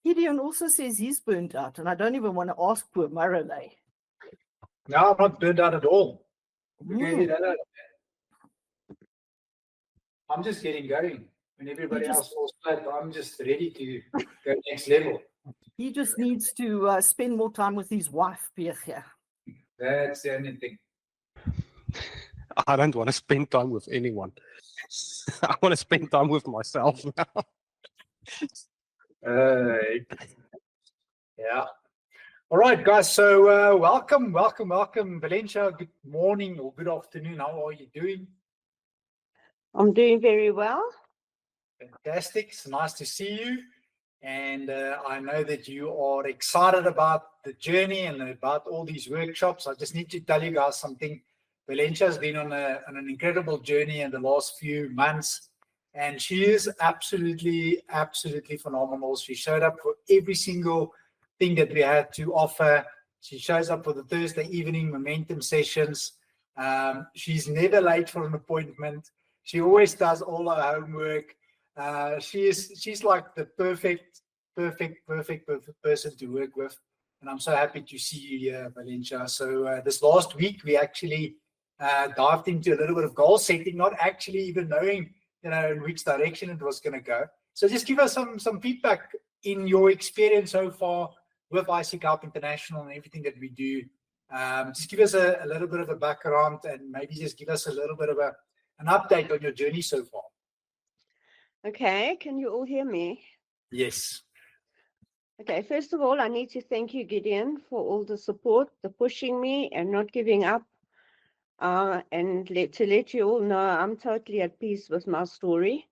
Gideon also says he's burnt out, and I don't even want to ask poor Marilé. No, I'm not burnt out at all. I'm just getting going. When everybody else falls flat, I'm just ready to go next level. He just needs to spend more time with his wife, Pierre. That's the only thing. I don't want to spend time with anyone. I want to spend time with myself now. Yeah. All right, guys. So welcome. Valencia, good morning or good afternoon. How are you doing? I'm doing very well. Fantastic. It's nice to see you. And I know that you are excited about the journey and about all these workshops. I just need to tell you guys something. Valencia has been on an incredible journey in the last few months. And she is absolutely phenomenal. She showed up for every single thing that we had to offer. She shows up for the Thursday evening momentum sessions. She's never late for an appointment. She always does all her homework. She's like the perfect person to work with. And I'm so happy to see you here, Valencia. So this last week, we actually dived into a little bit of goal setting, not actually even knowing, in which direction it was going to go. So just give us some feedback in your experience so far with iSeekHelp International and everything that we do. Just give us a little bit of a background and maybe just give us a little bit of an update on your journey so far. Okay, can you all hear me? Yes. Okay, first of all, I need to thank you, Gideon, for all the support, the pushing me and not giving up. And to let you all know, I'm totally at peace with my story.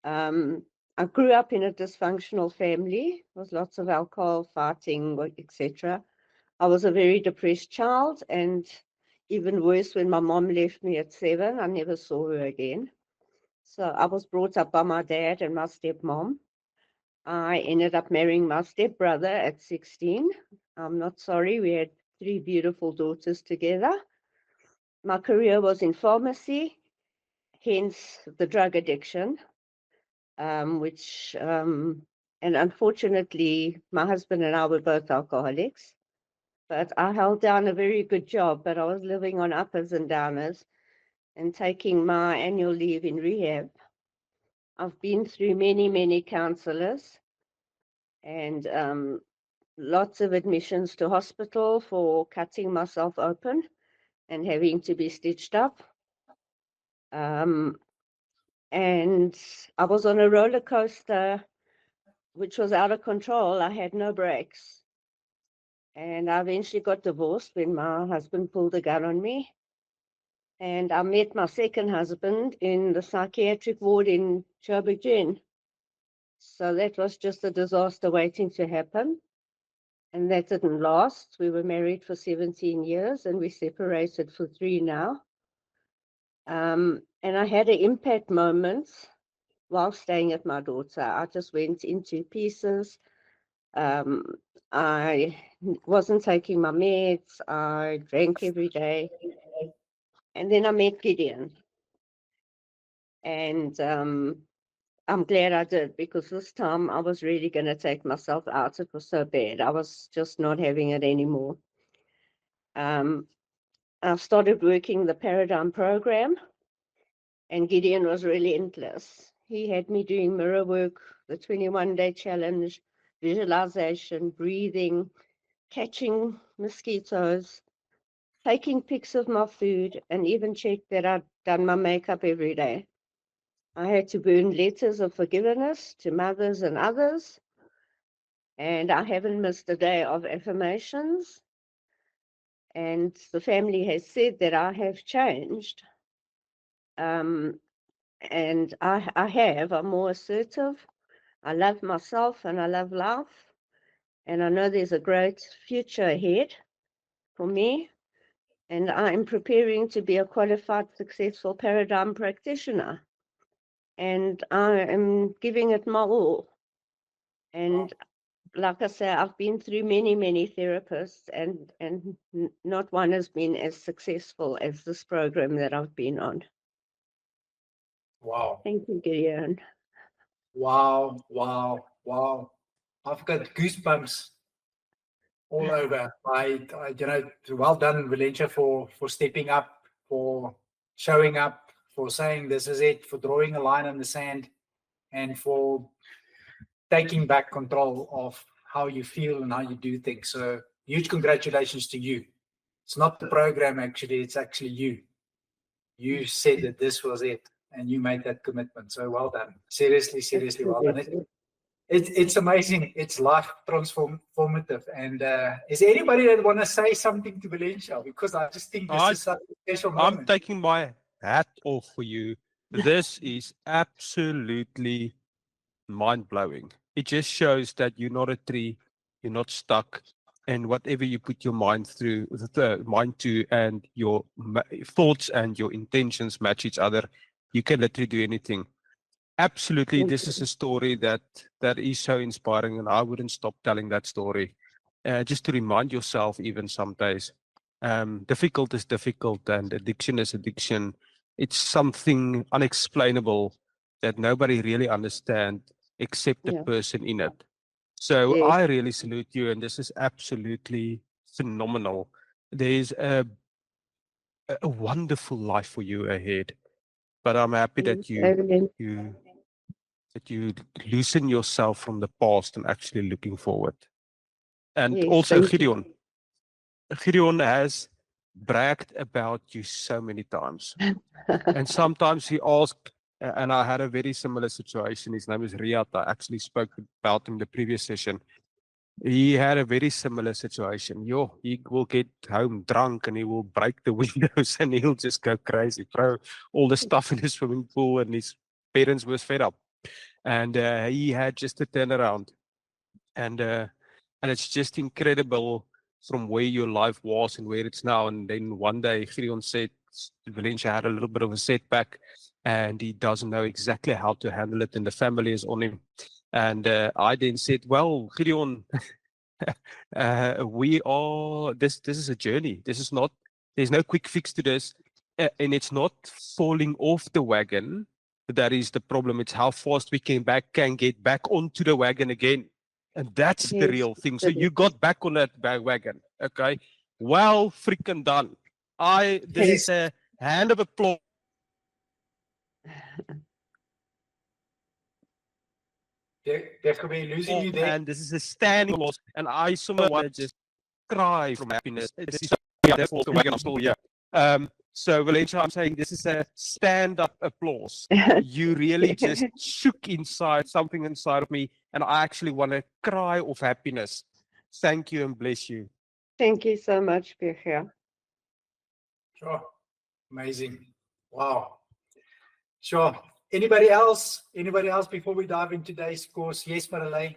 I grew up in a dysfunctional family with lots of alcohol, fighting, etc. I was a very depressed child, and even worse, when my mom left me at 7, I never saw her again. So I was brought up by my dad and my stepmom. I ended up marrying my stepbrother at 16. I'm not sorry, we had 3 beautiful daughters together. My career was in pharmacy, hence the drug addiction, and unfortunately, my husband and I were both alcoholics. But I held down a very good job, but I was living on uppers and downers and taking my annual leave in rehab. I've been through many counselors and lots of admissions to hospital for cutting myself open and having to be stitched up. And I was on a roller coaster, which was out of control. I had no brakes. And I eventually got divorced when my husband pulled a gun on me. And I met my second husband in the psychiatric ward in Joburg. So that was just a disaster waiting to happen. And that didn't last. We were married for 17 years and we separated for 3 now. And I had an impact moment while staying at my daughter. I just went into pieces. I wasn't taking my meds. I drank every day. And then I met Gideon. And I'm glad I did, because this time I was really going to take myself out. It was so bad. I was just not having it anymore. I started working the Paradigm program, and Gideon was relentless. He had me doing mirror work, the 21-day challenge, visualization, breathing, catching mosquitoes, taking pics of my food, and even checked that I'd done my makeup every day. I had to burn letters of forgiveness to mothers and others, and I haven't missed a day of affirmations. And the family has said that I have changed. And I have. I'm more assertive. I love myself and I love life. And I know there's a great future ahead for me. And I'm preparing to be a qualified, successful Paradigm practitioner. And I am giving it my all. And like I say, I've been through many therapists, and not one has been as successful as this program that I've been on. Wow. Thank you, Gideon. Wow. I've got goosebumps all over. Well done, Valencia, for stepping up, for showing up, for saying this is it, for drawing a line in the sand, and for taking back control of how you feel and how you do things. So huge congratulations to you. It's not the program, actually, it's actually you. You said that this was it, and you made that commitment. So well done. Seriously, well done. It's amazing. It's life transformative. And is there anybody that want to say something to Valencia? Because I just think this is such a special moment. I'm taking my hat off for you. This is absolutely mind-blowing. It just shows that you're not a tree, you're not stuck, and whatever you put your mind to, and your thoughts and your intentions match each other, you can literally do anything. Absolutely, this is a story that is so inspiring, and I wouldn't stop telling that story. Just to remind yourself, even some days, difficult is difficult, and addiction is addiction. It's something unexplainable that nobody really understands except the person in it. So I really salute you, and this is absolutely phenomenal. There's a wonderful life for you ahead, but I'm happy that you loosen yourself from the past and actually looking forward. And also Gideon has bragged about you so many times. And sometimes he asked, and I had a very similar situation. His name is Riyad. I actually spoke about him in the previous session. He had a very similar situation. He will get home drunk and he will break the windows and he'll just go crazy, throw all the stuff in the swimming pool, and his parents were fed up. And he had just a turnaround. And it's just incredible from where your life was and where it's now. And then one day, Gideon said Valencia had a little bit of a setback and he doesn't know exactly how to handle it, and the family is on him. And I then said, well, Gideon, this is a journey. There's no quick fix to this. And it's not falling off the wagon that is the problem. It's how fast we can get back onto the wagon again. And that's the real thing. So you got back on that wagon. Okay. Well, freaking done. This is a hand of applause. Definitely losing you there. And this is a standing applause. And I somehow just cry from happiness. That's the wagon. I'm still here. So Valencia, I'm saying this is a stand-up applause. You really just shook something inside of me, and I actually want to cry of happiness. Thank you and bless you. Thank you so much, Birger. Sure. Amazing. Wow. Sure. Anybody else before we dive into today's course? Yes, Marilé.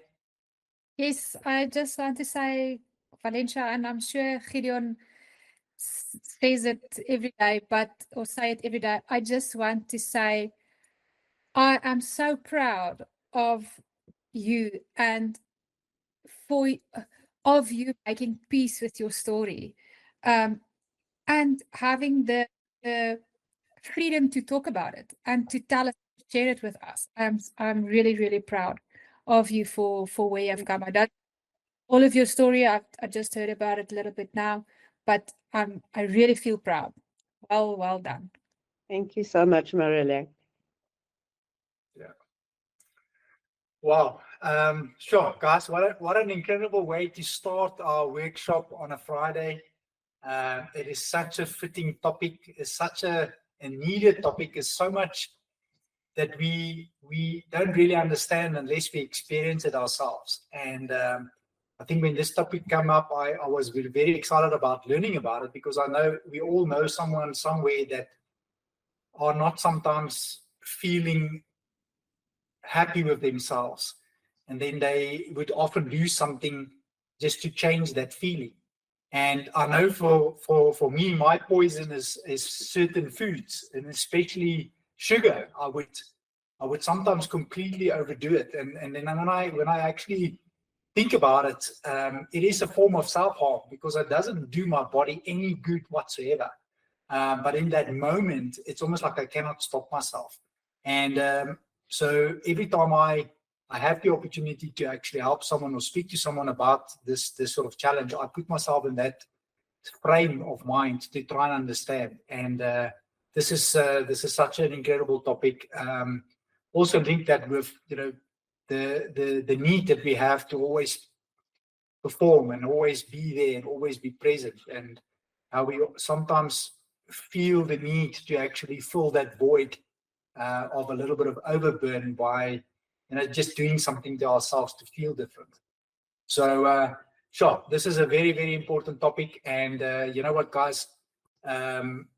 Yes, I just want to say, Valencia, and I'm sure Gideon says it every day, or say it every day. I just want to say, I am so proud of you and of you making peace with your story, and having the freedom to talk about it and to tell us, share it with us. I'm really, really proud of you for where you've come. I don't all of your story. I just heard about it a little bit now, but I really feel proud. Well done. Thank you so much, Marilé. Yeah. Wow. Sure, guys. What an incredible way to start our workshop on a Friday. It is such a fitting topic. It's such a needed topic. It's so much that we don't really understand unless we experience it ourselves. And I think when this topic came up, I was very excited about learning about it, because I know we all know someone somewhere that are not sometimes feeling happy with themselves. And then they would often do something just to change that feeling. And I know for me, my poison is certain foods, and especially sugar. I would sometimes completely overdo it. And then when I actually think about it, it is a form of self-harm, because it doesn't do my body any good whatsoever. But in that moment, it's almost like I cannot stop myself. And so every time I I have the opportunity to actually help someone or speak to someone about this sort of challenge, I put myself in that frame of mind to try and understand. And this is such an incredible topic. Also linked that with the need that we have to always perform and always be there and always be present, and how we sometimes feel the need to actually fill that void of a little bit of overburden by just doing something to ourselves to feel different. So sure, this is a very, very important topic. And you know what, guys,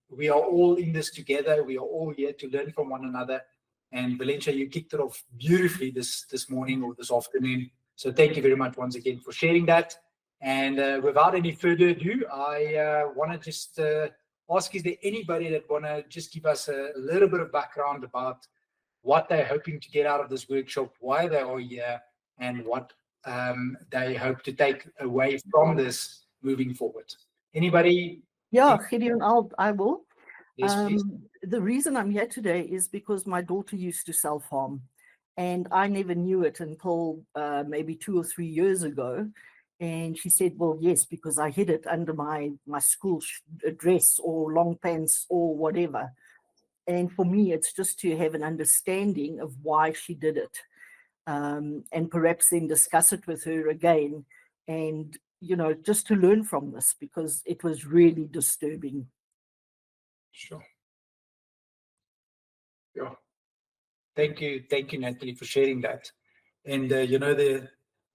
we are all in this together. We are all here to learn from one another. And Valencia, you kicked it off beautifully this morning or this afternoon. So thank you very much once again for sharing that. And without any further ado, I want to just ask, is there anybody that want to just give us a little bit of background about what they're hoping to get out of this workshop, why they are here, and what they hope to take away from this moving forward? Anybody? Yeah, Gideon, I will. Yes, please. The reason I'm here today is because my daughter used to self-harm, and I never knew it until maybe 2 or 3 years ago. And she said, well, yes, because I hid it under my school dress or long pants or whatever. And for me, it's just to have an understanding of why she did it, and perhaps then discuss it with her again, and just to learn from this, because it was really disturbing. Sure. Yeah. Thank you, Natalie, for sharing that. And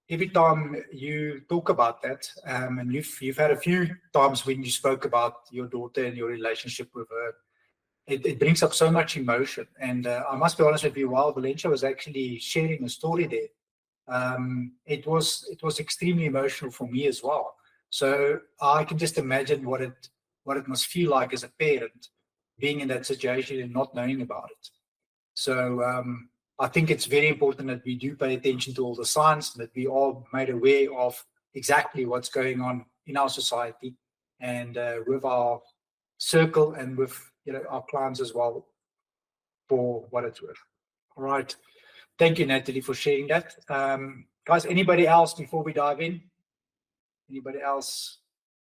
every time you talk about that, and you've had a few times when you spoke about your daughter and your relationship with her, it brings up so much emotion. And I must be honest with you, while Valencia was actually sharing a story there, it was extremely emotional for me as well. So I can just imagine what it must feel like as a parent, being in that situation and not knowing about it. So I think it's very important that we do pay attention to all the signs, that we are made aware of exactly what's going on in our society and with our circle and with our clients as well, for what it's worth. All right. Thank you, Natalie, for sharing that. Guys, anybody else before we dive in? Anybody else?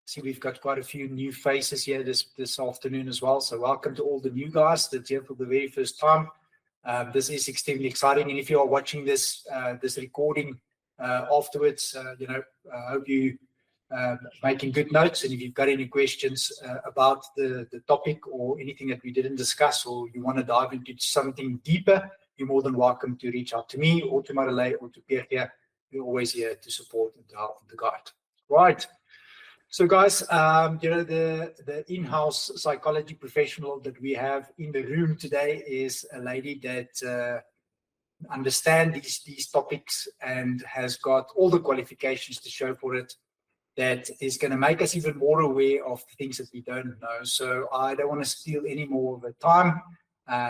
See, we've got quite a few new faces here this afternoon as well. So welcome to all the new guys that's here for the very first time. This is extremely exciting. And if you are watching this recording afterwards, I hope you making good notes. And if you've got any questions about the topic or anything that we didn't discuss, or you want to dive into something deeper, you're more than welcome to reach out to me or to Marilé or to Pierre here. We're always here to support and to help the guide. Right. So guys, the in-house psychology professional that we have in the room today is a lady that understands these topics and has got all the qualifications to show for it, that is going to make us even more aware of the things that we don't know. So I don't want to steal any more of her time.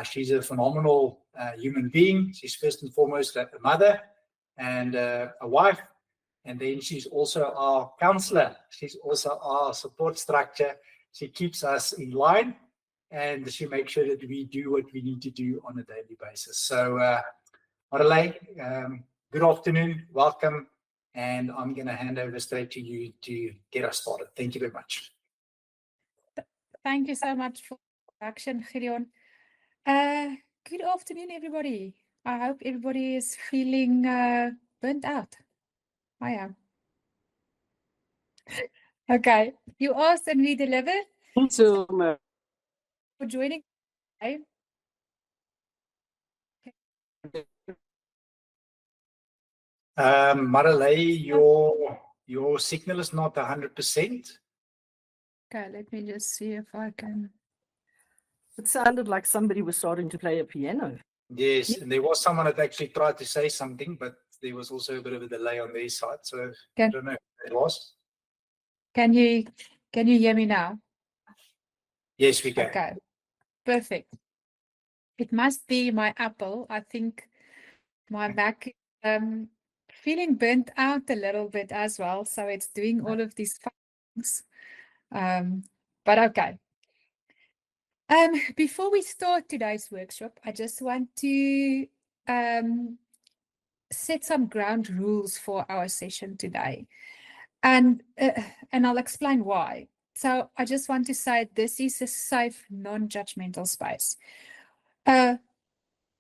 She's a phenomenal human being. She's first and foremost a mother and a wife. And then she's also our counselor. She's also our support structure. She keeps us in line and she makes sure that we do what we need to do on a daily basis. So Marilé, good afternoon, welcome. And I'm going to hand over straight to you to get us started. Thank you very much. Thank you so much for the introduction, Gideon. Good afternoon, everybody. I hope everybody is feeling burnt out. I am. Okay, you asked and we delivered. So, For joining today. Marilé, your signal is not 100%. Okay, let me just see if I can. It sounded like somebody was starting to play a piano. Yes, and there was someone that actually tried to say something, but there was also a bit of a delay on their side. So I don't know if it was. Can you hear me now? Yes, we can. Okay, perfect. It must be my Apple. I think my Mac feeling burnt out a little bit as well. So it's doing all of these things. But okay. Before we start today's workshop, I just want to set some ground rules for our session today. And I'll explain why. So I just want to say this is a safe, non-judgmental space.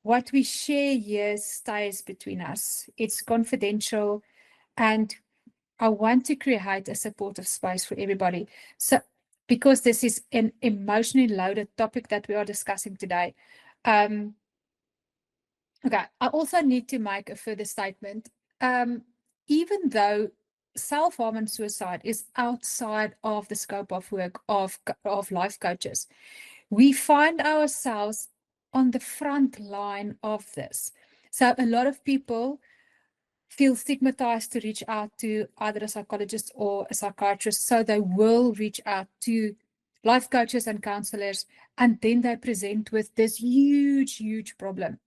What we share here stays between us. It's confidential, and I want to create a supportive space for everybody. So, because this is an emotionally loaded topic that we are discussing today. Okay, I also need to make a further statement. Even though self-harm and suicide is outside of the scope of work of life coaches, we find ourselves on the front line of this. So a lot of people feel stigmatized to reach out to either a psychologist or a psychiatrist, so they will reach out to life coaches and counselors, and then they present with this huge problem.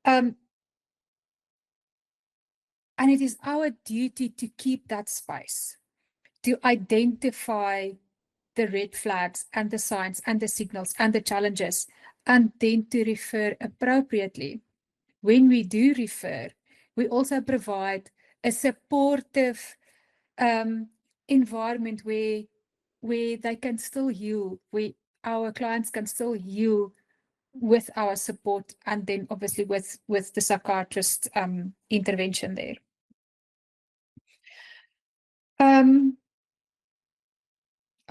And it is our duty to keep that space, to identify the red flags and the signs and the signals and the challenges, and then to refer appropriately. When we do refer, we also provide a supportive environment where they can still heal, where our clients can still heal with our support, and then obviously with the psychiatrist intervention there.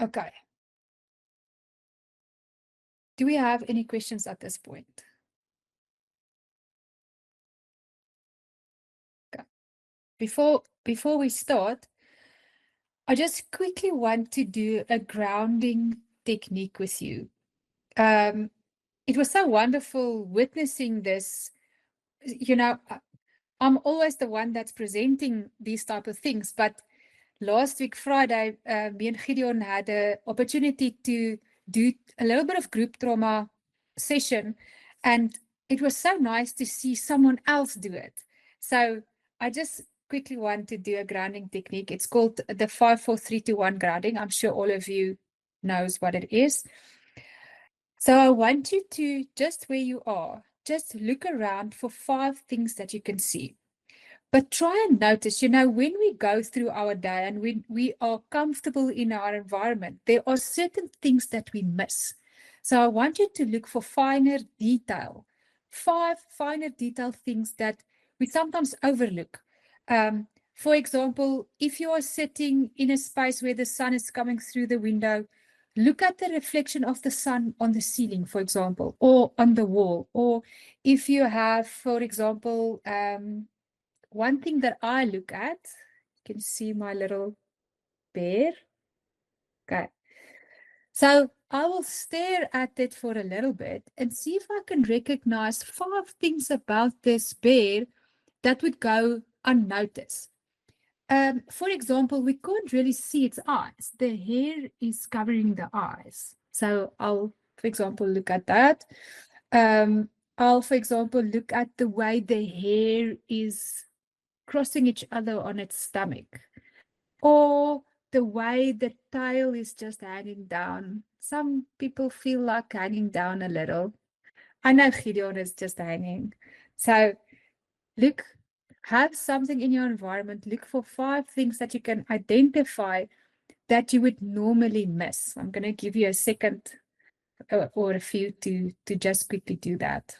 Okay. Do we have any questions at this point? Okay. Before we start, I just quickly want to do a grounding technique with you. It was so wonderful witnessing this. You know, I'm always the one that's presenting these type of things, but last week, Friday, me and Gideon had an opportunity to do a little bit of group trauma session, and it was so nice to see someone else do it. So I just quickly want to do a grounding technique. It's called the 5-4-3-2-1 grounding. I'm sure all of you knows what it is. So I want you to, just where you are, just look around for 5 things that you can see. But try and notice, you know, when we go through our day and when we are comfortable in our environment, there are certain things that we miss. So I want you to look for finer detail, 5 finer detail things that we sometimes overlook. For example, if you are sitting in a space where the sun is coming through the window, look at the reflection of the sun on the ceiling, for example, or on the wall. Or if you have, for example, one thing that I look at, you can see my little bear. Okay. So I will stare at it for a little bit and see if I can recognize 5 things about this bear that would go unnoticed. For example, we can't really see its eyes. The hair is covering the eyes. So I'll, for example, look at that. I'll, for example, look at the way the hair is crossing each other on its stomach, or the way the tail is just hanging down. Some people feel like hanging down a little. I know Gideon is just hanging. So look, have something in your environment. Look for 5 things that you can identify that you would normally miss. I'm going to give you a second or a few to just quickly do that.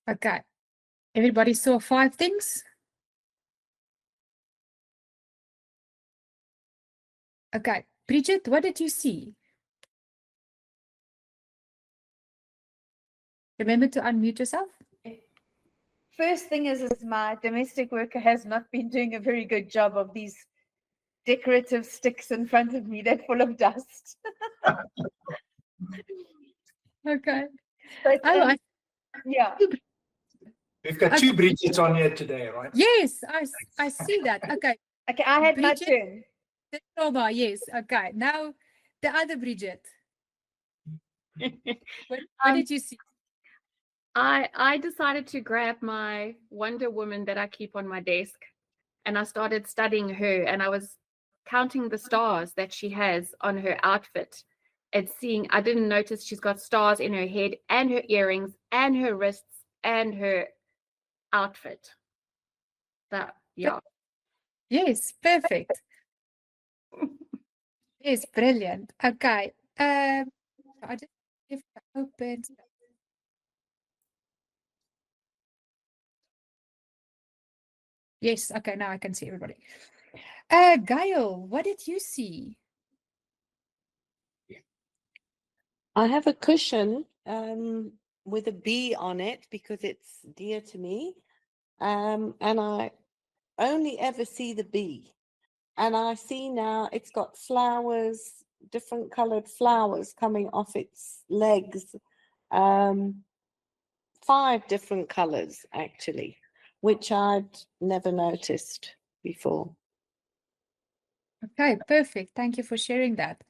Okay. Everybody saw 5 things? Okay. Bridget, what did you see? Remember to unmute yourself. First thing is my domestic worker has not been doing a very good job of these decorative sticks in front of me. They're full of dust. Okay. But, Oh, yeah. We've got 2 Bridgets on here today, right? Yes, I see that. Okay. Okay, I had Bridget, my turn. the trauma, yes. Okay. Now the other Bridget? What Um, did you see? I decided to grab my Wonder Woman that I keep on my desk, and I started studying her, and I was counting the stars that she has on her outfit and seeing, I didn't notice she's got stars in her head and her earrings and her wrists and her outfit. That, yeah. Yes, perfect. Yes, brilliant. Okay. I just have to open. Yes, okay, now I can see everybody. Gail, what did you see? I have a cushion with a bee on it because it's dear to me. And I only ever see the bee. And I see now it's got flowers, different colored flowers coming off its legs. 5 different colors, actually, which I'd never noticed before. Okay, perfect. Thank you for sharing that.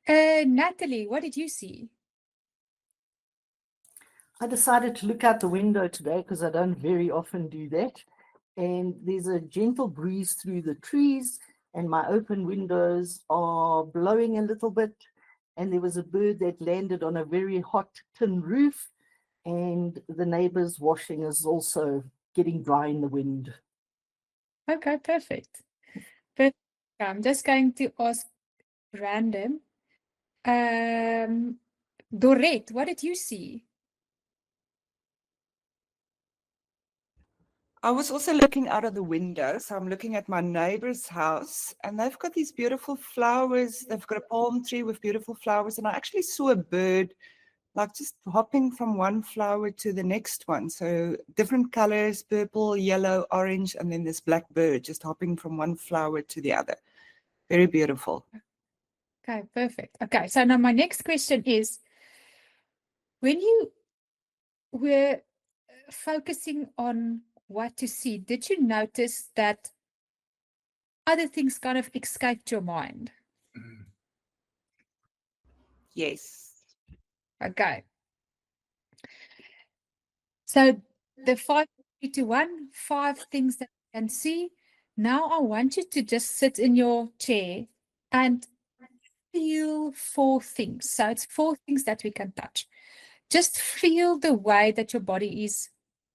Natalie, what did you see? I decided to look out the window today because I don't very often do that. And there's a gentle breeze through the trees, and my open windows are blowing a little bit. And there was a bird that landed on a very hot tin roof, and the neighbor's washing is also getting dry in the wind. Okay, perfect. But I'm just going to ask random. Dorette, what did you see? I was also looking out of the window, so I'm looking at my neighbor's house, and they've got these beautiful flowers. They've got a palm tree with beautiful flowers, and I actually saw a bird like just hopping from one flower to the next one. So different colors, purple, yellow, orange, and then this black bird just hopping from one flower to the other. Very beautiful. Okay, perfect. Okay, so now my next question is, when you were focusing on what to see, did you notice that other things kind of escaped your mind? Yes. Okay. So the 5, 3, 2, 1, 5 things that you can see. Now I want you to just sit in your chair and feel 4 things. So it's 4 things that we can touch. Just feel the way that your body is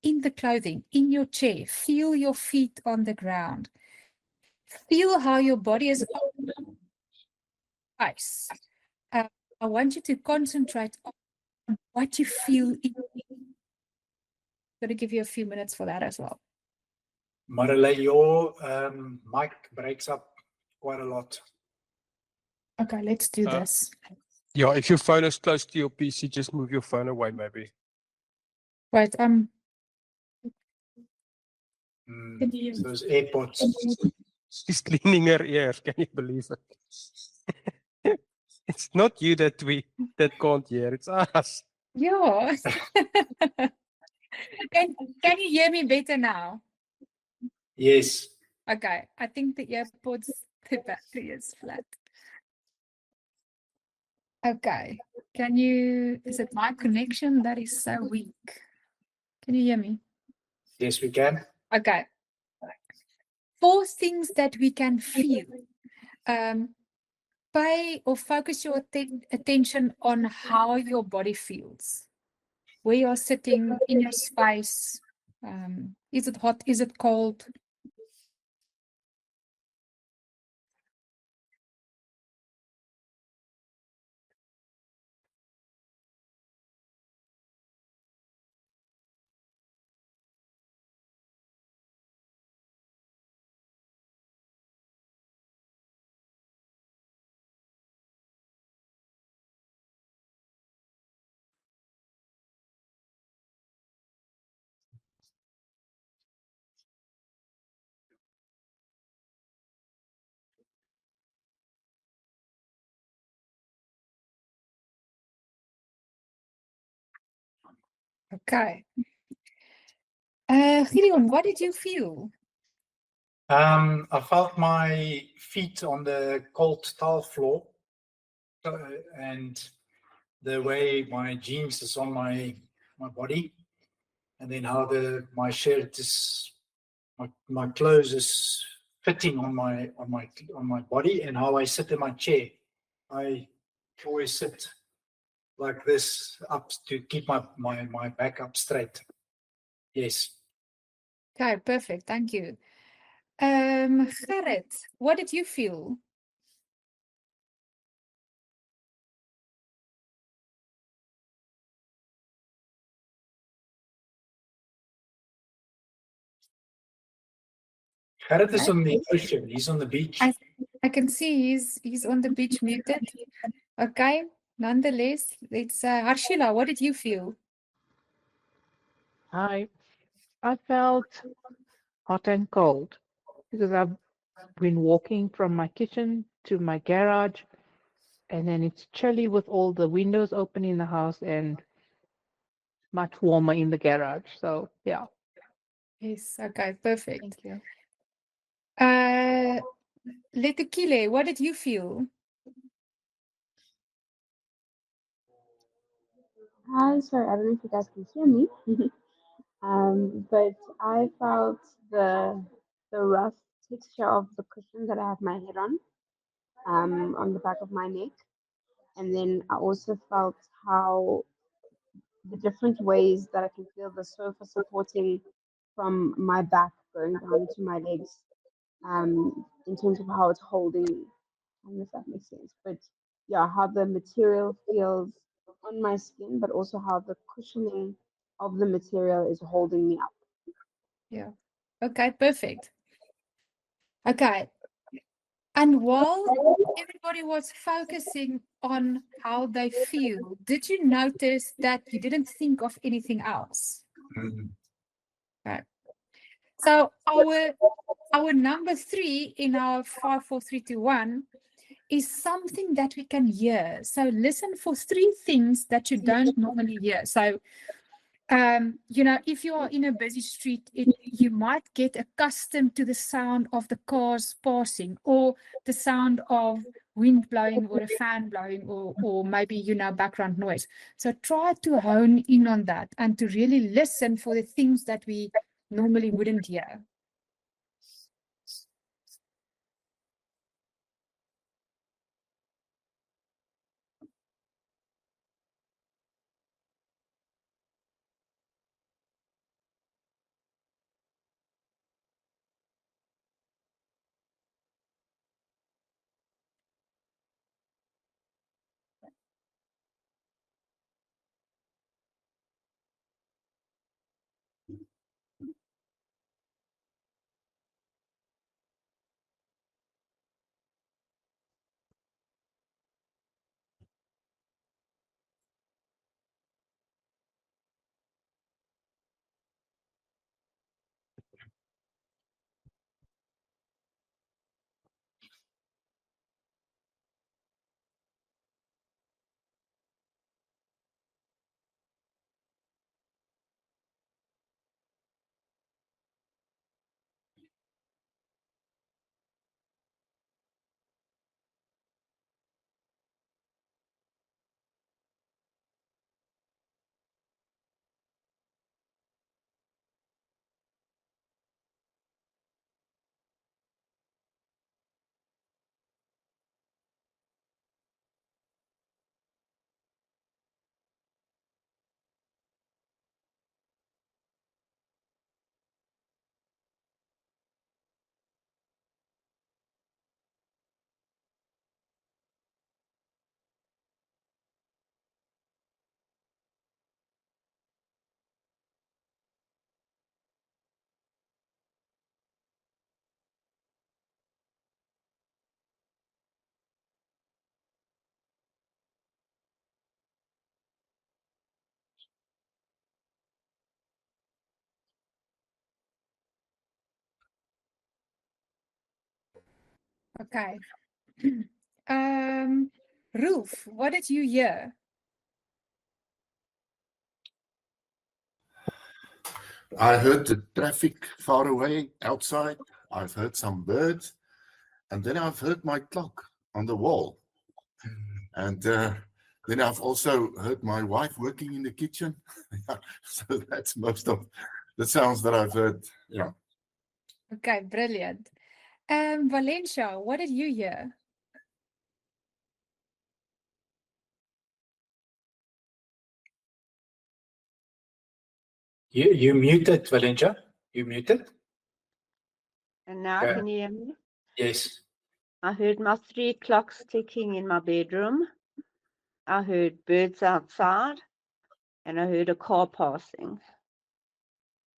in the clothing, in your chair. Feel your feet on the ground. Feel how your body is on ice. I want you to concentrate on what you feel. I'm going to give you a few minutes for that as well. Marilé, your mic breaks up quite a lot. Okay, let's do this. Yeah, if your phone is close to your PC, just move your phone away, maybe. Right, Those AirPods. She's cleaning her ears. Can you believe it? It's not you that can't hear. It's us. yeah. Can you hear me better now? Yes. Okay, I think the AirPods, the battery is flat. Okay, is it my connection that is so weak? Can you hear me? Yes, we can. Okay. 4 things that we can feel. Pay or focus your attention on how your body feels. Where you're sitting in your space. Is it hot? Is it cold? Okay. Gideon, what did you feel? I felt my feet on the cold tile floor. and the way my jeans is on my body, and then how my shirt is, my clothes is fitting on my body, and how I sit in my chair. I always sit like this up to keep my back up straight. Yes. Okay, perfect. Thank you. Gerrit, what did you feel? Gerrit is on the ocean. He's on the beach. I can see he's on the beach muted. Okay, nonetheless, it's Harshila, what did you feel? I felt hot and cold because I've been walking from my kitchen to my garage, and then it's chilly with all the windows open in the house and much warmer in the garage. So yeah. Yes, okay, perfect. Thank you. Letukile, what did you feel? Hi, sorry, I don't know if you guys can hear me. But I felt the rough texture of the cushion that I have my head on the back of my neck. And then I also felt how the different ways that I can feel the sofa supporting from my back going down to my legs, in terms of how it's holding me. I don't know if that makes sense. But yeah, how the material feels on my skin, but also how the cushioning of the material is holding me up. Yeah. Okay, perfect. Okay. And while everybody was focusing on how they feel, did you notice that you didn't think of anything else? Okay. So our number 3 in our 5, 4, 3, 2, 1 is something that we can hear. So listen for 3 things that you don't normally hear. So if you are in a busy street, you might get accustomed to the sound of the cars passing, or the sound of wind blowing, or a fan blowing, or maybe background noise. So try to hone in on that and to really listen for the things that we normally wouldn't hear. Okay. Rolf, what did you hear? I heard the traffic far away outside. I've heard some birds. And then I've heard my clock on the wall. And then I've also heard my wife working in the kitchen. So that's most of the sounds that I've heard. Yeah. Okay, brilliant. Valencia, what did you hear? You muted, Valencia. You muted? And now Okay. can you hear me? Yes. I heard my 3 clocks ticking in my bedroom. I heard birds outside, and I heard a car passing.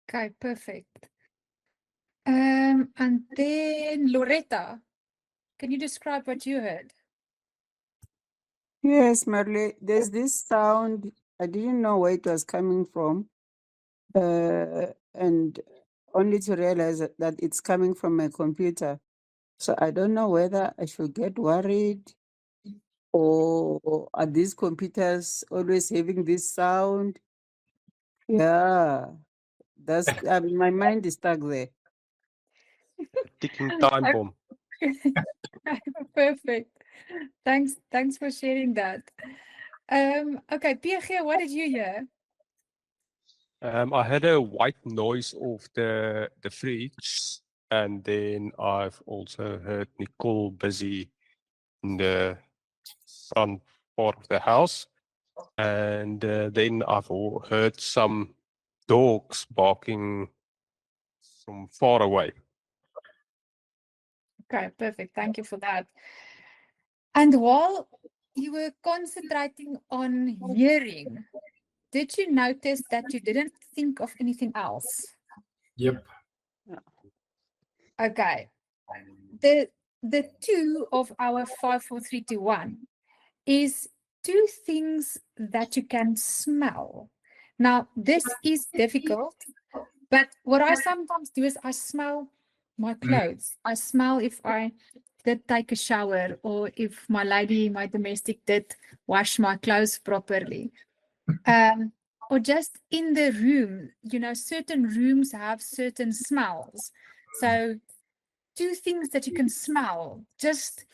Okay, perfect. And then Loretta, can you describe what you heard? Yes, Marilé, there's this sound. I didn't know where it was coming from, and only to realize that it's coming from my computer. So I don't know whether I should get worried, or are these computers always having this sound? Yeah, that's my mind is stuck there. Ticking time bomb. Perfect. Thanks for sharing that. Okay, PG, what did you hear? I had a white noise of the fridge, and then I've also heard Nicole busy in the front part of the house, and then I've heard some dogs barking from far away. Okay, perfect. Thank you for that. And while you were concentrating on hearing, did you notice that you didn't think of anything else? Yep. Okay. The 2 of our 5, 4, 3, 2, 1 is 2 things that you can smell. Now, this is difficult, but what I sometimes do is I smell my clothes. I smell if I did take a shower, or if my lady, my domestic, did wash my clothes properly. Or just in the room, you know, certain rooms have certain smells. So 2 things that you can smell. Just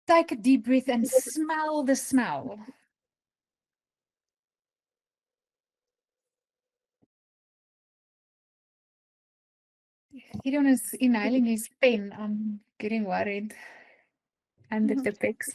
take a deep breath and smell the smell. Gideon is inhaling his pen. I'm getting worried. And the Tipex.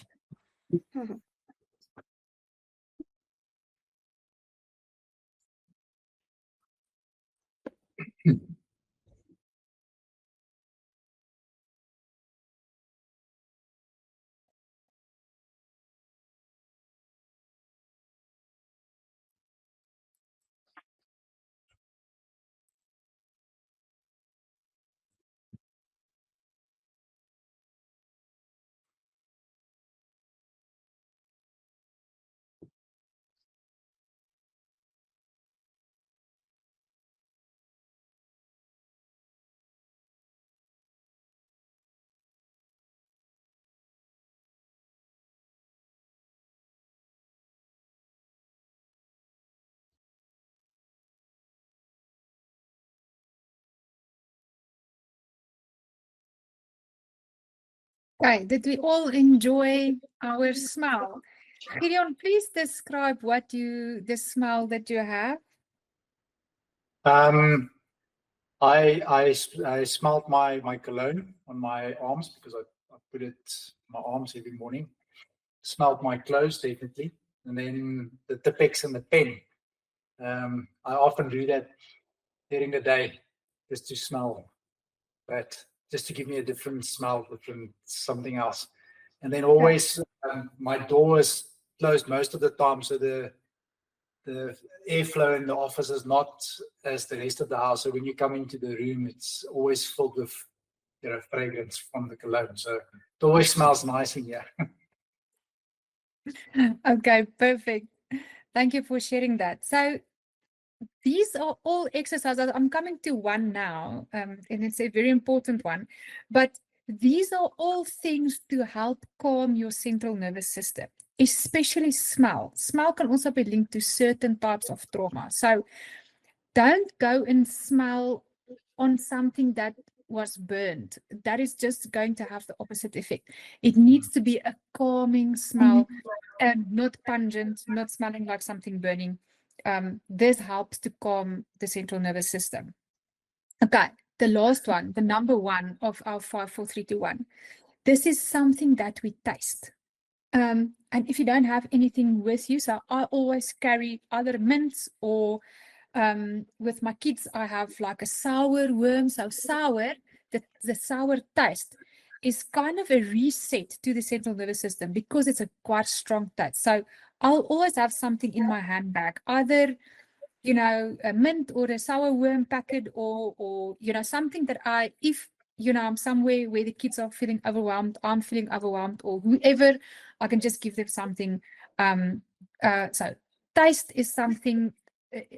Okay, did we all enjoy our smell? Gideon, please describe the smell that you have. I smelled my cologne on my arms, because I put it on my arms every morning. Smelled my clothes, definitely. And then the Tipex and the pen. I often do that during the day, just to smell that, just to give me a different smell, different something else. And then always my door is closed most of the time, so the airflow in the office is not as the rest of the house. So when you come into the room, it's always filled with, you know, fragrance from the cologne. So it always smells nice in here. Okay, perfect. Thank you for sharing that. So these are all exercises. I'm coming to one now, and it's a very important one. But these are all things to help calm your central nervous system, especially smell. Smell can also be linked to certain types of trauma. So don't go and smell on something that was burned, that is just going to have the opposite effect. It needs to be a calming smell and not pungent, not smelling like something burning. This helps to calm the central nervous system. Okay, the last one, the number one of our 5, 4, 3, 2, 1. This is something that we taste. And if you don't have anything with you, so I always carry either mints or with my kids, I have like a sour worm. So sour, the sour taste is kind of a reset to the central nervous system because it's a quite strong taste. So I'll always have something in my handbag, either, you know, a mint or a sour worm packet, or you know, something that if, you know, I'm somewhere where the kids are feeling overwhelmed, I'm feeling overwhelmed, or whoever, I can just give them something. So taste is something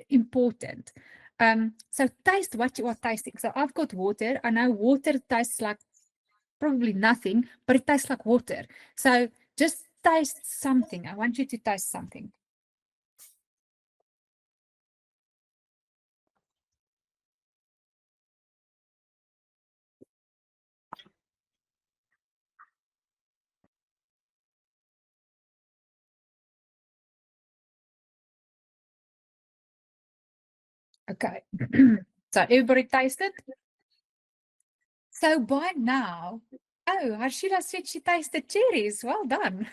important. So taste what you are tasting. So I've got water. I know water tastes like probably nothing, but it tastes like water. So just taste something. I want you to taste something. Okay. So everybody tasted? So by now, oh, Harshila said she tasted cherries. Well done.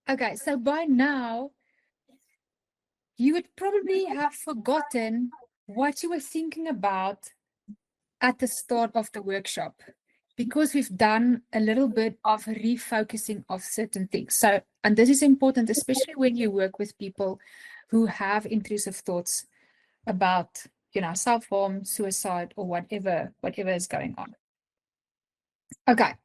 Okay, so by now, you would probably have forgotten what you were thinking about at the start of the workshop, because we've done a little bit of refocusing of certain things. So, and this is important, especially when you work with people who have intrusive thoughts about, you know, self-harm, suicide, or whatever is going on. Okay.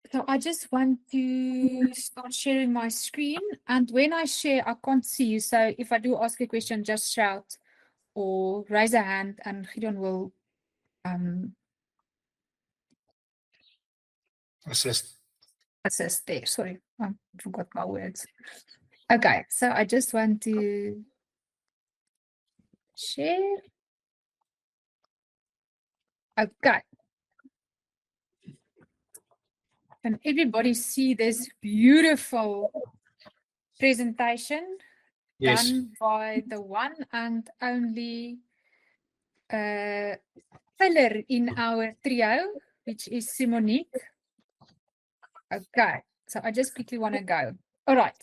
So I just want to start sharing my screen, and when I share, I can't see you. So if I do ask a question, just shout or raise a hand, and Gideon will assist there. Sorry, I forgot my words. Okay, so I just want to share. Okay. Can everybody see this beautiful presentation done by the one and only pillar in our trio, which is Simonique? Okay, so I just quickly want to go. All right.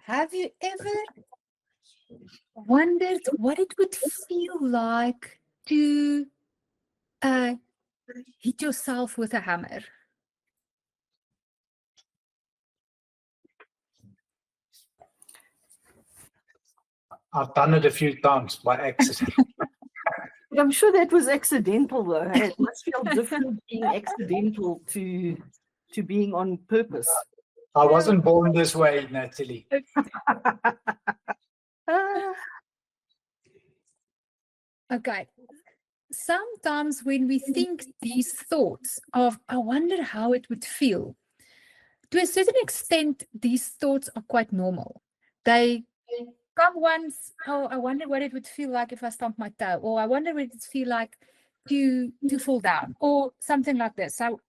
Have you ever wondered what it would feel like to hit yourself with a hammer? I've done it a few times by accident. I'm sure that was accidental, though. It must feel different being accidental to being on purpose. I wasn't born this way, Natalie. Okay. Sometimes when we think these thoughts of, I wonder how it would feel, to a certain extent, these thoughts are quite normal. They come once, oh, I wonder what it would feel like if I stomp my toe, or I wonder what it would feel like to fall down, or something like this. So,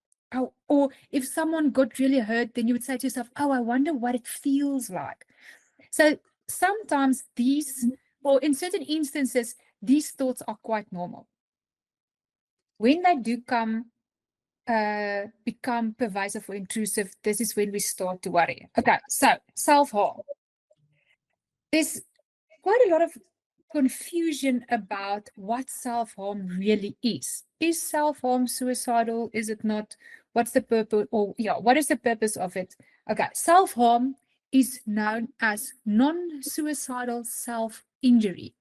or if someone got really hurt, then you would say to yourself, oh, I wonder what it feels like. So sometimes these, or in certain instances, these thoughts are quite normal. When they do become pervasive or intrusive, this is when we start to worry. Okay, so self-harm. There's quite a lot of confusion about what self-harm really is. Is self-harm suicidal? Is it not? What's the purpose? Or what is the purpose of it? Okay, self-harm is known as non-suicidal self-injury.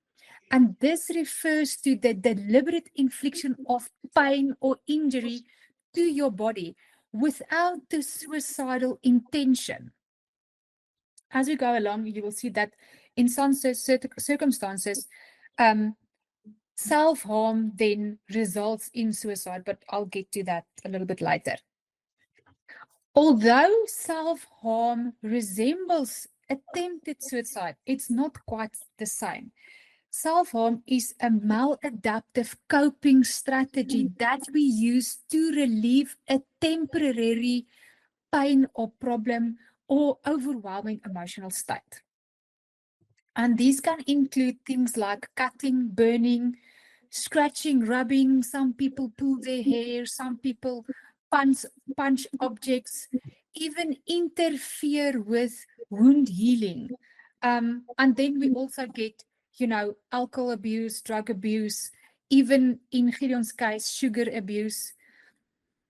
And this refers to the deliberate infliction of pain or injury to your body without the suicidal intention. As we go along, you will see that in some circumstances, self-harm then results in suicide, but I'll get to that a little bit later. Although self-harm resembles attempted suicide. It's not quite the same. Self-harm is a maladaptive coping strategy that we use to relieve a temporary pain or problem or overwhelming emotional state. And these can include things like cutting, burning, scratching, rubbing. Some people pull their hair, some people punch objects, even interfere with wound healing. And then we also get, alcohol abuse, drug abuse, even in Gideon's case, sugar abuse,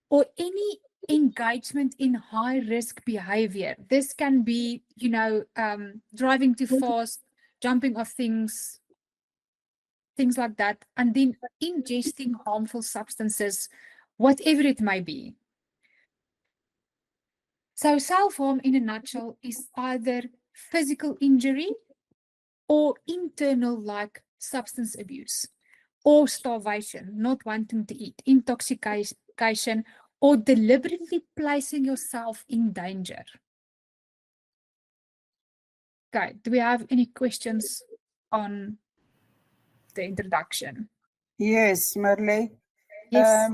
or any engagement in high risk behavior. This can be, driving too fast, jumping off things like that, and then ingesting harmful substances, whatever it may be. So self-harm in a nutshell is either physical injury or internal, like substance abuse or starvation, not wanting to eat, intoxication, or deliberately placing yourself in danger. Okay, do we have any questions on the introduction? Yes, Marilé. Yes.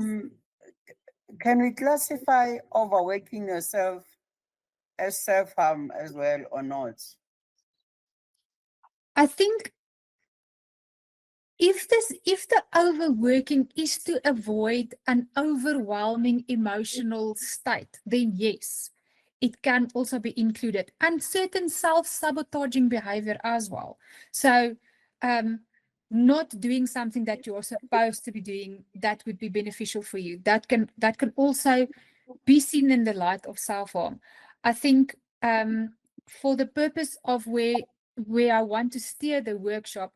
Can we classify overworking yourself as self-harm as well or not? I think if the overworking is to avoid an overwhelming emotional state, then yes, it can also be included, and certain self-sabotaging behavior as well. So not doing something that you're supposed to be doing that would be beneficial for you, that can also be seen in the light of self-harm. I think for the purpose of where I want to steer the workshop,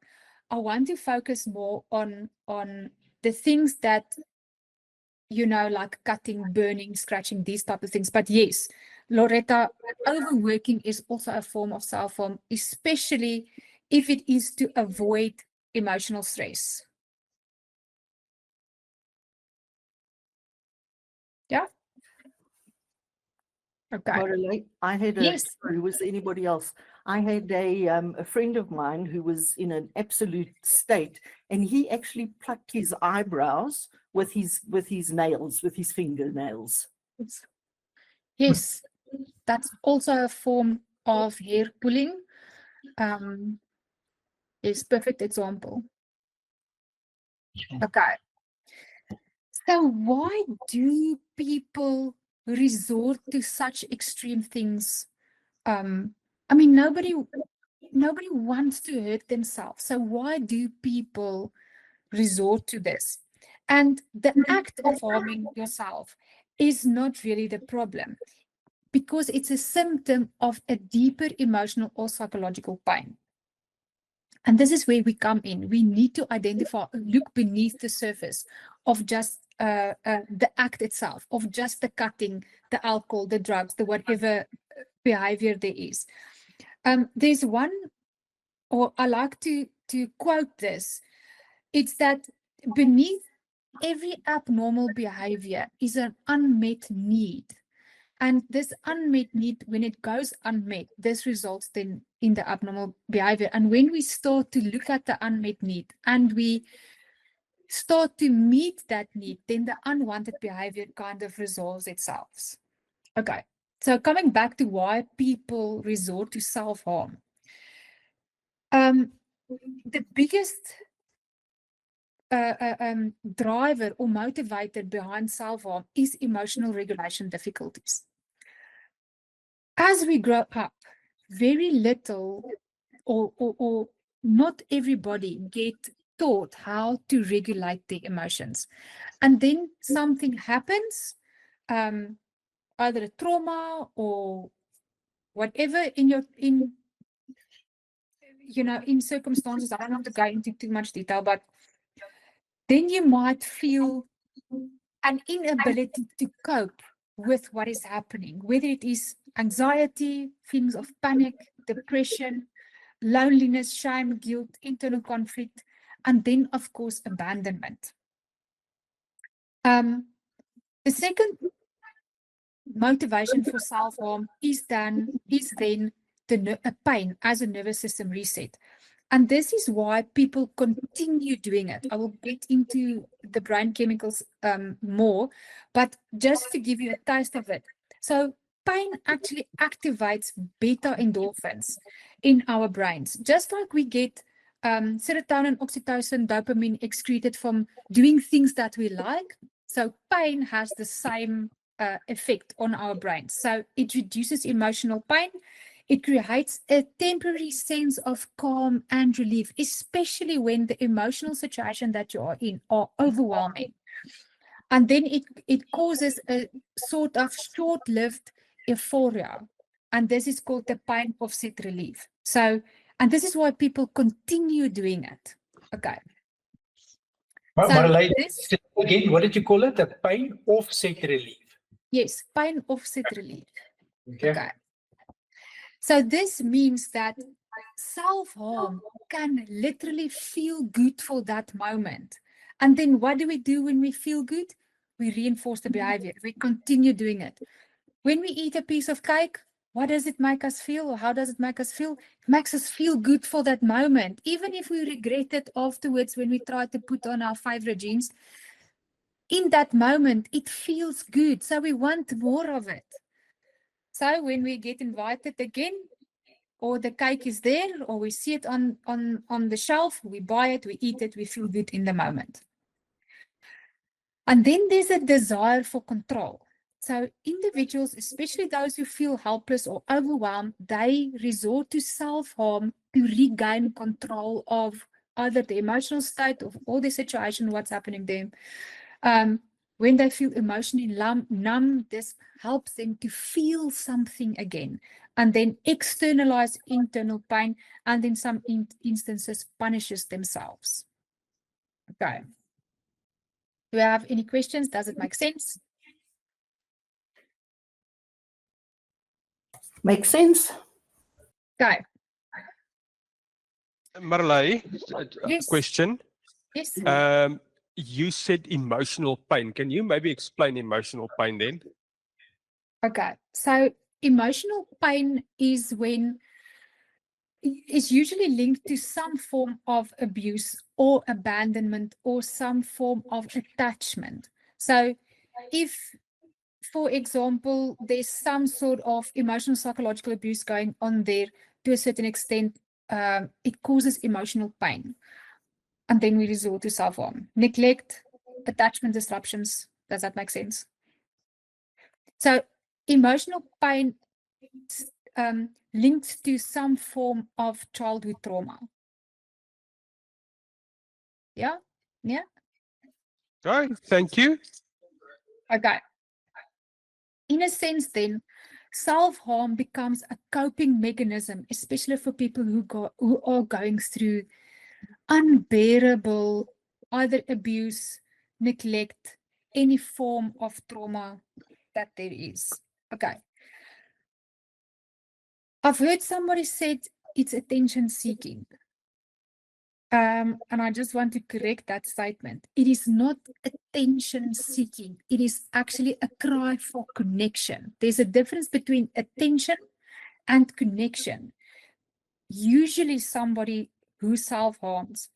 I want to focus more on the things that, like cutting, burning, scratching, these type of things. But yes, Loretta, overworking is also a form of self-harm, especially if it is to avoid emotional stress. Yeah. Okay. Marilé, I had Yes. sorry, was there anybody else? I had a friend of mine who was in an absolute state, and he actually plucked his eyebrows with his nails, with his fingernails. Yes, that's also a form of hair pulling. Is perfect example. Okay. So why do people resort to such extreme things? I mean, nobody wants to hurt themselves. So why do people resort to this? And the act of harming yourself is not really the problem, because it's a symptom of a deeper emotional or psychological pain. And this is where we come in. We need to identify, look beneath the surface of just the act itself, of just the cutting, the alcohol, the drugs, the whatever behavior there is. There's one, or I like to quote this. It's that beneath every abnormal behavior is an unmet need. And this unmet need, when it goes unmet, this results then in the abnormal behavior. And when we start to look at the unmet need and we start to meet that need, then the unwanted behavior kind of resolves itself. Okay, so coming back to why people resort to self-harm. The biggest driver or motivator behind self-harm is emotional regulation difficulties. As we grow up, very little or not everybody get taught how to regulate their emotions. And then something happens, either a trauma or whatever in circumstances. I don't have to go into too much detail, but then you might feel an inability to cope with what is happening, whether it is anxiety, feelings of panic, depression, loneliness, shame, guilt, internal conflict, and then, of course, abandonment. The second motivation for self-harm is then a pain as a nervous system reset. And this is why people continue doing it. I will get into the brain chemicals more, but just to give you a taste of it. So pain actually activates beta endorphins in our brains, just like we get serotonin, oxytocin, dopamine excreted from doing things that we like. So pain has the same effect on our brains. So it reduces emotional pain. It creates a temporary sense of calm and relief, especially when the emotional situation that you are in are overwhelming. And then it causes a sort of short-lived euphoria. And this is called the pain offset relief. So, and this is why people continue doing it. Okay. Marilé, again, what did you call it? The pain offset relief. Yes, pain offset relief. Okay. So this means that self-harm can literally feel good for that moment. And then what do we do when we feel good? We reinforce the behavior. We continue doing it. When we eat a piece of cake, what does it make us feel, or how does it make us feel? It makes us feel good for that moment. Even if we regret it afterwards when we try to put on our favorite jeans, in that moment, it feels good. So we want more of it. So when we get invited again, or the cake is there, or we see it on the shelf, we buy it, we eat it, we feel good in the moment. And then there's a desire for control. So individuals, especially those who feel helpless or overwhelmed, they resort to self-harm to regain control of either the emotional state of all the situation, what's happening to them. When they feel emotionally numb, this helps them to feel something again, and then externalize internal pain, and in some instances punishes themselves. Okay. Do you have any questions? Does it make sense? Makes sense. Okay. Marilé, Yes. question. Yes. You said emotional pain. Can you maybe explain emotional pain then? Okay. So emotional pain is usually linked to some form of abuse or abandonment or some form of attachment. So if, for example, there's some sort of emotional psychological abuse going on there to a certain extent, it causes emotional pain. And then we resort to self-harm. Neglect, attachment disruptions. Does that make sense? So emotional pain linked to some form of childhood trauma. Yeah? Yeah? Right, thank you. Okay. In a sense, then, self-harm becomes a coping mechanism, especially for people who are going through unbearable either abuse, neglect, any form of trauma that there is. Okay. I've heard somebody said it's attention seeking. And I just want to correct that statement. It is not attention seeking. It is actually a cry for connection. There's a difference between attention and connection. Usually somebody who self-harms,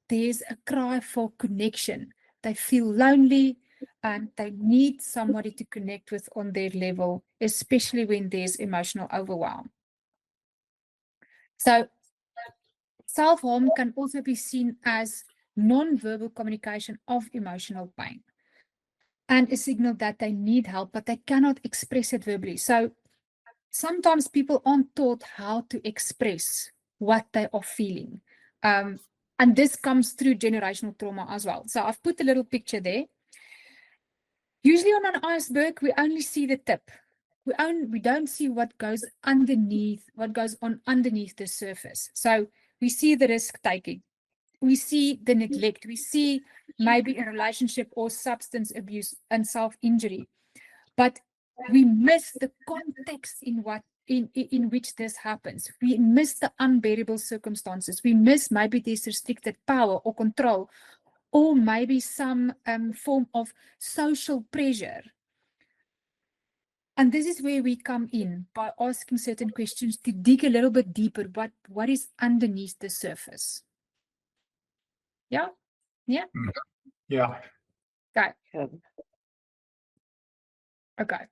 there's a cry for connection. They feel lonely and they need somebody to connect with on their level, especially when there's emotional overwhelm. So self-harm can also be seen as non-verbal communication of emotional pain and a signal that they need help, but they cannot express it verbally. So sometimes people aren't taught how to express what they are feeling. And this comes through generational trauma as well. So I've put a little picture there. Usually on an iceberg, we only see the tip. We don't see what goes underneath, what goes on underneath the surface. So we see the risk taking. We see the neglect. We see maybe a relationship or substance abuse and self-injury. But we miss the context in which this happens. We miss the unbearable circumstances. We miss maybe this restricted power or control, or maybe some form of social pressure. And this is where we come in by asking certain questions to dig a little bit deeper, but what is underneath the surface? Yeah? Yeah? Yeah. Okay. Okay.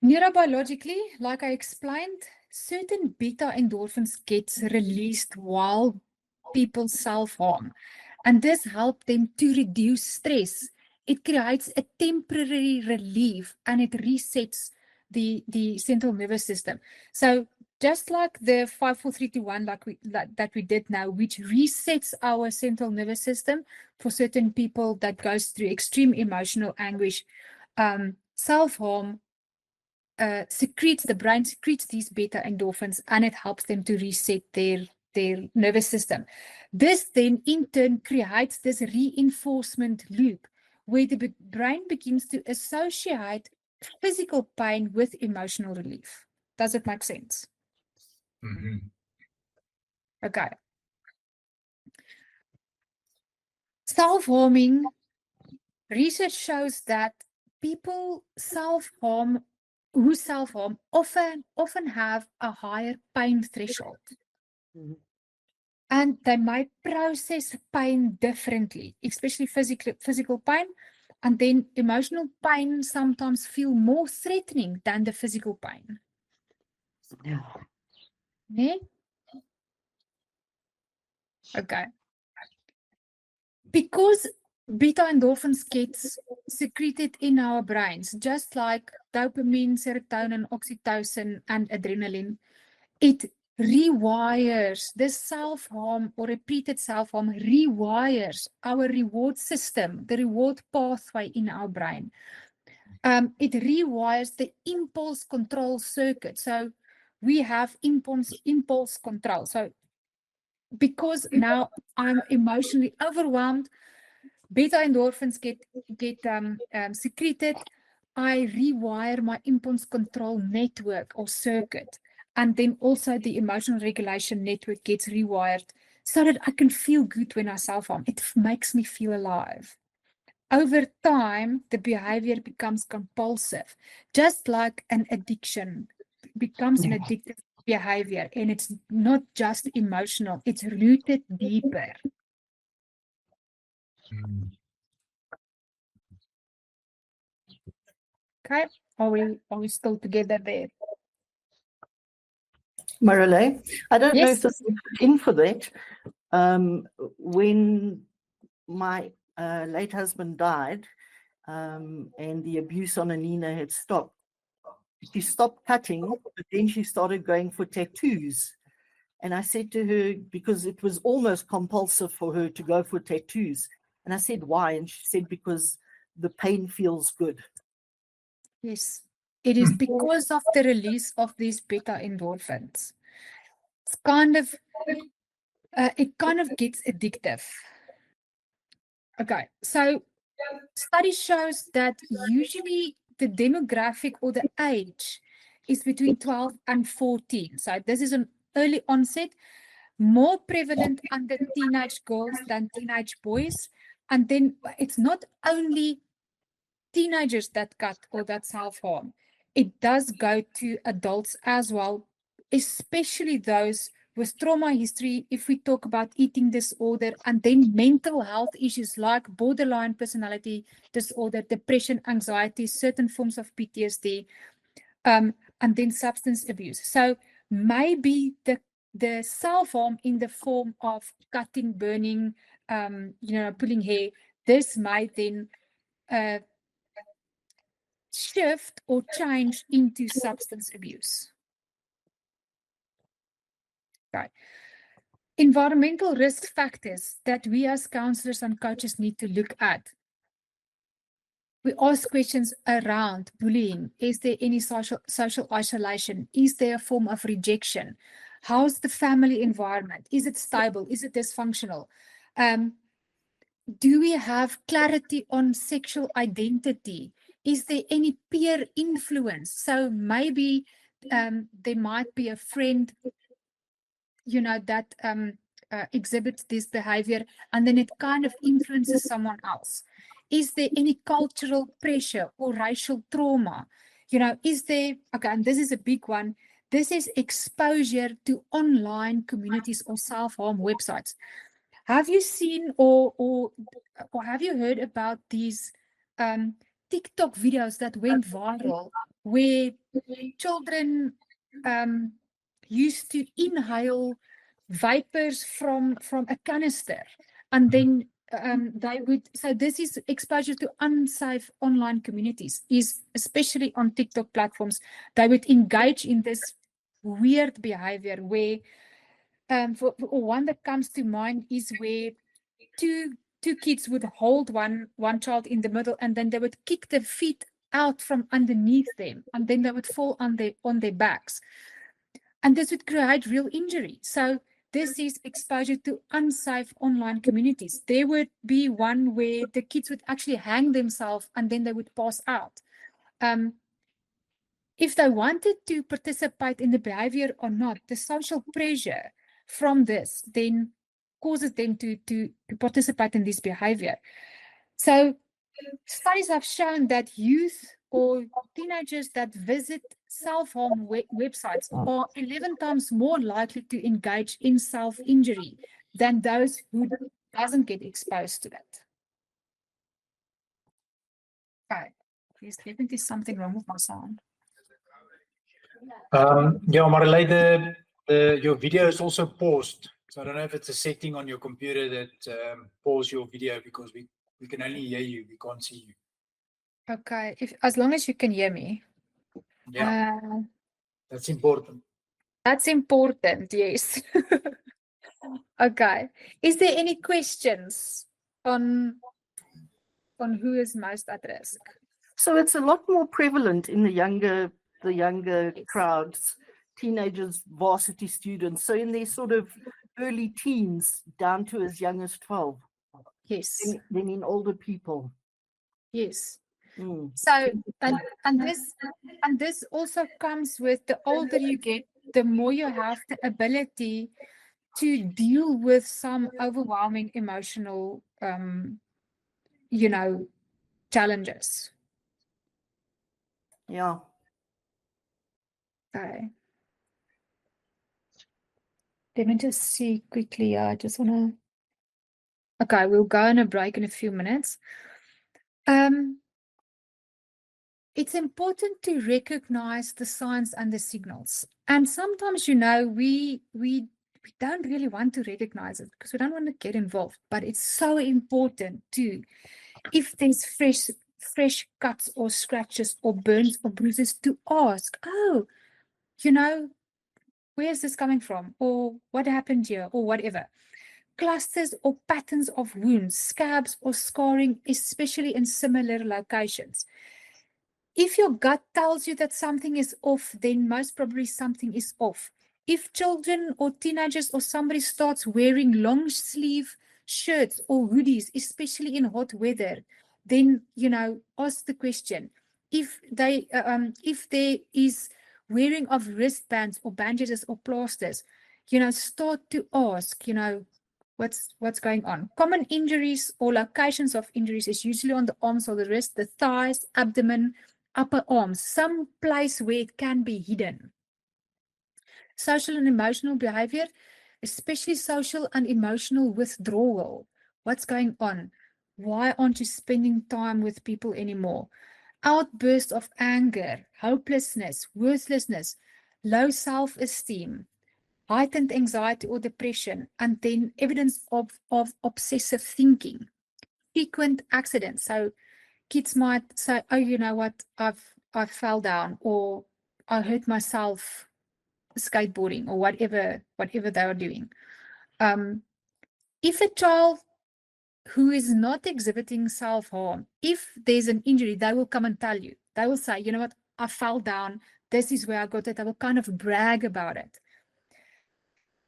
Neurobiologically, like I explained, certain beta endorphins gets released while people self-harm. And this helps them to reduce stress. It creates a temporary relief and it resets the central nervous system. So just like the 5, 4, 3, 2, 1 that we did now, which resets our central nervous system for certain people that goes through extreme emotional anguish, self-harm the brain secretes these beta endorphins and it helps them to reset their nervous system. This then in turn creates this reinforcement loop where the brain begins to associate physical pain with emotional relief. Does it make sense? Mm-hmm. Okay. Self-harming, research shows that people who self-harm often have a higher pain threshold. And they might process pain differently, especially physical pain. And then emotional pain sometimes feel more threatening than the physical pain. Yeah. Okay. Because beta endorphins gets secreted in our brains, just like dopamine, serotonin, oxytocin, and adrenaline, it rewires this self-harm or repeated self-harm rewires our reward system, the reward pathway in our brain. It rewires the impulse control circuit. So we have impulse control. So because now I'm emotionally overwhelmed, beta endorphins get secreted, I rewire my impulse control network or circuit. And then also the emotional regulation network gets rewired so that I can feel good when I self-harm. It makes me feel alive. Over time, the behavior becomes compulsive, just like an addiction becomes an addictive behavior. And it's not just emotional, it's rooted deeper. Okay, are we still together there? Marilé, I don't know if Yes. this is in for that. When my late husband died and the abuse on Anina had stopped, she stopped cutting, but then she started going for tattoos. And I said to her, because it was almost compulsive for her to go for tattoos. And I said, why? And she said, because the pain feels good. Yes, it is because of the release of these beta endorphins. It's it kind of gets addictive. Okay, so study shows that usually the demographic or the age is between 12 and 14. So this is an early onset, more prevalent under teenage girls than teenage boys. And then it's not only teenagers that cut or that self-harm. It does go to adults as well, especially those with trauma history, if we talk about eating disorder, and then mental health issues like borderline personality disorder, depression, anxiety, certain forms of PTSD, and then substance abuse. So maybe the self-harm in the form of cutting, burning, pulling hair, this might then shift or change into substance abuse. Okay. Environmental risk factors that we as counselors and coaches need to look at. We ask questions around bullying. Is there any social isolation? Is there a form of rejection? How's the family environment? Is it stable? Is it dysfunctional? Do we have clarity on sexual identity? Is there any peer influence? So maybe there might be a friend, that exhibits this behavior, and then it kind of influences someone else. Is there any cultural pressure or racial trauma? You know, is there, okay, and this is a big one, this is exposure to online communities or self-harm websites. Have you seen or have you heard about these TikTok videos that went viral where children used to inhale vapors from a canister, and then they would, so this is exposure to unsafe online communities, is especially on TikTok platforms. They would engage in this weird behavior where for one that comes to mind is where two kids would hold one child in the middle, and then they would kick their feet out from underneath them, and then they would fall on their backs, and this would create real injury. So this is exposure to unsafe online communities. There would be one where the kids would actually hang themselves and then they would pass out. If they wanted to participate in the behavior or not, the social pressure from this then causes them to participate in this behavior. So studies have shown that youth or teenagers that visit self-harm websites are 11 times more likely to engage in self-injury than those who doesn't get exposed to that. Okay, there's definitely something wrong with my sound. Yeah, Marilé, your video is also paused. So I don't know if it's a setting on your computer that pause your video, because we can only hear you, we can't see you. Okay, as long as you can hear me. Yeah, that's important. That's important, yes. Okay. Is there any questions on who is most at risk? So it's a lot more prevalent in the younger crowds, teenagers, varsity students. So in their sort of early teens down to as young as 12. Yes. Than in older people. Yes. Mm. So and this also comes with the older you get, the more you have the ability to deal with some overwhelming emotional challenges. Yeah. Okay. Let me just see quickly. I just want to. Okay, we'll go on a break in a few minutes. It's important to recognize the signs and the signals. And sometimes, we don't really want to recognize it because we don't want to get involved. But it's so important to, if there's fresh cuts or scratches or burns or bruises, to ask, oh, where's this coming from? Or what happened here? Or whatever. Clusters or patterns of wounds, scabs or scarring, especially in similar locations. If your gut tells you that something is off, then most probably something is off. If children or teenagers or somebody starts wearing long sleeve shirts or hoodies, especially in hot weather, then, ask the question. If there is wearing of wristbands or bandages or plasters, start to ask, what's going on. Common injuries or locations of injuries is usually on the arms or the wrist, the thighs, abdomen, upper arms, some place where it can be hidden. Social and emotional behavior, especially social and emotional withdrawal. What's going on? Why aren't you spending time with people anymore? Outbursts of anger, hopelessness, worthlessness, low self-esteem, heightened anxiety or depression, and then evidence of obsessive thinking. Frequent accidents. So kids might say, oh, you know what, I fell down, or I hurt myself skateboarding, or whatever they are doing. If a child who is not exhibiting self-harm, if there's an injury, they will come and tell you. They will say, you know what, I fell down, this is where I got it. They will kind of brag about it.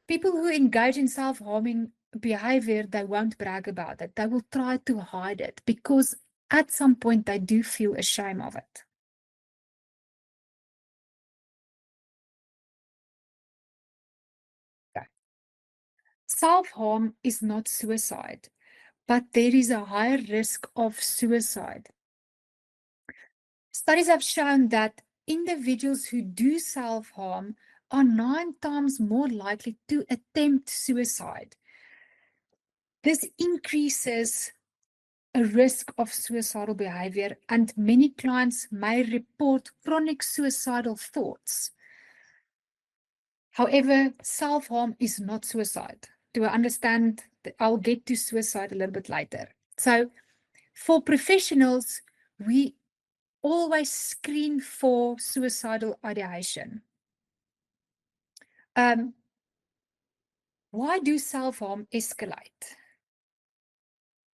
People who engage in self-harming behavior, they won't brag about it. They will try to hide it because at some point they do feel ashamed of it. Okay. Self-harm is not suicide. but there is a higher risk of suicide. Studies have shown that individuals who do self-harm are 9 times more likely to attempt suicide. This increases a risk of suicidal behavior, and many clients may report chronic suicidal thoughts. However, self-harm is not suicide. Do I understand? I'll get to suicide a little bit later. So for professionals, we always screen for suicidal ideation. Why do self-harm escalate?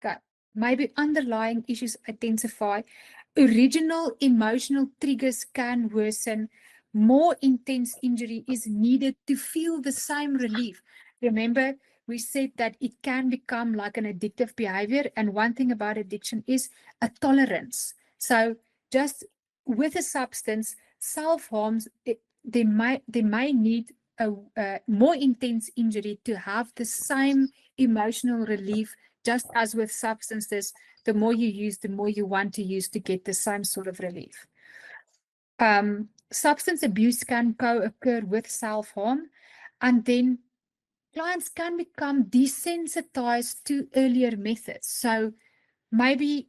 Okay. Maybe underlying issues identify. Original emotional triggers can worsen. More intense injury is needed to feel the same relief. Remember, we said that it can become like an addictive behavior. And one thing about addiction is a tolerance. So just with a substance, self-harms, they may need a more intense injury to have the same emotional relief. Just as with substances, the more you use, the more you want to use to get the same sort of relief. Substance abuse can co-occur with self-harm, and then clients can become desensitized to earlier methods. So maybe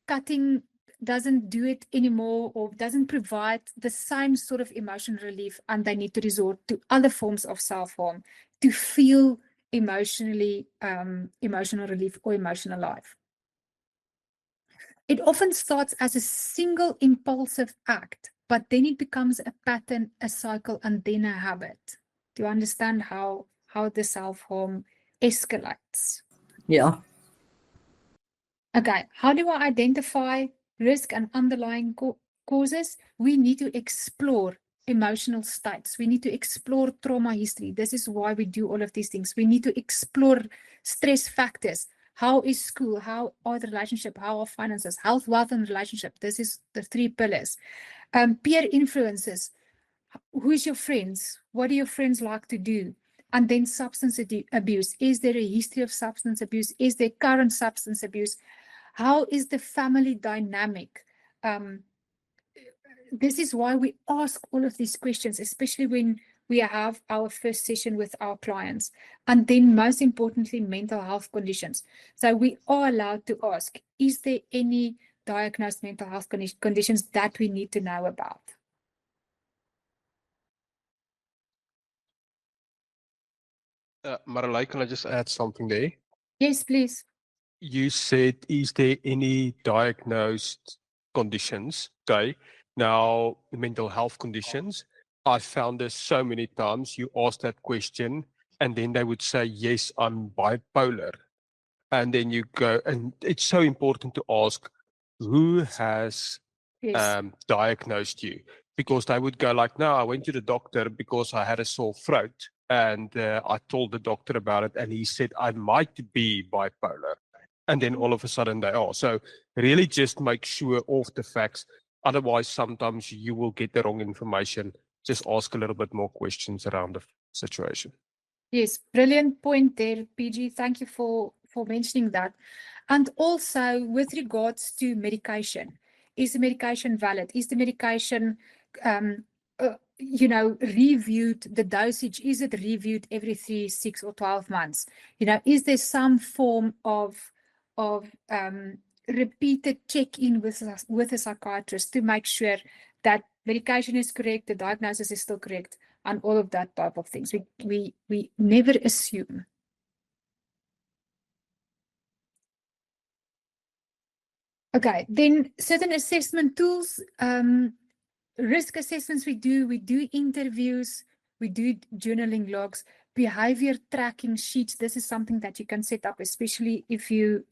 cutting doesn't do it anymore or doesn't provide the same sort of emotional relief, and they need to resort to other forms of self-harm to feel emotional relief or emotional life. It often starts as a single impulsive act, but then it becomes a pattern, a cycle, and then a habit. Do you understand how the self-harm escalates? Yeah. Okay, how do I identify risk and underlying causes? We need to explore emotional states. We need to explore trauma history. This is why we do all of these things. We need to explore stress factors. How is school? How are the relationship? How are finances? Health, wealth, and relationship. This is the 3 pillars. Peer influences. Who's your friends? What do your friends like to do? And then substance abuse. Is there a history of substance abuse? Is there current substance abuse? How is the family dynamic? This is why we ask all of these questions, especially when we have our first session with our clients. And then most importantly, mental health conditions. So we are allowed to ask, is there any diagnosed mental health conditions that we need to know about? Marilé, can I just add something there? Yes, please. You said, is there any diagnosed conditions? Okay. Now, mental health conditions, I found this so many times. You ask that question, and then they would say, yes, I'm bipolar. And then you go, and it's so important to ask, who has diagnosed you? Because they would go like, no, I went to the doctor because I had a sore throat. And I told the doctor about it, and he said I might be bipolar. And then all of a sudden they are. So really just make sure of the facts. Otherwise, sometimes you will get the wrong information. Just ask a little bit more questions around the situation. Yes, brilliant point there, PG. Thank you for mentioning that. And also with regards to medication, is the medication valid? Is the medication, reviewed, the dosage, is it reviewed every 3, 6, or 12 months? Is there some form of repeated check-in with a psychiatrist to make sure that medication is correct, the diagnosis is still correct, and all of that type of things. We never assume. Okay, then certain assessment tools, risk assessments we do interviews, we do journaling logs, behavior tracking sheets. This is something that you can set up, especially if you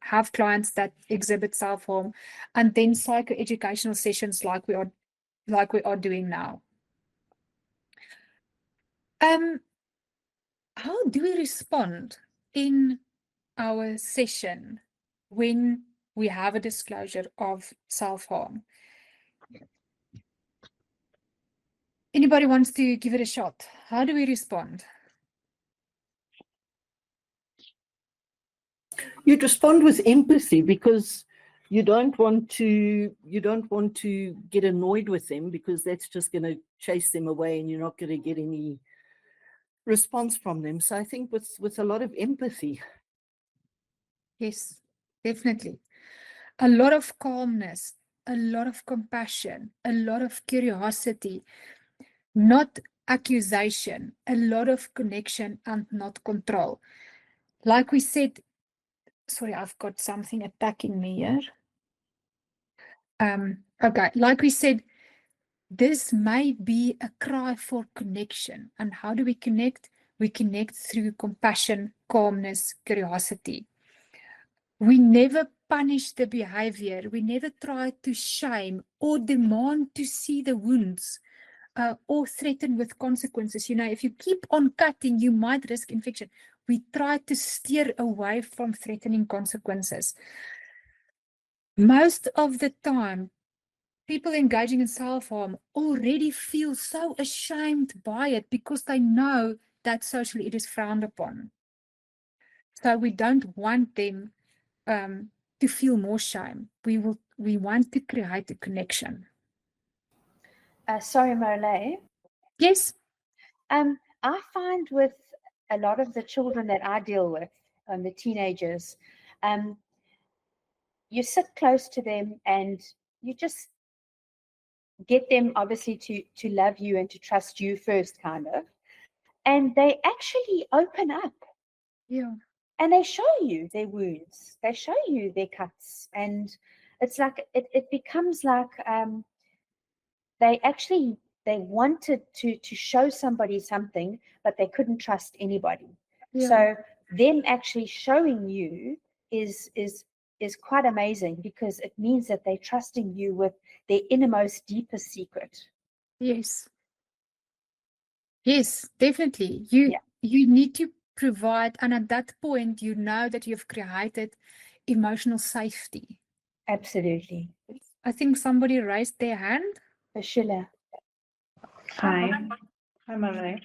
have clients that exhibit self-harm, and then psychoeducational sessions like we are doing now. How do we respond in our session when we have a disclosure of self-harm? Anybody wants to give it a shot? How do we respond? You'd respond with empathy because you don't want to get annoyed with them, because that's just going to chase them away and you're not going to get any response from them. So I think with a lot of empathy. Yes, definitely. A lot of calmness, a lot of compassion, a lot of curiosity, not accusation, a lot of connection and not control. Like we said, sorry, I've got something attacking me here. Okay, like we said, this may be a cry for connection. And how do we connect? We connect through compassion, calmness, curiosity. We never punish the behavior. We never try to shame or demand to see the wounds or threaten with consequences. You know, if you keep on cutting, you might risk infection. We try to steer away from threatening consequences. Most of the time, people engaging in self-harm already feel so ashamed by it because they know that socially it is frowned upon. So we don't want them to feel more shame. We want to create a connection. Sorry, Marilé. Yes. I find with a lot of the children that I deal with, the teenagers, you sit close to them and you just get them obviously to love you and to trust you first, kind of. And they actually open up. Yeah. And they show you their wounds. They show you their cuts. And it's like, it becomes like they wanted to show somebody something, but they couldn't trust anybody. Yeah. So them actually showing you is quite amazing, because it means that they're trusting you with their innermost, deepest secret. Yes. Yes, definitely. You need to provide, and at that point, you know that you've created emotional safety. Absolutely. I think somebody raised their hand. Ashila. Hi. Hi, Marilé.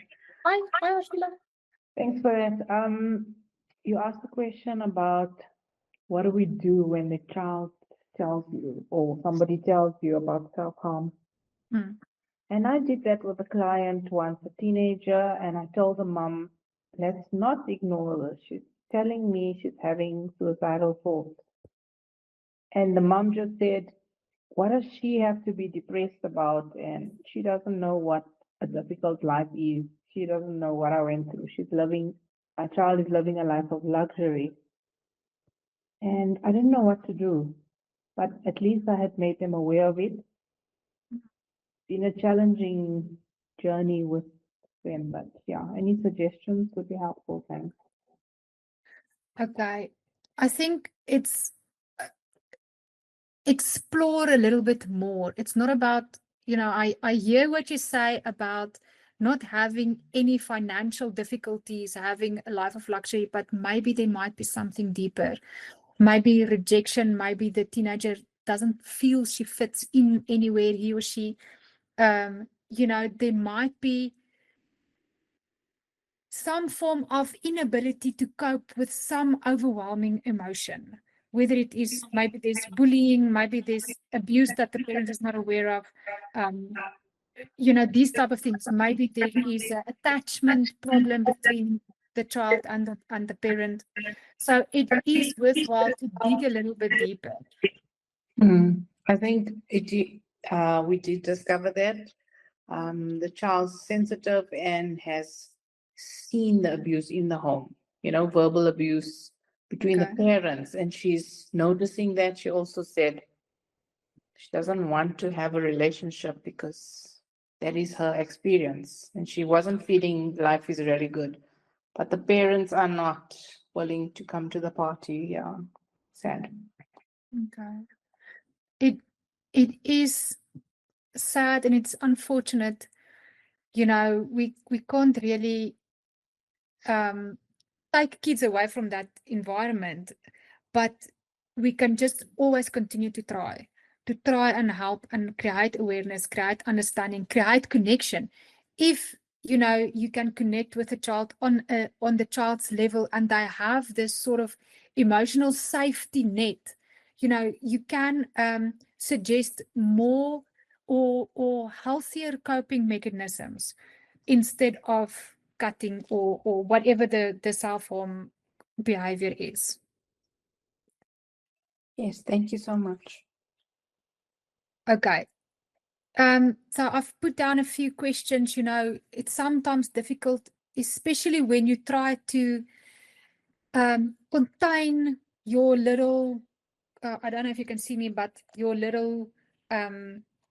Hi, Ashila. Thanks for it. You asked the question about what do we do when the child tells you or somebody tells you about self-harm. Mm. And I did that with a client once, a teenager, and I told the mom, let's not ignore this. She's telling me she's having suicidal thoughts. And the mom just said, what does she have to be depressed about? And she doesn't know what a difficult life is. She doesn't know what I went through. Our child is living a life of luxury. And I didn't know what to do, but at least I had made them aware of it. Been a challenging journey with them, but yeah, any suggestions would be helpful. Thanks. Okay. I think it's explore a little bit more. It's not about, I hear what you say about not having any financial difficulties, having a life of luxury, but maybe there might be something deeper. Maybe rejection, maybe the teenager doesn't feel she fits in anywhere, he or she. There might be some form of inability to cope with some overwhelming emotion, whether it is maybe there's bullying, maybe there's abuse that the parent is not aware of, these type of things. Maybe there is an attachment problem between the child and the parent. So it is worthwhile to dig a little bit deeper. I think we did discover that the child's sensitive and has seen the abuse in the home, verbal abuse between the parents. And she's noticing that. She also said she doesn't want to have a relationship because that is her experience. And she wasn't feeling life is really good. But the parents are not willing to come to the party. Yeah, sad. Okay. It is sad and it's unfortunate. We can't really take kids away from that environment, but we can just always continue to try and help and create awareness, create understanding, create connection. If you can connect with the child on the child's level, and they have this sort of emotional safety net. You can suggest more or healthier coping mechanisms instead of cutting or whatever the self-harm behavior is. Yes, thank you so much. Okay. So I've put down a few questions. It's sometimes difficult, especially when you try to contain your little, I don't know if you can see me, but your little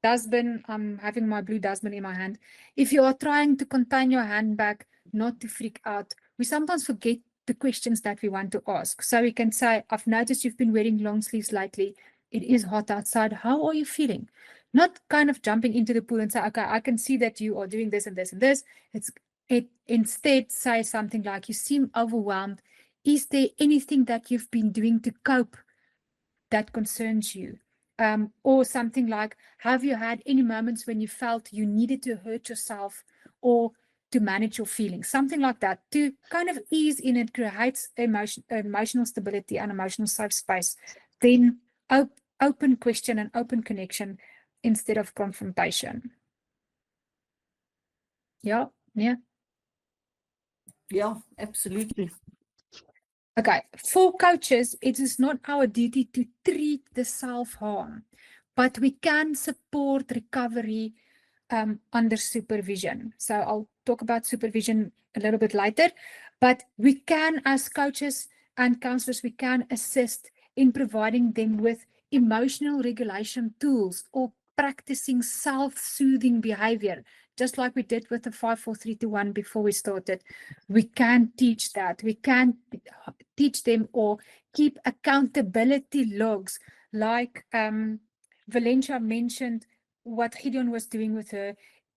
dustbin. I'm having my blue dustbin in my hand. If you are trying to contain your handbag, not to freak out, we sometimes forget the questions that we want to ask. So we can say, I've noticed you've been wearing long sleeves lately. It is hot outside. How are you feeling? Not kind of jumping into the pool and say, okay, I can see that you are doing this and this and this. Instead say something like, you seem overwhelmed. Is there anything that you've been doing to cope that concerns you? Or something like, have you had any moments when you felt you needed to hurt yourself or to manage your feelings? Something like that, to kind of ease in. It creates emotional stability and emotional safe space. Then open question and open connection instead of confrontation. Yeah. Yeah, absolutely. Okay, for coaches, it is not our duty to treat the self-harm, but we can support recovery under supervision. So I'll talk about supervision a little bit later, but we can, as coaches and counselors, we can assist in providing them with emotional regulation tools or practicing self-soothing behavior, just like we did with the 5, 4, 3, 2, 1 before we started. We can teach that. We can teach them or keep accountability logs, like Valencia mentioned what Gideon was doing with her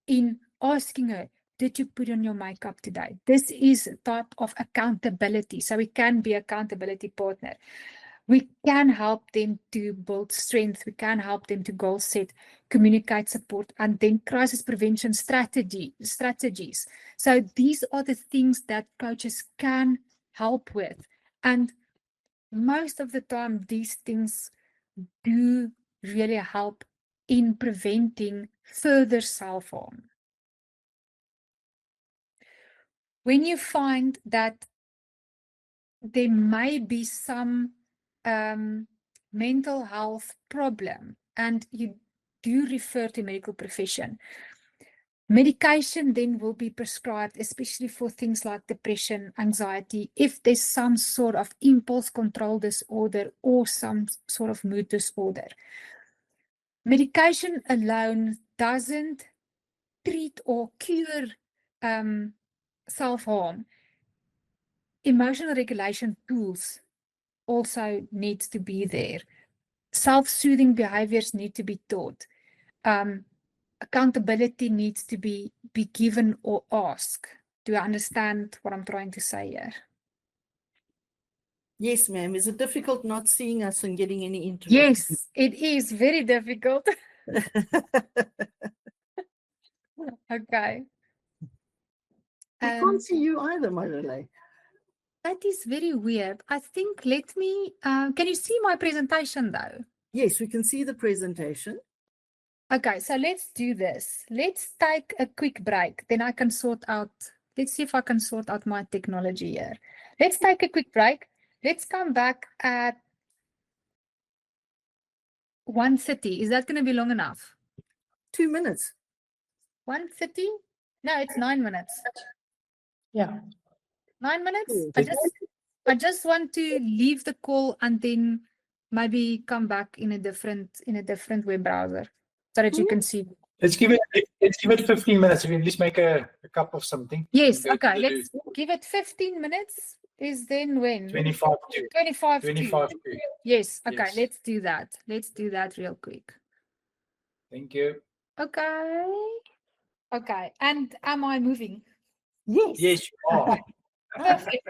in asking her, did you put on your makeup today? This is a type of accountability. So we can be accountability partner. We can help them to build strength. We can help them to goal set, communicate, support, and then crisis prevention strategies. So these are the things that coaches can help with. And most of the time, these things do really help in preventing further self-harm. When you find that there may be some mental health problem and you do refer to medical profession, medication then will be prescribed, especially for things like depression, anxiety, if there's some sort of impulse control disorder or some sort of mood disorder. Medication alone doesn't treat or cure self-harm. Emotional regulation tools also needs to be there. Self-soothing behaviors need to be taught. Accountability needs to be given or asked. Do you understand what I'm trying to say here? Yes, ma'am. Is it difficult not seeing us and getting any interest? Yes, it is very difficult. Okay. We can't see you either, Marilé. That is very weird. I think, let me, can you see my presentation though? Yes, we can see the presentation. Okay, so let's do this. Let's take a quick break. Then I can sort out, let's see if I can sort out my technology here. Let's take a quick break. Let's come back at 1:30. Is that going to be long enough? 2 minutes. 1:30? No, it's 9 minutes. Yeah. 9 minutes? I just want to leave the call and then maybe come back in a different web browser so that you can see. Let's give it 15 minutes. We can just make a cup of something. Yes, okay. Let's give it 15 minutes. Is then when? 25 to. 25 to. Yes, okay, Yes. let's do that. Let's do that real quick. Thank you. Okay. Okay, and am I moving? Yes. Yes, you are. Perfect.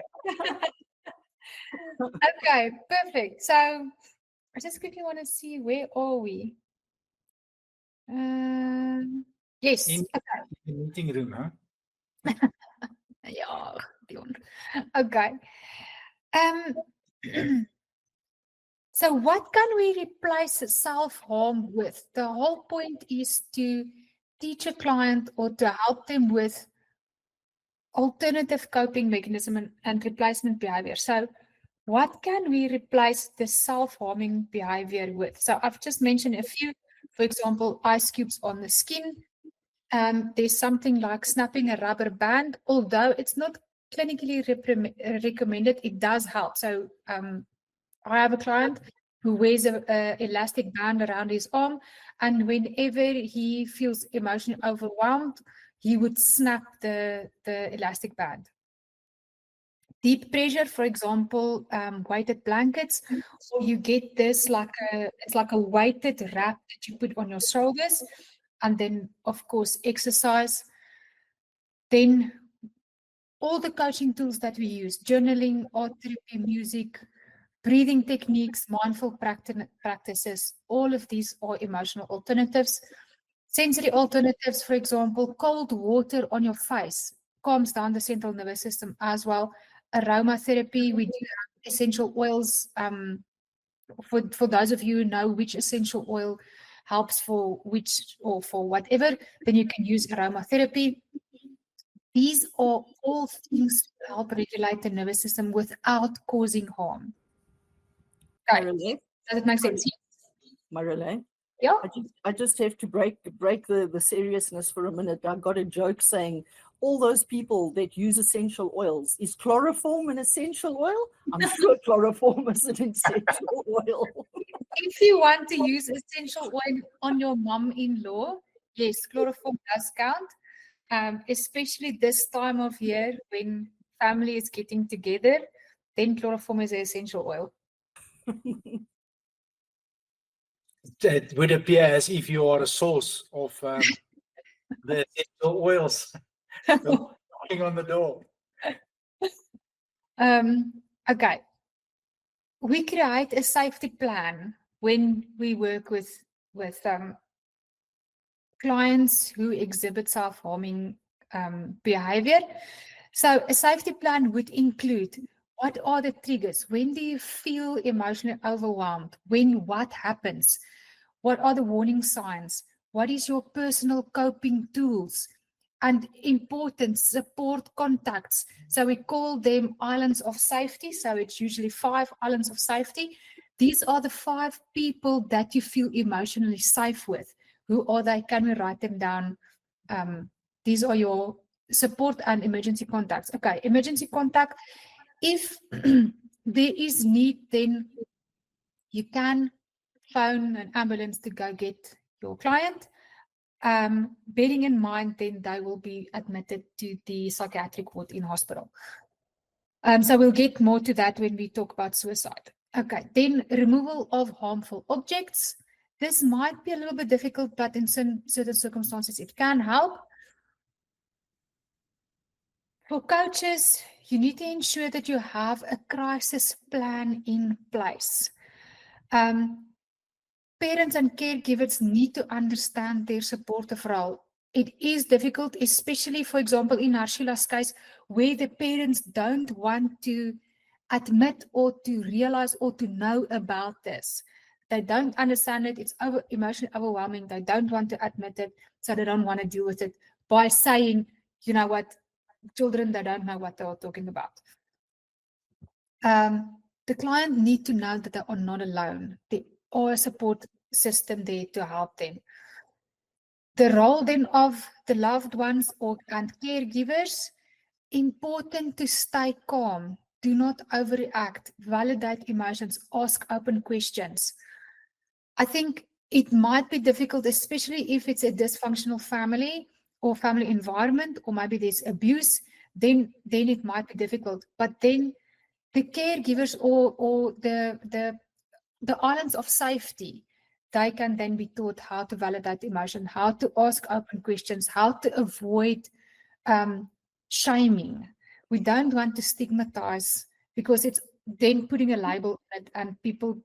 Okay, perfect. So I just quickly want to see, where are we? Yes. In Okay. the meeting room, huh? Yeah, Dion. Okay. So what can we replace self-harm with? The whole point is to teach a client or to help them with alternative coping mechanism and replacement behavior. So what can we replace the self-harming behavior with? So I've just mentioned a few, for example, ice cubes on the skin. There's something like snapping a rubber band, although it's not clinically recommended, it does help. So I have a client who wears a elastic band around his arm, and whenever he feels emotionally overwhelmed, he would snap the elastic band. Deep pressure, for example, weighted blankets, or you get this it's like a weighted wrap that you put on your shoulders, and then of course exercise. Then all the coaching tools that we use, journaling, art therapy, music, breathing techniques, mindful practices, all of these are emotional alternatives. Sensory alternatives, for example, cold water on your face calms down the central nervous system as well. Aromatherapy, we do have essential oils. For those of you who know which essential oil helps for which or for whatever, then you can use aromatherapy. These are all things to help regulate the nervous system without causing harm. Okay. Marilé? Does it make sense? Marilé? Yeah. I just have to break the seriousness for a minute. I got a joke saying all those people that use essential oils, is chloroform an essential oil? I'm sure chloroform is an essential oil. If you want to use essential oil on your mom-in-law, yes, chloroform does count. Especially this time of year when family is getting together, then chloroform is an essential oil. It would appear as if you are a source of the essential oils knocking on the door. Okay. We create a safety plan when we work with clients who exhibit self-harming behavior. So a safety plan would include what are the triggers? When do you feel emotionally overwhelmed? What happens? What are the warning signs? What is your personal coping tools? And important support contacts. So we call them islands of safety. So it's usually 5 islands of safety. These are the 5 people that you feel emotionally safe with. Who are they? Can we write them down? These are your support and emergency contacts. Okay, emergency contact. If there is need, then you can phone an ambulance to go get your client. Bearing in mind, then they will be admitted to the psychiatric ward in hospital. So we'll get more to that when we talk about suicide. Okay, then removal of harmful objects. This might be a little bit difficult, but in certain circumstances, it can help. For coaches, you need to ensure that you have a crisis plan in place. Parents and caregivers need to understand their supportive role. It is difficult, especially, for example, in Arshila's case, where the parents don't want to admit or to realize or to know about this. They don't understand it. It's emotionally overwhelming. They don't want to admit it, so they don't want to deal with it by saying, you know what, children, they don't know what they're talking about. The client need to know that they are not alone. There are a support system there to help them. The role then of the loved ones and caregivers, important to stay calm. Do not overreact. Validate emotions. Ask open questions. I think it might be difficult, especially if it's a dysfunctional family or family environment, or maybe there's abuse, then it might be difficult. But then the caregivers or the islands of safety, they can then be taught how to validate emotion, how to ask open questions, how to avoid shaming. We don't want to stigmatize, because it's then putting a label on it, and people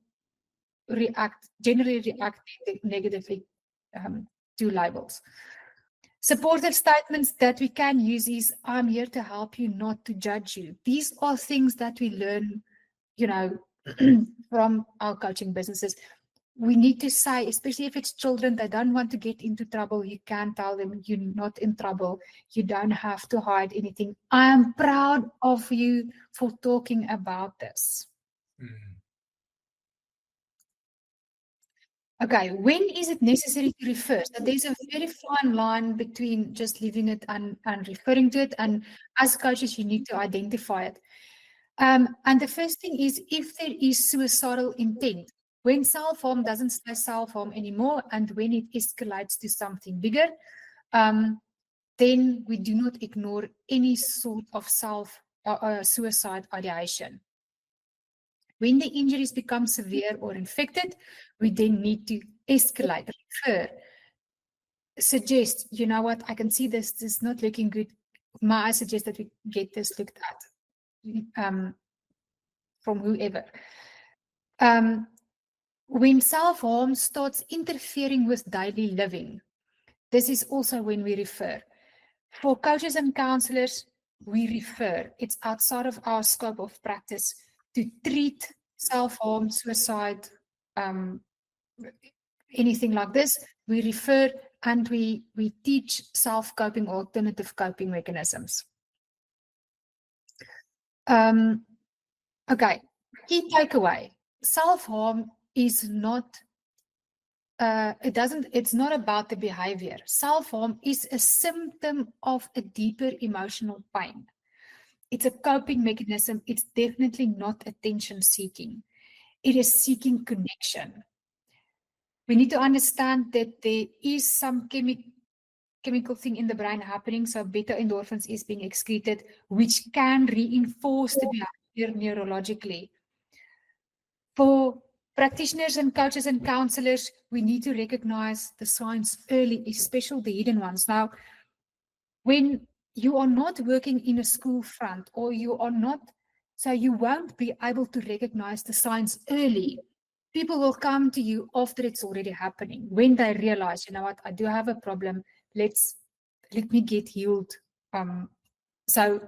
generally react negatively to labels. Supportive statements that we can use is, I'm here to help you, not to judge you. These are things that we learn, from our coaching businesses. We need to say, especially if it's children, they don't want to get into trouble, you can tell them you're not in trouble. You don't have to hide anything. I am proud of you for talking about this. Okay, when is it necessary to refer? So there's a very fine line between just leaving it and referring to it. And as coaches, you need to identify it. And the first thing is if there is suicidal intent, when self-harm doesn't stay self-harm anymore and when it escalates to something bigger, then we do not ignore any sort of suicide ideation. When the injuries become severe or infected, we then need to escalate, refer, suggest, you know what, I can see this is not looking good. May I suggest that we get this looked at from whoever. When self-harm starts interfering with daily living, this is also when we refer. For coaches and counselors, we refer. It's outside of our scope of practice to treat self-harm, suicide, anything like this. We refer and we teach self-coping, alternative coping mechanisms. Okay, key takeaway. Self-harm is not, it's not about the behavior. Self-harm is a symptom of a deeper emotional pain. It's a coping mechanism. It's definitely not attention seeking. It is seeking connection. We need to understand that there is some chemical thing in the brain happening. So beta endorphins is being excreted, which can reinforce the behavior neurologically. For practitioners and coaches and counselors, we need to recognize the signs early, especially the hidden ones. Now, when you are not working in a school front or you are not, so you won't be able to recognize the signs early. People will come to you after it's already happening, when they realize, you know what, I do have a problem, let me get healed. So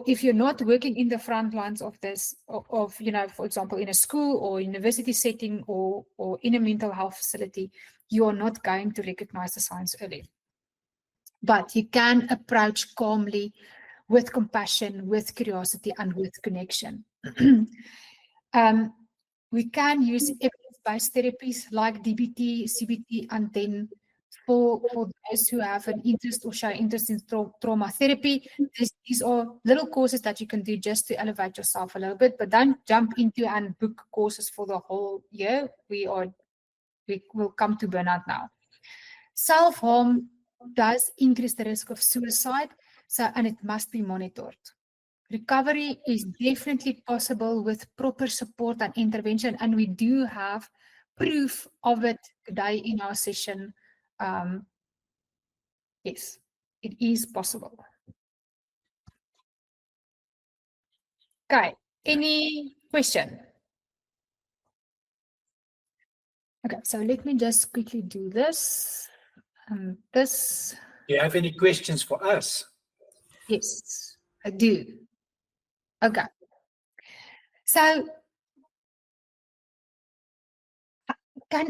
if you're not working in the front lines of this, for example, in a school or university setting or in a mental health facility, you are not going to recognize the signs early. But you can approach calmly with compassion, with curiosity, and with connection. We can use evidence-based therapies like DBT, CBT, and then for those who have an interest or show interest in trauma therapy, these are little courses that you can do just to elevate yourself a little bit, but don't jump into and book courses for the whole year. We will come to burnout now. Self-harm does increase the risk of suicide, and it must be monitored. Recovery is definitely possible with proper support and intervention, and we do have proof of it today in our session. Yes, it is possible. Okay, any question? Okay, so let me just quickly do this. This. Do you have any questions for us? Yes, I do. Okay. So, let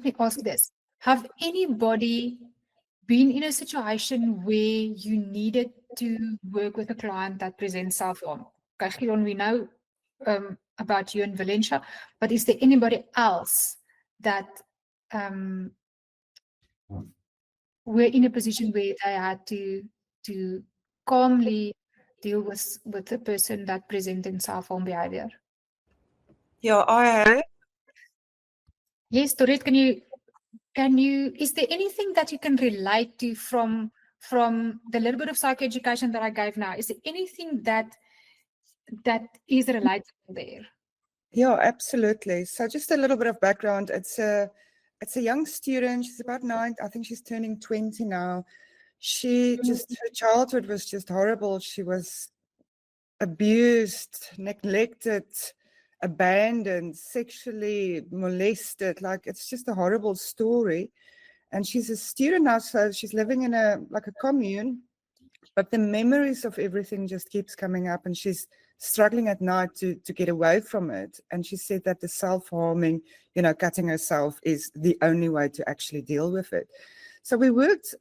me ask this. Have anybody been in a situation where you needed to work with a client that presents self-harm? Okay, Gideon, we know about you in Valencia, but is there anybody else that were in a position where they had to calmly deal with a person that presented self-harm behavior? Yeah, I have. Yes, Dorette, can you, is there anything that you can relate to from the little bit of psychoeducation that I gave now? Is there anything that is relatable there? Yeah, absolutely. So just a little bit of background. It's a young student. She's about 9. I think she's turning 20 now. Her childhood was just horrible. She was abused, neglected, abandoned, sexually molested. Like, it's just a horrible story. And she's a student now, so she's living in a commune, but the memories of everything just keeps coming up, and she's struggling at night to get away from it. And she said that the self-harming, cutting herself is the only way to actually deal with it. So we worked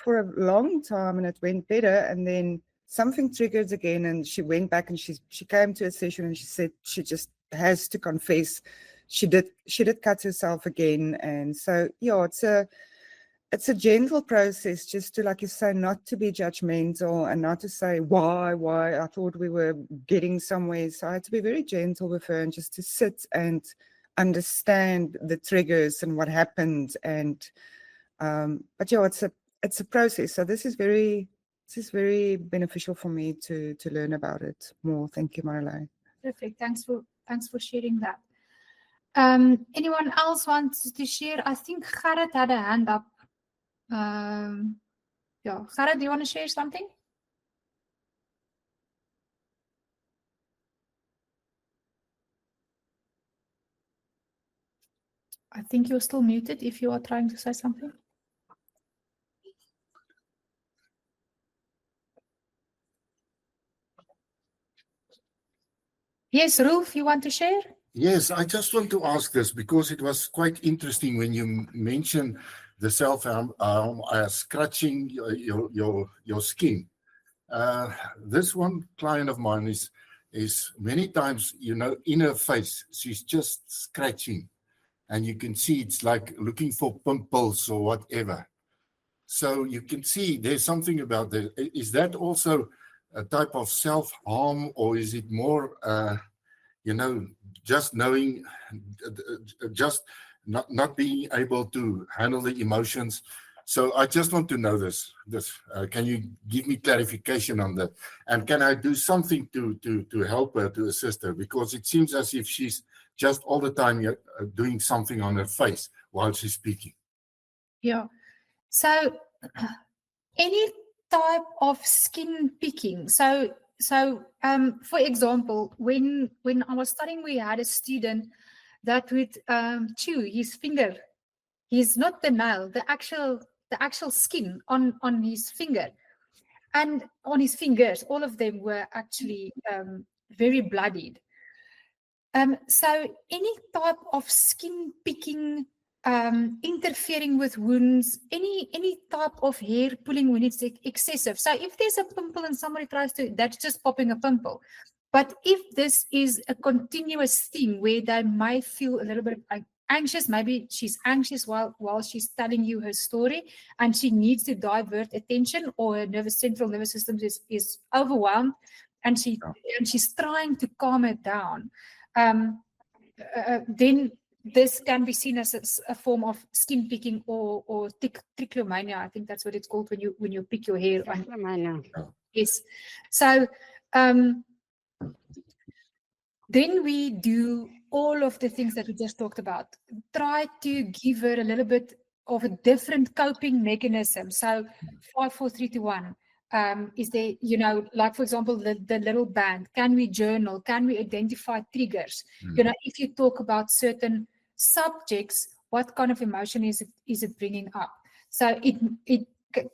for a long time, and it went better. And then something triggered again, and she went back and she came to a session, and she said she just has to confess she did cut herself again. And so it's a gentle process, just to, like you say, not to be judgmental and not to say why I thought we were getting somewhere. So I had to be very gentle with her and just to sit and understand the triggers and what happened. And but it's a process. So this is very beneficial for me to learn about it more. Thank you, Marilé. Perfect. Thanks for sharing that. Anyone else wants to share? I think Gerrit had a hand up. Gerrit, do you want to share something? I think you're still muted if you are trying to say something. Yes, Rolf, you want to share? Yes, I just want to ask this because it was quite interesting when you mentioned the self-harm scratching your skin. This one client of mine is many times, in her face, she's just scratching, and you can see it's like looking for pimples or whatever. So you can see there's something about that. Is that also a type of self-harm, or is it more, just knowing, just not being able to handle the emotions? So I just want to know this. Can you give me clarification on that? And can I do something to help her, to assist her? Because it seems as if she's just all the time doing something on her face while she's speaking. Yeah. So any type of skin picking. So for example, when I was studying, we had a student that would chew his finger. He's not the nail, the actual skin on his finger, and on his fingers. All of them were actually very bloodied. So any type of skin picking, interfering with wounds, any type of hair pulling when it's excessive. So if there's a pimple and somebody tries to, that's just popping a pimple. But if this is a continuous thing where they might feel a little bit anxious, maybe she's anxious while she's telling you her story, and she needs to divert attention, or her central nervous system is overwhelmed, and she's trying to calm it down. Then this can be seen as a form of skin picking or trichomania. I think that's what it's called when you pick your hair. Yes. So then we do all of the things that we just talked about. Try to give her a little bit of a different coping mechanism. So 5, 4, 3, 2, 1. Is there, like for example, the little band? Can we journal? Can we identify triggers? If you talk about certain subjects, what kind of emotion is it bringing up? So it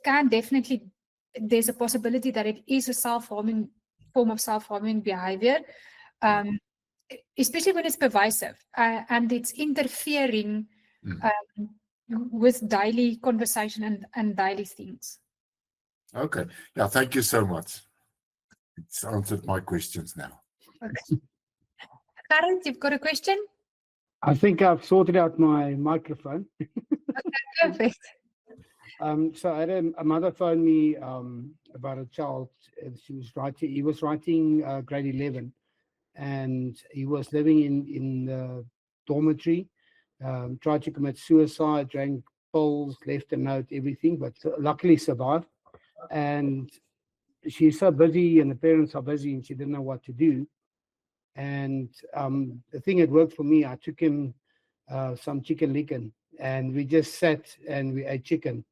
can definitely, there's a possibility that it is a self-harming form of self-harming behavior, especially when it's pervasive and it's interfering with daily conversation and daily things. Okay. Yeah, thank you so much. It's answered my questions now. Okay. Karen, you've got a question? I think I've sorted out my microphone. Okay, perfect. So I had a mother phone me about a child. He was writing grade 11, and he was living in the dormitory, tried to commit suicide, drank pills, left a note, everything, but luckily survived. And she's so busy, and the parents are busy, and she didn't know what to do. And the thing that worked for me, I took him some chicken licken, and we just sat and we ate chicken.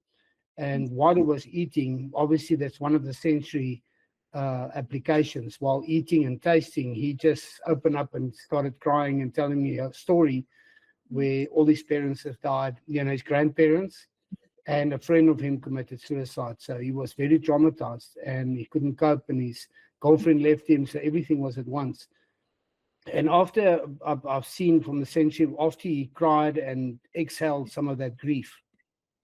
And while he was eating, obviously that's one of the sensory applications. While eating and tasting, he just opened up and started crying and telling me a story where all his parents have died, his grandparents. and a friend of him committed suicide. So he was very traumatized and he couldn't cope, and his girlfriend left him. So everything was at once. And after I've seen from the censorship, after he cried and exhaled some of that grief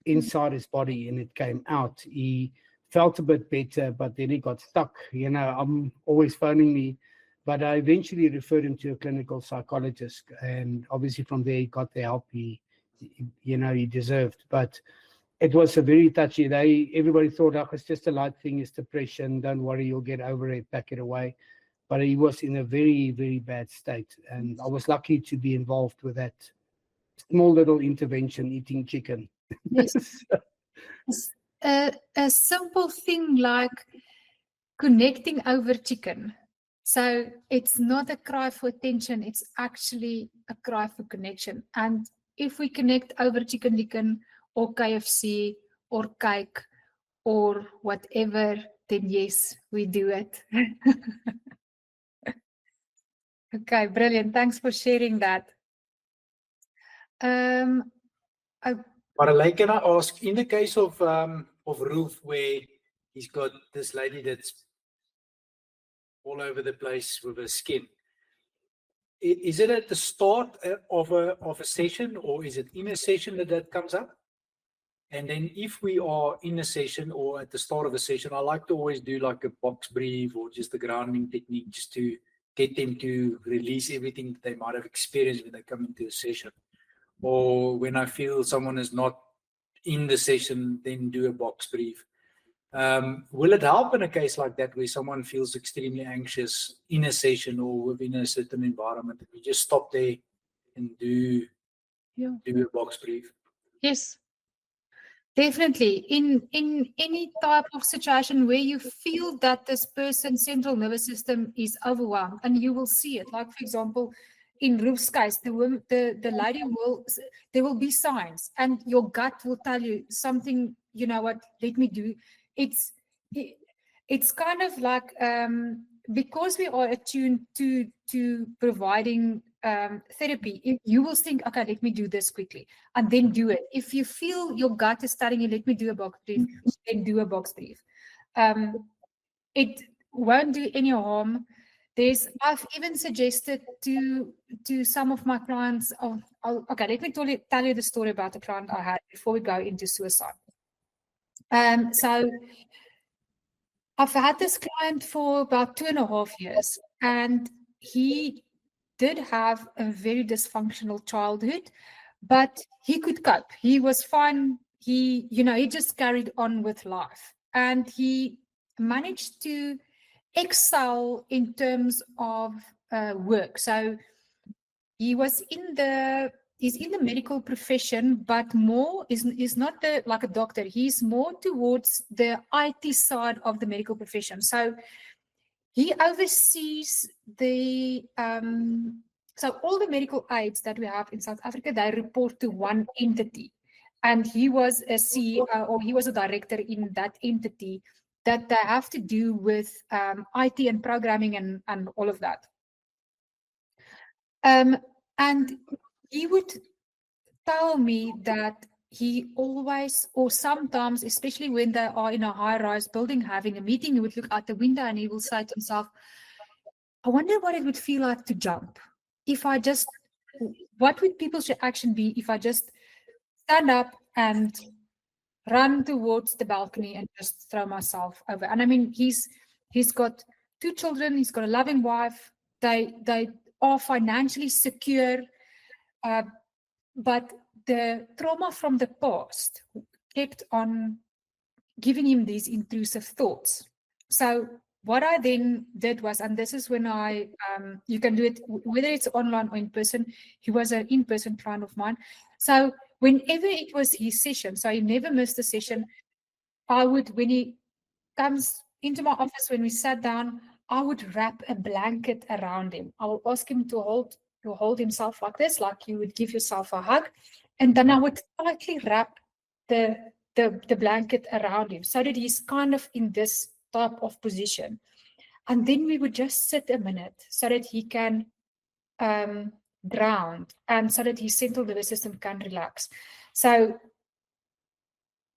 inside his body and it came out, he felt a bit better, but then he got stuck. You know, I'm always phoning me, but I eventually referred him to a clinical psychologist, and obviously from there he got the help he deserved. But it was a very touchy. Everybody thought, oh, it's just a light thing, it's depression, don't worry, you'll get over it, pack it away. But he was in a very, very bad state, and I was lucky to be involved with that small little intervention, eating chicken. Yes. A simple thing like connecting over chicken. So it's not a cry for attention, it's actually a cry for connection. And if we connect over chicken licken or KFC or cake or whatever, then yes, we do it. Okay, brilliant. Thanks for sharing that. Marilé, can I ask, in the case of Roof, where he's got this lady that's all over the place with her skin, is it at the start of a session, or is it in a session that comes up? And then if we are in a session or at the start of a session, I like to always do like a box breathe or just a grounding technique, just to get them to release everything that they might have experienced when they come into a session. Or when I feel someone is not in the session, then do a box breathe. Will it help in a case like that where someone feels extremely anxious in a session or within a certain environment, that we just stop there and do a box breathe? Yes, definitely. In any type of situation where you feel that this person's central nervous system is overwhelmed, and you will see it. Like, for example, in Roof's case, the lady there will be signs, and your gut will tell you something, you know what, let me do. It's kind of like, because we are attuned to providing therapy, you will think, okay, let me do this quickly, and then do it. If you feel your gut is telling you, let me do a box breathe, then do a box breathe. It won't do any harm. I've even suggested to some of my clients, okay, let me tell you the story about the client I had before we go into suicide. So I've had this client for about 2.5 years, and he did have a very dysfunctional childhood, but he could cope. He was fine. He just carried on with life, and he managed to excel in terms of work. So he's in the medical profession, but more is not like a doctor. He's more towards the IT side of the medical profession. So he oversees so all the medical aids that we have in South Africa, they report to one entity. And he was a CEO, or he was a director in that entity that they have to do with IT and programming and all of that. And he would tell me that he always, or sometimes, especially when they are in a high-rise building having a meeting, he would look out the window and he will say to himself, I wonder what it would feel like to jump. What would people's reaction be if I just stand up and run towards the balcony and just throw myself over? And I mean, he's got 2 children, he's got a loving wife, they are financially secure, but the trauma from the past kept on giving him these intrusive thoughts. So what I then did was, and this is when you can do it, whether it's online or in person. He was an in-person client of mine. So whenever it was his session, so he never missed a session, when he comes into my office, when we sat down, I would wrap a blanket around him. I will ask him to hold himself like this, like you would give yourself a hug. And then I would tightly wrap the blanket around him so that he's kind of in this type of position. And then we would just sit a minute so that he can ground and so that his central nervous system can relax. So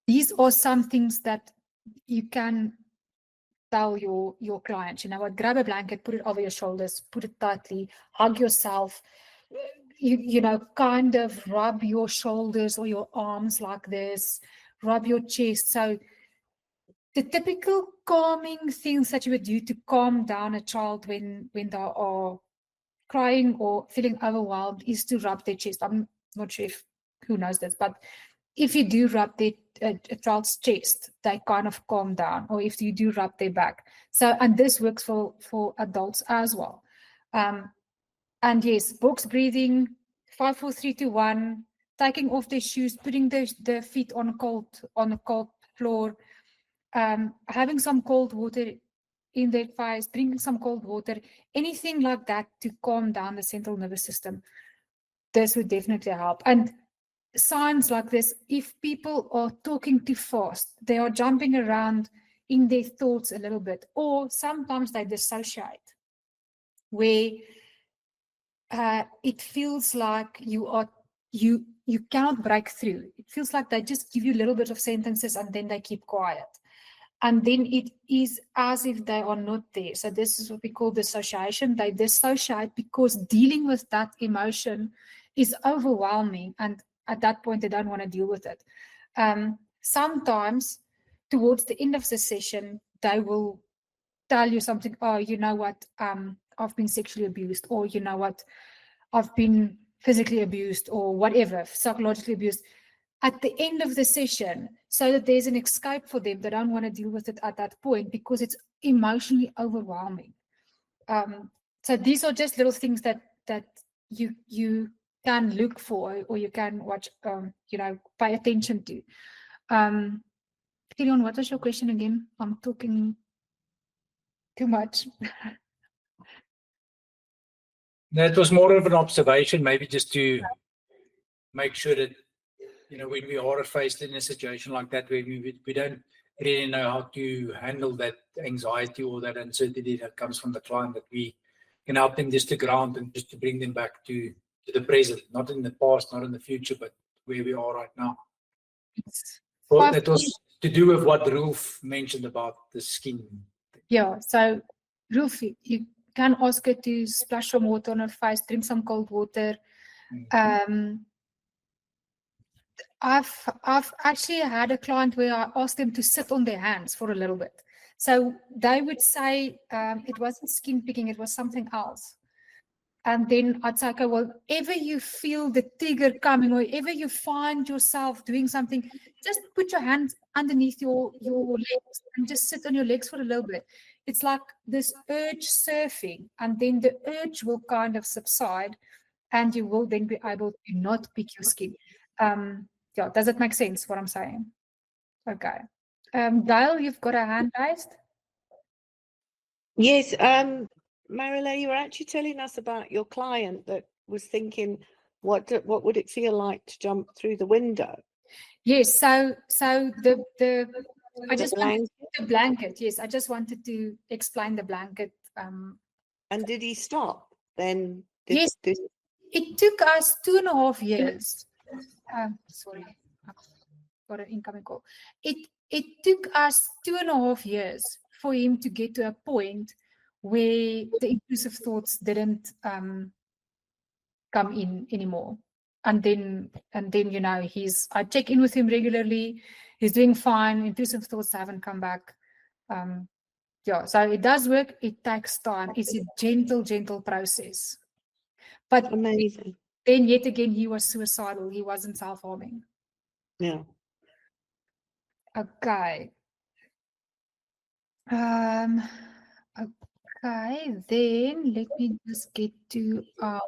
these are some things that you can tell your clients, you know what, grab a blanket, put it over your shoulders, put it tightly, hug yourself, you know, kind of rub your shoulders or your arms like this, rub your chest. So the typical calming things that you would do to calm down a child when they are crying or feeling overwhelmed is to rub their chest. I'm not sure if who knows this, but if you do rub a child's chest, they kind of calm down, or if you do rub their back. So, and this works for adults as well. And yes, box breathing, 5, 4, 3, 2, 1, taking off their shoes, putting the feet on a cold floor, having some cold water in their face, drinking some cold water, anything like that to calm down the central nervous system. This would definitely help. And signs like this, if people are talking too fast, they are jumping around in their thoughts a little bit, or sometimes they dissociate, where it feels like you cannot break through. It feels like they just give you a little bit of sentences and then they keep quiet. And then it is as if they are not there. So this is what we call dissociation. They dissociate because dealing with that emotion is overwhelming. And at that point, they don't want to deal with it. Sometimes towards the end of the session, they will tell you something, oh, you know what, I've been sexually abused, or you know what, I've been physically abused, or whatever, psychologically abused. At the end of the session, so that there's an escape for them. They don't want to deal with it at that point because it's emotionally overwhelming. So these are just little things that you can look for, or you can watch, you know, pay attention to. Gideon, what was your question again? I'm talking too much. That was more of an observation, maybe just to make sure that, you know, when we are faced in a situation like that, where we don't really know how to handle that anxiety or that uncertainty that comes from the client, that we can help them just to ground and just to bring them back to the present, not in the past, not in the future, but where we are right now. Well, that was to do with what Rolf mentioned about the skin. Yeah, so Rolf, you can ask her to splash some water on her face, drink some cold water. I've actually had a client where I asked them to sit on their hands for a little bit. So they would say it wasn't skin picking, it was something else. And then I'd say, okay, well, ever you feel the trigger coming, or ever you find yourself doing something, just put your hands underneath your legs and just sit on your legs for a little bit. It's like this urge surfing, and then the urge will kind of subside, and you will then be able to not pick your skin. Yeah, does it make sense what I'm saying? Okay. Gail, you've got a hand raised? Yes, Marilé, you were actually telling us about your client that was thinking, what would it feel like to jump through the window? Yes, so the blanket. Yes, I just wanted to explain the blanket. And did he stop then? Yes, it took us 2.5 years. Sorry, I've got an incoming call. It took us 2.5 years for him to get to a point where the intrusive thoughts didn't come in anymore. And then you know, I check in with him regularly. He's doing fine. Intrusive thoughts haven't come back. Yeah, so it does work. It takes time. It's a gentle process. But amazing. Then yet again, he was suicidal. He wasn't self-harming. Yeah. Okay. Okay, then let me just get to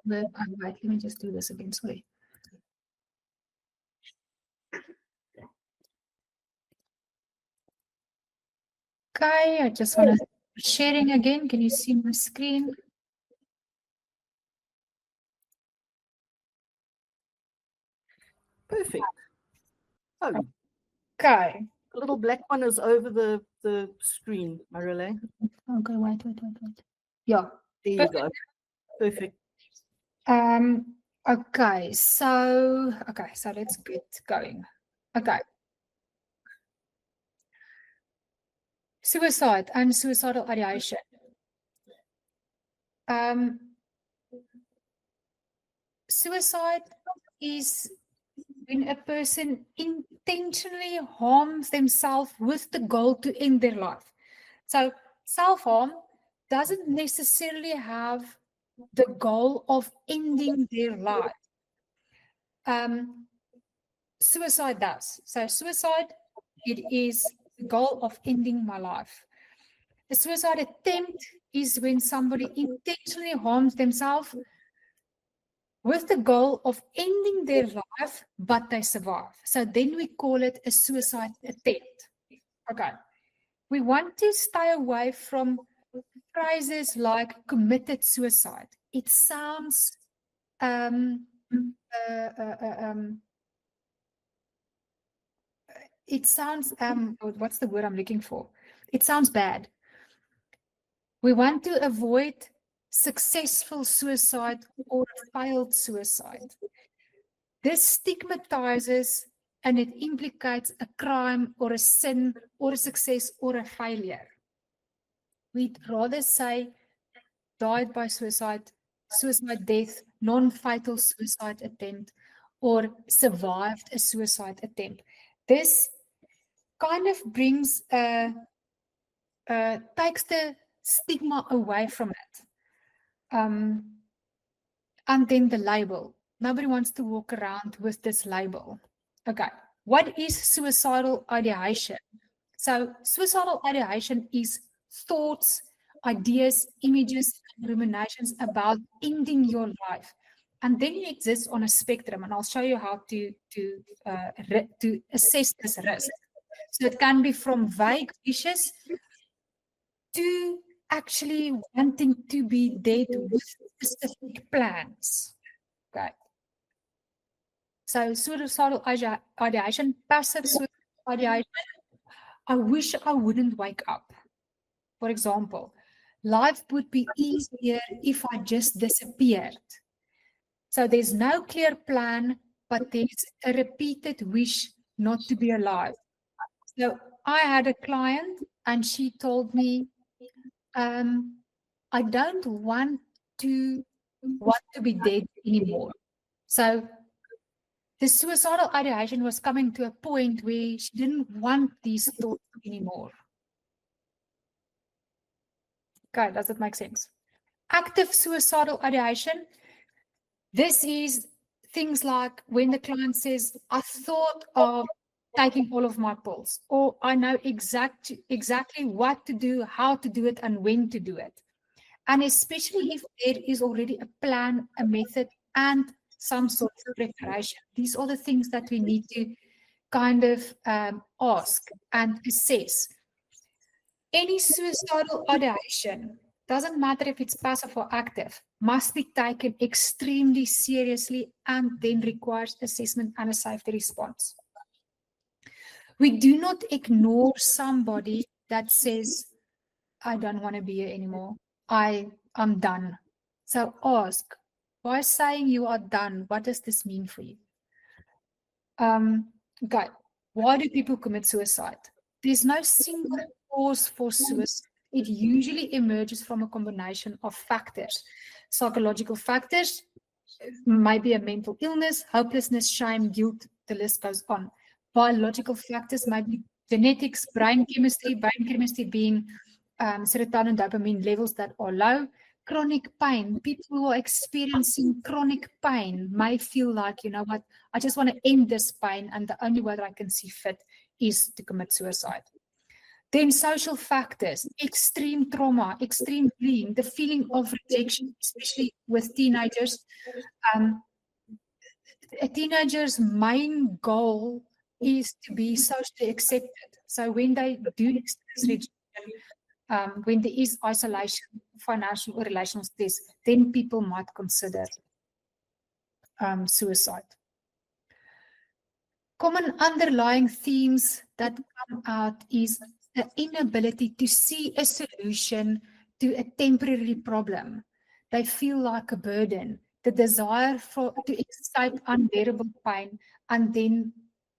wait, let me just do this again, sorry. Okay, I just want to sharing again. Can you see my screen? Perfect. Oh. Okay. The little black one is over the screen, Marilé. Okay, wait. Yeah. There you go. Perfect. Okay, so let's get going. Okay. Suicide and suicidal ideation. Suicide is when a person intentionally harms themselves with the goal to end their life. So self-harm doesn't necessarily have the goal of ending their life. Suicide does. So suicide, it is the goal of ending my life. A suicide attempt is when somebody intentionally harms themselves with the goal of ending their life, but they survive. So then we call it a suicide attempt. Okay. We want to stay away from phrases like committed suicide. It sounds what's the word I'm looking for? It sounds bad. We want to avoid successful suicide or failed suicide. This stigmatizes and it implicates a crime or a sin or a success or a failure. We'd rather say died by suicide, suicide death, non-fatal suicide attempt, or survived a suicide attempt. This kind of brings, takes the stigma away from it. And then the label. Nobody wants to walk around with this label. Okay, what is suicidal ideation? So suicidal ideation is thoughts, ideas, images, and ruminations about ending your life. And then it exists on a spectrum, and I'll show you how to assess this risk. So it can be from vague wishes to actually wanting to be dead with specific plans. Okay. So suicidal ideation, passive suicidal ideation. I wish I wouldn't wake up. For example, life would be easier if I just disappeared. So there's no clear plan, but there's a repeated wish not to be alive. So I had a client and she told me, I don't want to be dead anymore. So the suicidal ideation was coming to a point where she didn't want these thoughts anymore. Okay, does it make sense? Active suicidal ideation. This is things like when the client says, I thought of taking all of my pills, or I know exactly what to do, how to do it, and when to do it. And especially if there is already a plan, a method, and some sort of preparation. These are the things that we need to kind of ask and assess. Any suicidal ideation, doesn't matter if it's passive or active, must be taken extremely seriously and then requires assessment and a safety response. We do not ignore somebody that says, I don't want to be here anymore. I'm done. So ask, by saying you are done, what does this mean for you? Okay, why do people commit suicide? There's no single cause for suicide. It usually emerges from a combination of factors. Psychological factors, maybe a mental illness, hopelessness, shame, guilt, the list goes on. Biological factors, maybe genetics, brain chemistry being serotonin, dopamine levels that are low. Chronic pain, people who are experiencing chronic pain may feel like, you know what, I just want to end this pain, and the only way that I can see fit is to commit suicide. Then social factors, extreme trauma, extreme bullying, the feeling of rejection, especially with teenagers. A teenager's main goal is to be socially accepted. So when they do experience rejection, when there is isolation, financial or relational stress, then people might consider suicide. Common underlying themes that come out is the inability to see a solution to a temporary problem. They feel like a burden, the desire to escape unbearable pain, and then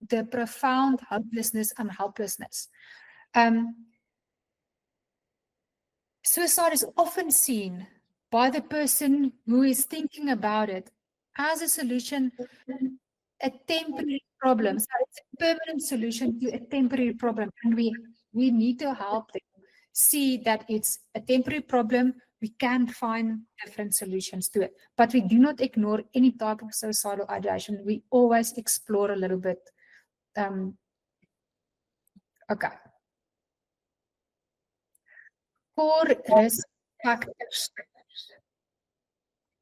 the profound hopelessness and helplessness. suicide is often seen by the person who is thinking about it as a solution, a temporary problem. So it's a permanent solution to a temporary problem. And we need to help them see that it's a temporary problem. We can find different solutions to it. But we do not ignore any type of suicidal ideation. We always explore a little bit. Okay. Core risk factors.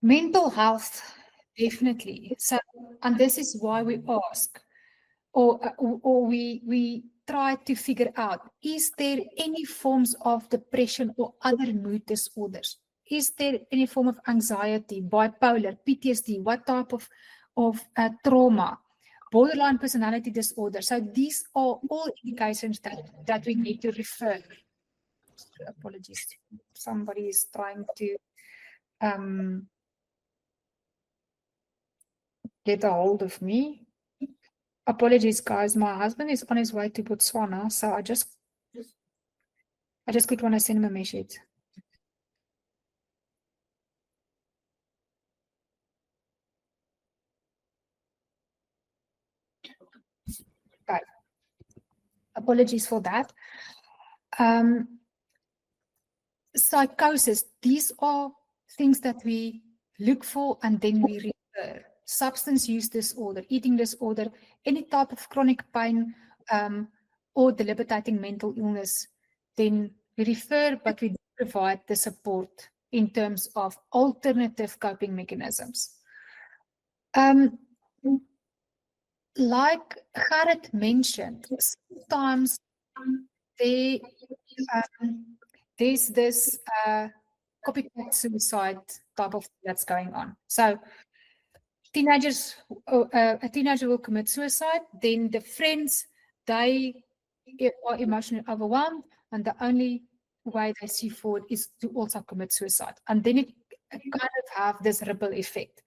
Mental health, definitely. So, and this is why we ask, or we try to figure out, is there any forms of depression or other mood disorders? Is there any form of anxiety, bipolar, PTSD, what type of trauma, borderline personality disorder? So these are all indications that we need to refer. Apologies, somebody is trying to get a hold of me. Apologies, guys. My husband is on his way to Botswana, so I just could want to send him a message. Okay. Apologies for that. Psychosis. These are things that we look for and then we refer. Substance use disorder, eating disorder, any type of chronic pain or debilitating mental illness, then we refer, but we provide the support in terms of alternative coping mechanisms. Like Gerrit mentioned, sometimes there's this copycat suicide type of thing that's going on. So a teenager will commit suicide, then the friends, they are emotionally overwhelmed, and the only way they see forward is to also commit suicide. And then it kind of have this ripple effect.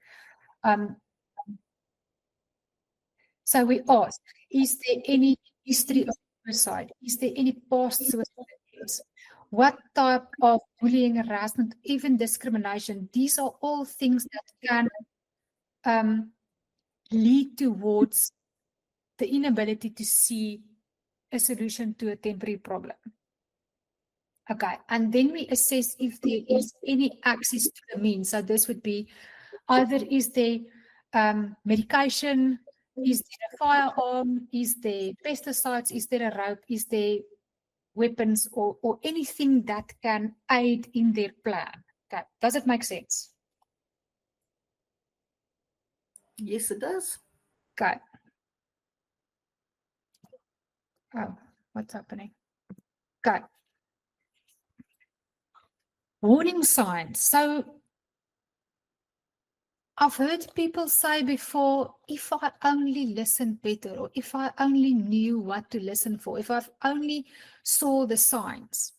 So we ask, is there any history of suicide? Is there any past suicide attempts? What type of bullying, harassment, even discrimination? These are all things that can lead towards the inability to see a solution to a temporary problem. Okay, and then we assess if there is any access to the means. So this would be either is there medication, is there a firearm, is there pesticides, is there a rope, is there weapons or anything that can aid in their plan. Okay, does it make sense? Yes, it does. Okay. Oh, what's happening? Okay. Warning signs. So I've heard people say before, if I only listened better, or if I only knew what to listen for, if I only saw the signs.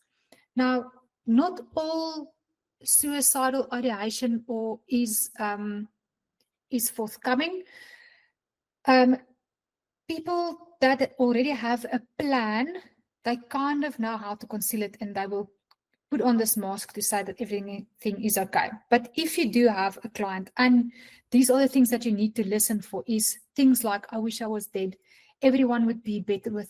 Now, not all suicidal ideation is forthcoming. People that already have a plan, they kind of know how to conceal it, and they will put on this mask to say that everything is okay. But if you do have a client, and these are the things that you need to listen for, is things like, I wish I was dead, everyone would be better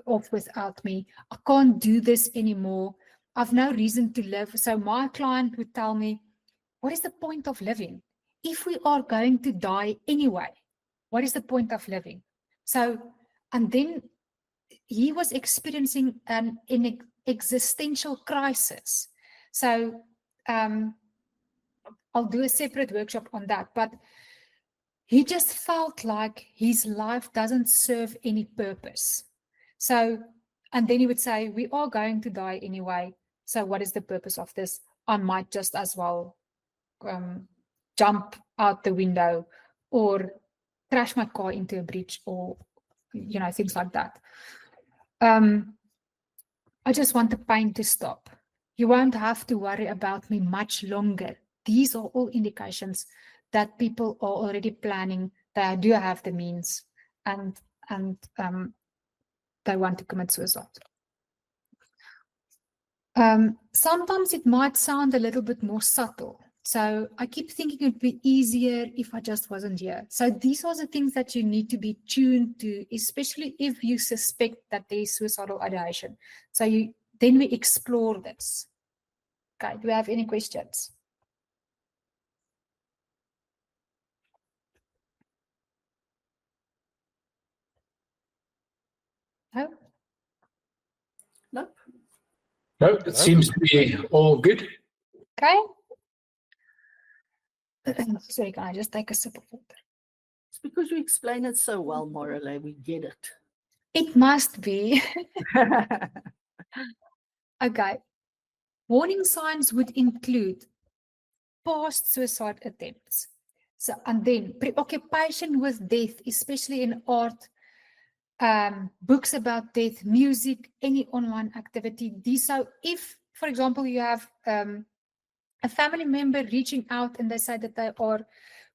off without me, I can't do this anymore, I've no reason to live. So my client would tell me, what is the point of living? If we are going to die anyway, what is the point of living? So, and then he was experiencing an existential crisis. So I'll do a separate workshop on that, but he just felt like his life doesn't serve any purpose. So, and then he would say, we are going to die anyway, so what is the purpose of this? I might just as well jump out the window or crash my car into a bridge, or things like that. I just want the pain to stop. You won't have to worry about me much longer. These are all indications that people are already planning. They do have the means, and they want to commit suicide. Sometimes it might sound a little bit more subtle. So I keep thinking it'd be easier if I just wasn't here. So these are the things that you need to be tuned to, especially if you suspect that there's suicidal ideation. So then we explore this. Okay, do we have any questions? No? Nope. No, it seems to be all good. Okay. Sorry, can I just take a sip of water? It's because you explain it so well, Marilé, we get it. It must be. Okay. Warning signs would include past suicide attempts. So, and then preoccupation with death, especially in art, books about death, music, any online activity. So if, for example, you have a family member reaching out and they say that they are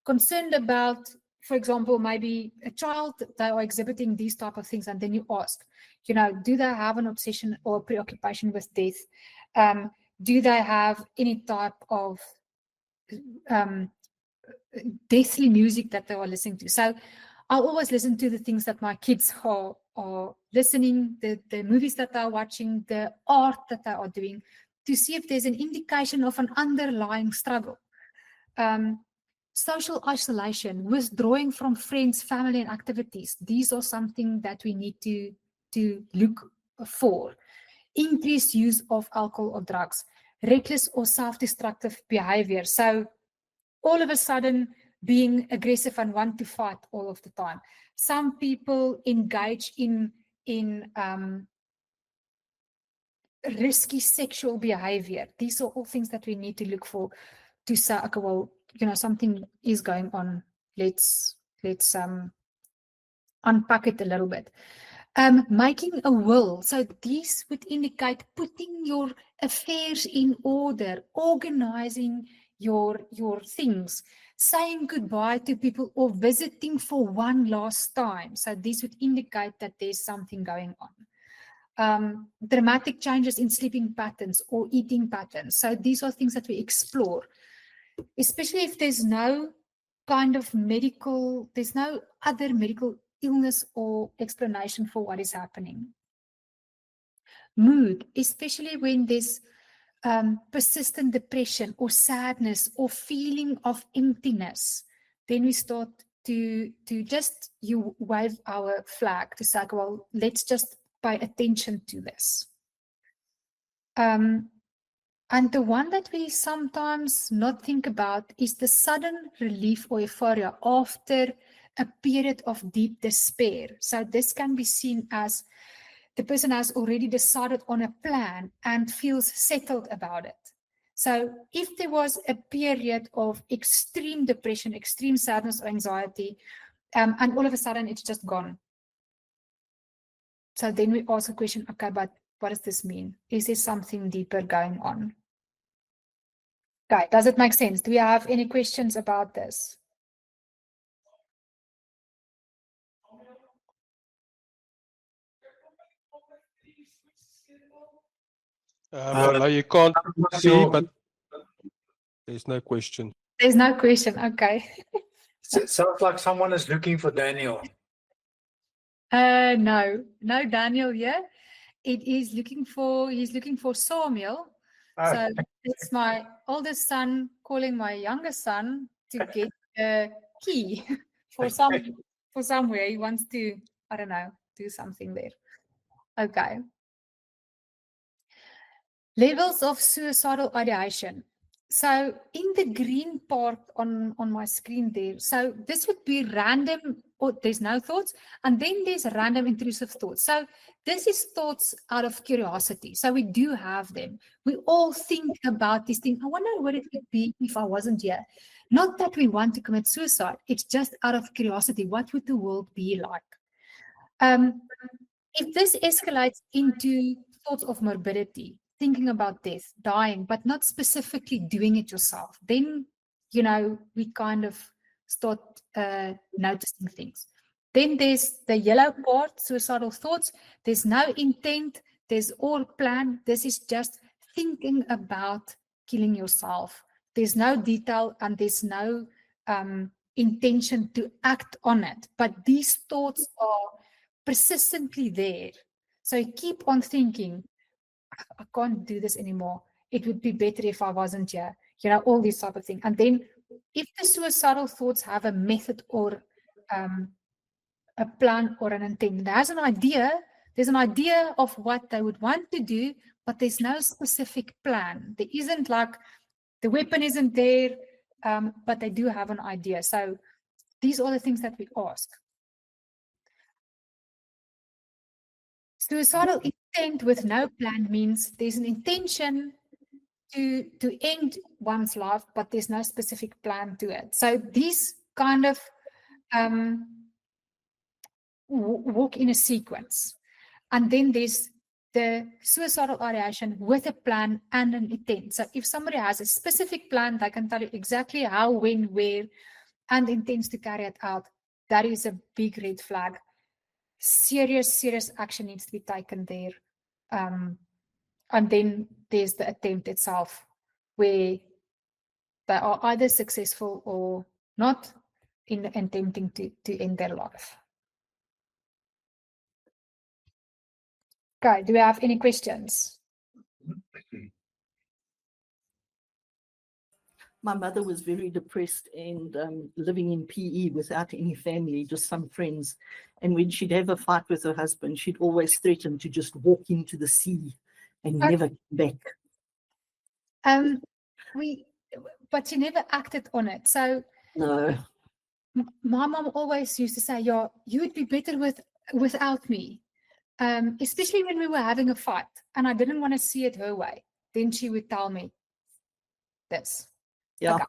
concerned about, for example, maybe a child, they are exhibiting these type of things, and then you ask, do they have an obsession or preoccupation with death? Do they have any type of deathly music that they are listening to? So I'll always listen to the things that my kids are listening, the movies that they're watching, the art that they are doing, to see if there's an indication of an underlying struggle. Social isolation, withdrawing from friends, family, and activities. These are something that we need to look for. Increased use of alcohol or drugs, reckless or self-destructive behavior. So all of a sudden being aggressive and want to fight all of the time. Some people engage in risky sexual behavior. These are all things that we need to look for to say, okay, well, something is going on. Let's unpack it a little bit. Making a will. So these would indicate putting your affairs in order, organizing your things, saying goodbye to people, or visiting for one last time. So these would indicate that there's something going on. Dramatic changes in sleeping patterns or eating patterns. So these are things that we explore, especially if there's no kind of there's no other medical illness or explanation for what is happening. Mood, especially when there's persistent depression or sadness or feeling of emptiness, then we start to just wave our flag to say, well, let's just pay attention to this. And the one that we sometimes not think about is the sudden relief or euphoria after a period of deep despair. So this can be seen as the person has already decided on a plan and feels settled about it. So if there was a period of extreme depression, extreme sadness or anxiety, and all of a sudden it's just gone. So then we ask the question, okay, but what does this mean? Is there something deeper going on? Okay, does it make sense? Do we have any questions about this? You can't see, but there's no question. There's no question. Okay. It sounds like someone is looking for Daniel. No, Daniel here. He's looking for Samuel. Oh. So it's my oldest son calling my youngest son to get a key for somewhere. He wants to, I don't know, do something there. Okay. Levels of suicidal ideation. So in the green part on my screen there, so this would be random, or there's no thoughts, and then there's random intrusive thoughts. So this is thoughts out of curiosity. So we do have them. We all think about this thing. I wonder what it would be if I wasn't here. Not that we want to commit suicide. It's just out of curiosity. What would the world be like? If this escalates into thoughts of morbidity, thinking about death, dying, but not specifically doing it yourself, then, we kind of start noticing things. Then there's the yellow part, suicidal thoughts. There's no intent. There's all planned. This is just thinking about killing yourself. There's no detail and there's no intention to act on it. But these thoughts are persistently there. So you keep on thinking, I can't do this anymore. It would be better if I wasn't here. You know, all these type of things. And then if the suicidal thoughts have a method or a plan or an intent, there's an idea of what they would want to do, but there's no specific plan. There isn't like, the weapon isn't there, but they do have an idea. So these are the things that we ask. Suicidal intent with no plan means there's an intention to end one's life, but there's no specific plan to it. So these kind of walk in a sequence. And then there's the suicidal ideation with a plan and an intent. So if somebody has a specific plan, they can tell you exactly how, when, where, and intends to carry it out. That is a big red flag. Serious action needs to be taken there. And then there's the attempt itself, where they are either successful or not in attempting to end their life. Okay, do we have any questions? My mother was very depressed and living in PE without any family, just some friends. And when she'd have a fight with her husband, she'd always threaten to just walk into the sea and never come back. But she never acted on it. So no. My mom always used to say, "Yeah, you would be better without me." Especially when we were having a fight and I didn't want to see it her way. Then she would tell me this. Yeah. Okay.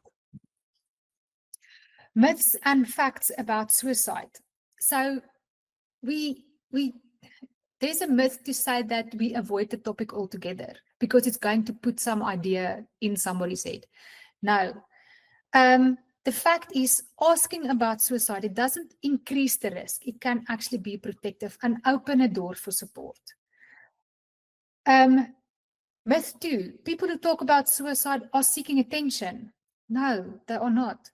Myths and facts about suicide. So there's a myth to say that we avoid the topic altogether because it's going to put some idea in somebody's head. No. The fact is, asking about suicide, it doesn't increase the risk. It can actually be protective and open a door for support. Myth 2, people who talk about suicide are seeking attention. No, they are not.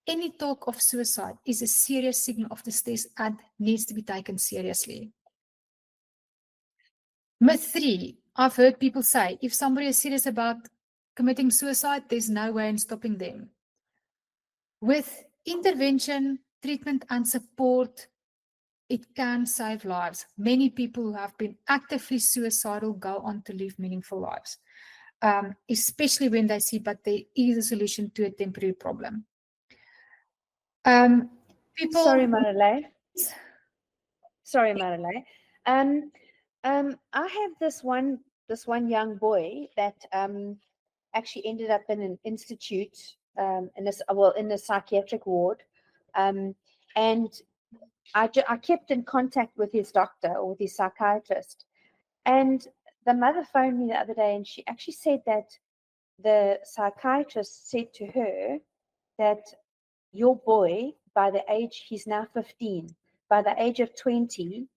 Any talk of suicide is a serious signal of distress and needs to be taken seriously. Myth 3, I've heard people say, if somebody is serious about committing suicide, there's no way in stopping them. With intervention, treatment, and support, it can save lives. Many people who have been actively suicidal go on to live meaningful lives, especially when they see that there is a solution to a temporary problem. Sorry, Marilé. I have this one young boy that actually ended up in an institute, in a psychiatric ward, and I kept in contact with his doctor or with his psychiatrist, and the mother phoned me the other day, and she actually said that the psychiatrist said to her that your boy, by the age, he's now 15, by the age of 20,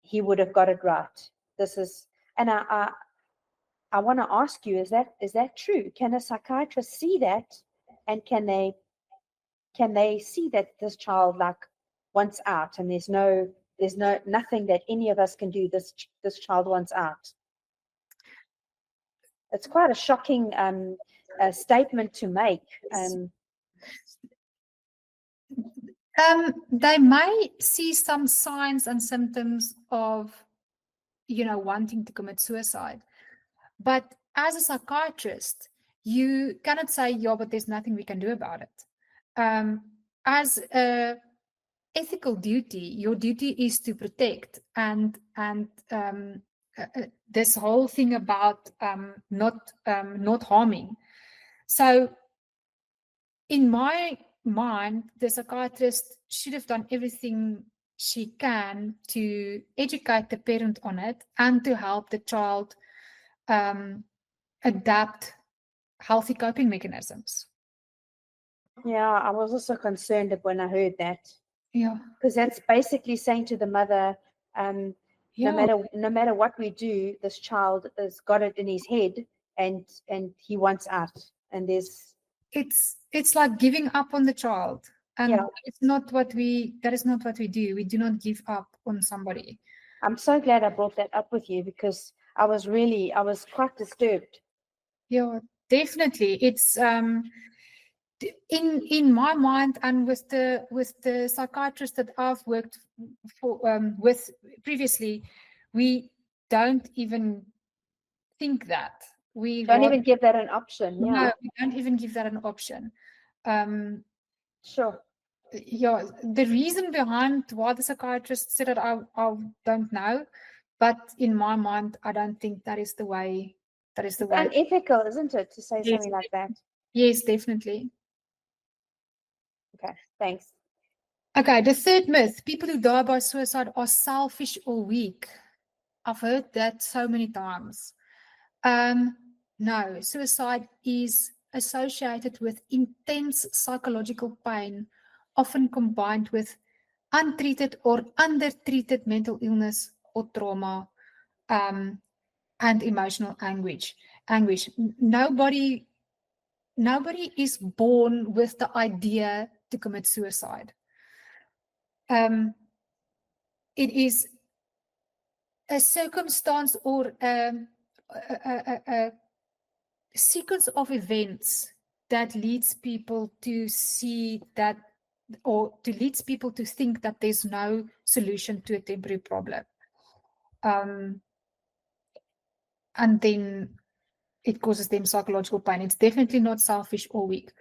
he would have got it right. And I want to ask you, is that true? Can a psychiatrist see that, and can they see that this child wants out, and there's nothing that any of us can do? This child wants out. It's quite a shocking statement to make. They may see some signs and symptoms of, wanting to commit suicide. But as a psychiatrist, you cannot say, yeah, but there's nothing we can do about it. As a ethical duty, your duty is to protect, and this whole thing about not harming. So in my mind, the psychiatrist should have done everything she can to educate the parent on it and to help the child adapt healthy coping mechanisms. Yeah, I was also concerned when I heard that. Yeah. Because that's basically saying to the mother, Yeah. No matter what we do, this child has got it in his head, and he wants out. And it's like giving up on the child, and Yeah. that is not what we do. We do not give up on somebody. I'm so glad I brought that up with you, because I was quite disturbed. Yeah, definitely. It's in my mind, and with the psychiatrist that I've worked with previously, we don't even think that. We Don't even give that an option. Yeah. No, we don't even give that an option. Sure. Yeah, the reason behind why the psychiatrist said it, I don't know, but in my mind, I don't think that is the way. That is the It's way. unethical, isn't it, to say Yes. something like that? Yes, definitely. Okay, thanks. Okay, the third myth: people who die by suicide are selfish or weak. I've heard that so many times. No, suicide is associated with intense psychological pain, often combined with untreated or undertreated mental illness or trauma, and emotional anguish. Nobody is born with the idea to commit suicide. It is a circumstance or a sequence of events that leads people to see that, or to leads people to think that there's no solution to a temporary problem. And then it causes them psychological pain. It's definitely not selfish or weak.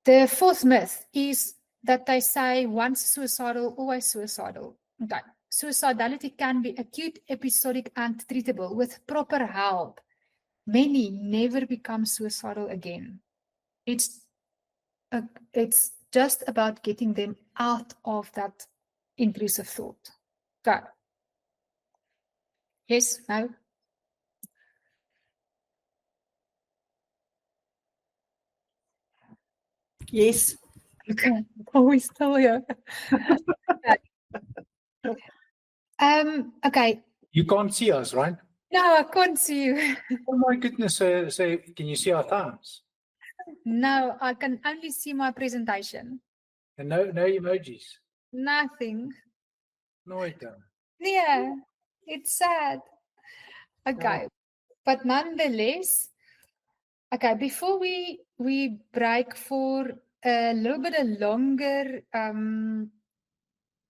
The fourth myth is that they say once suicidal, always suicidal. Okay. Suicidality can be acute, episodic, and treatable with proper help. Many never become suicidal again. It's just about getting them out of that intrusive thought. Okay. Yes, no? Yes. Okay. Oh, we still here. Okay. You can't see us, right? No, I can't see you. Oh my goodness. So can you see our thumbs? No, I can only see my presentation. And no emojis. Nothing. No, I don't. Yeah, it's sad. Okay, but nonetheless, okay, before we break for a little bit of longer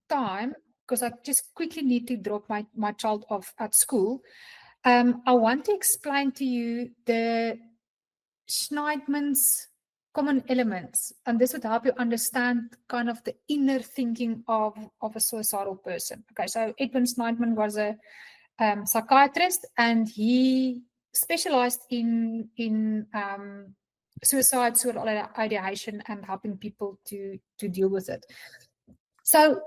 time, because I just quickly need to drop my child off at school, I want to explain to you the Schneidman's common elements, and this would help you understand kind of the inner thinking of a suicidal person. Okay, so Edwin Schneidman was a psychiatrist, and he specialized in suicide, suicidal ideation, and helping people to deal with it. So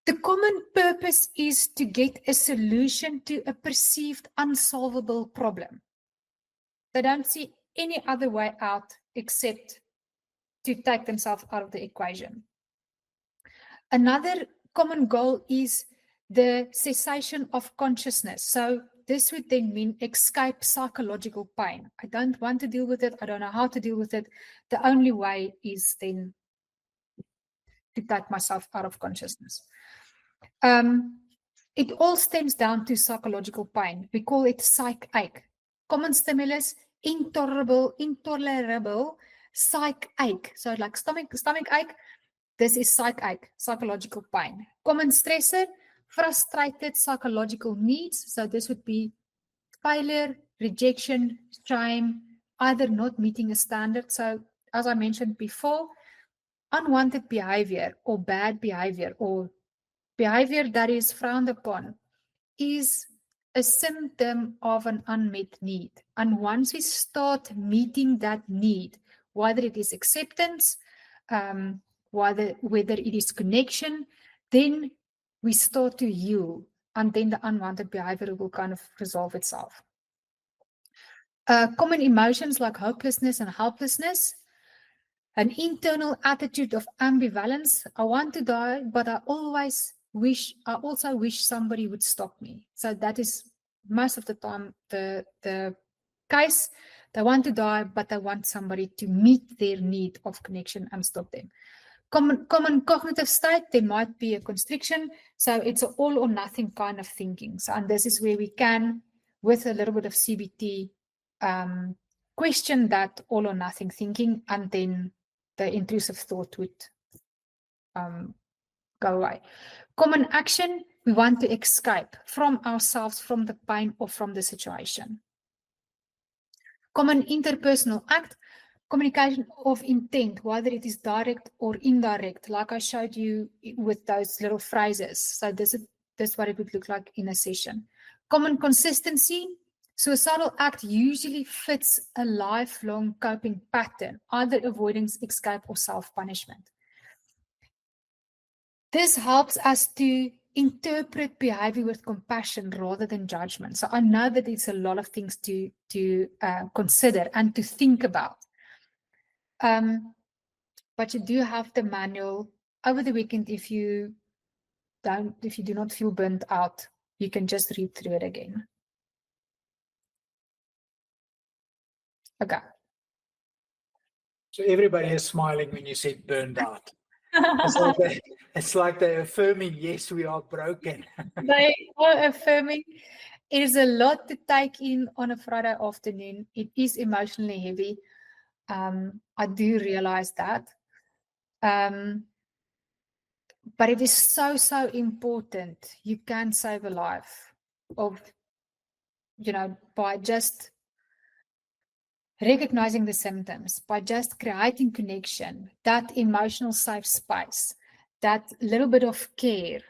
the common purpose is to get a solution to a perceived unsolvable problem. They don't see any other way out except to take themselves out of the equation. Another common goal is the cessation of consciousness. So this would then mean escape psychological pain. I don't want to deal with it. I don't know how to deal with it. The only way is then to take myself out of consciousness. It all stems down to psychological pain. We call it psych ache. Common stimulus, intolerable psych ache. So like stomach ache, this is psych ache, psychological pain. Common stressor, frustrated psychological needs. So this would be failure, rejection, shame, either not meeting a standard. So as I mentioned before, unwanted behavior or bad behavior or behavior that is frowned upon is a symptom of an unmet need. And once we start meeting that need, whether it is acceptance, whether it is connection, then we start to heal, and then the unwanted behavior will kind of resolve itself. Common emotions like hopelessness and helplessness, an internal attitude of ambivalence. I want to die, but I always also wish somebody would stop me. So that is most of the time the case. They want to die, but they want somebody to meet their need of connection and stop them. Common cognitive state, there might be a constriction. So it's an all or nothing kind of thinking. So, and this is where we can, with a little bit of CBT, question that all or nothing thinking, and then the intrusive thought would go away. Common action, we want to escape from ourselves, from the pain, or from the situation. Common interpersonal act, communication of intent, whether it is direct or indirect, like I showed you with those little phrases. So this is what it would look like in a session. Common consistency, suicidal act usually fits a lifelong coping pattern, either avoidance, escape, or self-punishment. This helps us to interpret behavior with compassion rather than judgment. So I know that it's a lot of things to consider and to think about. But you do have the manual over the weekend. If you do not feel burnt out, you can just read through it again. Okay. So everybody is smiling when you said burned out. It's like they're affirming, yes, we are broken. They are affirming. It is a lot to take in on a Friday afternoon. It is emotionally heavy. I do realize that. But it is so important. You can save a life by just recognizing the symptoms, by just creating connection, that emotional safe space, that little bit of care,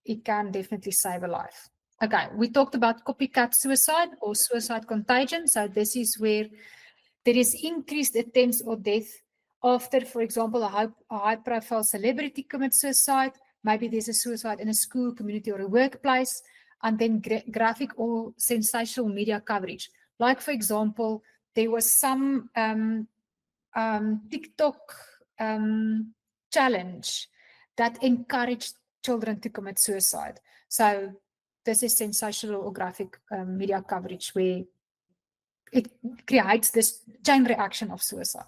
it can definitely save a life. Okay, we talked about copycat suicide or suicide contagion. So this is where there is increased attempts or death after, for example, a high-profile celebrity commits suicide. Maybe there's a suicide in a school, community, or a workplace, and then graphic or sensational media coverage. Like, for example, there was some TikTok challenge that encouraged children to commit suicide. So this is sensational or graphic media coverage where it creates this chain reaction of suicide.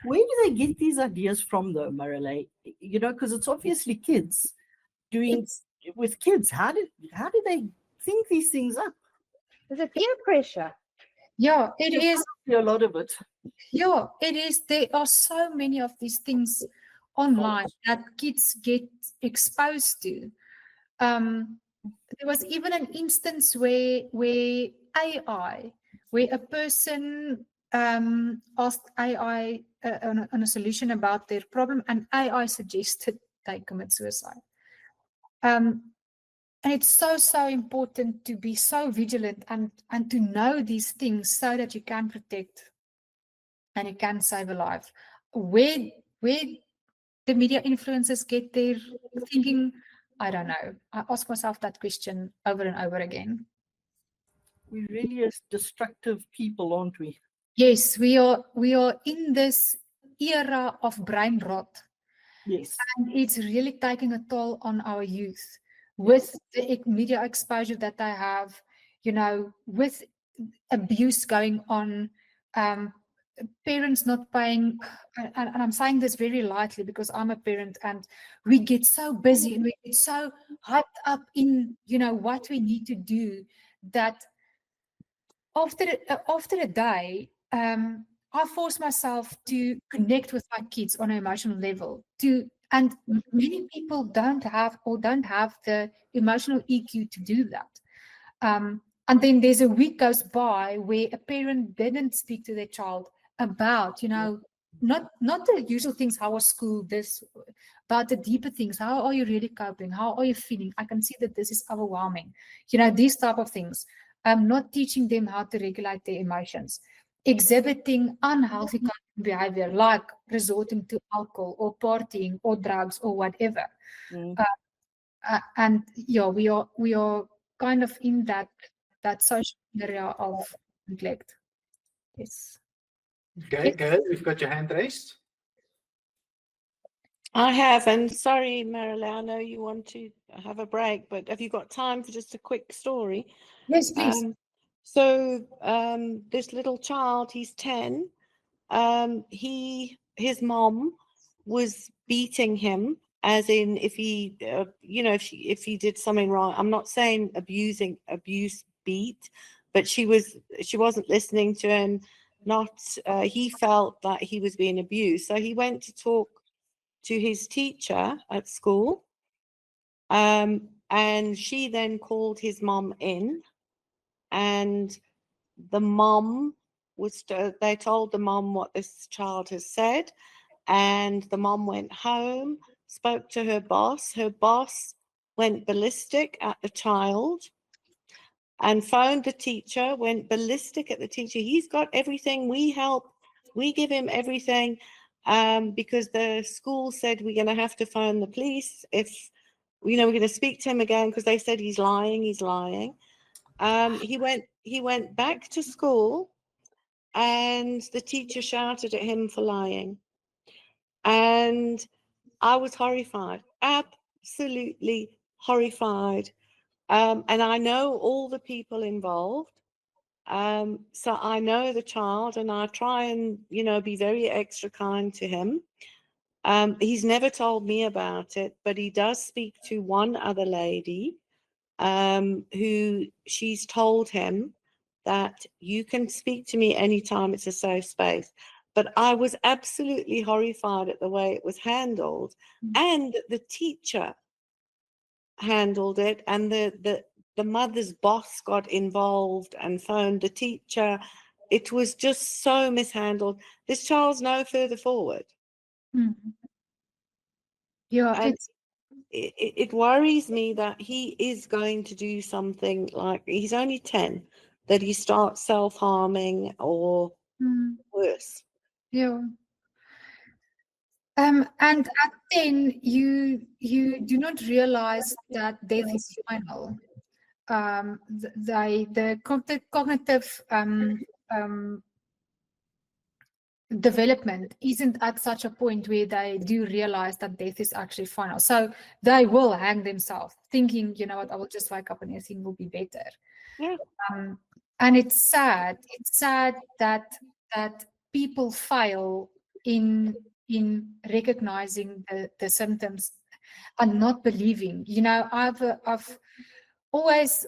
Where do they get these ideas from, though, Marilé? Because it's obviously kids doing with kids. How do they think these things up? Is it peer pressure? Yeah, it is. A lot of it. Yeah, it is. There are so many of these things online that kids get exposed to. There was even an instance where AI, where a person asked AI on a solution about their problem, and AI suggested they commit suicide. And it's so important to be so vigilant and to know these things so that you can protect and you can save a life. Where the media influencers get their thinking, I don't know. I ask myself that question over and over again. We're really a destructive people, aren't we? Yes, we are in this era of brain rot. Yes. And it's really taking a toll on our youth with the media exposure that they have, with abuse going on, parents not paying, and I'm saying this very lightly because I'm a parent, and we get so busy and we get so hyped up in, what we need to do, that after a day, I force myself to connect with my kids on an emotional level, and many people don't have the emotional EQ to do that. And then there's a week goes by where a parent didn't speak to their child about, not the usual things, how was school, this, but the deeper things. How are you really coping? How are you feeling? I can see that this is overwhelming. These type of things. Not teaching them how to regulate their emotions. Exhibiting unhealthy behavior, like resorting to alcohol or partying or drugs or whatever. And we are kind of in that social area of neglect. Yes. Okay, good. We've got your hand raised. I have, and sorry, Marilé, I know you want to have a break, but have you got time for just a quick story? Yes, please. This little child, he's 10. His mom was beating him, as in if he, if he did something wrong. I'm not saying abuse, beat, but she wasn't listening to him. He felt that he was being abused, so he went to talk to his teacher at school, and she then called his mom in, and the mom they told the mom what this child has said, and the mom went home, spoke to her boss. Her boss went ballistic at the child and phoned the teacher, went ballistic at the teacher. He's got everything. We help. We give him everything, because the school said we're going to have to phone the police if, we're going to speak to him again because they said he's lying. He's lying. He went back to school, and the teacher shouted at him for lying. And I was horrified, absolutely horrified. And I know all the people involved. So I know the child, and I try and, be very extra kind to him. He's never told me about it, but he does speak to one other lady, who she's told him that you can speak to me anytime, it's a safe space. But I was absolutely horrified at the way it was handled, and the teacher handled it, and the mother's boss got involved and phoned the teacher. It was just so mishandled. This child's no further forward. Yeah, and it worries me that he is going to do something, like he's only 10, that he starts self-harming or worse. Yeah. And at 10, you do not realize that death is final. The cognitive development isn't at such a point where they do realize that death is actually final. So they will hang themselves, thinking, you know what, I will just wake up and everything will be better. Yeah. And it's sad. It's sad that people fail in recognizing the symptoms and not believing. I've always,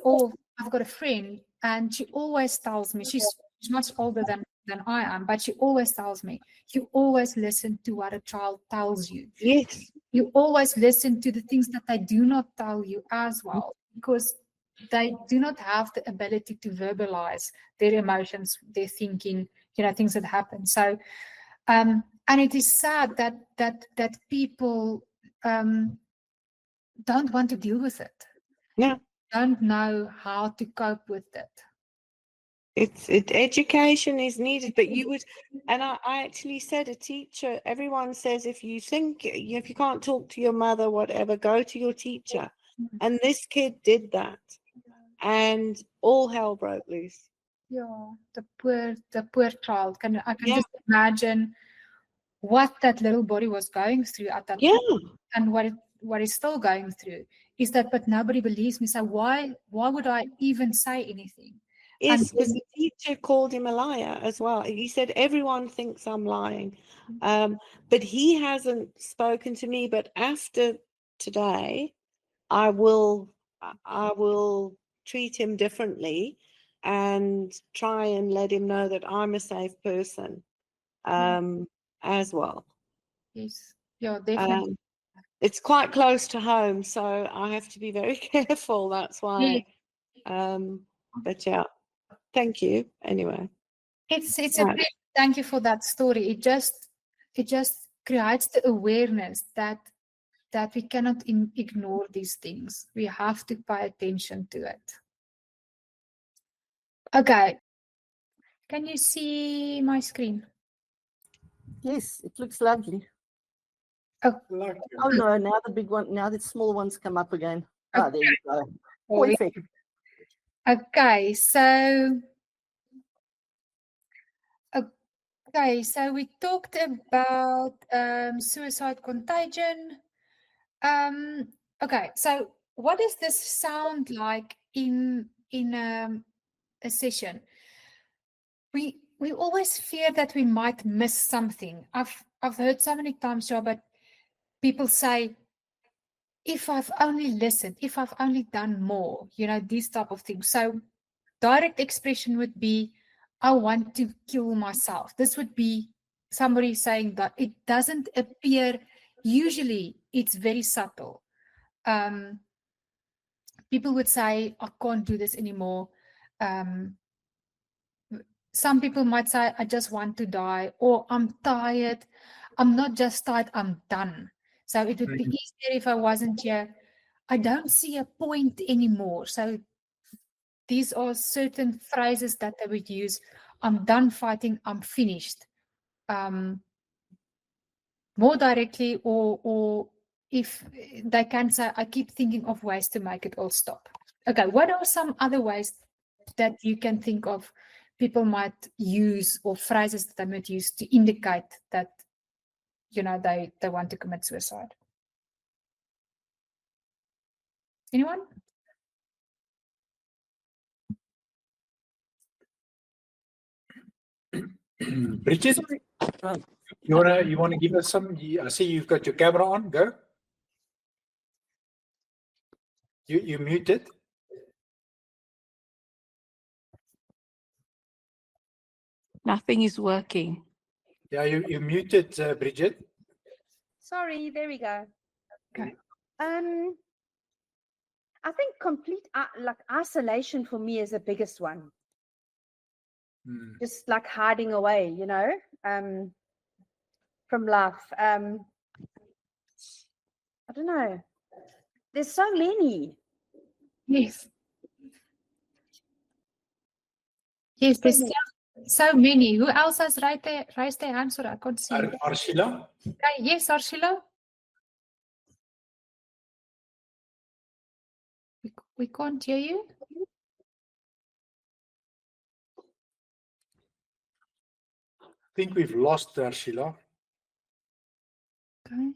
I've got a friend, and she always tells me, she's much older than I am, but she always tells me, you always listen to what a child tells you. Yes. You always listen to the things that they do not tell you as well, because they do not have the ability to verbalize their emotions, their thinking, things that happen. So, and it is sad that people don't want to deal with it. Yeah. Don't know how to cope with it. Education is needed, but and I actually said, a teacher, everyone says, if you can't talk to your mother, whatever, go to your teacher. And this kid did that, and all hell broke loose. Yeah, the poor child. I can just imagine what that little body was going through at that point, and what it's still going through. Is that, but nobody believes me. So why would I even say anything? Yes, because the teacher called him a liar as well. He said, everyone thinks I'm lying. But he hasn't spoken to me. But after today, I will treat him differently and try and let him know that I'm a safe person as well. Yes, yeah, definitely. It's quite close to home, so I have to be very careful. That's why. But yeah. Thank you. Anyway, it's a great, thank you for that story. It just creates the awareness that we cannot ignore these things. We have to pay attention to it. Okay, can you see my screen? Yes, it looks lovely. Oh no! Now the big one. Now the small ones come up again. Oh, there you go. Perfect. Okay, so Okay, so we talked about suicide contagion. Okay, so what does this sound like in a session? We always fear that we might miss something. I've heard so many times, Joe, but people say, if I've only listened, if I've only done more, these type of things. So direct expression would be, I want to kill myself. This would be somebody saying that. It doesn't appear, usually it's very subtle. People would say, I can't do this anymore. Some people might say, I just want to die, or I'm tired. I'm not just tired, I'm done. So it would be easier if I wasn't here. I don't see a point anymore. So these are certain phrases that they would use. I'm done fighting, I'm finished. More directly, or if they can say, I keep thinking of ways to make it all stop. Okay, what are some other ways that you can think of people might use, or phrases that they might use to indicate that, they want to commit suicide? Anyone? Bridget, you wanna give us some? I see you've got your camera on. Go. You muted. Nothing is working. Yeah, you muted, Bridget. Sorry, there we go. Okay. I think complete isolation for me is the biggest one. Just like hiding away, from life. I don't know. There's so many. Yes. Yes, there's so many. Who else has raised their hand? Sorry, I can't see. Arshila? Yes, Arshila. We can't hear you. I think we've lost Arshila. Okay.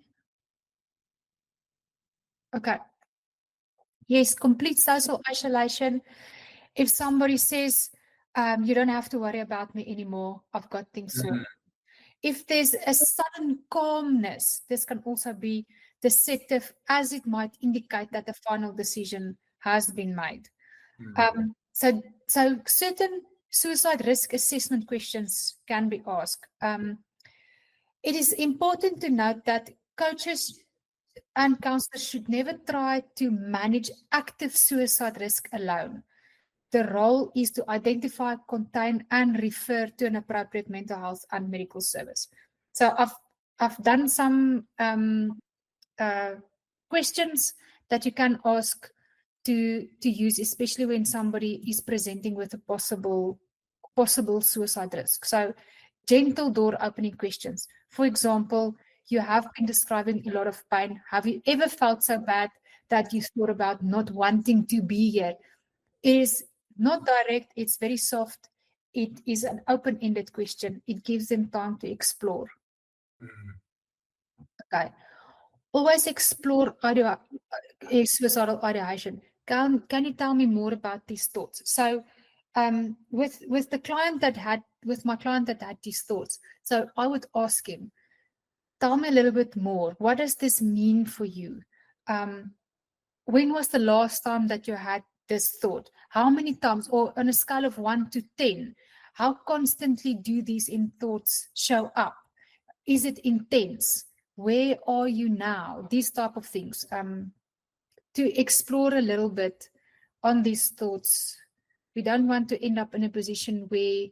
Okay. Yes, complete social isolation. If somebody says, you don't have to worry about me anymore, I've got things sorted. If there's a sudden calmness, this can also be deceptive, as it might indicate that the final decision has been made. So certain suicide risk assessment questions can be asked. It is important to note that coaches and counselors should never try to manage active suicide risk alone. The role is to identify, contain, and refer to an appropriate mental health and medical service. So I've done some questions that you can ask to use, especially when somebody is presenting with a possible suicide risk. So gentle door opening questions. For example, you have been describing a lot of pain. Have you ever felt so bad that you thought about not wanting to be here? It is not direct, it's very soft. It is an open-ended question. It gives them time to explore. Okay. Always explore suicidal ideation. Can you tell me more about these thoughts? So with my client that had these thoughts, so I would ask him, tell me a little bit more. What does this mean for you? When was the last time that you had this thought? How many times? Or on a scale of 1 to 10, how constantly do these thoughts show up? Is it intense? Where are you now? These type of things. To explore a little bit on these thoughts. We don't want to end up in a position where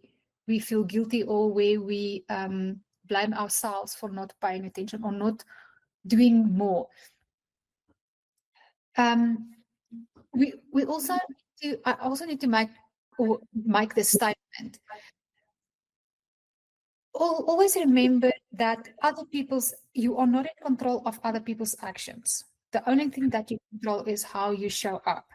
we feel guilty, or where we blame ourselves for not paying attention or not doing more. We also need to make this statement. Always remember that you are not in control of other people's actions. The only thing that you control is how you show up.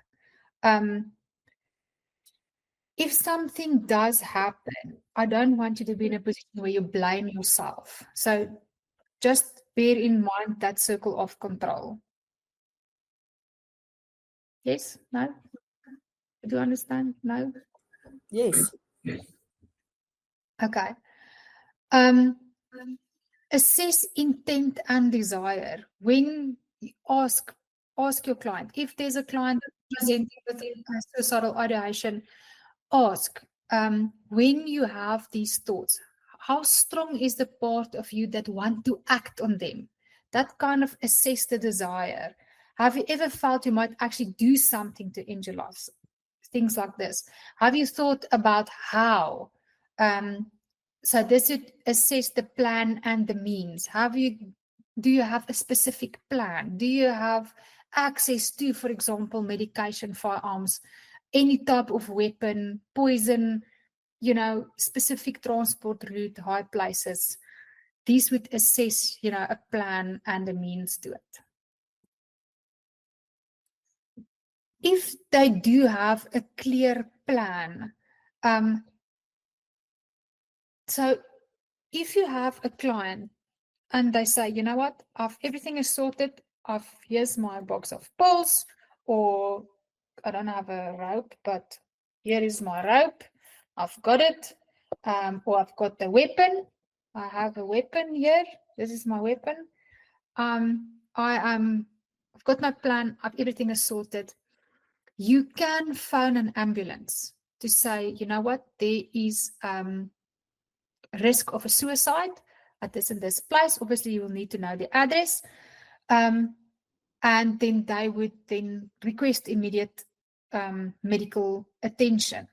if something does happen, I don't want you to be in a position where you blame yourself. So just bear in mind that circle of control. Yes? No? Do you understand? No? Yes. Okay. Assess intent and desire. When you ask your client, if there's a client presenting with suicidal ideation, ask, when you have these thoughts, how strong is the part of you that want to act on them? That kind of assess the desire. Have you ever felt you might actually do something to end your life? Things like this. Have you thought about how? So this would assess the plan and the means. Do you have a specific plan? Do you have access to, for example, medication, firearms, any type of weapon, poison, specific transport route, high places? These would assess, a plan and a means to it. If they do have a clear plan, so if you have a client and they say, you know what, everything is sorted, here's my box of pills, or I don't have a rope, but here is my rope, I've got it, or I've got the weapon, I have a weapon here, this is my weapon, I've got my plan, everything is sorted. You can phone an ambulance to say, you know what, there is risk of a suicide at this and this place. Obviously, you will need to know the address. And then they would then request immediate medical attention.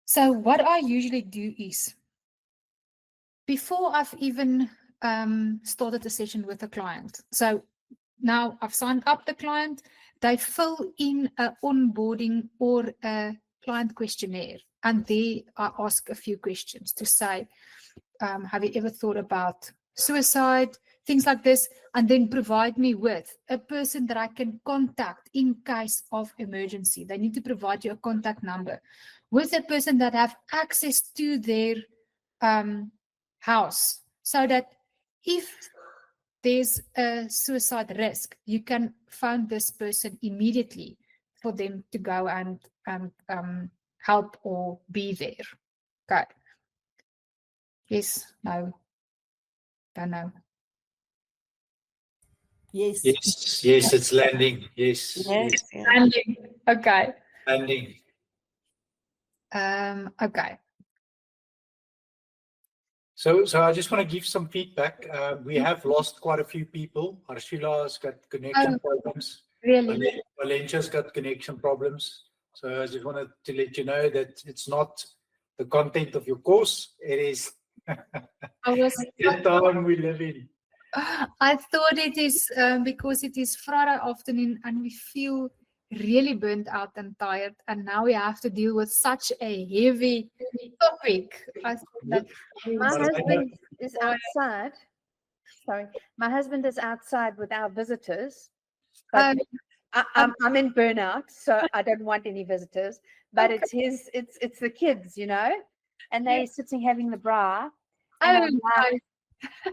So what I usually do is, before I've even started a session with a client, so now I've signed up the client, they fill in an onboarding or a client questionnaire, and there I ask a few questions to say, have you ever thought about suicide, things like this, and then provide me with a person that I can contact in case of emergency. They need to provide you a contact number with a person that have access to their house, so that if there's a suicide risk, you can phone this person immediately for them to go and help or be there. Okay. Yes, no, don't know. Yes. Yes, it's landing. Yes. Landing. Okay. Landing. Okay. So I just want to give some feedback. We have lost quite a few people. Arshula's got connection problems. Really? Valencia's got connection problems. So I just wanted to let you know that it's not the content of your course. It is the time we live in. I thought it is because it is Friday afternoon and we feel really burnt out and tired, and now we have to deal with such a heavy topic. I thought that my husband is outside. Sorry, my husband is outside with our visitors. But I'm in burnout, so I don't want any visitors. But okay. it's the kids, and they're sitting having the bra. And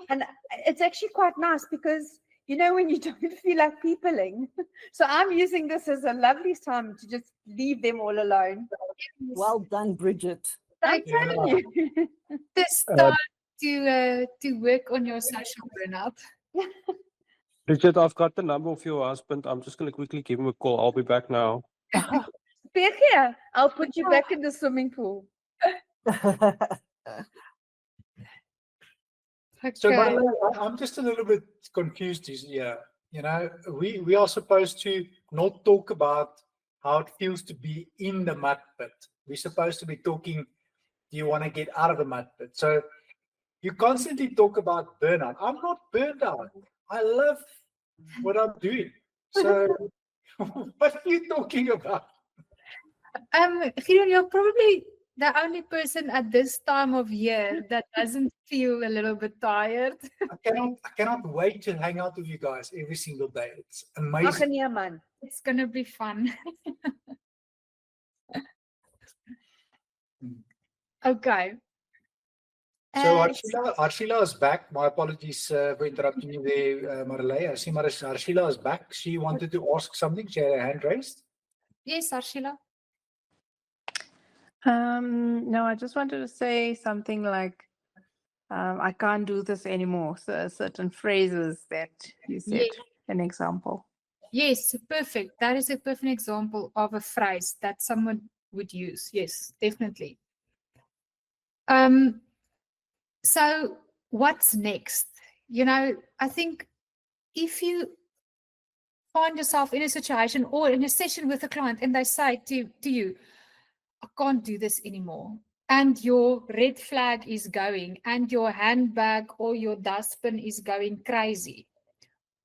and it's actually quite nice because when you don't feel like peopling. So I'm using this as a lovely time to just leave them all alone. Well done, Bridget. I'm telling you. This time to work on your social burnout. Richard, I've got the number of your husband. I'm just going to quickly give him a call. I'll be back now. Here, I'll put you back in the swimming pool. So by the way, I'm just a little bit confused here. We are supposed to not talk about how it feels to be in the mud pit. We're supposed to be talking, do you want to get out of the mud pit? So you constantly talk about burnout. I'm not burned out. I love what I'm doing. So what are you talking about? Gideon, you're probably the only person at this time of year that doesn't feel a little bit tired. I cannot wait to hang out with you guys every single day. It's amazing. It's gonna be fun. Okay. So Arshila is back. My apologies for interrupting you there, Marilé. I see Arshila is back. She wanted to ask something. She had her hand raised. Yes, Arshila. No, I just wanted to say something like, I can't do this anymore. So certain phrases that you said, Yes. an example. Yes, perfect. That is a perfect example of a phrase that someone would use. Yes, definitely. So what's next? You know, I think if you find yourself in a situation or in a session with a client and they say to you, I can't do this anymore, and your red flag is going and your handbag or your dustbin is going crazy,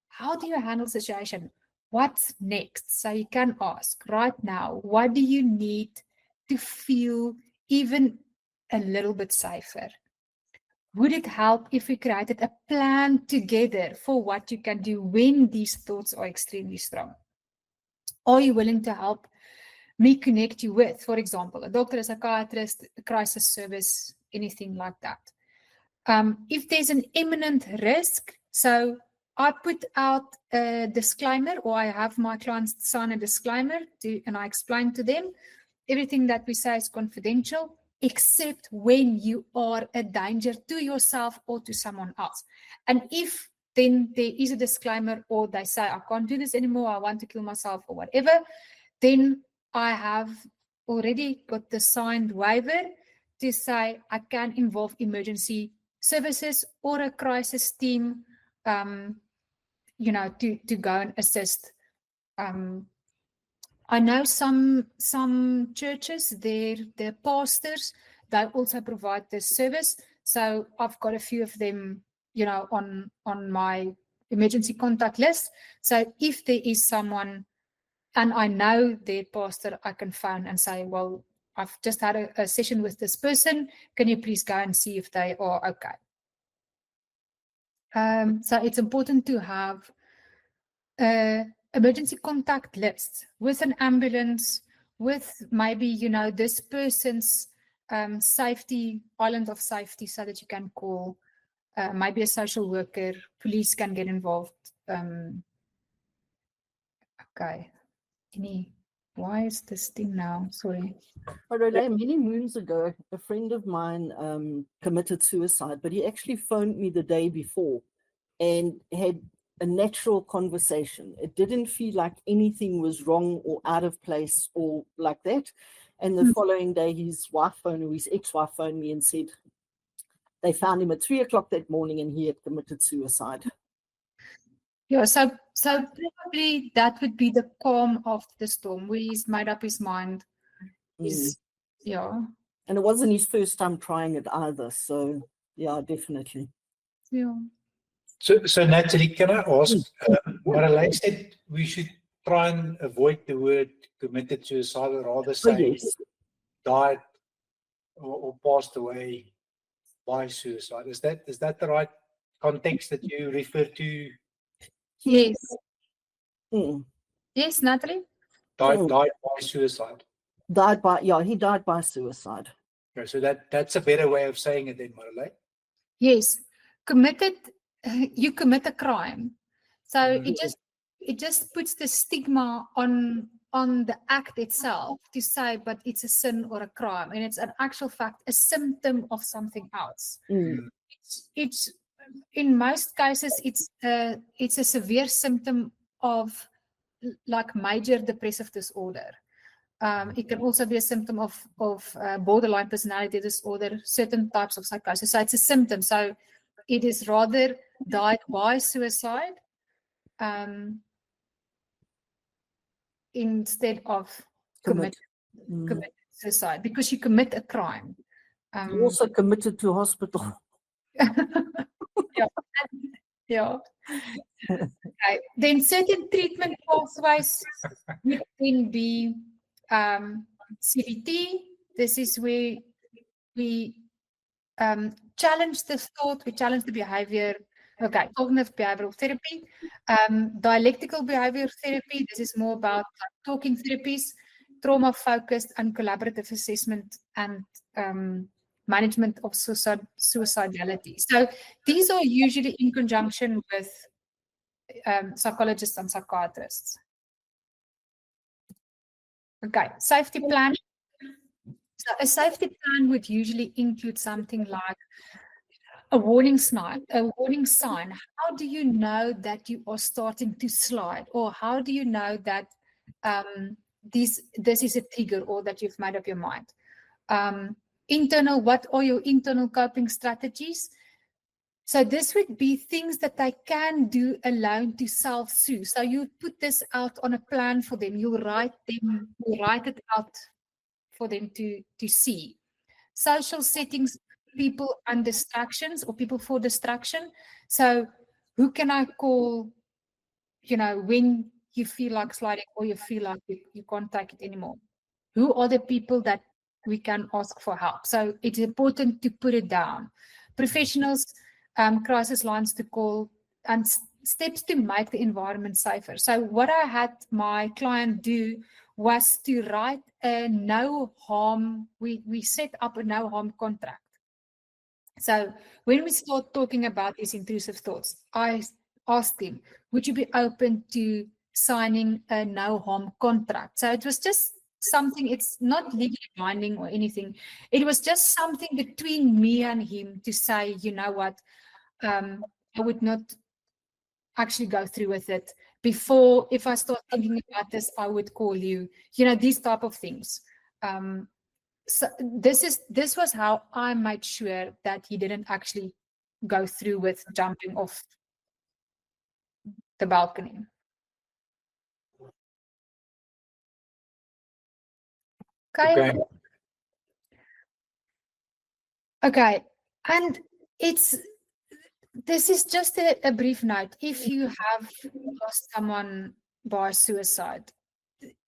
how do you handle the situation? What's next? So you can ask right now, what do you need to feel even a little bit safer? Would it help if we created a plan together for what you can do when these thoughts are extremely strong? Are you willing to help me connect you with, for example, a doctor, a psychiatrist, a crisis service, anything like that? If there's an imminent risk, so I put out a disclaimer, or I have my clients sign a disclaimer and I explain to them everything that we say is confidential, except when you are a danger to yourself or to someone else. And if then there is a disclaimer, or they say, I can't do this anymore, I want to kill myself or whatever, then I have already got the signed waiver to say I can involve emergency services or a crisis team, you know, to go and assist. I know some churches, their pastors, they also provide this service. So I've got a few of them, you know, on my emergency contact list. So if there is someone and I know their pastor, I can phone and say, well, I've just had a session with this person. Can you please go and see if they are okay? So it's important to have emergency contact lists with an ambulance, with maybe, you know, this person's safety, island of safety, so that you can call maybe a social worker, police can get involved. Okay. Why is this thing now? Sorry. Marilé, many moons ago, a friend of mine committed suicide, but he actually phoned me the day before and had a natural conversation. It didn't feel like anything was wrong or out of place or like that. And the following day, his ex-wife phoned me and said they found him at 3 o'clock that morning and he had committed suicide. Yeah, so probably that would be the calm of the storm, where he's made up his mind. Yeah. And it wasn't his first time trying it either. So yeah, definitely. Yeah. So Natalie, can I ask, Marilé said we should try and avoid the word committed suicide, or rather say died or passed away by suicide. Is that the right context that you refer to? Yes. Yes, Natalie? Died by suicide. He died by suicide. Okay, so that's a better way of saying it then, Marilé. Yes. Committed, you commit a crime. So it just puts the stigma on the act itself to say, but it's a sin or a crime. And it's an actual fact, a symptom of something else. It's in most cases, it's a severe symptom of like major depressive disorder. It can also be a symptom of borderline personality disorder, certain types of psychosis. So it's a symptom. So it is rather died by suicide instead of committed suicide, because you commit a crime. You also committed to hospital. Yeah. Okay. Then certain treatment pathways would then be CBT. This is where we challenge the thought, we challenge the behavior. Okay, cognitive behavioral therapy. Dialectical behavioral therapy. This is more about talking therapies, trauma-focused and collaborative assessment and management of suicidality. So these are usually in conjunction with psychologists and psychiatrists. Okay, safety plan. So a safety plan would usually include something like a warning sign. How do you know that you are starting to slide, or how do you know that this is a trigger, or that you've made up your mind? What are your internal coping strategies? So this would be things that they can do alone to self-soothe. So you put this out on a plan for them. You write it out for them to see. Social settings, people and distractions, or people for distraction. So who can I call, when you feel like sliding, or you feel like you can't take it anymore? Who are the people that we can ask for help? So it's important to put it down. Professionals, crisis lines to call, and steps to make the environment safer. So what I had my client do was to write a no harm. We set up a no harm contract. So when we start talking about these intrusive thoughts, I asked him, would you be open to signing a no harm contract? So it was just something, it's not legally binding or anything. It was just something between me and him to say, you know what, I would not actually go through with it. Before, if I start thinking about this, I would call you, these type of things. So this was how I made sure that he didn't actually go through with jumping off the balcony. Okay. And this is just a brief note. If you have lost someone by suicide,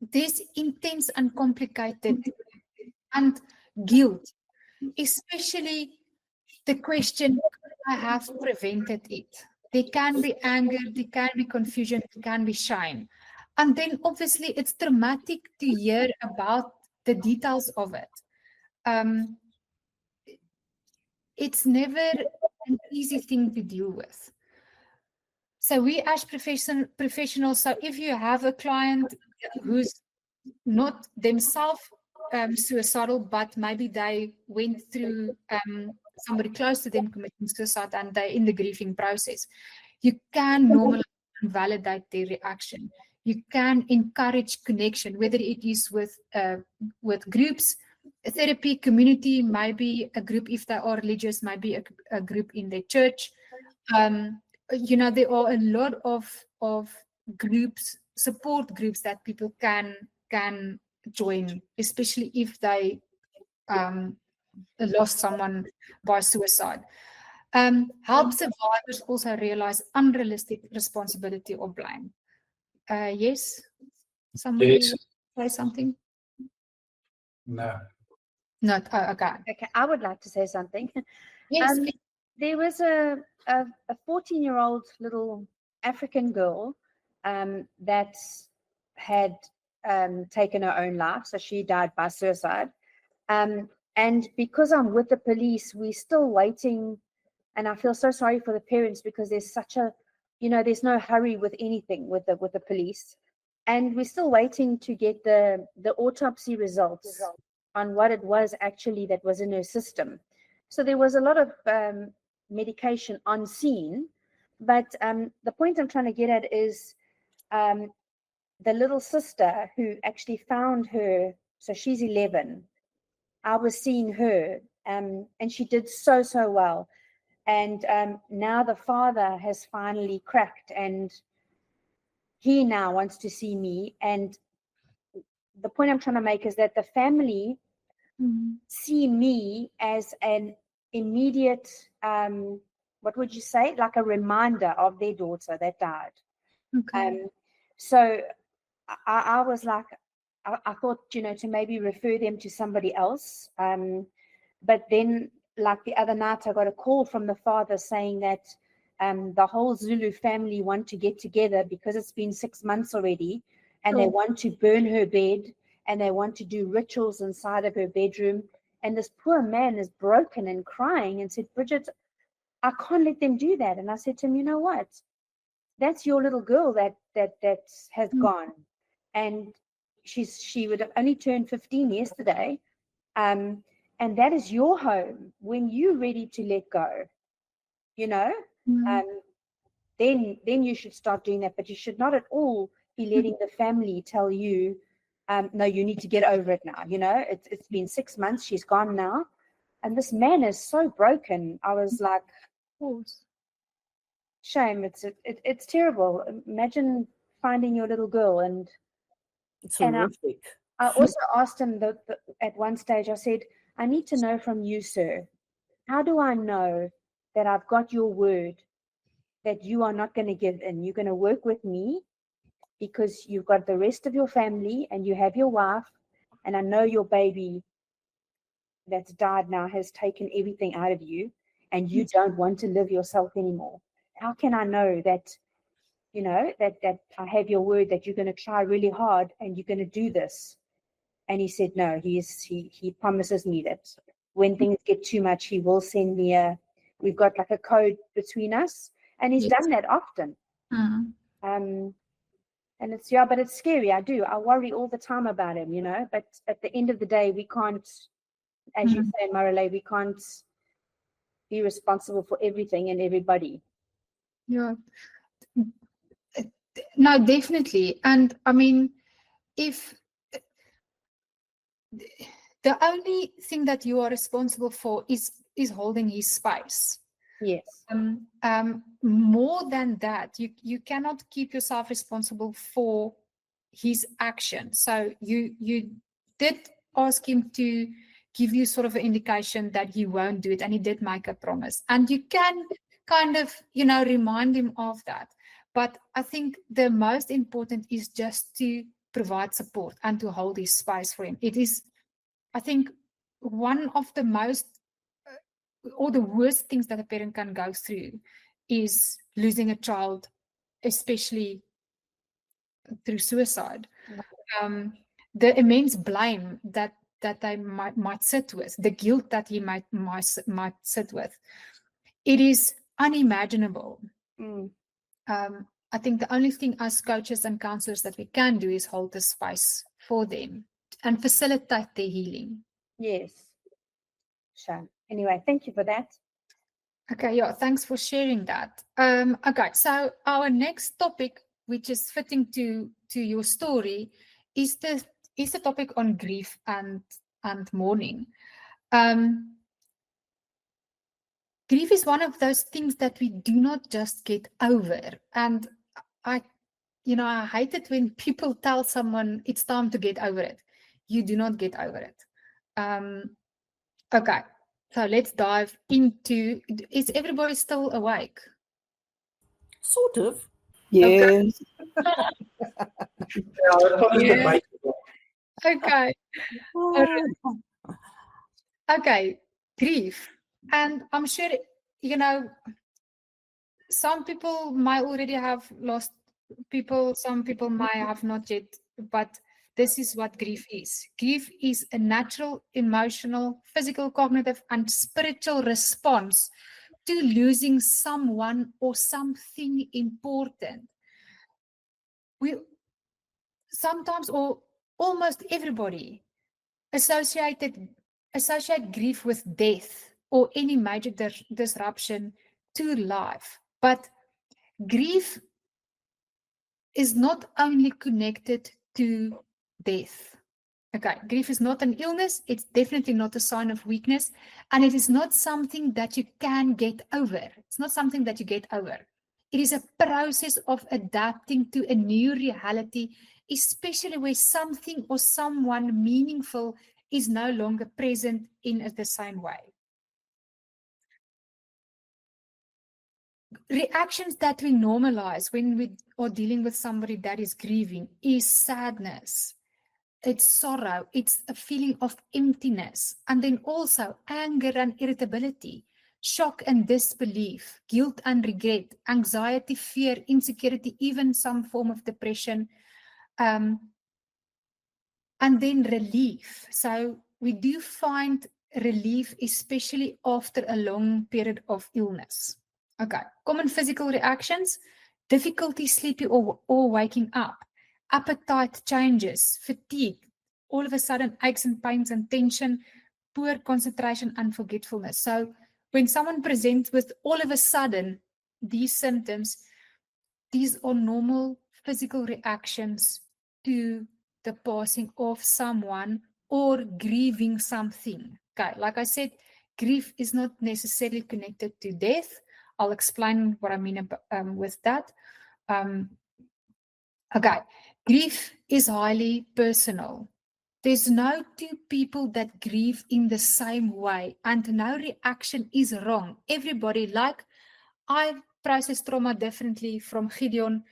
there's intense and complicated and guilt, especially the question, could I have prevented it? There can be anger, there can be confusion, there can be shame. And then obviously it's traumatic to hear about the details of it. It's never an easy thing to deal with. So we as professionals, so if you have a client who's not themselves suicidal, but maybe they went through somebody close to them committing suicide and they're in the grieving process, you can normalize and validate their reaction. You can encourage connection, whether it is with groups, therapy, community, maybe a group if they are religious, maybe a group in their church. There are a lot of groups, support groups that people can join, especially if they lost someone by suicide. Help survivors also realize unrealistic responsibility or blame. Yes? Somebody say something? No. Not okay. Okay, I would like to say something. Yes. There was a 14-year-old little African girl that had taken her own life. So she died by suicide. And because I'm with the police, we're still waiting. And I feel so sorry for the parents because there's such a, there's no hurry with anything with the police. And we're still waiting to get the autopsy results on what it was actually that was in her system. So there was a lot of medication on scene. But the point I'm trying to get at is the little sister who actually found her, so she's 11. I was seeing her and she did so well. And now the father has finally cracked and he now wants to see me. And the point I'm trying to make is that the family see me as an immediate, what would you say, like a reminder of their daughter that died. Okay. So I was like, I thought, to maybe refer them to somebody else. But then, like the other night, I got a call from the father saying that the whole Zulu family want to get together because it's been 6 months already, and they want to burn her bed, and they want to do rituals inside of her bedroom, And this poor man is broken and crying and said, Bridget, I can't let them do that. And I said to him, you know what? That's your little girl that has gone. And she would have only turned 15 yesterday. And that is your home. When you're ready to let go, you know, then you should start doing that. But you should not at all be letting the family tell you, no, you need to get over it now. You know, it's been 6 months, she's gone now. And this man is so broken. I was like, shame. It's terrible. Imagine finding your little girl. And it's horrific. I also asked him at one stage, I said, I need to know from you, sir, how do I know that I've got your word that you are not going to give in? You're going to work with me because you've got the rest of your family and you have your wife, and I know your baby that's died now has taken everything out of you and you don't want to live yourself anymore. How can I know that, you know, that I have your word that you're going to try really hard and you're going to do this? And he said, no, he promises me that when things get too much, he will send me we've got like a code between us, and he's done that often. And it's, yeah, but it's scary. I worry all the time about him, you know, but at the end of the day, we can't, as you say, Marilé, we can't be responsible for everything and everybody. Yeah. No, definitely. And I mean, if the only thing that you are responsible for is holding his space. Yes. More than that, you cannot keep yourself responsible for his action. So you did ask him to give you sort of an indication that he won't do it, and he did make a promise. And you can kind of, you know, remind him of that. But I think the most important is just to provide support and to hold his space for him. It is, I think, one of the most or the worst things that a parent can go through is losing a child, especially through suicide. The immense blame that they might sit with, the guilt that he might sit with, it is unimaginable. I think the only thing as coaches and counselors that we can do is hold the space for them and facilitate their healing. Yes. Sure. Anyway, thank you for that. Okay, yeah, thanks for sharing that. Okay, so our next topic, which is fitting to your story, is the topic on grief and mourning. Grief is one of those things that we do not just get over. And I hate it when people tell someone it's time to get over it. You do not get over it. Okay, so let's dive into, is everybody still awake? Sort of. Yes. Yeah. Okay. Okay, grief. And I'm sure, some people might already have lost people, some people might have not yet, but this is what grief is. Grief is a natural, emotional, physical, cognitive, and spiritual response to losing someone or something important. We sometimes, or almost everybody, associate grief with death or any major disruption to life. But grief is not only connected to death. Okay, grief is not an illness. It's definitely not a sign of weakness. And it is not something that you can get over. It's not something that you get over. It is a process of adapting to a new reality, especially where something or someone meaningful is no longer present in the same way. Reactions that we normalize when we are dealing with somebody that is grieving is sadness, it's sorrow, it's a feeling of emptiness, and then also anger and irritability, shock and disbelief, guilt and regret, anxiety, fear, insecurity, even some form of depression, and then relief. So we do find relief, especially after a long period of illness. Okay, common physical reactions, difficulty sleeping or waking up, appetite changes, fatigue, all of a sudden aches and pains and tension, poor concentration and forgetfulness. So when someone presents with all of a sudden these symptoms, these are normal physical reactions to the passing of someone or grieving something. Okay, like I said, grief is not necessarily connected to death. I'll explain what I mean with that. Okay, grief is highly personal. There's no two people that grieve in the same way, and no reaction is wrong. Everybody, like I process trauma differently from Gideon.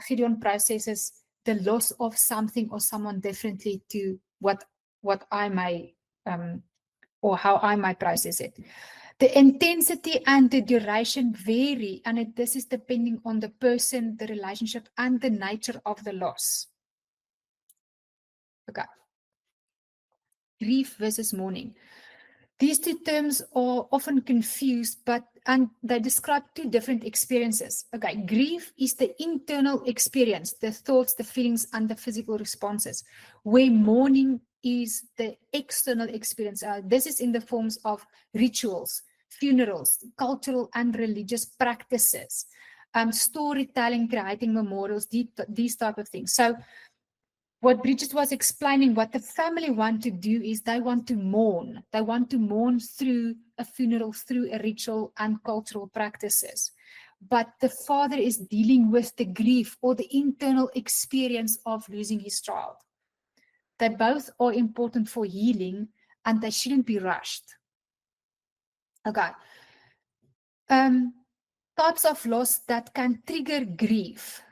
Gideon processes the loss of something or someone differently to what I may or how I might process it. The intensity and the duration vary, and this is depending on the person, the relationship, and the nature of the loss. Okay. Grief versus mourning. These two terms are often confused, and they describe two different experiences. Okay, grief is the internal experience, the thoughts, the feelings, and the physical responses, where mourning is the external experience. This is in the forms of rituals, funerals, cultural and religious practices, storytelling, creating memorials, these type of things. So what Bridget was explaining, what the family want to do is they want to mourn. They want to mourn through a funeral, through a ritual and cultural practices. But the father is dealing with the grief or the internal experience of losing his child. They both are important for healing and they shouldn't be rushed. Okay. Types of loss that can trigger grief.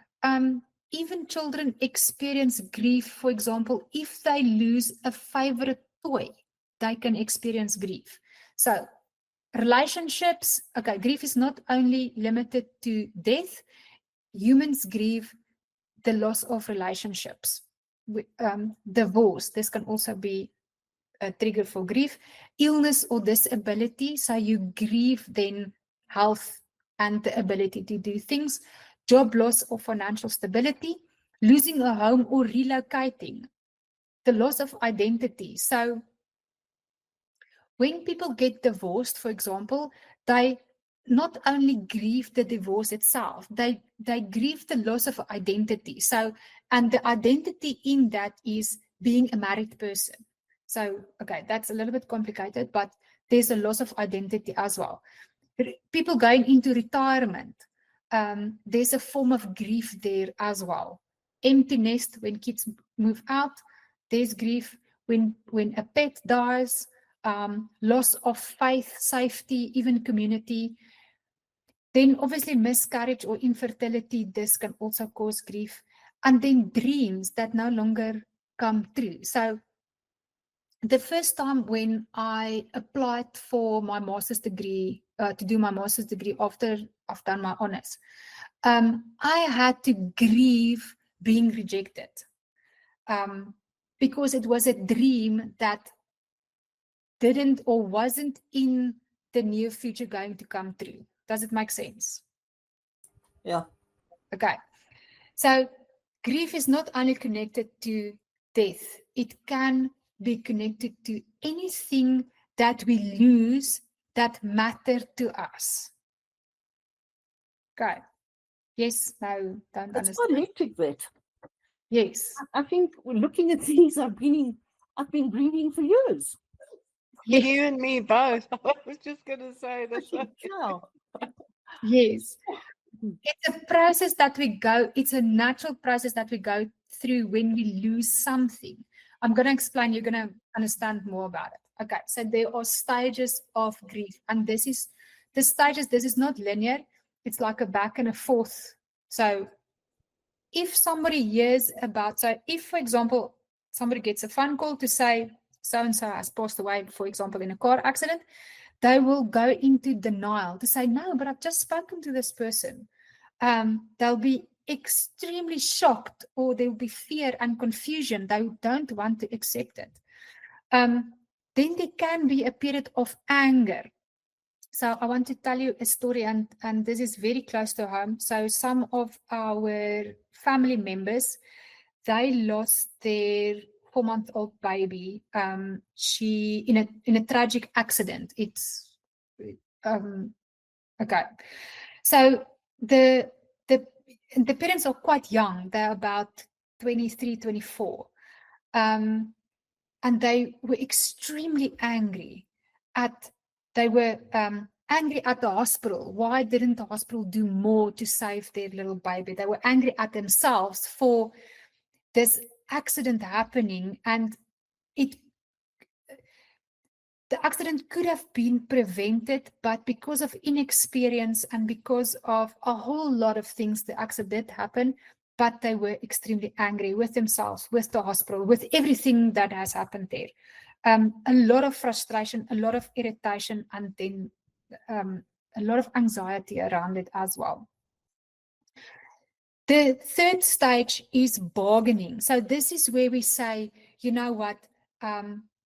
Even children experience grief. For example, if they lose a favorite toy, they can experience grief. So relationships, okay, grief is not only limited to death. Humans grieve the loss of relationships. Divorce, this can also be a trigger for grief. Illness or disability, so you grieve then health and the ability to do things. Job loss or financial stability, losing a home or relocating, the loss of identity. So when people get divorced, for example, they not only grieve the divorce itself, they grieve the loss of identity. So, and the identity in that is being a married person. So, okay, that's a little bit complicated, but there's a loss of identity as well. People going into retirement, there's a form of grief there as well. Empty nest when kids move out, there's grief. When a pet dies, loss of faith, safety, even community. Then obviously miscarriage or infertility, this can also cause grief. And then dreams that no longer come true. So the first time when I applied for my master's degree, to do my master's degree after I've done my honors, I had to grieve being rejected because it was a dream that didn't or wasn't in the near future going to come true. Does it make sense? Yeah. Okay. So grief is not only connected to death, it can be connected to anything that we lose that matter to us. Okay. Yes, no, don't It's understand. quite electric, that. Yes. I think looking at these, I've been grieving for years. Yes. You and me both. I was just going to say the same. Yes. It's a process that we go, it's a natural process that we go through when we lose something. I'm going to explain, you're going to understand more about it. Okay, so there are stages of grief, and this is not linear. It's like a back and a forth. So if somebody hears about, so if, for example, somebody gets a phone call to say so-and-so has passed away, for example, in a car accident, they will go into denial to say, no, but I've just spoken to this person. They'll be extremely shocked, or there will be fear and confusion. They don't want to accept it. Then there can be a period of anger. So I want to tell you a story, and this is very close to home. So some of our family members, they lost their 4-month-old baby. She in a tragic accident. It's okay. So the parents are quite young. They're about 23, 24. And they were extremely angry angry at the hospital. Why didn't the hospital do more to save their little baby? They were angry at themselves for this accident happening, and the accident could have been prevented, but because of inexperience and because of a whole lot of things, the accident did happen, but they were extremely angry with themselves, with the hospital, with everything that has happened there. A lot of frustration, a lot of irritation, and then a lot of anxiety around it as well. The third stage is bargaining. So this is where we say, you know what,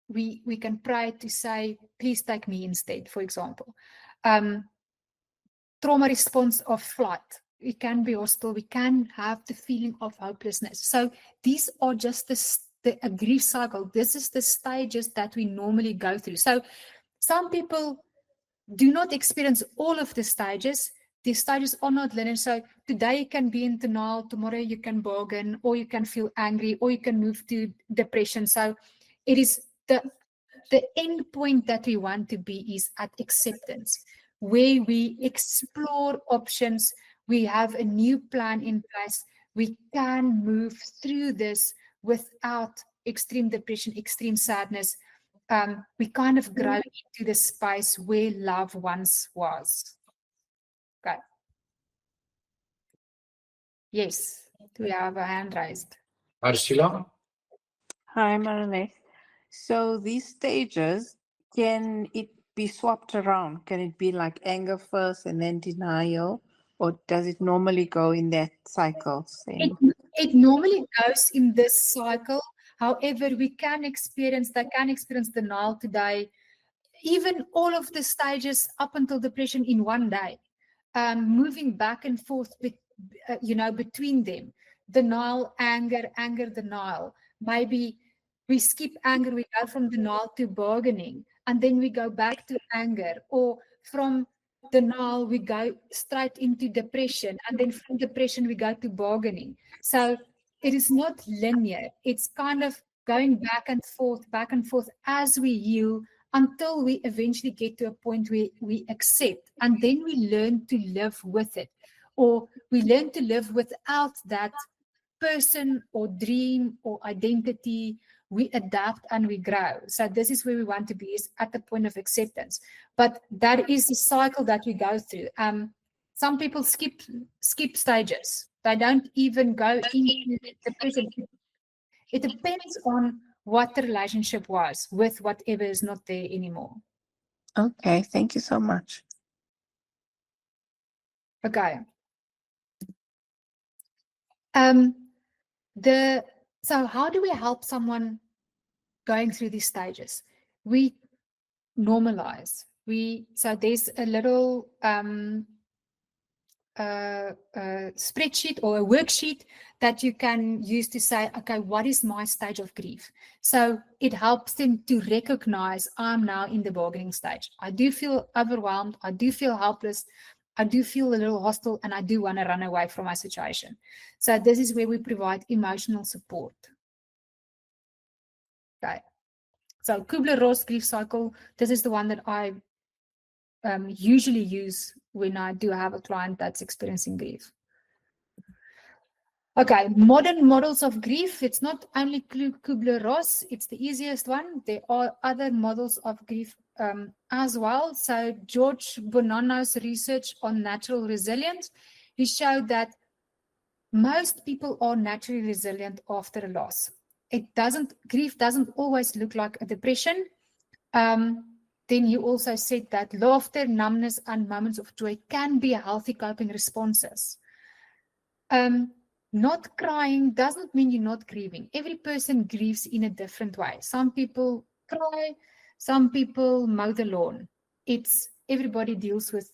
we can pray to say, please take me instead, for example. Trauma response of flight. We can be hostile. We can have the feeling of hopelessness. So these are just the grief cycle. This is the stages that we normally go through. So some people do not experience all of the stages. The stages are not linear. So today you can be in denial, tomorrow you can bargain, or you can feel angry, or you can move to depression. So it is the end point that we want to be is at acceptance, where we explore options. We have a new plan in place. We can move through this without extreme depression, extreme sadness. We kind of grow into the space where love once was. Okay. Yes, we have a hand raised. Ursula? Hi, Marilé. So these stages, can it be swapped around? Can it be like anger first and then denial? Or does it normally go in that cycle? It normally goes in this cycle. However, they can experience denial today, even all of the stages up until depression in one day, moving back and forth, between them. Denial, anger, denial. Maybe we skip anger, we go from denial to bargaining, and then we go back to anger, or from denial we go straight into depression, and then from depression we go to bargaining. So it is not linear. It's kind of going back and forth as we heal, until we eventually get to a point where we accept, and then we learn to live with it, or we learn to live without that person or dream or identity. We adapt and we grow. So this is where we want to be, is at the point of acceptance. But that is the cycle that we go through. Some people skip stages. They don't even go into the present. It depends on what the relationship was with whatever is not there anymore. Okay, thank you so much. Okay. So how do we help someone going through these stages? We normalize. So there's a little spreadsheet or a worksheet that you can use to say, okay, what is my stage of grief? So it helps them to recognize, I'm now in the bargaining stage. I do feel overwhelmed. I do feel helpless. I do feel a little hostile, and I do want to run away from my situation. So this is where we provide emotional support. Okay. So Kubler-Ross grief cycle, this is the one that I usually use when I do have a client that's experiencing grief. Okay, modern models of grief. It's not only Kubler-Ross, it's the easiest one. There are other models of grief as well. So George Bonanno's research on natural resilience, he showed that most people are naturally resilient after a loss. Grief doesn't always look like a depression. Then you also said that laughter, numbness, and moments of joy can be healthy coping responses. Not crying doesn't mean you're not grieving. Every person grieves in a different way. Some people cry, Some people mow the lawn. It's everybody deals with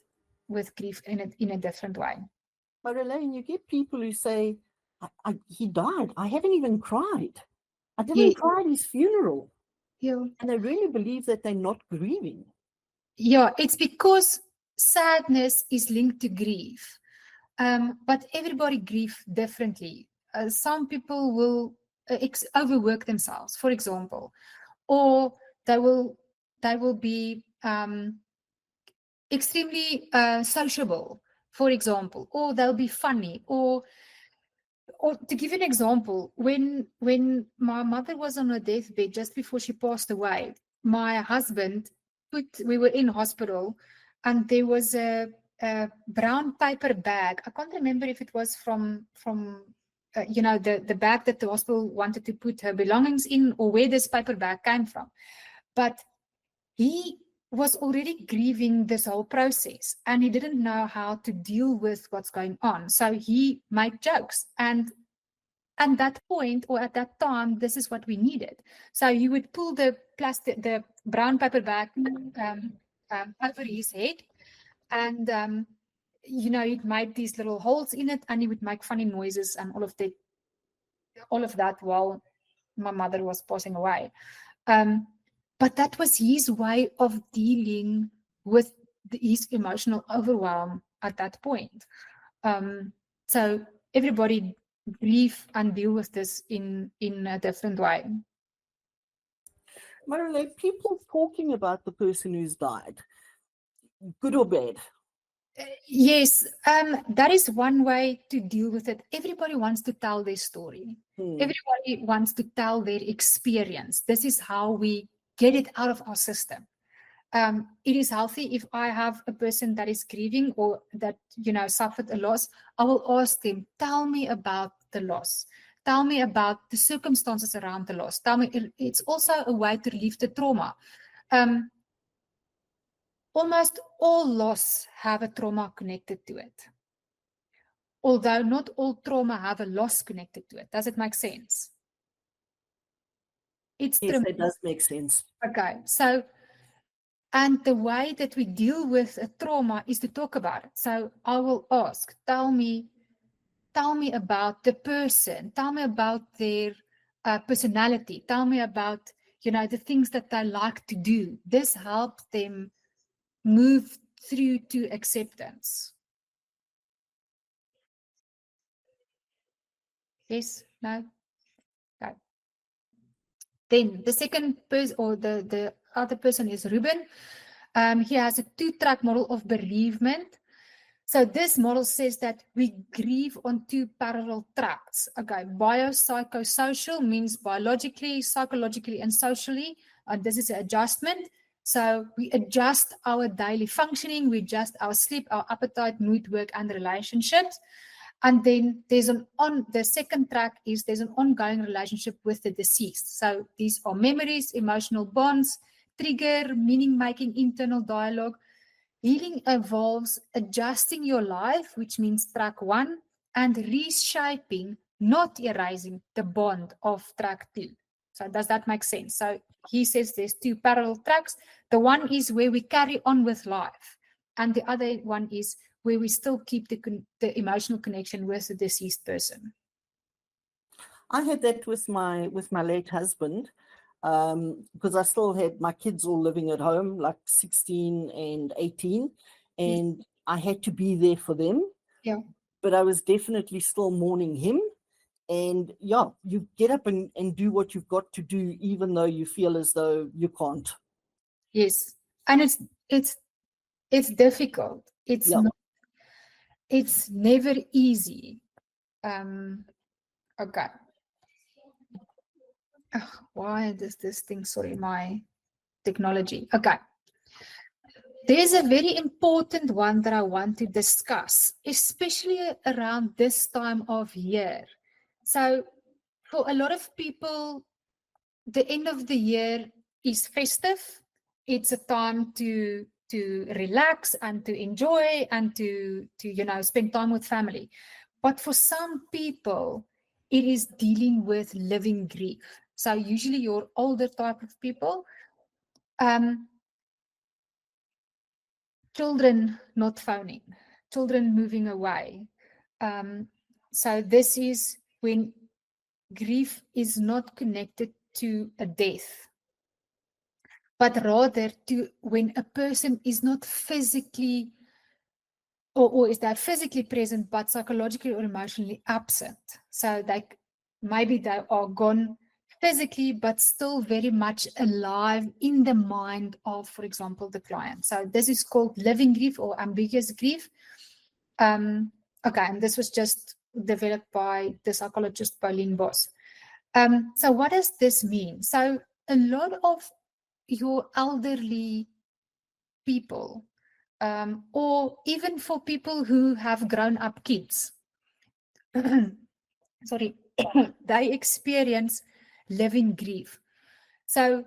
grief in a different way. Marilé, you get people who say, he died. I haven't even cried. I didn't Yeah. cry at his funeral. Yeah. And they really believe that they're not grieving. Yeah, it's because sadness is linked to grief. But everybody grieves differently. Some people will overwork themselves, for example, or they will be extremely sociable, for example, or they'll be funny, or to give you an example, when my mother was on her deathbed just before she passed away, my husband we were in hospital, and there was a brown paper bag. I can't remember if it was from the bag that the hospital wanted to put her belongings in, or where this paper bag came from. But he was already grieving this whole process, and he didn't know how to deal with what's going on. So he made jokes, and at that point, or at that time, this is what we needed. So he would pull the brown paper bag over his head, and he'd make these little holes in it, and he would make funny noises and all of that while my mother was passing away. But that was his way of dealing with his emotional overwhelm at that point. So everybody grieve and deal with this in a different way. Marilé, people talking about the person who's died, good or bad? Yes, that is one way to deal with it. Everybody wants to tell their story. Everybody wants to tell their experience. This is how we get it out of our system. It is healthy if I have a person that is grieving or that suffered a loss. I will ask them, tell me about the loss. Tell me about the circumstances around the loss. Tell me. It's also a way to relieve the trauma. Almost all loss have a trauma connected to it. Although not all trauma have a loss connected to it. Does it make sense? Yes, it does make sense. Okay, so, and the way that we deal with a trauma is to talk about it. So I will ask, tell me about the person, tell me about their personality, tell me about, the things that they like to do. This helps them move through to acceptance. Yes, no? Okay. Then the second person, or the other person, is Ruben. He has a 2-track model of bereavement. So this model says that we grieve on 2 parallel tracks. Okay, biopsychosocial means biologically, psychologically, and socially. This is an adjustment. So we adjust our daily functioning, we adjust our sleep, our appetite, mood, work, and relationships. And then the second track is there's an ongoing relationship with the deceased. So these are memories, emotional bonds, trigger, meaning-making, internal dialogue. Healing involves adjusting your life, which means track 1, and reshaping, not erasing, the bond of track 2. So does that make sense? So he says there's 2 parallel tracks. The one is where we carry on with life, and the other one is where we still keep the emotional connection with the deceased person. I had that with my late husband, because I still had my kids all living at home, like 16 and 18, and I had to be there for them. Yeah. But I was definitely still mourning him. And yeah, you get up and do what you've got to do, even though you feel as though you can't. Yes. And it's difficult. It's never easy. Okay. Why does this thing, sorry, my technology. Okay. There's a very important one that I want to discuss, especially around this time of year. So for a lot of people, the end of the year is festive. It's a time to relax and to enjoy and to spend time with family. But for some people, it is dealing with living grief. So usually your older type of people, Children not phoning, children moving away. So this is when grief is not connected to a death, but rather to when a person is not physically, or is that physically present, but psychologically or emotionally absent. So like maybe they are gone physically, but still very much alive in the mind of, for example, the client. So this is called living grief or ambiguous grief. Okay, and this was just developed by the psychologist Pauline Bos. So what does this mean? So a lot of your elderly people, or even for people who have grown up kids, sorry, they experience living grief. So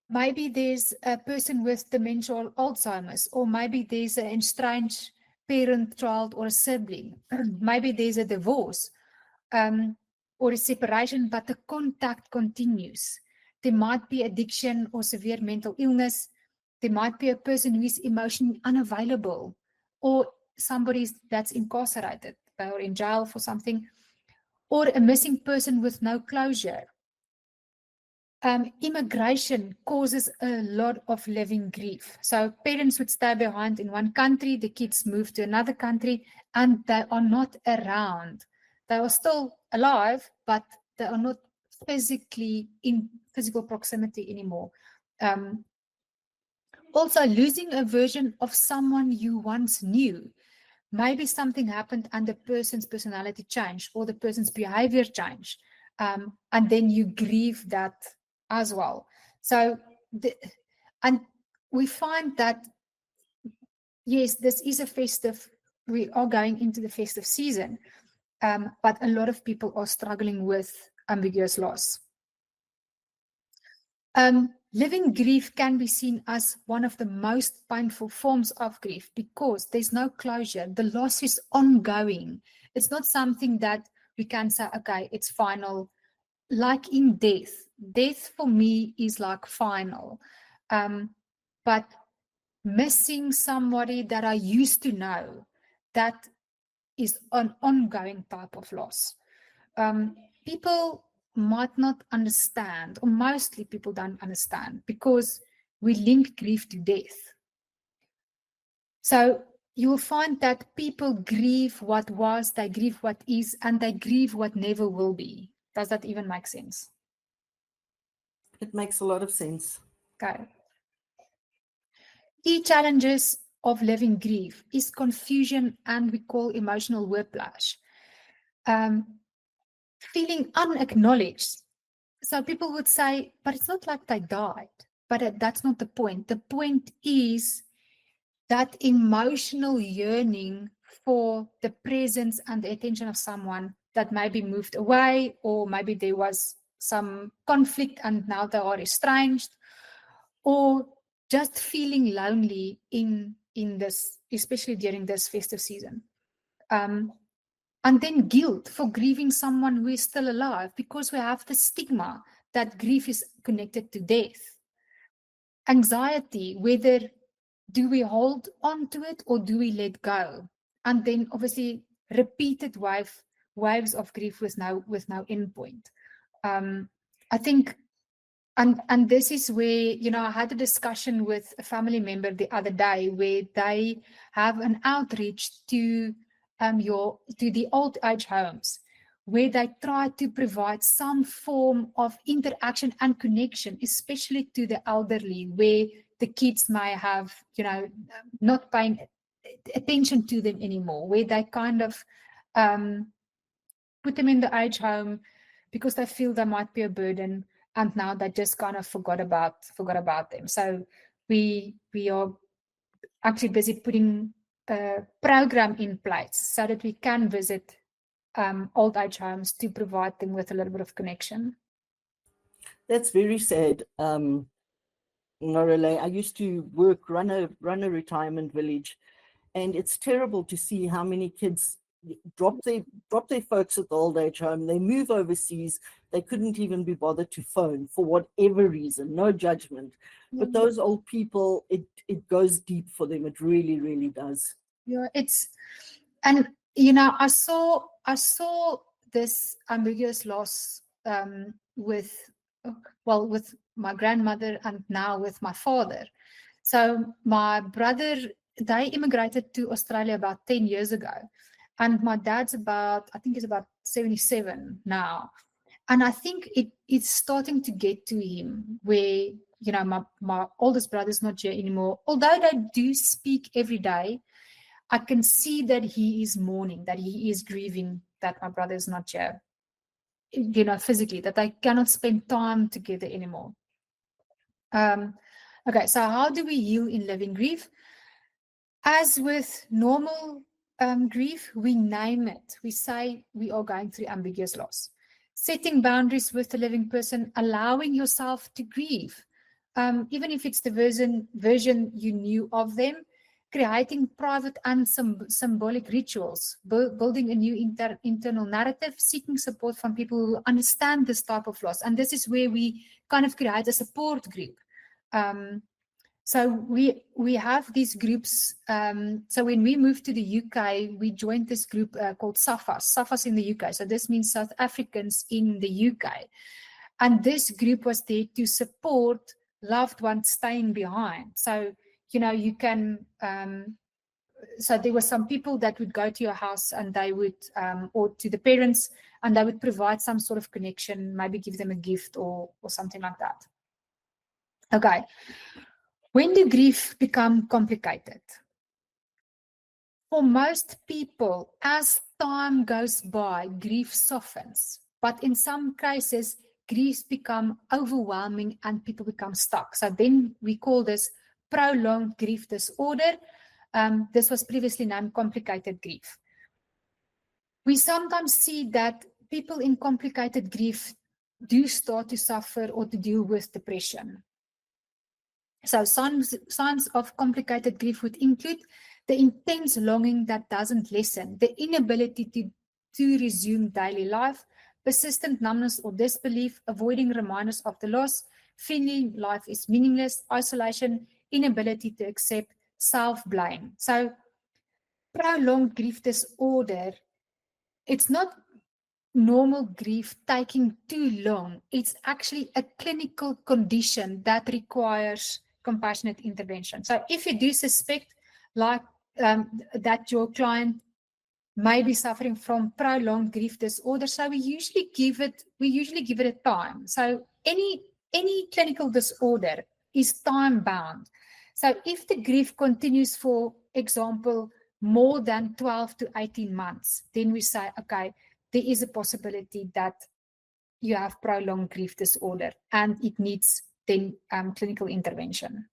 maybe there's a person with dementia or Alzheimer's, or maybe there's an estranged parent, child, or a sibling. Maybe there's a divorce or a separation, but the contact continues. There might be addiction or severe mental illness. There might be a person who is emotionally unavailable, or somebody that's incarcerated or in jail for something, or a missing person with no closure. Immigration causes a lot of living grief. So parents would stay behind in one country, the kids move to another country, and they are not around. They are still alive, but they are not physically in physical proximity anymore. Also, losing a version of someone you once knew. Maybe something happened and the person's personality changed or the person's behavior changed. And then you grieve that as well. So, and we find that, yes, this is a festive, we are going into the festive season, but a lot of people are struggling with ambiguous loss. Living grief can be seen as one of the most painful forms of grief because there's no closure. The loss is ongoing. It's not something that we can say, okay, it's final. Like in death, death for me is like final. But missing somebody that I used to know, that is an ongoing type of loss. People might not understand, or mostly people don't understand, because we link grief to death. So you will find that people grieve what was, they grieve what is, and they grieve what never will be. Does that even make sense? It makes a lot of sense. Okay. Key challenges of living grief is confusion and we call emotional whiplash. Feeling unacknowledged. So people would say, but it's not like they died. But that's not the point. The point is that emotional yearning for the presence and the attention of someone that maybe moved away, or maybe there was some conflict and now they are estranged, or just feeling lonely in this, especially during this festive season. And then guilt for grieving someone who is still alive, because we have the stigma that grief is connected to death. Anxiety, whether do we hold on to it or do we let go? And then obviously repeated waves of grief with no endpoint. I think, and this is where, I had a discussion with a family member the other day where they have an outreach to the old age homes, where they try to provide some form of interaction and connection, especially to the elderly, where the kids may have, not paying attention to them anymore, where they kind of put them in the age home because they feel they might be a burden, and now they just kind of forgot about them. So we are actually busy putting a program in place so that we can visit old age homes to provide them with a little bit of connection. That's very sad. Marilé, I used to run a retirement village, and it's terrible to see how many kids drop their folks at the old age home. They move overseas. They couldn't even be bothered to phone for whatever reason. No judgment. But those old people, it goes deep for them. It really, really does. Yeah, and you know, I saw this ambiguous loss with my grandmother and now with my father. So my brother, they immigrated to Australia about 10 years ago. And my dad's I think he's about 77 now. And I think it's starting to get to him where, you know, my oldest brother's not here anymore. Although they do speak every day, I can see that he is mourning, that he is grieving that my brother is not here, you know, physically, that they cannot spend time together anymore. Okay, so how do we heal in living grief? As with normal grief, we name it. We say we are going through ambiguous loss. Setting boundaries with the living person, allowing yourself to grieve, even if it's the version you knew of them, creating private and symbolic rituals, building a new internal narrative, seeking support from people who understand this type of loss. And this is where we kind of create a support group. So we have these groups. So when we moved to the UK, we joined this group called SAFAS in the UK. So this means South Africans in the UK. And this group was there to support loved ones staying behind. So, you know, you can, so there were some people that would go to your house and they would, or to the parents, and they would provide some sort of connection, maybe give them a gift or something like that. Okay. When do grief become complicated? For most people, as time goes by, grief softens. But in some cases, griefs become overwhelming and people become stuck. So then we call this prolonged grief disorder. This was previously named complicated grief. We sometimes see that people in complicated grief do start to suffer or to deal with depression. So signs of complicated grief would include the intense longing that doesn't lessen, the inability to resume daily life, persistent numbness or disbelief, avoiding reminders of the loss, feeling life is meaningless, isolation, inability to accept, self-blame. So prolonged grief disorder, it's not normal grief taking too long. It's actually a clinical condition that requires compassionate intervention. So if you do suspect like that your client may be suffering from prolonged grief disorder, so we usually give it a time. So any clinical disorder is time bound. So if the grief continues, for example, more than 12 to 18 months, then we say, okay, there is a possibility that you have prolonged grief disorder and it needs then clinical intervention.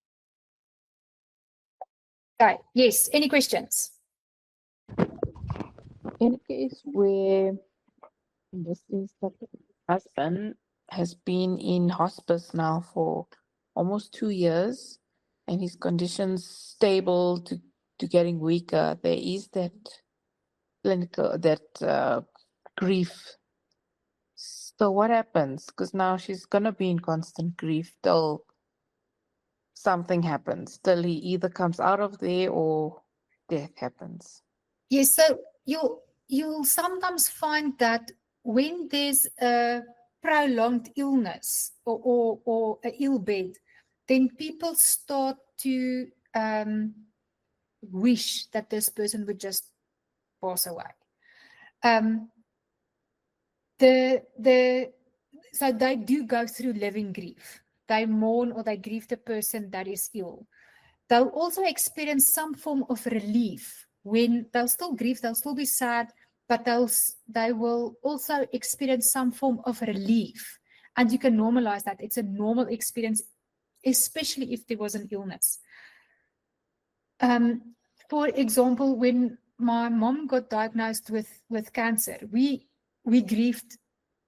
Okay, yes, any questions? In a case where this is the husband has been in hospice now for almost 2 years and his condition's stable to getting weaker, there is that clinical, grief. So what happens? Because now she's going to be in constant grief till something happens, till he either comes out of there or death happens. Yes, so you'll sometimes find that when there's a prolonged illness or an ill bed, then people start to wish that this person would just pass away. So they do go through living grief. They mourn or they grieve the person that is ill. They'll also experience some form of relief. When they'll still grieve, they'll still be sad, but they will also experience some form of relief. And you can normalize that. It's a normal experience, especially if there was an illness. For example, when my mom got diagnosed with cancer, we grieved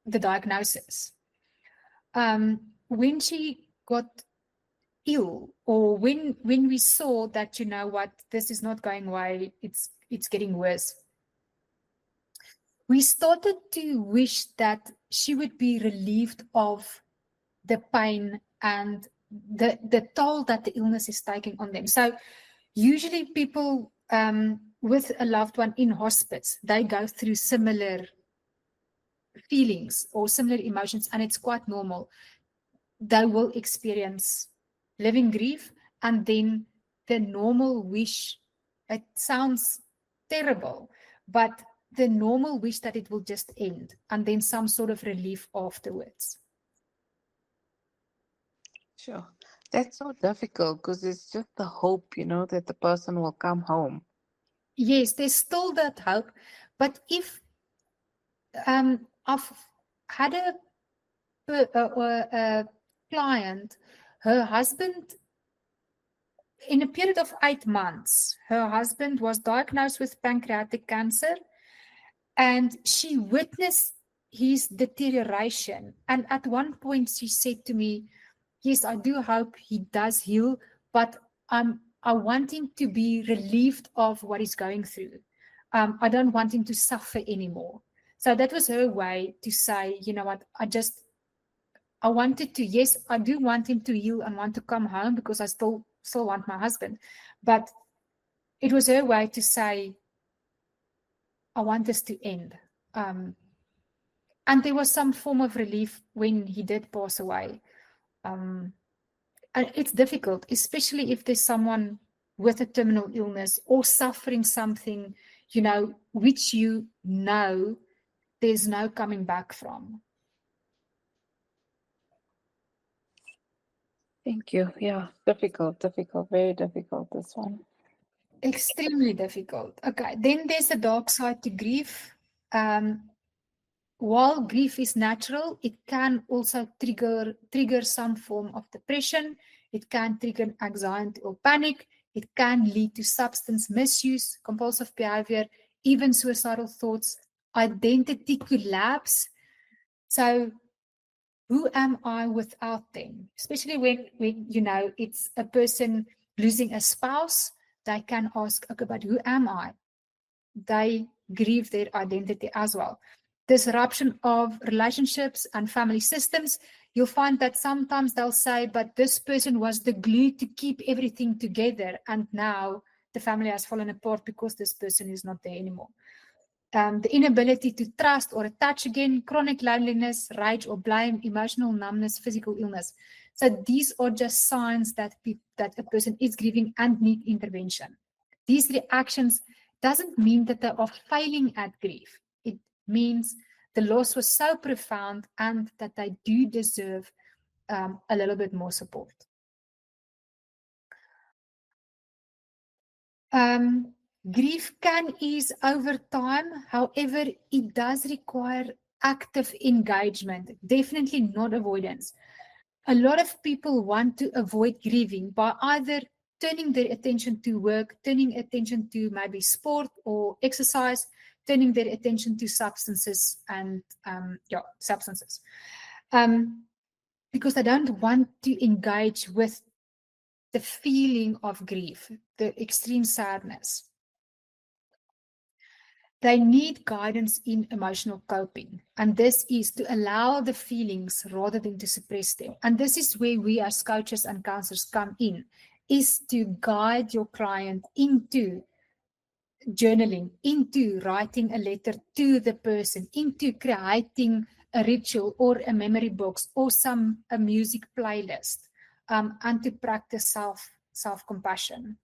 the diagnosis. When she got ill, or when we saw that, you know what, this is not going away, it's getting worse, we started to wish that she would be relieved of the pain and the toll that the illness is taking on them. So usually people with a loved one in hospice, they go through similar feelings or similar emotions, and it's quite normal. They will experience living grief, and then the normal wish, it sounds terrible, but the normal wish that it will just end, and then some sort of relief afterwards. Sure. That's so difficult because it's just the hope, that the person will come home. Yes, there's still that hope, but if I've had a client, her husband, in a period of 8 months, her husband was diagnosed with pancreatic cancer, and she witnessed his deterioration. And at one point she said to me, yes, I do hope he does heal, but I want him to be relieved of what he's going through. I don't want him to suffer anymore. So that was her way to say, you know what, I wanted to, yes, I do want him to heal and want to come home because I still want my husband. But it was her way to say, I want this to end. And there was some form of relief when he did pass away. And it's difficult, especially if there's someone with a terminal illness or suffering something, which there's no coming back from. Thank you. Yeah, difficult, very difficult, this one. Extremely difficult. Okay, then there's the dark side to grief. While grief is natural, it can also trigger some form of depression. It can trigger anxiety or panic. It can lead to substance misuse, compulsive behavior, even suicidal thoughts, identity collapse. So who am I without them? Especially when it's a person losing a spouse, they can ask, okay, but who am I? They grieve their identity as well. Disruption of relationships and family systems. You'll find that sometimes they'll say, but this person was the glue to keep everything together, and now the family has fallen apart because this person is not there anymore. The inability to trust or attach again, chronic loneliness, rage or blame, emotional numbness, physical illness. So these are just signs that a person is grieving and need intervention. These reactions doesn't mean that they are failing at grief. It means the loss was so profound and that they do deserve a little bit more support. Grief can ease over time. However, it does require active engagement, definitely not avoidance. A lot of people want to avoid grieving by either turning their attention to work, turning attention to maybe sport or exercise, turning their attention to substances and substances. Because they don't want to engage with the feeling of grief, the extreme sadness. They need guidance in emotional coping, and this is to allow the feelings rather than to suppress them. And this is where we as coaches and counselors come in, is to guide your client into journaling, into writing a letter to the person, into creating a ritual or a memory box or a music playlist, and to practice self-compassion.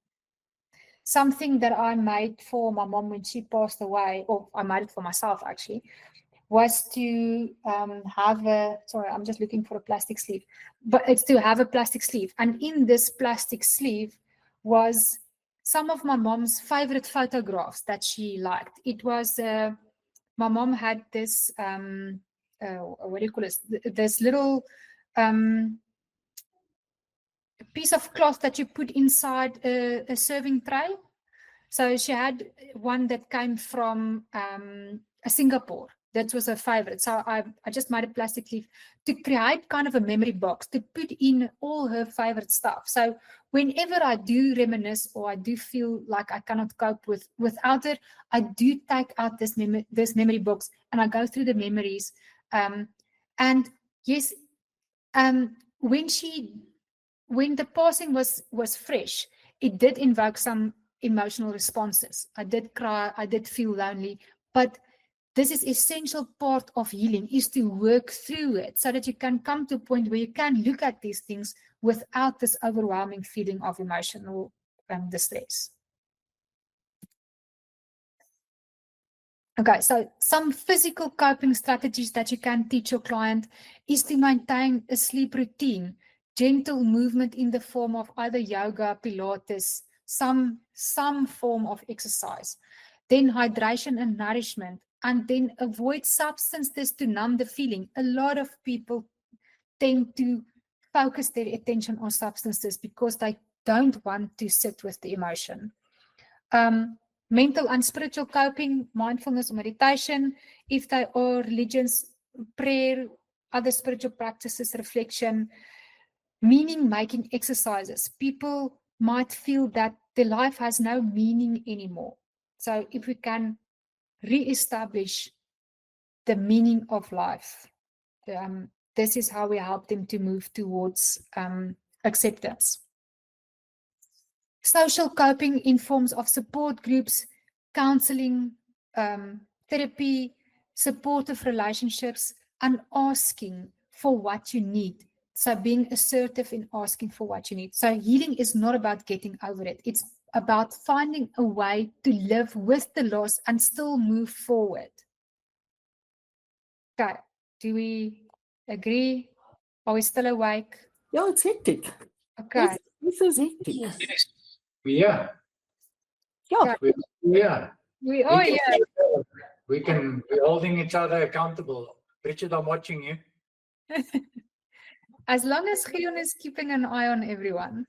Something that I made for my mom when she passed away, or I made it for myself actually, was to have I'm just looking for a plastic sleeve, but it's to have a plastic sleeve. And in this plastic sleeve was some of my mom's favorite photographs that she liked. It was, my mom had this, what do you call it? This little piece of cloth that you put inside a serving tray. So she had one that came from Singapore, That was her favorite. So I just made a plastic leaf to create kind of a memory box to put in all her favorite stuff. So whenever I do reminisce or I do feel like I cannot cope without it, I do take out this memory box and I go through the memories. And yes, when the passing was fresh, it did invoke some emotional responses. I did cry, I did feel lonely, but this is essential part of healing, is to work through it so that you can come to a point where you can look at these things without this overwhelming feeling of emotional distress. Okay, so some physical coping strategies that you can teach your client is to maintain a sleep routine, gentle movement in the form of either yoga, Pilates, some form of exercise, then hydration and nourishment, and then avoid substances to numb the feeling. A lot of people tend to focus their attention on substances because they don't want to sit with the emotion. Mental and spiritual coping, mindfulness or meditation, if they are religions, prayer, other spiritual practices, reflection, meaning-making exercises. People might feel that their life has no meaning anymore. So if we can re-establish the meaning of life, this is how we help them to move towards acceptance. Social coping in forms of support groups, counseling, therapy, supportive relationships, and asking for what you need. So being assertive in asking for what you need. So healing is not about getting over it. It's about finding a way to live with the loss and still move forward. Okay, do we agree? Are we still awake? Yeah, it's hectic. Okay. This is hectic. Yes. Yeah. Yeah. Yeah. We are here. We're holding each other accountable. Richard, I'm watching you. As long as Gideon is keeping an eye on everyone.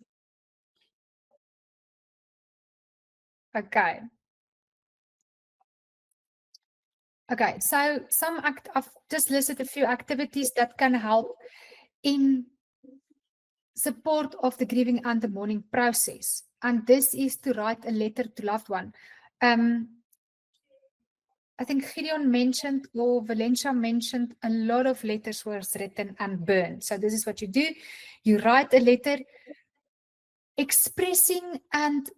Okay. Okay, so I've just listed a few activities that can help in support of the grieving and the mourning process. And this is to write a letter to loved one. I think Gideon mentioned, or Valencia mentioned, a lot of letters were written and burned. So this is what you do. You write a letter expressing and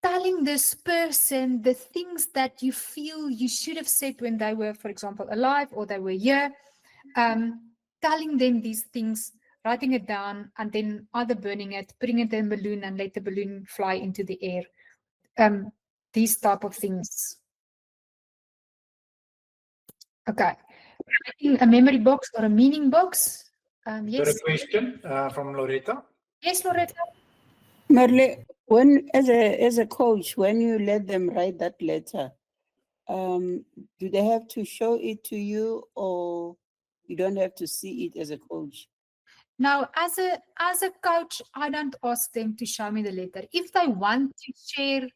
telling this person the things that you feel you should have said when they were, for example, alive or they were here. Telling them these things, writing it down, and then either burning it, putting it in a balloon and let the balloon fly into the air. These type of things. Okay. Writing a memory box or a meaning box. Yes. Got a question from Loretta? Yes, Loretta. Marilé, as a coach, when you let them write that letter, do they have to show it to you, or you don't have to see it as a coach? Now, as a coach, I don't ask them to show me the letter. If they want to share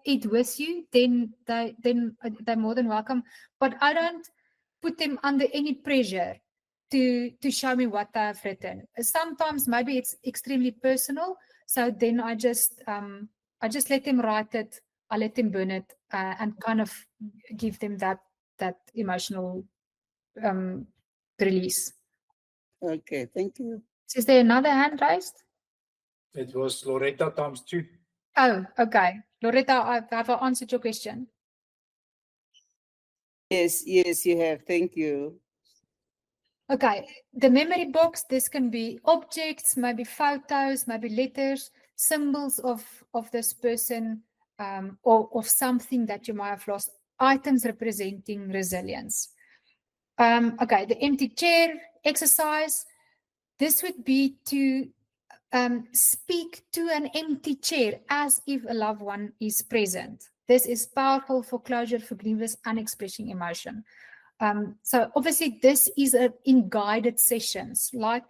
it with you, then they're more than welcome. But I don't put them under any pressure to show me what I've written. Sometimes maybe it's extremely personal, so then I just let them write it. I let them burn it and kind of give them that emotional release. Okay, thank you. Is there another hand raised? It was Loretta times 2. Oh, okay. Loretta, have I answered your question? Yes, you have. Thank you. Okay. The memory box, this can be objects, maybe photos, maybe letters, symbols of this person, or of something that you might have lost, items representing resilience. Okay, the empty chair exercise. This would be to speak to an empty chair as if a loved one is present. This is powerful for closure, forgiveness, and expressing emotion. So obviously this is in guided sessions, like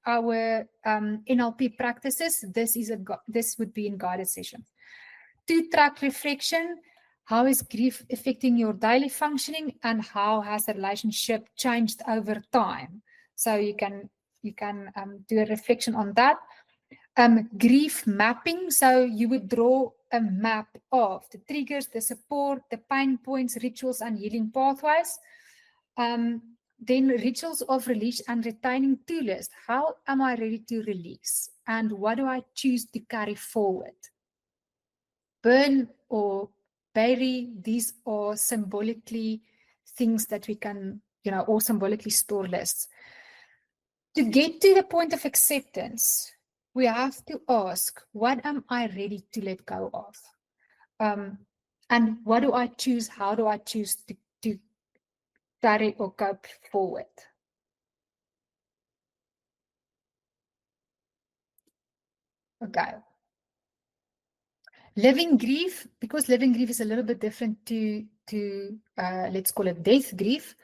our NLP practices. This would be in guided sessions. 2-track reflection. How is grief affecting your daily functioning, and how has the relationship changed over time? So you can do a reflection on that. Grief mapping. So you would draw a map of the triggers, the support, the pain points, rituals, and healing pathways. Then rituals of release and retaining to list. How am I ready to release? And what do I choose to carry forward? Burn or bury, these are symbolically things that we can, or symbolically store lists. To get to the point of acceptance, we have to ask, what am I ready to let go of? And what do I choose? How do I choose to carry or cope forward? Okay. Living grief, because living grief is a little bit different to let's call it death grief.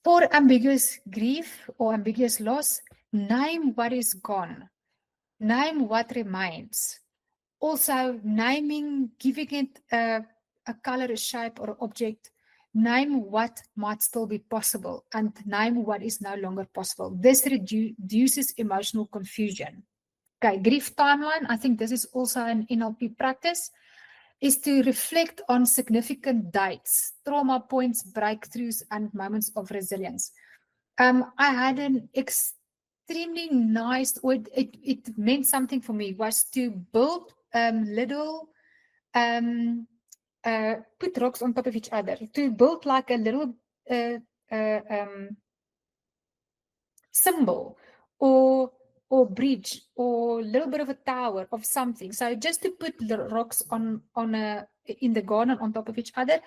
For ambiguous grief or ambiguous loss, name what is gone. Name what remains. Also, naming, giving it a color, a shape, or object. Name what might still be possible and name what is no longer possible. This reduces emotional confusion. Okay, grief timeline. I think this is also an NLP practice, is to reflect on significant dates, trauma points, breakthroughs, and moments of resilience. I had an extremely nice, or it meant something for me, was to build little, put rocks on top of each other, to build like a little symbol or bridge or a little bit of a tower of something. So just to put the rocks in the garden on top of each other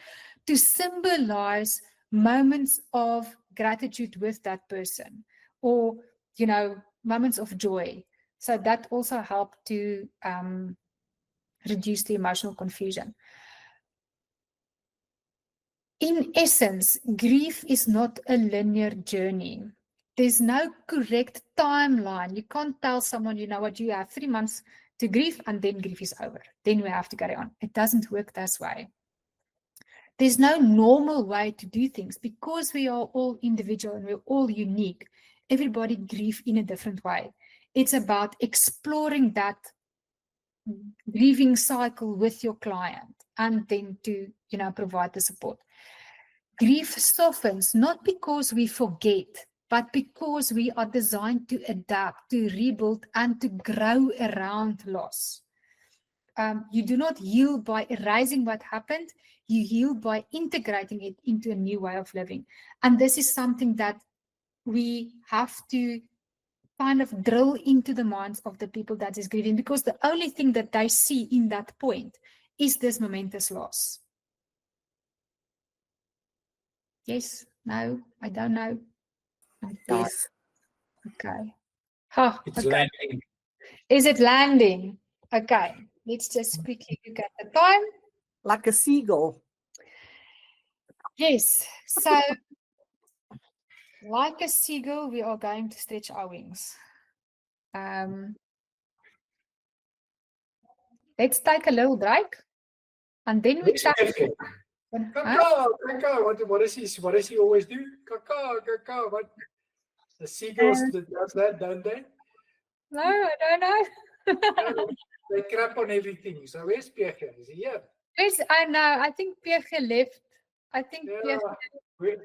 to symbolize moments of gratitude with that person, or moments of joy. So that also helped to reduce the emotional confusion. In essence, grief is not a linear journey. There's no correct timeline. You can't tell someone, you have 3 months to grieve and then grief is over. Then we have to carry on. It doesn't work that way. There's no normal way to do things because we are all individual and we're all unique. Everybody grieves in a different way. It's about exploring that grieving cycle with your client and then to, provide the support. Grief softens not because we forget, but because we are designed to adapt, to rebuild, and to grow around loss. You do not heal by erasing what happened. You heal by integrating it into a new way of living. And this is something that we have to kind of drill into the minds of the people that is grieving, because the only thing that they see in that point is this momentous loss. Yes, no, I don't know. Yes. Okay. Oh, It's okay. landing. Is it landing? Okay. Let's just quickly look at the time. Like a seagull. Yes. So, like a seagull, we are going to stretch our wings. Let's take a little break, and then we chat. Kaka, what does he always do? Kaka, what? The seagulls does that, don't they? No, I don't know. They crap on everything. So where's Pierre? Is he here? Yes, I know. I think Pierre left. I think Pierre.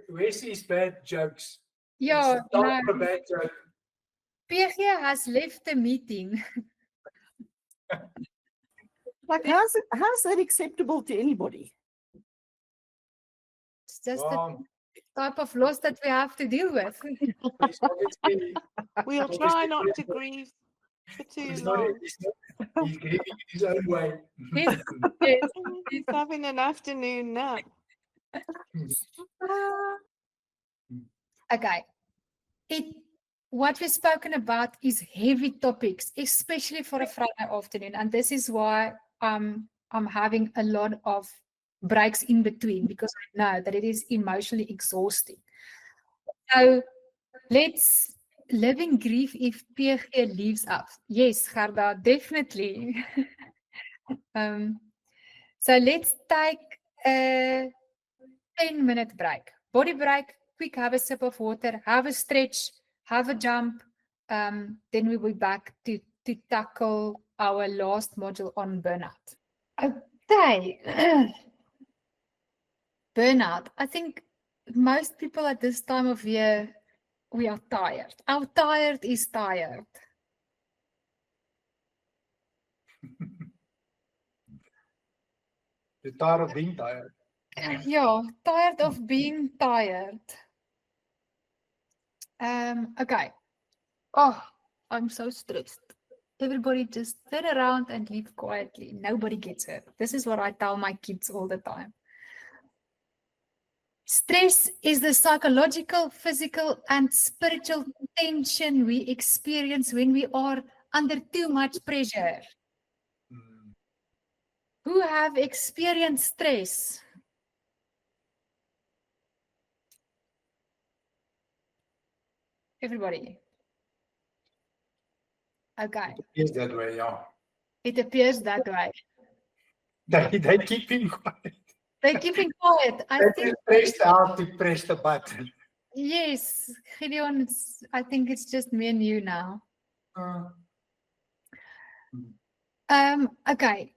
Where's his bad jokes? Yeah, no. A bad joke. Pierre has left the meeting. Like, how's that acceptable to anybody? It's just the type of loss that we have to deal with. We'll try not to grieve for too long. He's grieving in his own way. Yes. He's having an afternoon nap. Okay. What we've spoken about is heavy topics, especially for a Friday afternoon. And this is why I'm having a lot of breaks in between, because I know that it is emotionally exhausting. So let's live in grief if Pierre leaves us. Yes, Gerda, definitely. So let's take a 10-minute break. Body break, quick, have a sip of water, have a stretch, have a jump. Then we'll be back to tackle our last module on burnout. Okay. Burnout. I think most people at this time of year, we are tired. Our tired is tired. You're tired of being tired. Yeah, tired of being tired. Okay. Oh, I'm so stressed. Everybody just turn around and leave quietly. Nobody gets hurt. This is what I tell my kids all the time. Stress is the psychological, physical, and spiritual tension we experience when we are under too much pressure. Who have experienced stress? Everybody. Okay. It appears that way, yeah. It appears that way. They keeping quiet. They're keeping quiet. I They're think pressed out to press the button. yes, Gideon, I think it's just me and you now. Okay.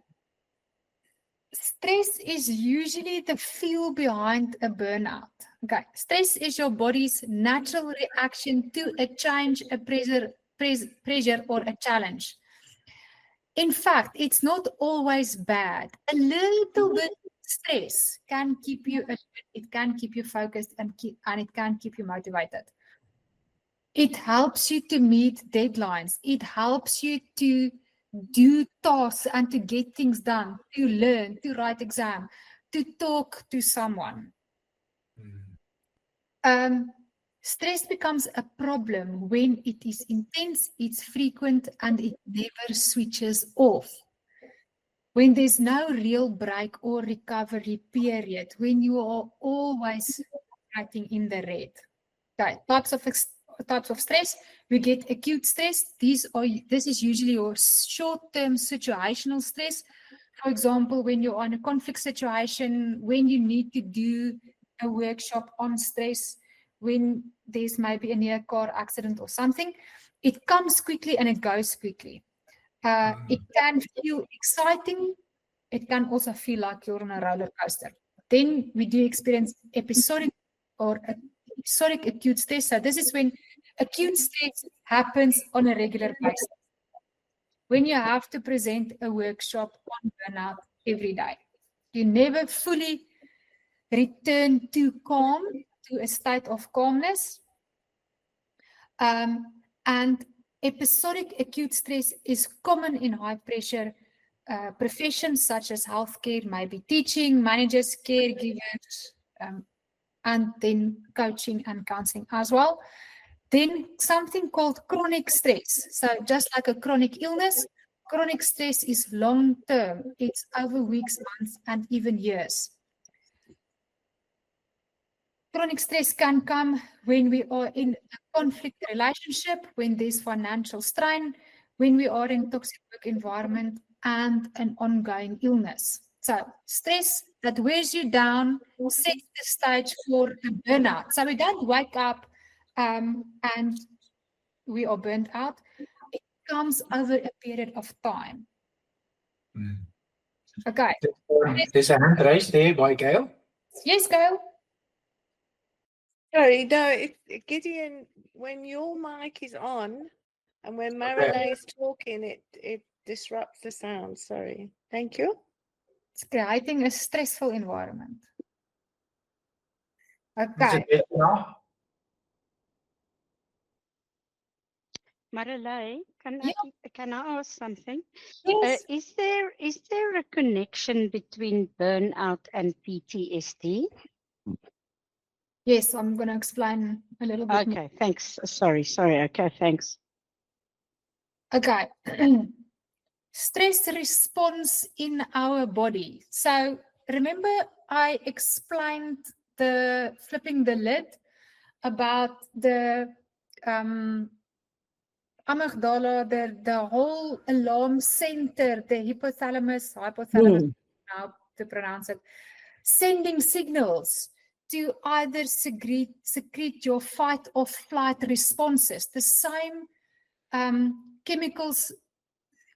Stress is usually the fuel behind a burnout. Okay. Stress is your body's natural reaction to a change, a pressure or a challenge. In fact, it's not always bad. A little bit of stress can keep you alert, it can keep you focused, and it can keep you motivated. It helps you to meet deadlines. It helps you to do tasks and to get things done, to learn, to write exam, to talk to someone. Stress becomes a problem when it is intense, it's frequent, and it never switches off. When there's no real break or recovery period, when you are always writing in the red. Okay, types of stress. We get acute stress. This is usually your short-term situational stress. For example, when you're on a conflict situation, when you need to do a workshop on stress, when there's maybe a near car accident or something, it comes quickly and it goes quickly. It can feel exciting. It can also feel like you're on a roller coaster. Then we do experience episodic acute stress. So this is when acute stress happens on a regular basis. When you have to present a workshop on burnout every day. You never fully return to calm, to a state of calmness. And episodic acute stress is common in high pressure professions such as healthcare, maybe teaching, managers, caregivers, and then coaching and counseling as well. Then something called chronic stress. So just like a chronic illness, chronic stress is long-term. It's over weeks, months, and even years. Chronic stress can come when we are in a conflict relationship, when there's financial strain, when we are in a toxic work environment, and an ongoing illness. So stress that wears you down sets the stage for a burnout. So we don't wake up and we are burnt out. It comes over a period of time. Okay. There's a hand raised there by Gail. Yes, Gail. Sorry, no, Gideon, when your mic is on and when Marilé is talking, it disrupts the sound. Sorry. Thank you. It's creating a stressful environment. Okay. Marilé, can I ask something? Yes. Is there a connection between burnout and PTSD? Yes, I'm going to explain a little bit more. Okay, thanks. Sorry. Okay, thanks. Okay. Stress response in our body. So remember I explained the flipping the lid about the amygdala, the whole alarm center, the hypothalamus, to pronounce it, sending signals to either secrete your fight or flight responses. The same chemicals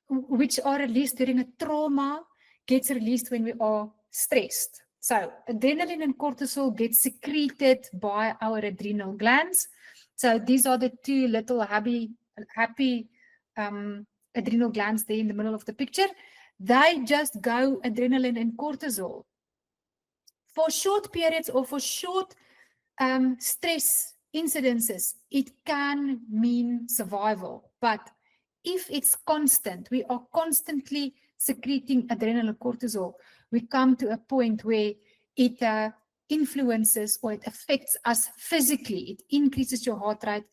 which are released during a trauma gets released when we are stressed. So adrenaline and cortisol get secreted by our adrenal glands. So these are the two little happy adrenal glands there in the middle of the picture. They just go adrenaline and cortisol. For short periods or for short stress incidences, it can mean survival. But if it's constant, we are constantly secreting adrenal and cortisol, we come to a point where it influences or it affects us physically. It increases your heart rate.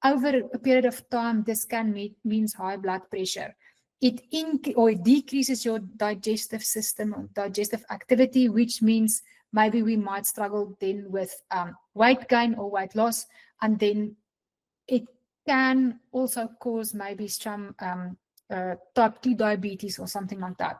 Over a period of time, this can means high blood pressure. It decreases your digestive system or digestive activity, which means maybe we might struggle then with weight gain or weight loss, and then it can also cause maybe some type 2 diabetes or something like that.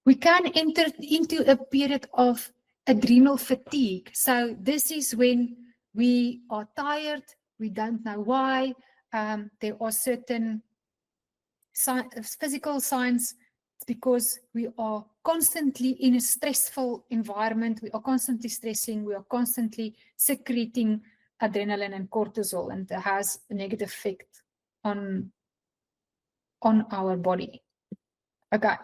We can enter into a period of adrenal fatigue. So this is when we are tired, we don't know why. There are certain physical signs. It's because we are constantly in a stressful environment. We are constantly stressing. We are constantly secreting adrenaline and cortisol, and it has a negative effect on our body. Okay.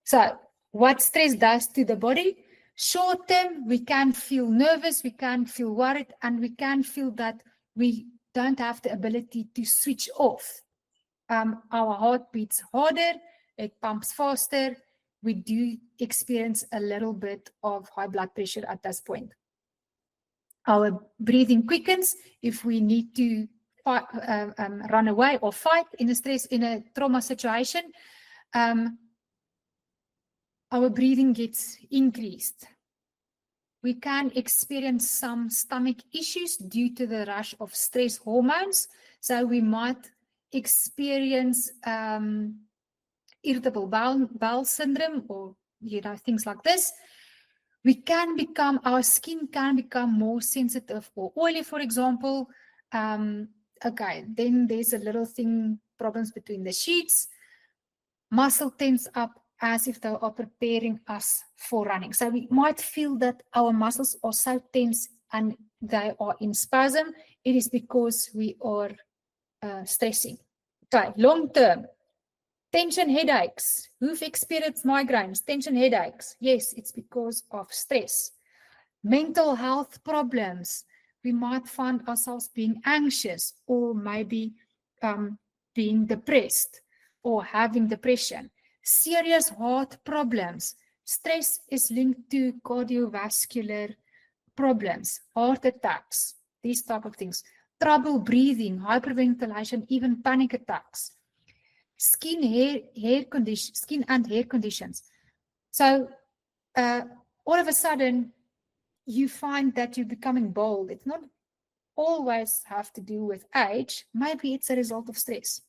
So what stress does to the body? Short term, we can feel nervous, we can feel worried, and we can feel that we don't have the ability to switch off. Our heart beats harder, it pumps faster. We do experience a little bit of high blood pressure at this point. Our breathing quickens if we need to run away or fight in a trauma situation. Our breathing gets increased. We can experience some stomach issues due to the rush of stress hormones. So we might experience irritable bowel syndrome, or things like this. Our skin can become more sensitive or oily, for example. Okay, then there's a little thing, problems between the sheets. Muscle tense up as if they are preparing us for running. So we might feel that our muscles are so tense and they are in spasm. It is because we are stressing. Okay, long term. Tension headaches. Who've experienced migraines? Tension headaches. Yes, it's because of stress. Mental health problems. We might find ourselves being anxious or maybe being depressed or having depression. Serious heart problems. Stress is linked to cardiovascular problems, heart attacks, these type of things. Trouble breathing, hyperventilation, even panic attacks. Skin and hair conditions. So all of a sudden, you find that you're becoming bald. It's not always have to do with age. Maybe it's a result of stress.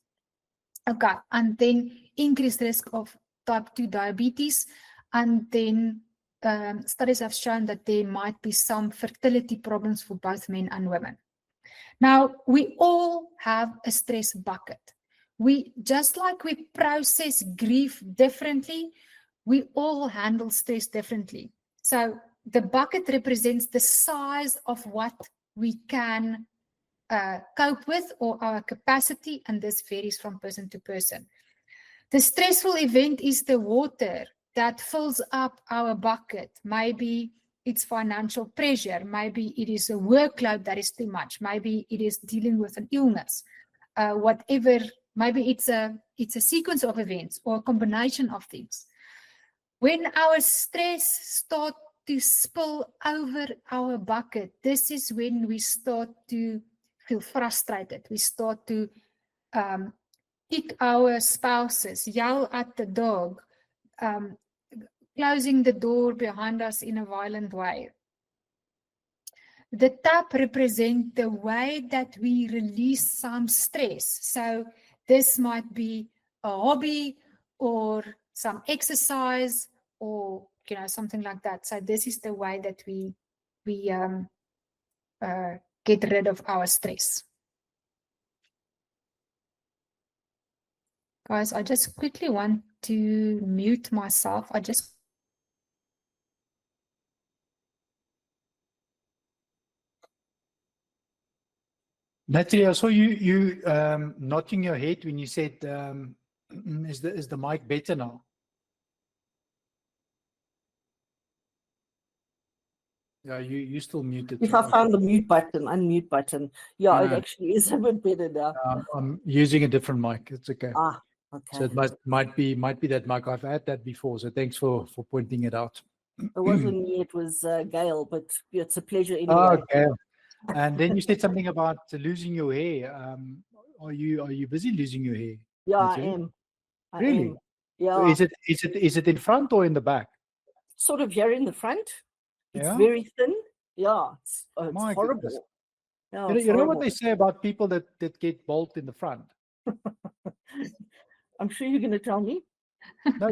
Okay, and then increased risk of type 2 diabetes. And then studies have shown that there might be some fertility problems for both men and women. Now, we all have a stress bucket. Just like we process grief differently, we all handle stress differently. So the bucket represents the size of what we can cope with or our capacity, and this varies from person to person. The stressful event is the water that fills up our bucket. Maybe it's financial pressure. Maybe it is a workload that is too much. Maybe it is dealing with an illness. Whatever. Maybe it's a sequence of events or a combination of things. When our stress starts to spill over our bucket, this is when we start to feel frustrated. We start to kick our spouses, yell at the dog, closing the door behind us in a violent way. The tap represents the way that we release some stress. So this might be a hobby or some exercise or something like that. So this is the way that we get rid of our stress. Guys, I just quickly want to mute myself. Natalie, I saw you nodding your head when you said, is the mic better now? Yeah, you still muted. If I found the mute button, unmute button, yeah, it actually is a bit better now. I'm using a different mic. It's okay. Okay. So it might be that mic. I've had that before. So thanks for pointing it out. It wasn't me, it was Gail, but it's a pleasure anyway. Oh, Gail. And then you said something about losing your hair. Are you busy losing your hair? Yeah, Natalie? I am. Really? Am. Yeah. Is it in front or in the back? Sort of here in the front. It's Yeah? very thin. Yeah, it's My horrible. goodness. Yeah, You it's know what horrible. they say about people that get bald in the front? I'm sure you're going to tell me. No,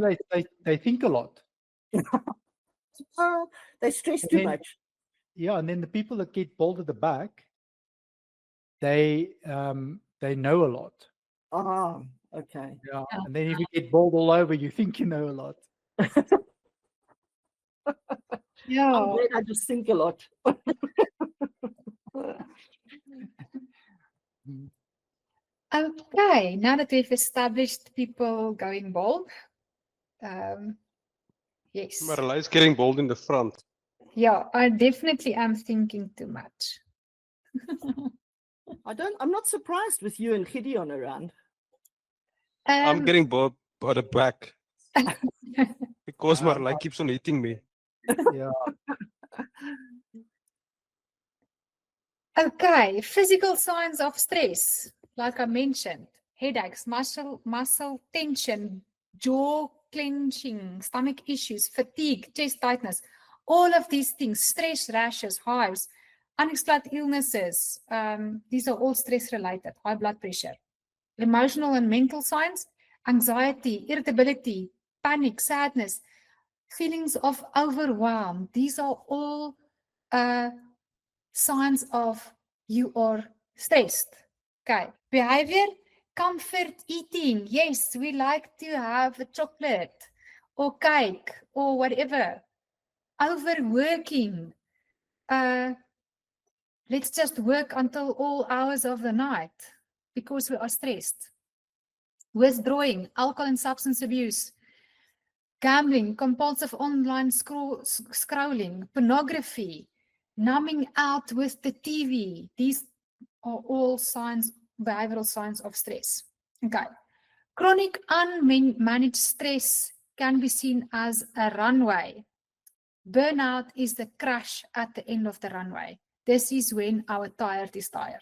they think a lot. They stress And too then- much. Yeah, and then the people that get bald at the back, they know a lot. Ah, okay. Yeah, and then if you get bald all over, you think you know a lot. Yeah. I'm glad I just think a lot. Okay, now that we've established people going bald, yes. Marilé is getting bald in the front. Yeah, I definitely am thinking too much. I'm not surprised with you and Gideon around. I'm getting bald by the back because Marilé keeps on hitting me. Yeah. Okay, physical signs of stress, like I mentioned, headaches, muscle tension, jaw clenching, stomach issues, fatigue, chest tightness, all of these things, stress rashes, hives, unexplained illnesses, these are all stress related, high blood pressure. Emotional and mental signs, anxiety, irritability, panic, sadness, feelings of overwhelm, these are all signs of you are stressed. Okay, behavior, comfort eating. Yes, we like to have a chocolate or cake or whatever. Overworking. Let's just work until all hours of the night because we are stressed. Withdrawing, alcohol and substance abuse. Gambling, compulsive online scrolling, pornography, numbing out with the TV. These are all signs, behavioral signs of stress. Okay. Chronic unmanaged stress can be seen as a runway. Burnout is the crash at the end of the runway. This is when our tired is tired.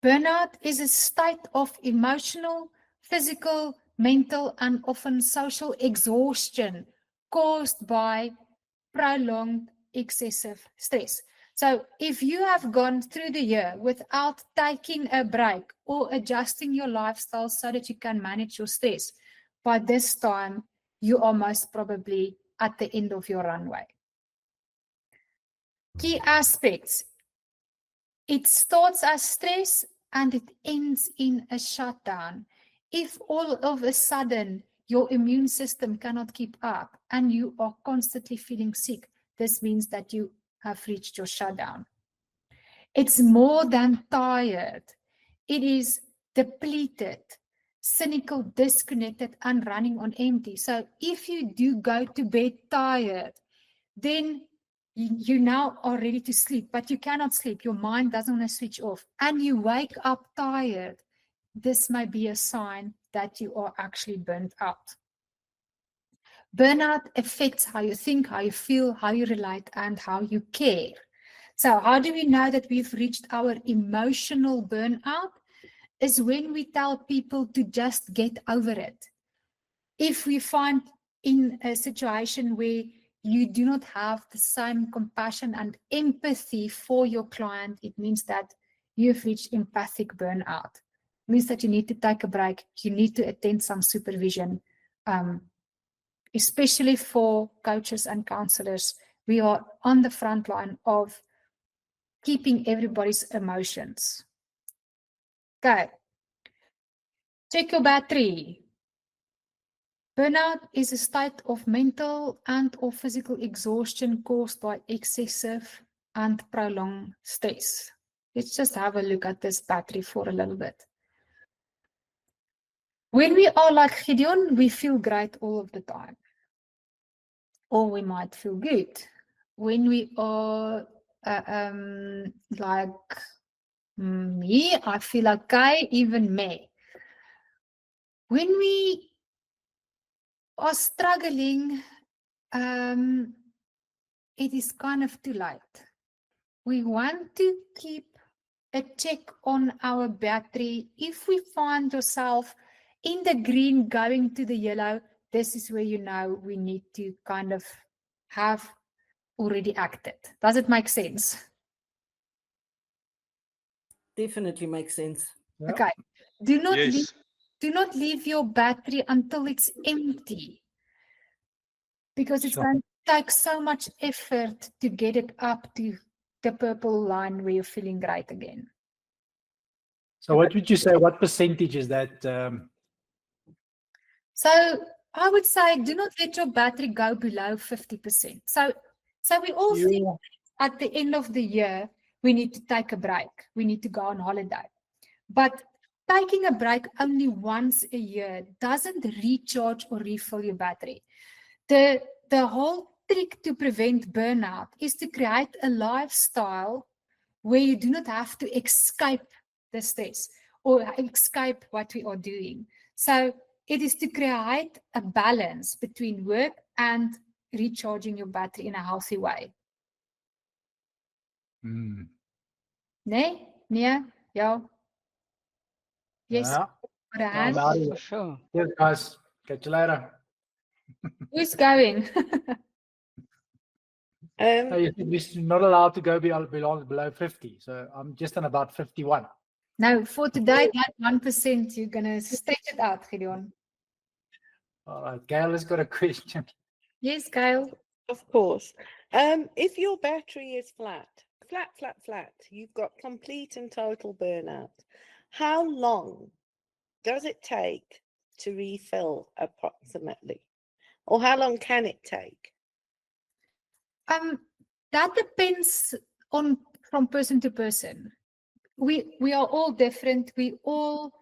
Burnout is a state of emotional, physical, mental, and often social exhaustion caused by prolonged excessive stress. So if you have gone through the year without taking a break or adjusting your lifestyle so that you can manage your stress, by this time, you are most probably at the end of your runway. Key aspects. It starts as stress and it ends in a shutdown. If all of a sudden your immune system cannot keep up and you are constantly feeling sick, this means that you have reached your shutdown. It's more than tired. It is depleted, cynical, disconnected, and running on empty. So if you do go to bed tired, then you now are ready to sleep, but you cannot sleep. Your mind doesn't want to switch off. And you wake up tired. This may be a sign that you are actually burnt out. Burnout affects how you think, how you feel, how you relate, and how you care. So how do we know that we've reached our emotional burnout? Is when we tell people to just get over it. If we find in a situation where you do not have the same compassion and empathy for your client, it means that you've reached empathic burnout. It means that you need to take a break, you need to attend some supervision, Especially for coaches and counselors, we are on the front line of keeping everybody's emotions. Okay. Check your battery. Burnout is a state of mental and or physical exhaustion caused by excessive and prolonged stress. Let's just have a look at this battery for a little bit. When we are like Gideon, we feel great all of the time. Or we might feel good. When we are like me, I feel okay, even me. When we are struggling, it is kind of too late. We want to keep a check on our battery. If we find yourself in the green going to the yellow, this is where you know we need to kind of have already acted. Does it make sense? Definitely makes sense. Yeah. Okay. Do not Yes. leave your battery until it's empty, because it's Sure. going to take so much effort to get it up to the purple line where you're feeling great again. So what would you say, what percentage is that? So I would say do not let your battery go below 50%. So we all think at the end of the year, we need to take a break. We need to go on holiday. But taking a break only once a year doesn't recharge or refill your battery. The whole trick to prevent burnout is to create a lifestyle where you do not have to escape the stress or escape what we are doing. So it is to create a balance between work and recharging your battery in a healthy way. Nee? Nee? Ja? Yes? Yeah. Got a hand? I'm out of For here. sure. Yes, guys. Catch you later. Who's going? You're not allowed to go below 50. So I'm just on about 51. No, for today, that 1%, you're going to stretch it out, Gideon. All right. Gail has got a question. Yes, Gail. Of course. If your battery is flat, you've got complete and total burnout, how long does it take to refill approximately? Or how long can it take? That depends on from person to person. We are all different. We all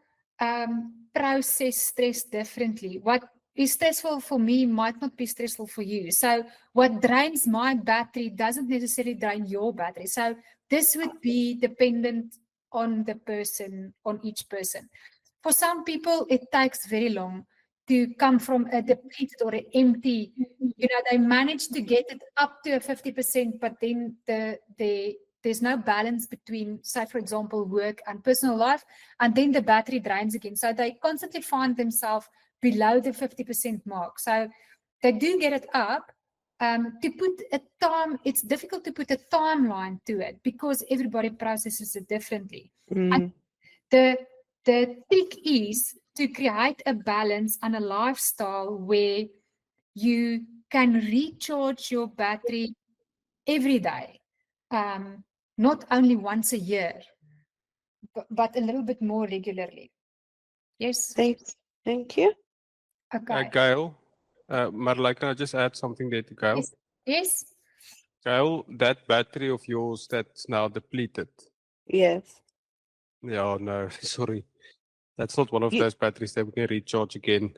process stress differently. What is stressful for me might not be stressful for you. So what drains my battery doesn't necessarily drain your battery. So this would be dependent on the person, on each person. For some people, it takes very long to come from a depleted or an empty. You know, they manage to get it up to a 50%, but then there's no balance between, say, for example, work and personal life, and then the battery drains again. So they constantly find themselves below the 50% mark. So they do get it up. To put a time, it's difficult to put a timeline to it because everybody processes it differently. And the trick is to create a balance and a lifestyle where you can recharge your battery every day. Not only once a year, but a little bit more regularly. Yes? Thank you. Okay. Gail, Marilé, can I just add something there to Gail? Yes. Yes. Gail, that battery of yours that's now depleted. Yes. Yeah, no, sorry. That's not one of those batteries that we can recharge again.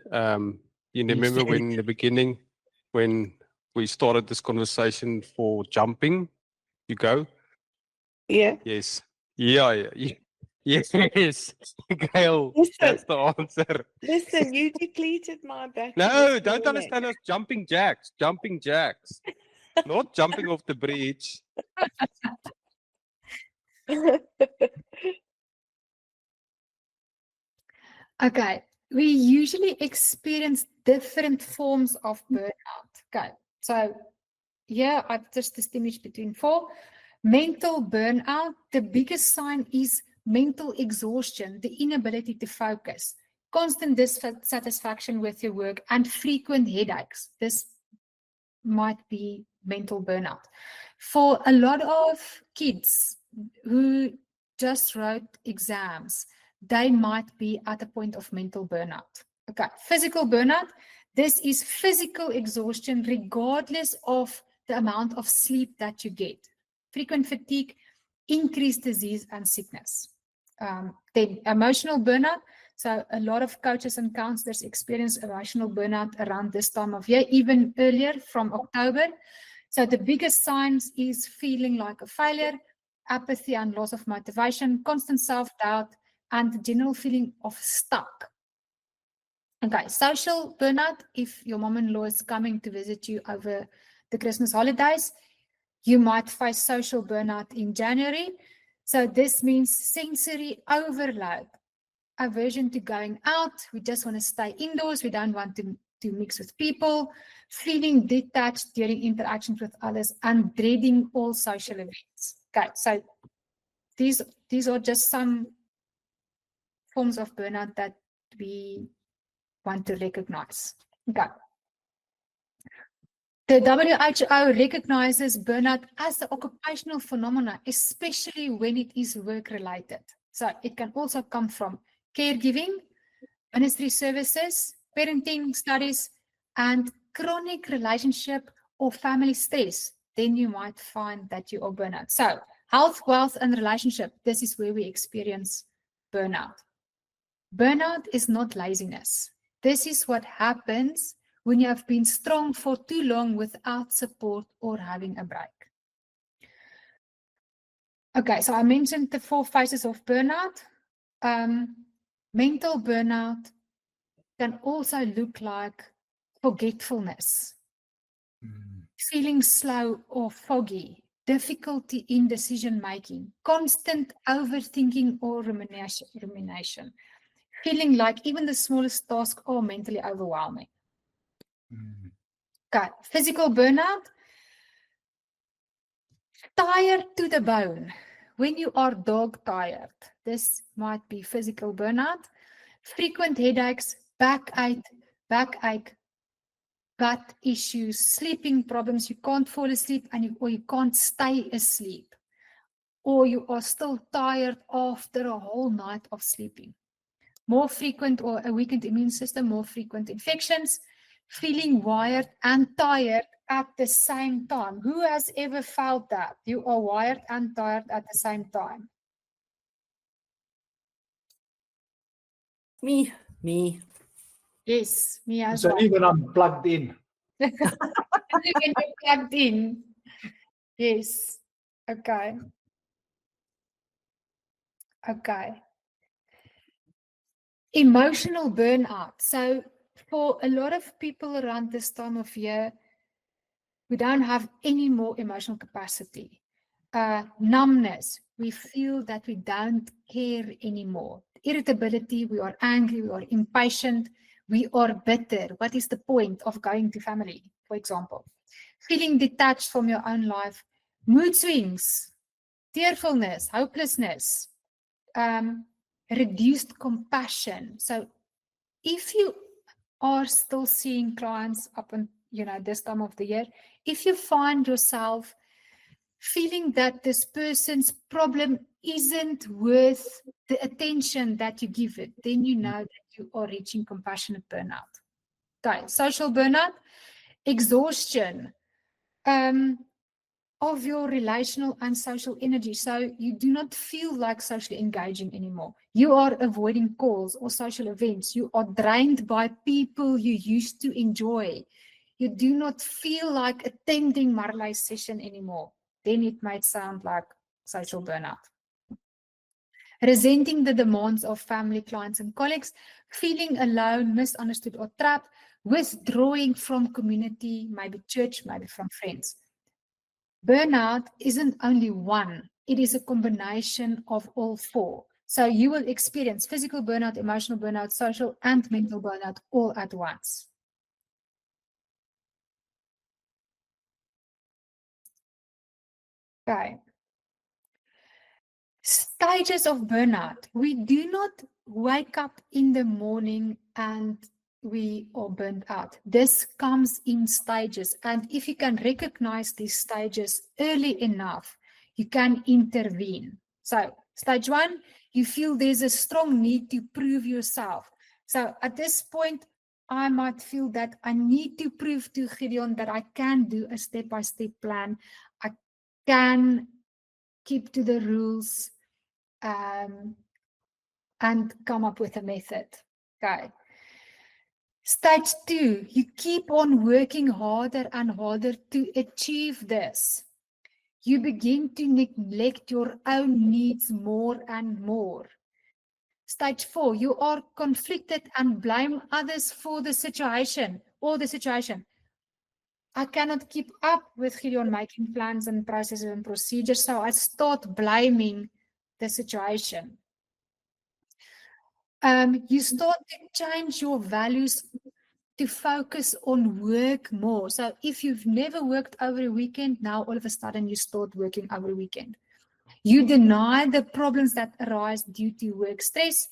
You remember when in the beginning, when we started this conversation for jumping, you go? Yeah. Yes. Yeah. Yes. Gail, that's the answer. Listen, you depleted my battery. No, don't understand us jumping jacks. Jumping jacks. Not jumping off the bridge. Okay, we usually experience different forms of burnout. Okay, so yeah, I've just distinguished between 4. Mental burnout, the biggest sign is mental exhaustion, the inability to focus, constant dissatisfaction with your work, and frequent headaches. This might be mental burnout. For a lot of kids who just wrote exams, they might be at a point of mental burnout. Okay, physical burnout. This is physical exhaustion regardless of the amount of sleep that you get. Frequent fatigue, increased disease and sickness. Then emotional burnout. So a lot of coaches and counselors experience emotional burnout around this time of year, even earlier from October. So the biggest signs is feeling like a failure, apathy and loss of motivation, constant self-doubt, and the general feeling of stuck. Okay, social burnout. If your mom-in-law is coming to visit you over the Christmas holidays, you might face social burnout in January. So this means sensory overload, aversion to going out. We just want to stay indoors. We don't want to mix with people, feeling detached during interactions with others, and dreading all social events. Okay, so these are just some forms of burnout that we want to recognize. Okay. The WHO recognizes burnout as an occupational phenomenon, especially when it is work-related. So it can also come from caregiving, ministry services, parenting studies, and chronic relationship or family stress. Then you might find that you are burnout. So health, wealth, and relationship, this is where we experience burnout. Burnout is not laziness. This is what happens when you have been strong for too long without support or having a break. Okay, so I mentioned the 4 phases of burnout. Mental burnout can also look like forgetfulness, feeling slow or foggy, difficulty in decision making, constant overthinking or rumination, feeling like even the smallest tasks are mentally overwhelming. Okay, physical burnout, tired to the bone. When you are dog tired, this might be physical burnout. Frequent headaches, backache, gut issues, sleeping problems. You can't fall asleep or you can't stay asleep. Or you are still tired after a whole night of sleeping. More frequent or a weakened immune system, more frequent infections, feeling wired and tired at the same time. Who has ever felt that? You are wired and tired at the same time. Me. Yes, me as So well. even I'm plugged in. When you're plugged in. Yes. Okay. Okay. Emotional burnout. So for a lot of people around this time of year, we don't have any more emotional capacity. Numbness. We feel that we don't care anymore. Irritability. We are angry. We are impatient. We are bitter. What is the point of going to family, for example? Feeling detached from your own life. Mood swings. Tearfulness. Hopelessness. Reduced compassion. So if you are still seeing clients up in, this time of the year, if you find yourself feeling that this person's problem isn't worth the attention that you give it, then you know that you are reaching compassionate burnout. Okay, social burnout, exhaustion of your relational and social energy. So you do not feel like socially engaging anymore. You are avoiding calls or social events. You are drained by people you used to enjoy. You do not feel like attending Marilé's session anymore. Then it might sound like social burnout. Resenting the demands of family, clients, and colleagues, feeling alone, misunderstood, or trapped, withdrawing from community, maybe church, maybe from friends. Burnout isn't only one, it is a combination of all 4. So you will experience physical burnout, emotional burnout, social and mental burnout all at once. Okay. Stages of burnout. We do not wake up in the morning and we are burnt out. This comes in stages. And if you can recognize these stages early enough, you can intervene. So stage 1, you feel there's a strong need to prove yourself. So at this point, I might feel that I need to prove to Gideon that I can do a step-by-step plan. I can keep to the rules and come up with a method. Okay. Stage 2, you keep on working harder and harder to achieve this. You begin to neglect your own needs more and more. Stage 4, you are conflicted and blame others for the situation or the situation. I cannot keep up with Gideon making plans and processes and procedures, so I start blaming the situation. You start to change your values to focus on work more. So if you've never worked over a weekend, now all of a sudden you start working over a weekend. You deny the problems that arise due to work stress.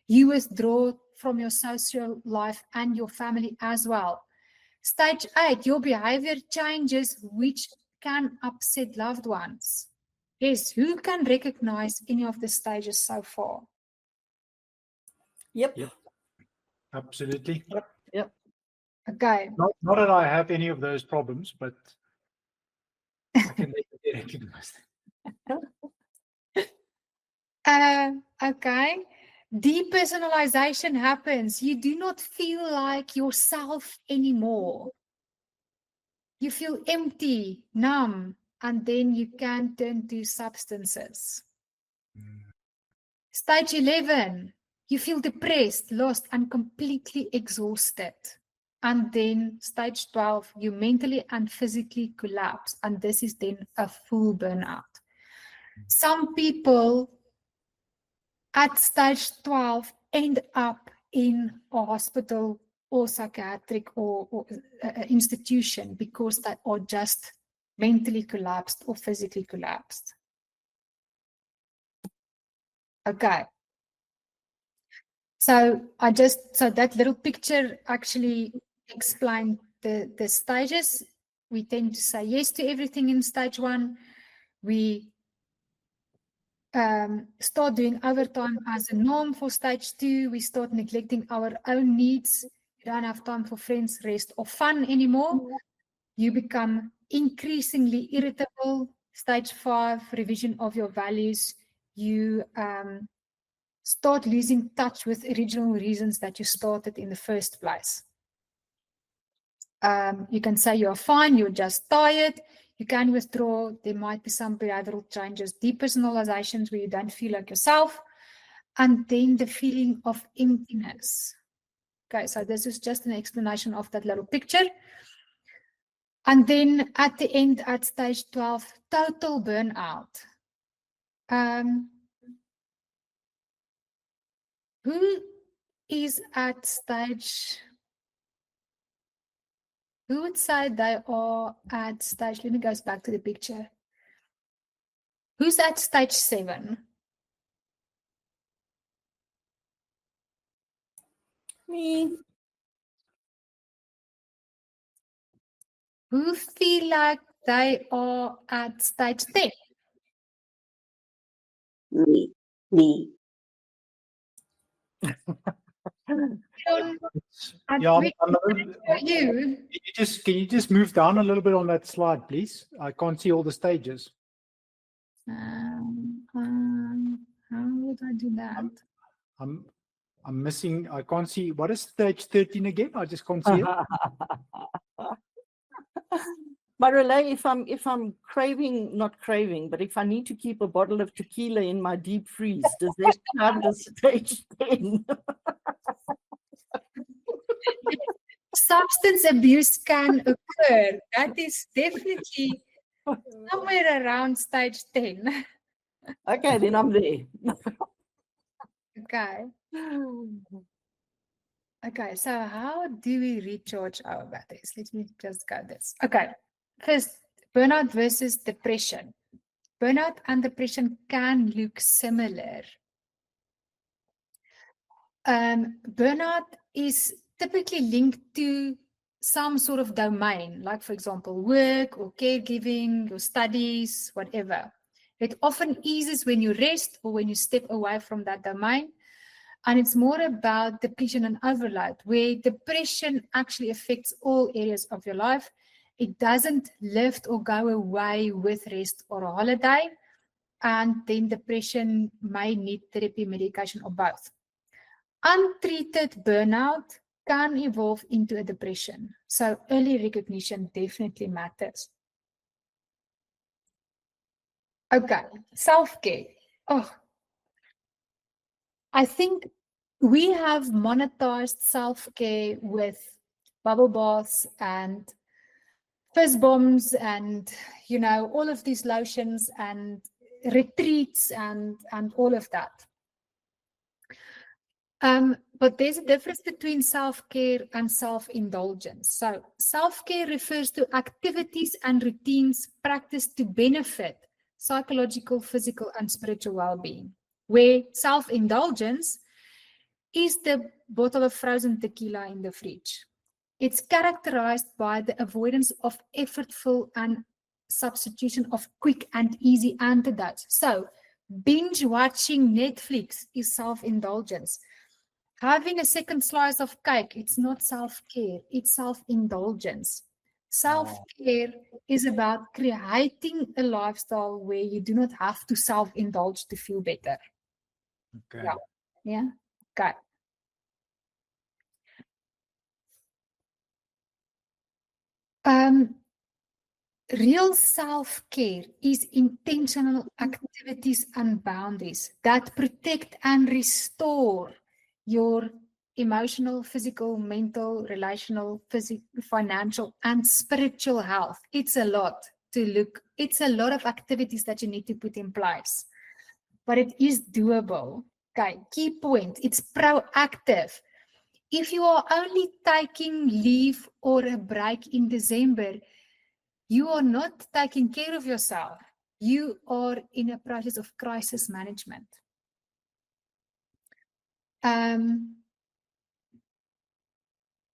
You withdraw from your social life and your family as well. Stage 8, your behavior changes, which can upset loved ones. Yes, who can recognize any of the stages so far? Yep. Absolutely. Yep. Okay. Not that I have any of those problems, but I can recognize them. Okay. Depersonalization happens. You do not feel like yourself anymore. You feel empty, numb, and then you can turn to substances. Stage 11, you feel depressed, lost, and completely exhausted. And then stage 12, you mentally and physically collapse. And this is then a full burnout. Some people at stage 12 end up in a hospital or psychiatric or institution because they are just mentally collapsed or physically collapsed. Okay. So that little picture actually explained the stages. We tend to say yes to everything in stage 1. We start doing overtime as a norm for stage 2. We start neglecting our own needs. You don't have time for friends, rest, or fun anymore. You become increasingly irritable. Stage 5, revision of your values. You start losing touch with original reasons that you started in the first place. You can say you're fine, you're just tired. You can withdraw. There might be some behavioral changes, depersonalizations where you don't feel like yourself, and then the feeling of emptiness. Okay, so this is just an explanation of that little picture. And then at the end, at stage 12, total burnout. Who is at stage? Who would say they are at stage? Let me go back to the picture. Who's at stage 7? Me. Who feel like they are at stage 10? Me. Yeah, you. Can you just move down a little bit on that slide, please? I can't see all the stages. How would I do that? I'm missing. I can't see. What is stage 13 again? I just can't see it. Marilé, if I'm craving, not craving, but if I need to keep a bottle of tequila in my deep freeze, does that count as stage 10? Substance abuse can occur. That is definitely somewhere around stage 10. Okay, then I'm there. Okay. Okay, so how do we recharge our batteries? Let me just go this. Okay, first, burnout versus depression. Burnout and depression can look similar. Burnout is typically linked to some sort of domain, like for example, work or caregiving or studies, whatever. It often eases when you rest or when you step away from that domain. And it's more about depletion and overload, where depression actually affects all areas of your life. It doesn't lift or go away with rest or a holiday. And then depression may need therapy, medication, or both. Untreated burnout can evolve into a depression. So early recognition definitely matters. Okay, self-care. Oh, I think we have monetized self-care with bubble baths and fizz bombs and, you know, all of these lotions and retreats and all of that. But there's a difference between self-care and self-indulgence. So self-care refers to activities and routines practiced to benefit psychological, physical, and spiritual well-being, where self-indulgence is the bottle of frozen tequila in the fridge. It's characterized by the avoidance of effortful and substitution of quick and easy antidotes. So binge watching Netflix is self-indulgence. Having a second slice of cake, it's not self-care, it's self-indulgence. Self-care is about creating a lifestyle where you do not have to self-indulge to feel better. Okay. Yeah. Okay. Real self-care is intentional activities and boundaries that protect and restore your emotional, physical, mental, relational, financial, and spiritual health. It's a lot to look. It's a lot of activities that you need to put in place, but it is doable. Okay, key point, it's proactive. If you are only taking leave or a break in December, you are not taking care of yourself. You are in a process of crisis management.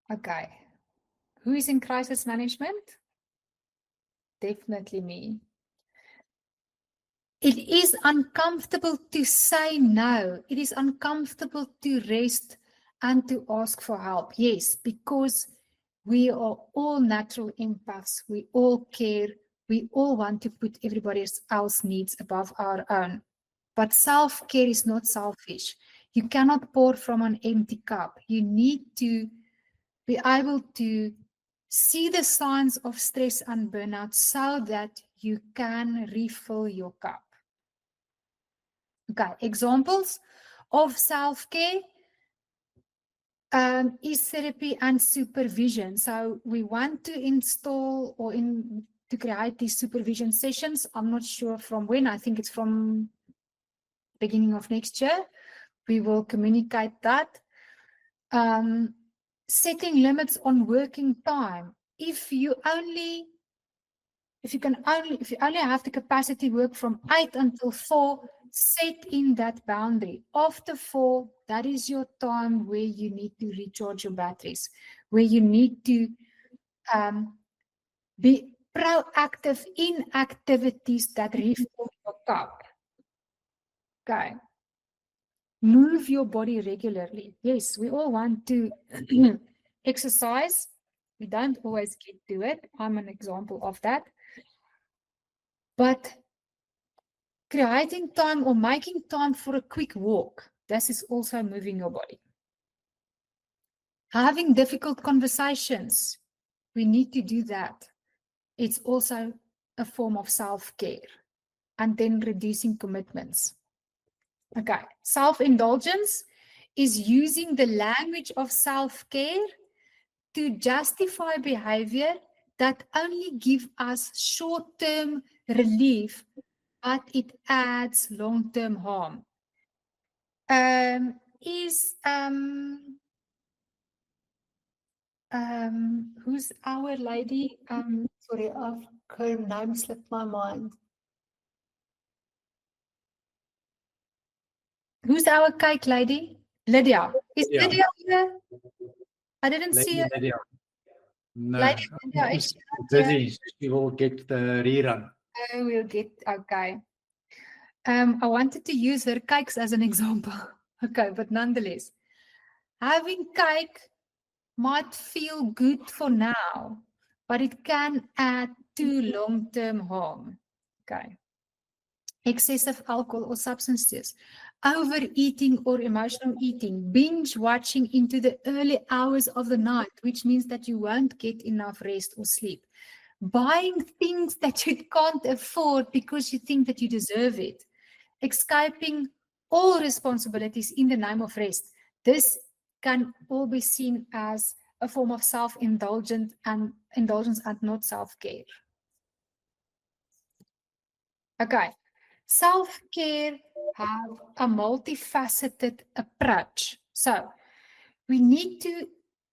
Okay. Who is in crisis management? Definitely me. It is uncomfortable to say no. It is uncomfortable to rest and to ask for help. Yes, because we are all natural empaths. We all care. We all want to put everybody else's needs above our own. But self-care is not selfish. You cannot pour from an empty cup. You need to be able to see the signs of stress and burnout so that you can refill your cup. Okay, examples of self-care is therapy and supervision. So we want to install or to create these supervision sessions. I'm not sure from when. I think it's from beginning of next year. We will communicate that. Setting limits on working time. If you only have the capacity to work from 8 until 4, set in that boundary. After 4, that is your time where you need to recharge your batteries, where you need to be proactive in activities that refill your cup. Okay. Move your body regularly. Yes, we all want to exercise. We don't always get to it. I'm an example of that. But creating time or making time for a quick walk, this is also moving your body. Having difficult conversations, we need to do that. It's also a form of self-care. And then reducing commitments. Okay, self-indulgence is using the language of self-care to justify behavior that only give us short-term relief, but it adds long-term harm. Who's our lady? Sorry, her name slipped my mind. Who's our cake lady? Lydia. Is Yeah. Lydia here? I didn't see Lady her. Lydia. No, Lady Lydia, is she's she not here? busy. She will get the rerun. Oh, we'll get, okay. I wanted to use her cakes as an example. Okay, but nonetheless, having cake might feel good for now, but it can add to long-term harm. Okay. Excessive alcohol or substances, overeating or emotional eating, binge watching into the early hours of the night, which means that you won't get enough rest or sleep. Buying things that you can't afford because you think that you deserve it. Escaping all responsibilities in the name of rest. This can all be seen as a form of self-indulgence and not self-care. Okay, self-care have a multifaceted approach. So we need to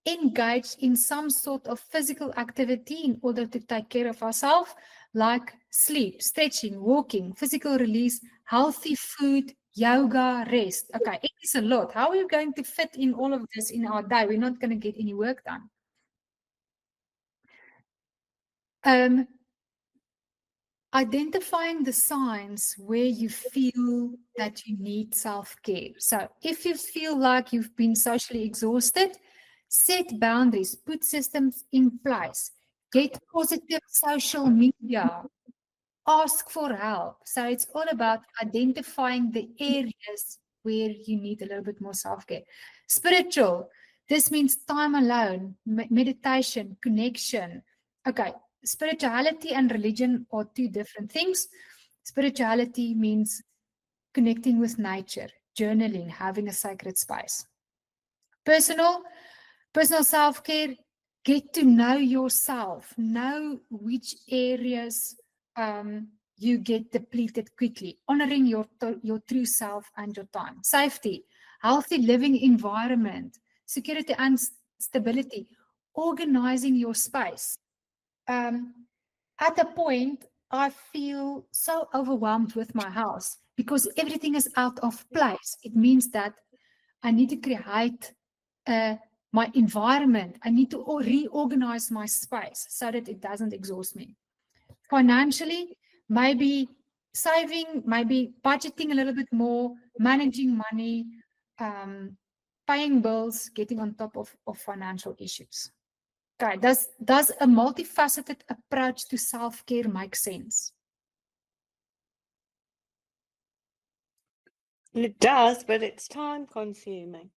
engage in some sort of physical activity in order to take care of ourselves, like sleep, stretching, walking, physical release, healthy food, yoga, rest. Okay, it is a lot. How are you going to fit in all of this in our day? We're not going to get any work done. Identifying the signs where you feel that you need self-care. So if you feel like you've been socially exhausted, set boundaries, put systems in place, get positive social media, ask for help. So it's all about identifying the areas where you need a little bit more self-care. Spiritual, this means time alone, meditation, connection. Okay, spirituality and religion are two different things. Spirituality means connecting with nature, journaling, having a sacred space. Personal self-care, get to know yourself, know which areas you get depleted quickly, honoring your true self and your time. Safety, healthy living environment, security and stability, organizing your space. At a point, I feel so overwhelmed with my house because everything is out of place. It means that I need to create my environment. I need to reorganize my space so that it doesn't exhaust me. Financially, maybe saving, maybe budgeting a little bit more, managing money, paying bills, getting on top of financial issues. Okay, does a multifaceted approach to self-care make sense? It does, but it's time consuming.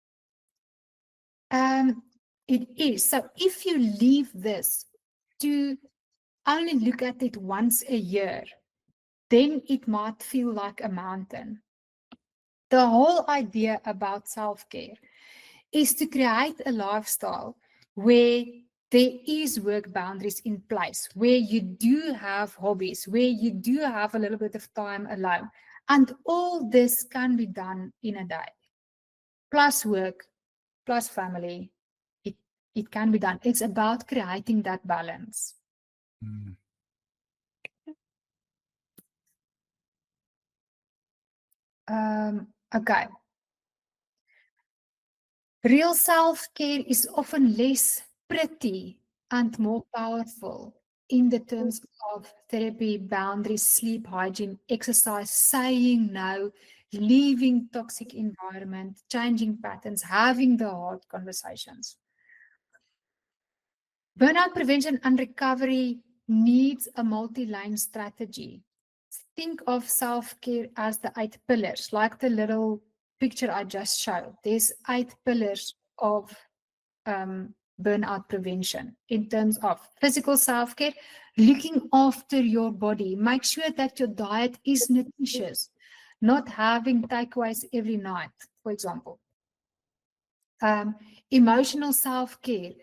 It is. So if you leave this to only look at it once a year, then it might feel like a mountain. The whole idea about self-care is to create a lifestyle where there is work boundaries in place, where you do have hobbies, where you do have a little bit of time alone. And all this can be done in a day. Plus work, plus family, it can be done. It's about creating that balance. Okay. Real self-care is often less pretty and more powerful in the terms of therapy, boundaries, sleep, hygiene, exercise, saying no, leaving toxic environment, changing patterns, having the hard conversations. Burnout prevention and recovery needs a multi-line strategy. Think of self-care as the 8 pillars, like the little picture I just showed. There's 8 pillars of burnout prevention in terms of physical self-care, looking after your body. Make sure that your diet is nutritious, not having takeaways every night, for example. Emotional self-care,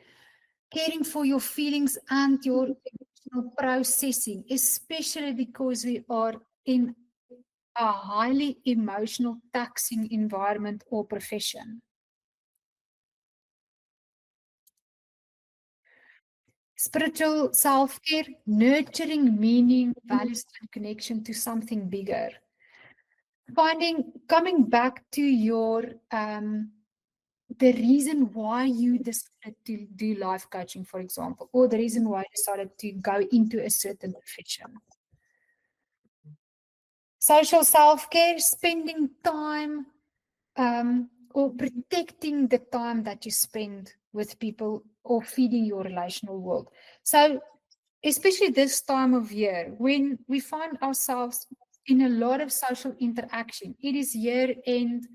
caring for your feelings and your emotional processing, especially because we are in a highly emotional, taxing environment or profession. Spiritual self-care, nurturing meaning, values, and connection to something bigger. Coming back to your the reason why you decided to do life coaching, for example, or the reason why you decided to go into a certain profession. Social self-care, spending time or protecting the time that you spend with people or feeding your relational world. So especially this time of year, when we find ourselves in a lot of social interaction, it is year-end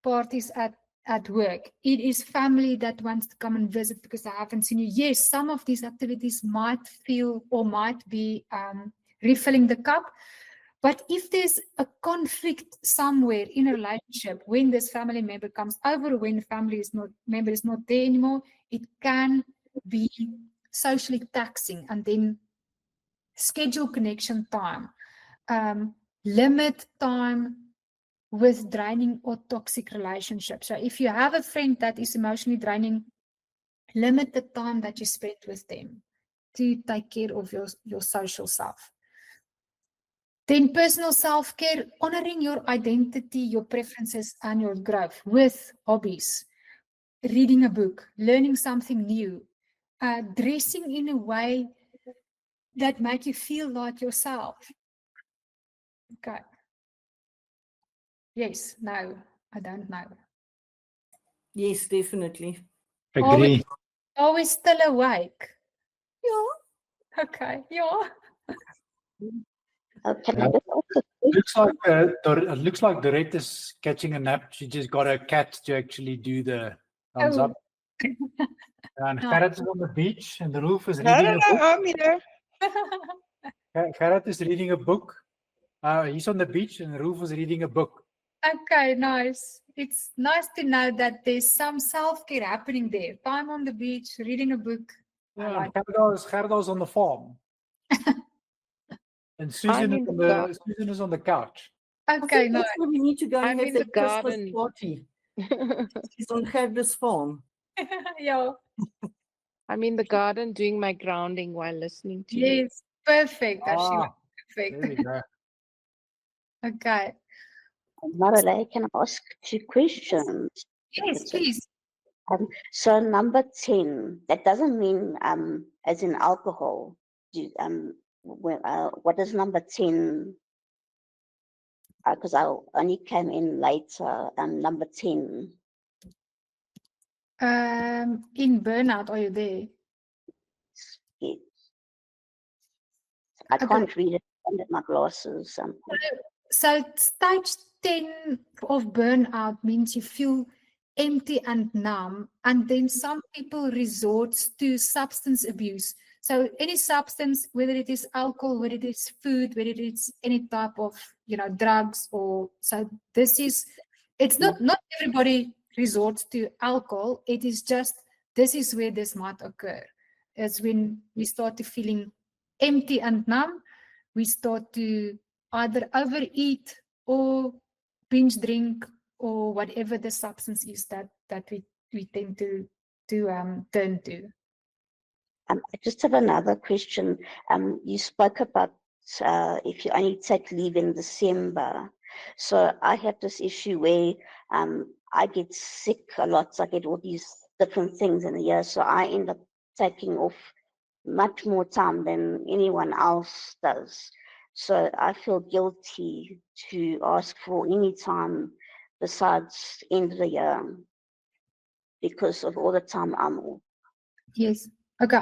parties at work. It is family that wants to come and visit because they haven't seen you. Yes, some of these activities might feel or might be refilling the cup. But if there's a conflict somewhere in a relationship, when this family member comes over, when the family member is not there anymore, it can be socially taxing. And then schedule connection time, limit time with draining or toxic relationships. So if you have a friend that is emotionally draining, limit the time that you spend with them to take care of your social self. Then personal self-care, honoring your identity, your preferences, and your growth with hobbies, reading a book, learning something new, dressing in a way that make you feel like yourself. Okay. Yes, no, I don't know. Yes, definitely. Agree. Always still awake. Yeah. Okay. Yeah. It looks like Dorette is catching a nap. She just got her cat to actually do the thumbs up. And Gerrit is on the beach and the roof is reading a book. I'm here. Gerrit is reading a book. He's on the beach and the roof is reading a book. Okay, nice. It's nice to know that there's some self-care happening there. Time on the beach, reading a book. Yeah, and Gerda's on the farm. And Susan is on the couch. Okay, nice. That's where we need to go and I'm have in the the Christmas garden. party. She's on Gerda's farm. Yeah. I'm in the garden doing my grounding while listening to you. Yes, perfect. There we Perfect. go. Okay. Marilé, can I ask 2 questions? Yes, please. So number 10, that doesn't mean as in alcohol. What is number 10? Because I only came in later. Number 10. In burnout, are you there? Yes. I can't read it under my glasses. So stage 10 of burnout means you feel empty and numb, and then some people resort to substance abuse. So any substance, whether it is alcohol, whether it is food, whether it is any type of drugs, or so this is. It's not everybody resorts to alcohol. It is just this is where this might occur. It's when we start to feeling empty and numb. We start to either overeat or binge drink or whatever the substance is that we tend to turn to. I just have another question. You spoke about if you only take leave in December. So I have this issue where I get sick a lot. So I get all these different things in the year. So I end up taking off much more time than anyone else does. So I feel guilty to ask for any time besides end of the year because of all the time I'm off. Yes. Okay.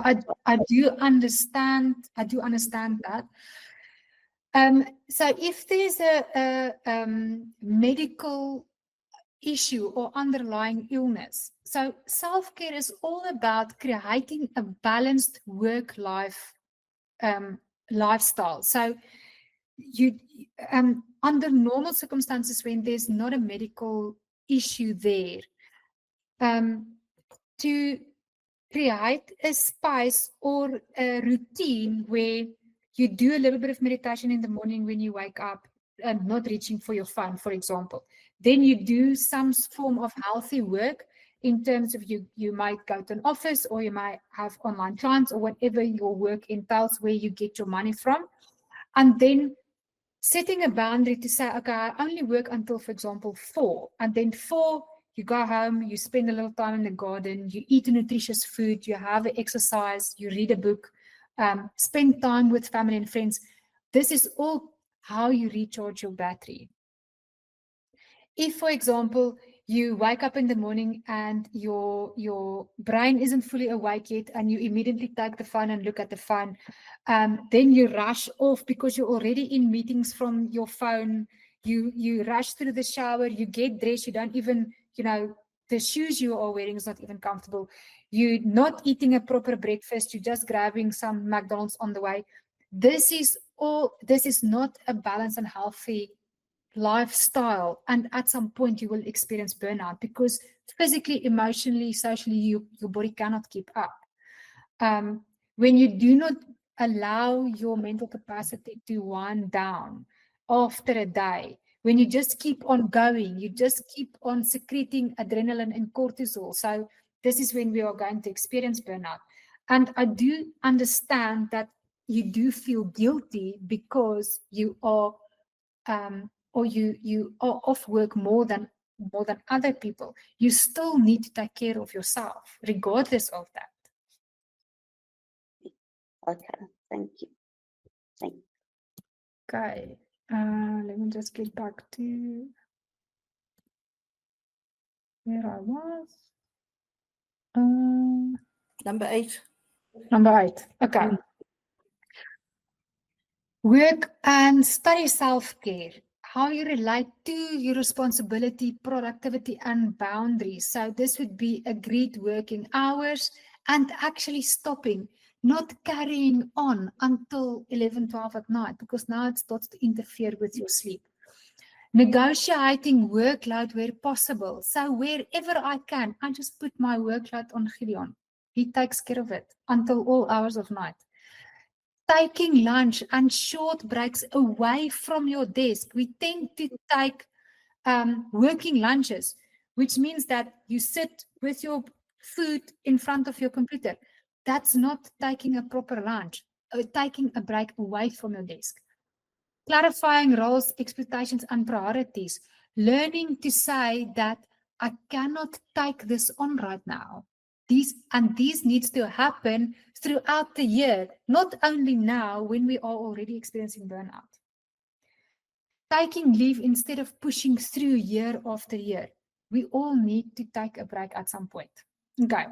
I do understand. I do understand that. So if there's a medical issue or underlying illness, so self-care is all about creating a balanced work-life lifestyle. So you under normal circumstances, when there's not a medical issue there, to create a space or a routine where you do a little bit of meditation in the morning when you wake up and not reaching for your phone, for example. Then you do some form of healthy work in terms of you might go to an office or you might have online clients or whatever your work entails, where you get your money from. And then setting a boundary to say, okay, I only work until, for example, 4. And then 4, you go home, you spend a little time in the garden, you eat a nutritious food, you have an exercise, you read a book, spend time with family and friends. This is all how you recharge your battery. If, for example, you wake up in the morning and your brain isn't fully awake yet and you immediately take the phone and look at the phone, then you rush off because you're already in meetings from your phone. You rush through the shower, you get dressed, you don't even, the shoes you are wearing is not even comfortable. You're not eating a proper breakfast, you're just grabbing some McDonald's on the way. This is not a balanced and healthy lifestyle, and at some point you will experience burnout because physically, emotionally, socially, your body cannot keep up. When you do not allow your mental capacity to wind down after a day, when you just keep on going, you just keep on secreting adrenaline and cortisol. So this is when we are going to experience burnout. And I do understand that you do feel guilty because you are or you are off work more than other people. You still need to take care of yourself, regardless of that. Okay, thank you. Thank you. Okay, let me just get back to where I was. Number 8. Number 8. Okay. Work and study self-care. How you relate to your responsibility, productivity, and boundaries. So this would be agreed working hours and actually stopping, not carrying on until 11, 12 at night, because now it starts to interfere with your sleep. Negotiating workload where possible. So wherever I can, I just put my workload on Gideon. He takes care of it until all hours of night. Taking lunch and short breaks away from your desk. We tend to take working lunches, which means that you sit with your food in front of your computer. That's not taking a proper lunch, taking a break away from your desk. Clarifying roles, expectations, and priorities. Learning to say that I cannot take this on right now. These needs to happen throughout the year, not only now when we are already experiencing burnout. Taking leave instead of pushing through year after year. We all need to take a break at some point. Okay.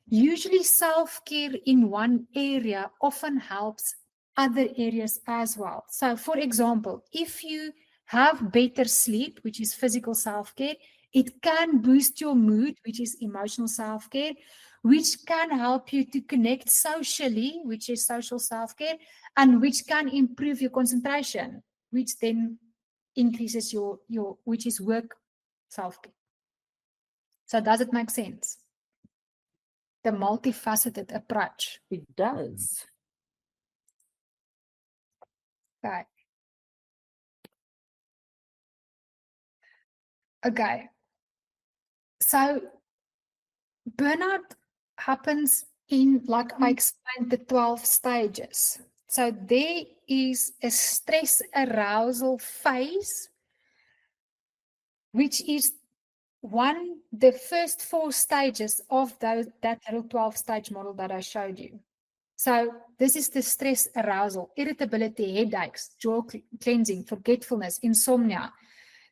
Usually self-care in one area often helps other areas as well. So for example, if you have better sleep, which is physical self-care, it can boost your mood, which is emotional self-care, which can help you to connect socially, which is social self-care, and which can improve your concentration, which then increases your which is work self-care. So does it make sense? The multifaceted approach. It does. Okay. Okay. So burnout happens in, like I explained, the 12 stages. So there is a stress arousal phase, which is the first 4 stages of that little 12-stage model that I showed you. So this is the stress arousal, irritability, headaches, jaw cleansing, forgetfulness, insomnia.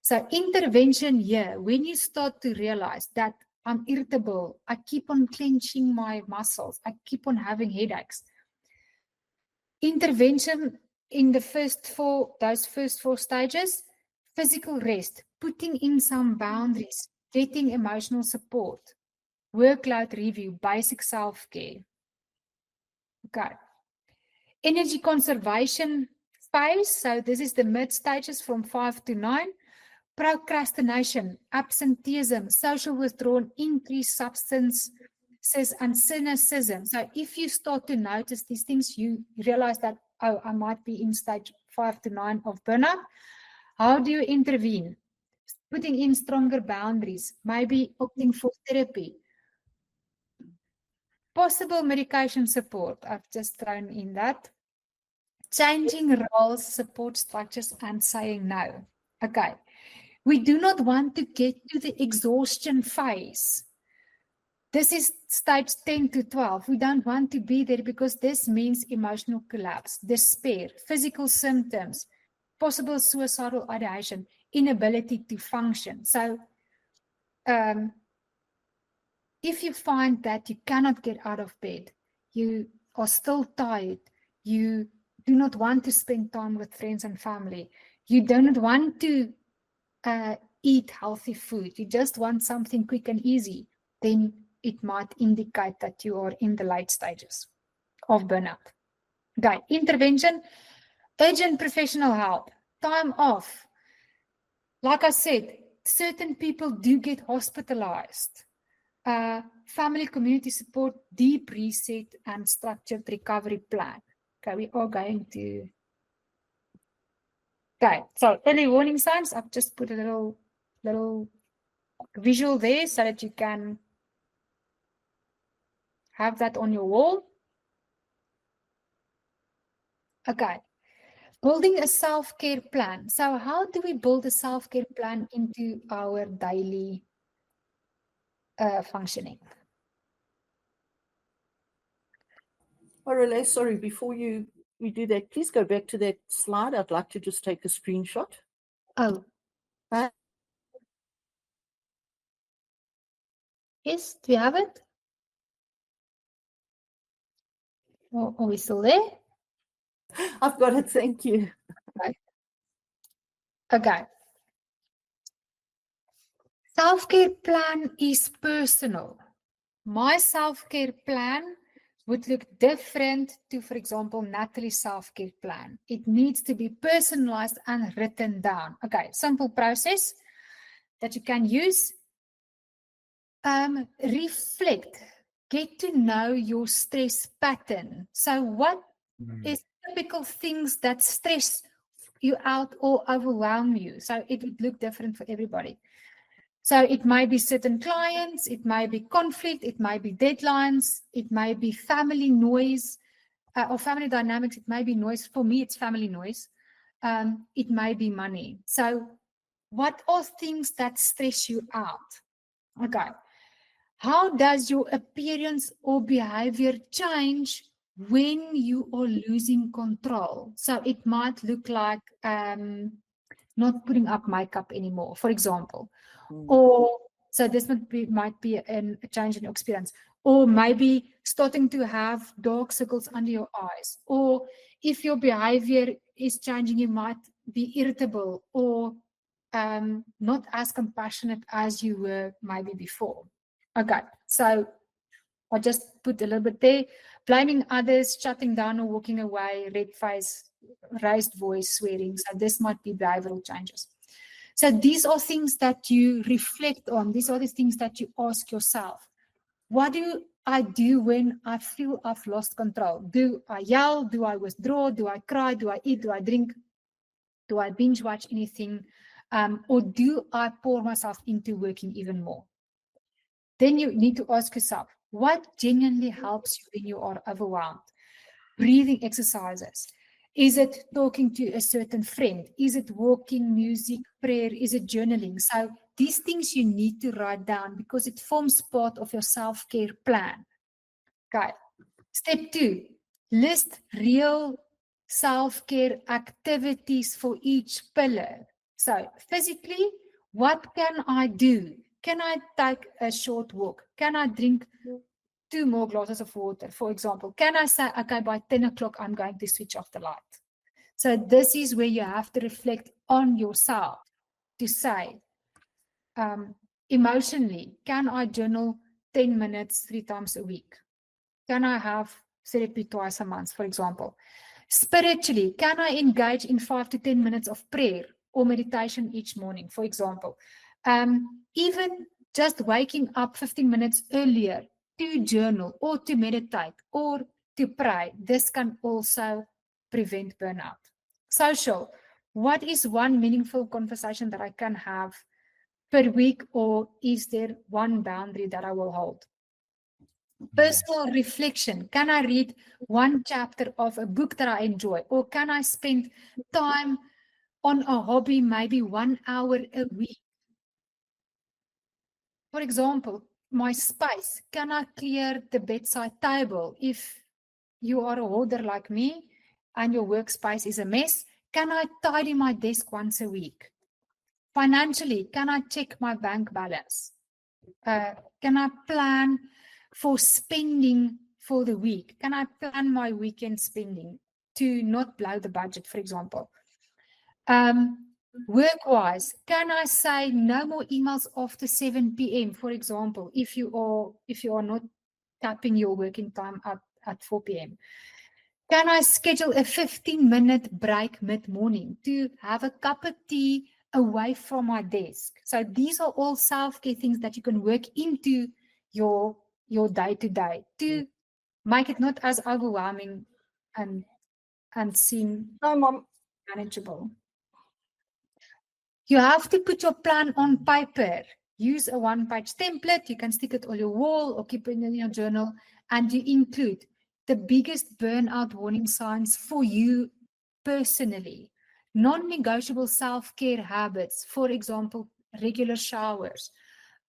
So intervention here, when you start to realize that I'm irritable, I keep on clenching my muscles, I keep on having headaches. Intervention in those first 4 stages, physical rest, putting in some boundaries, getting emotional support, workload review, basic self-care. Okay. Energy conservation phase. So this is the mid stages from 5 to 9. Procrastination, absenteeism, social withdrawal, increased substances and cynicism. So if you start to notice these things, you realize that, oh, I might be in stage 5 to 9 of burnout. How do you intervene? Putting in stronger boundaries, maybe opting for therapy. Possible medication support, I've just thrown in that. Changing roles, support structures, and saying no. Okay. We do not want to get to the exhaustion phase. This is stage 10 to 12. We don't want to be there because this means emotional collapse, despair, physical symptoms, possible suicidal ideation, inability to function. So if you find that you cannot get out of bed, you are still tired, you do not want to spend time with friends and family, you do not want to eat healthy food, you just want something quick and easy, then it might indicate that you are in the late stages of burnout. Okay, intervention, urgent professional help, time off. Like I said, certain people do get hospitalized. Family community support, deep reset, and structured recovery plan. Okay, we are going to. Okay, so early warning signs. I've just put a little visual there so that you can have that on your wall. Okay, building a self-care plan. So how do we build a self-care plan into our daily functioning? Marilé, sorry, before we do that, please go back to that slide. I'd like to just take a screenshot. Oh. Yes, do you have it? Or are we still there? I've got it, thank you. Okay. Self-care plan is personal. My self-care plan would look different to, for example, Natalie's self-care plan. It needs to be personalized and written down. Okay, simple process that you can use. Reflect. Get to know your stress pattern. So what is typical things that stress you out or overwhelm you? So it would look different for everybody. So it might be certain clients, it might be conflict, it might be deadlines, it might be family noise or family dynamics, it might be noise. For me, it's family noise. It might be money. So what are things that stress you out? Okay. How does your appearance or behavior change when you are losing control? So it might look like not putting up makeup anymore, for example. Or so this might be a change in your experience. Or maybe starting to have dark circles under your eyes. Or if your behavior is changing, you might be irritable or not as compassionate as you were maybe before. Okay, so I just put a little bit there. Blaming others, shutting down or walking away, red face, raised voice, swearing. So this might be behavioral changes. So these are things that you reflect on. These are the things that you ask yourself. What do I do when I feel I've lost control? Do I yell? Do I withdraw? Do I cry? Do I eat? Do I drink? Do I binge watch anything? Or do I pour myself into working even more? Then you need to ask yourself, what genuinely helps you when you are overwhelmed? Breathing exercises. Is it talking to a certain friend? Is it walking, music, prayer? Is it journaling? So these things you need to write down because it forms part of your self-care plan. Okay. Step 2, list real self-care activities for each pillar. So physically, what can I do? Can I take a short walk? Can I drink 2 more glasses of water, for example? Can I say, okay, by 10 o'clock, I'm going to switch off the light? So this is where you have to reflect on yourself to say, emotionally, can I journal 10 minutes 3 times a week? Can I have therapy twice a month, for example? Spiritually, can I engage in 5 to 10 minutes of prayer or meditation each morning, for example? Even just waking up 15 minutes earlier to journal or to meditate or to pray, this can also prevent burnout. Social, what is one meaningful conversation that I can have per week, or is there one boundary that I will hold? Personal reflection, can I read one chapter of a book that I enjoy, or can I spend time on a hobby maybe 1 hour a week. For example, my space. Can I clear the bedside table? If you are a hoarder like me and your workspace is a mess, can I tidy my desk once a week? Financially, can I check my bank balance? Can I plan for spending for the week? Can I plan my weekend spending to not blow the budget, for example? Work-wise, can I say no more emails after 7 p.m., for example, if you are not tapping your working time at 4 p.m.? Can I schedule a 15-minute break mid-morning to have a cup of tea away from my desk? So these are all self-care things that you can work into your day-to-day to make it not as overwhelming and seem manageable. You have to put your plan on paper. Use a one-page template. You can stick it on your wall or keep it in your journal, and you include the biggest burnout warning signs for you personally. Non-negotiable self-care habits, for example, regular showers,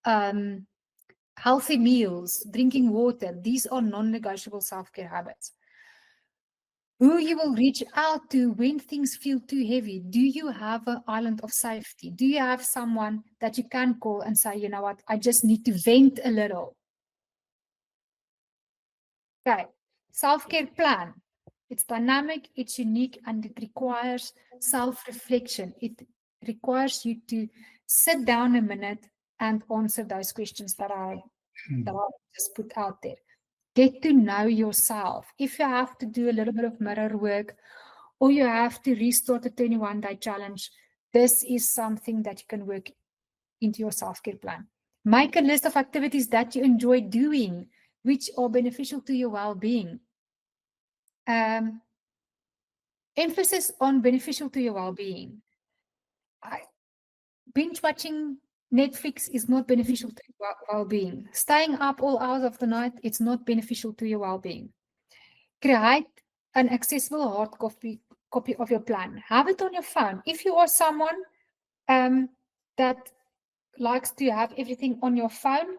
healthy meals, drinking water. These are non-negotiable self-care habits. Who you will reach out to when things feel too heavy. Do you have an island of safety? Do you have someone that you can call and say, you know what, I just need to vent a little? Okay, self-care plan. It's dynamic, it's unique, and it requires self-reflection. It requires you to sit down a minute and answer those questions that I just put out there. Get to know yourself. If you have to do a little bit of mirror work or you have to restart a 21-day challenge, this is something that you can work into your self-care plan. Make a list of activities that you enjoy doing, which are beneficial to your well-being. Emphasis on beneficial to your well-being. Binge watching Netflix is not beneficial to your well-being. Staying up all hours of the night, it's not beneficial to your well-being. Create an accessible hard copy of your plan. Have it on your phone. If you are someone that likes to have everything on your phone,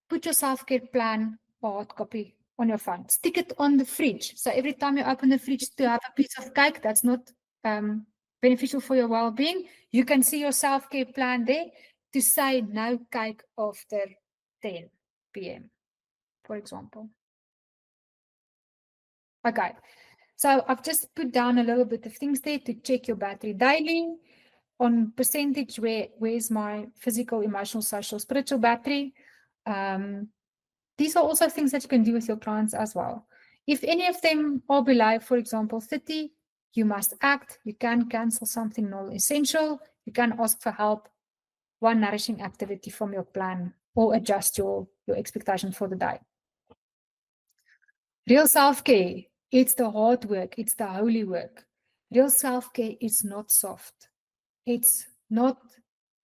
put your self-care plan or hard copy on your phone. Stick it on the fridge. So every time you open the fridge to have a piece of cake that's not beneficial for your well-being, you can see your self-care plan there to say no cake after 10 p.m., for example. Okay, so I've just put down a little bit of things there to check your battery daily. On percentage, where's my physical, emotional, social, spiritual battery? These are also things that you can do with your clients as well. If any of them are below, for example, 30, you must act. You can cancel something non-essential. You can ask for help, one nourishing activity from your plan, or adjust your expectation for the day. Real self-care, it's the hard work, it's the holy work. Real self-care is not soft. It's not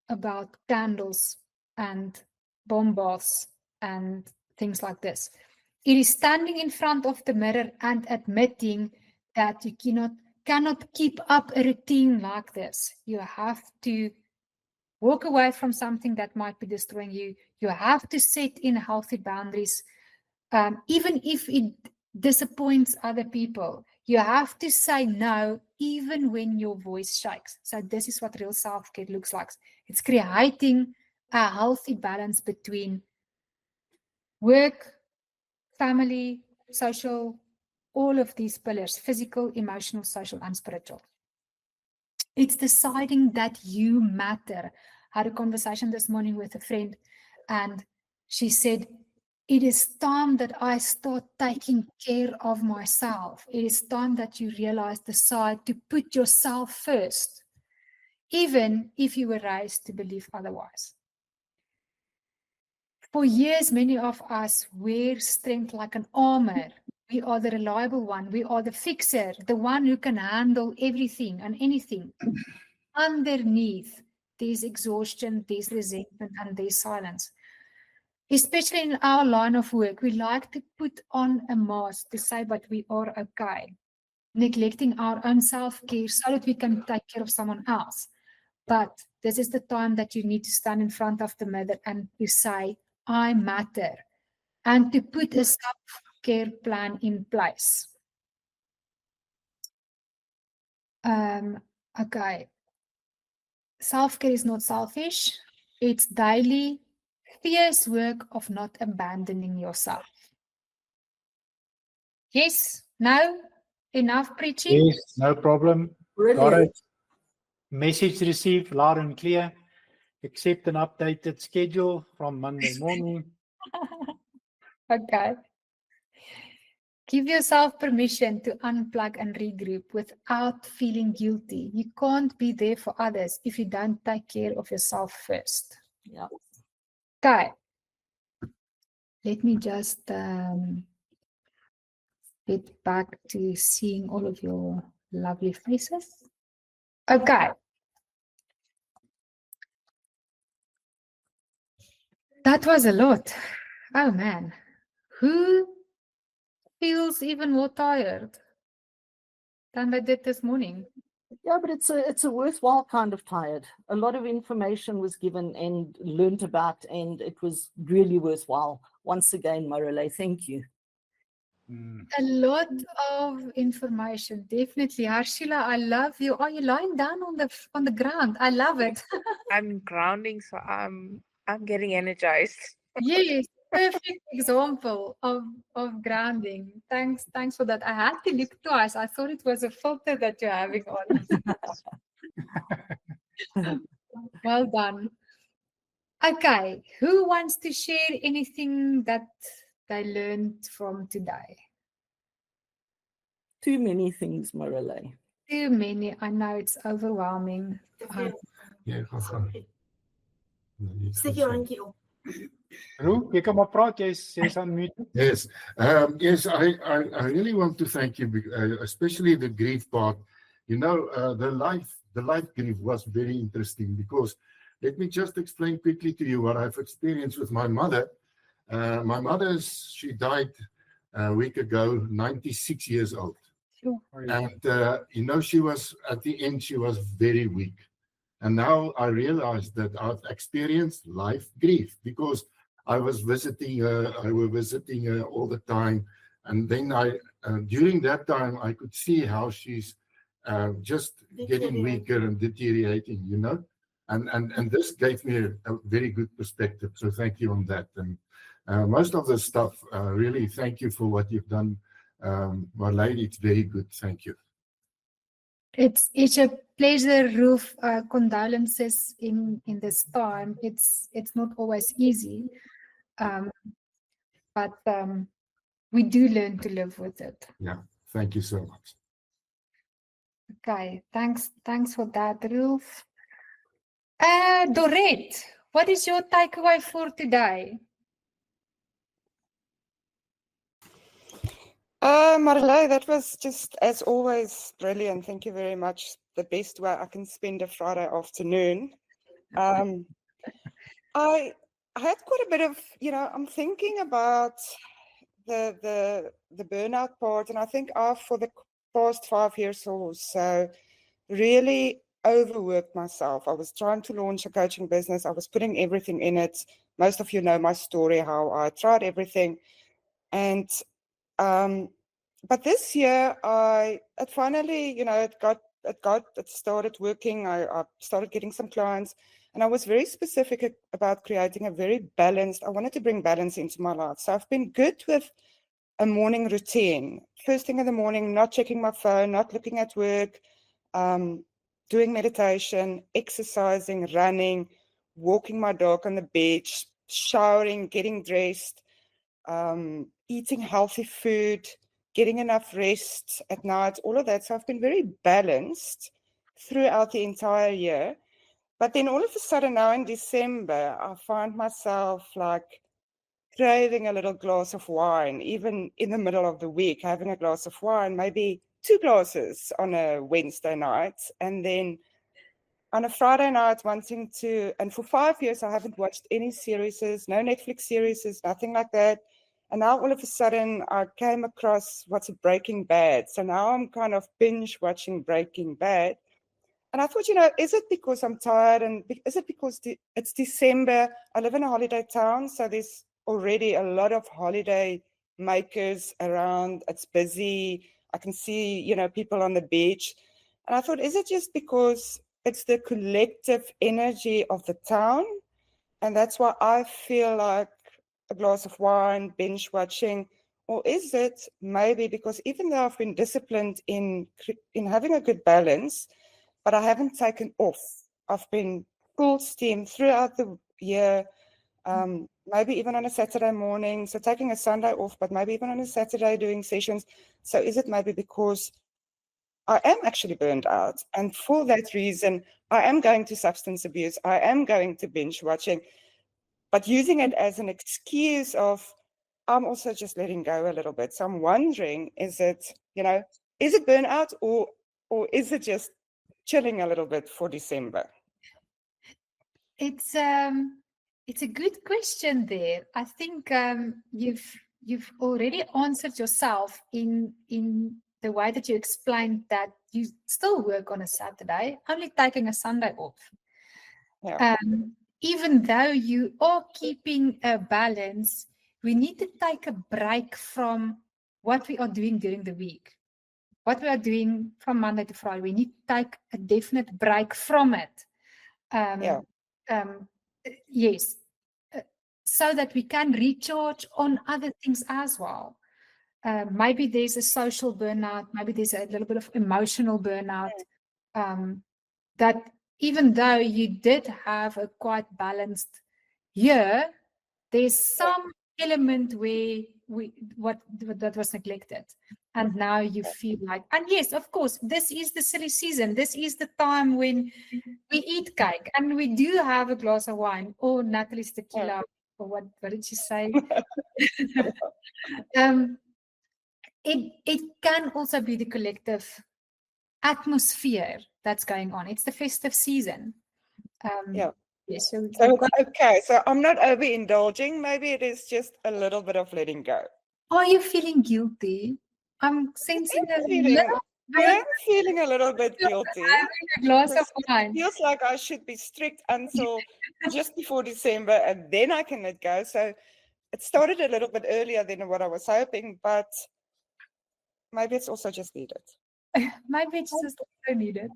about candles and bomb baths and things like this. It is standing in front of the mirror and admitting that you cannot keep up a routine like this. You have to walk away from something that might be destroying you. You have to set in healthy boundaries, even if it disappoints other people. You have to say no, even when your voice shakes. So this is what real self-care looks like. It's creating a healthy balance between work, family, social, all of these pillars: physical, emotional, social, and spiritual. It's deciding that you matter. I had a conversation this morning with a friend, and she said, it is time that I start taking care of myself. It is time that you decide to put yourself first, even if you were raised to believe otherwise. For years, many of us wear strength like an armor. We are the reliable one. We are the fixer, the one who can handle everything and anything. Underneath, there's exhaustion, there's resentment, and there's silence. Especially in our line of work, we like to put on a mask to say, but we are okay. neglecting our own self-care so that we can take care of someone else. But this is the time that you need to stand in front of the mirror and to say, I matter, and to put a self-care plan in place. Okay. Self-care is not selfish. It's daily, fierce work of not abandoning yourself. Yes? No? Enough preaching? Yes, no problem. Really? Got it. Message received loud and clear. Accept an updated schedule from Monday morning. Okay. Give yourself permission to unplug and regroup without feeling guilty. You can't be there for others if you don't take care of yourself first. Yeah. Okay. Let me just get back to seeing all of your lovely faces. Okay. That was a lot. Oh man. Who feels even more tired than they did this morning? Yeah, but it's a worthwhile kind of tired. A lot of information was given and learnt about, and it was really worthwhile. Once again, Marilé, thank you. A lot of information, definitely. Harshila, I love you. Are you lying down on the ground? I love it. I'm grounding, so I'm getting energized. Yes, perfect example of grounding. Thanks for that. I had to look twice. I thought it was a filter that you're having on. Well done. Okay, who wants to share anything that they learned from today? Too many things, Marilé. Too many. I know it's overwhelming. Steek jou handjie op. Roel, jy kan maar praat, jy's unmuted. Yes, yes. I really want to thank you, especially the grief part. You know, the life grief was very interesting because let me just explain quickly to you what I've experienced with my mother. My mother, she died a week ago, 96 years old. Sure. And, you know, she was, at the end, she was very weak. And now I realized that I've experienced life grief because I was visiting her, all the time. And then during that time, I could see how she's just getting weaker and deteriorating, you know. And this gave me a very good perspective. So thank you on that. And most of the stuff, really, thank you for what you've done. My lady, it's very good. Thank you. It's a pleasure, Ruth. Condolences in this time. It's not always easy, but we do learn to live with it. Yeah, thank you so much. Okay, thanks for that, Ruth. Dorette, what is your takeaway for today? Marilé, that was just, as always, brilliant. Thank you very much. The best way I can spend a Friday afternoon. I had quite a bit of, you know, I'm thinking about the burnout part, and I think I've, for the past 5 years or so, really overworked myself. I was trying to launch a coaching business. I was putting everything in it. Most of you know my story, how I tried everything. And but this year, it finally, you know, it started working. I started getting some clients, and I was very specific about creating a very balanced. I wanted to bring balance into my life, so I've been good with a morning routine. First thing in the morning, not checking my phone, not looking at work, doing meditation, exercising, running, walking my dog on the beach, showering, getting dressed. Eating healthy food, getting enough rest at night, all of that. So I've been very balanced throughout the entire year. But then all of a sudden now in December, I find myself like craving a little glass of wine, even in the middle of the week, having a glass of wine, maybe 2 glasses on a Wednesday night. And then on a Friday night wanting to, and for 5 years, I haven't watched any series, no Netflix series, nothing like that. And now all of a sudden I came across what's a Breaking Bad. So now I'm kind of binge watching Breaking Bad. And I thought, is it because I'm tired? And is it because it's December? I live in a holiday town, so there's already a lot of holiday makers around. It's busy. I can see, people on the beach. And I thought, is it just because it's the collective energy of the town? And that's why I feel like a glass of wine, binge watching. Or is it maybe because even though I've been disciplined in having a good balance, but I haven't taken off. I've been full steam throughout the year, maybe even on a Saturday morning. So taking a Sunday off, but maybe even on a Saturday doing sessions. So is it maybe because I am actually burned out? And for that reason, I am going to substance abuse. I am going to binge watching, but using it as an excuse of, I'm also just letting go a little bit. So I'm wondering, is it burnout or is it just chilling a little bit for December? It's a good question there. I think you've already answered yourself in the way that you explained that you still work on a Saturday, only taking a Sunday off. Yeah. Even though you are keeping a balance, we need to take a break from what we are doing during the week. What we are doing from Monday to Friday, we need to take a definite break from it. Yes, so that we can recharge on other things as well. Maybe there's a social burnout, maybe there's a little bit of emotional burnout. That even though you did have a quite balanced year, there's some element where that was neglected. And now you feel like, and yes, of course, this is the silly season. This is the time when we eat cake and we do have a glass of wine or Natalie's tequila, or what did she say? It can also be the collective atmosphere that's going on. It's the festive season. Yes, so it's okay. So I'm not overindulging. Maybe it is just a little bit of letting go. Are you feeling guilty? I'm sensing I am feeling a little bit guilty. A glass of wine. It feels like I should be strict until just before December, and then I can let go. So it started a little bit earlier than what I was hoping, but maybe it's also just needed. Maybe it's just also needed.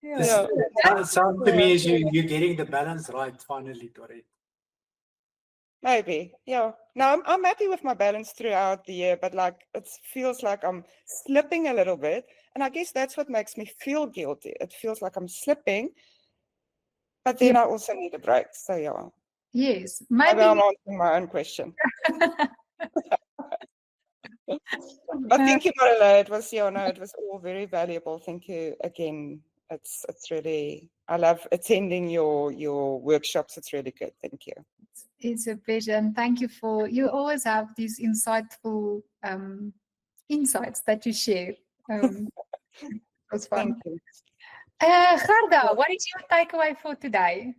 It sounds to me as you're getting the balance right finally, Tori. Maybe, yeah. No, I'm happy with my balance throughout the year, but it feels like I'm slipping a little bit. And I guess that's what makes me feel guilty. It feels like I'm slipping, but then I also need a break. So yeah. Yes. Maybe I'm answering my own question. But thank you, Marilé. It was all very valuable. Thank you again. It's really, I love attending your workshops. It's really good. Thank you. It's a pleasure, and thank you you always have these insightful insights that you share. It was fun. Thank you. Gerda, what is your takeaway for today?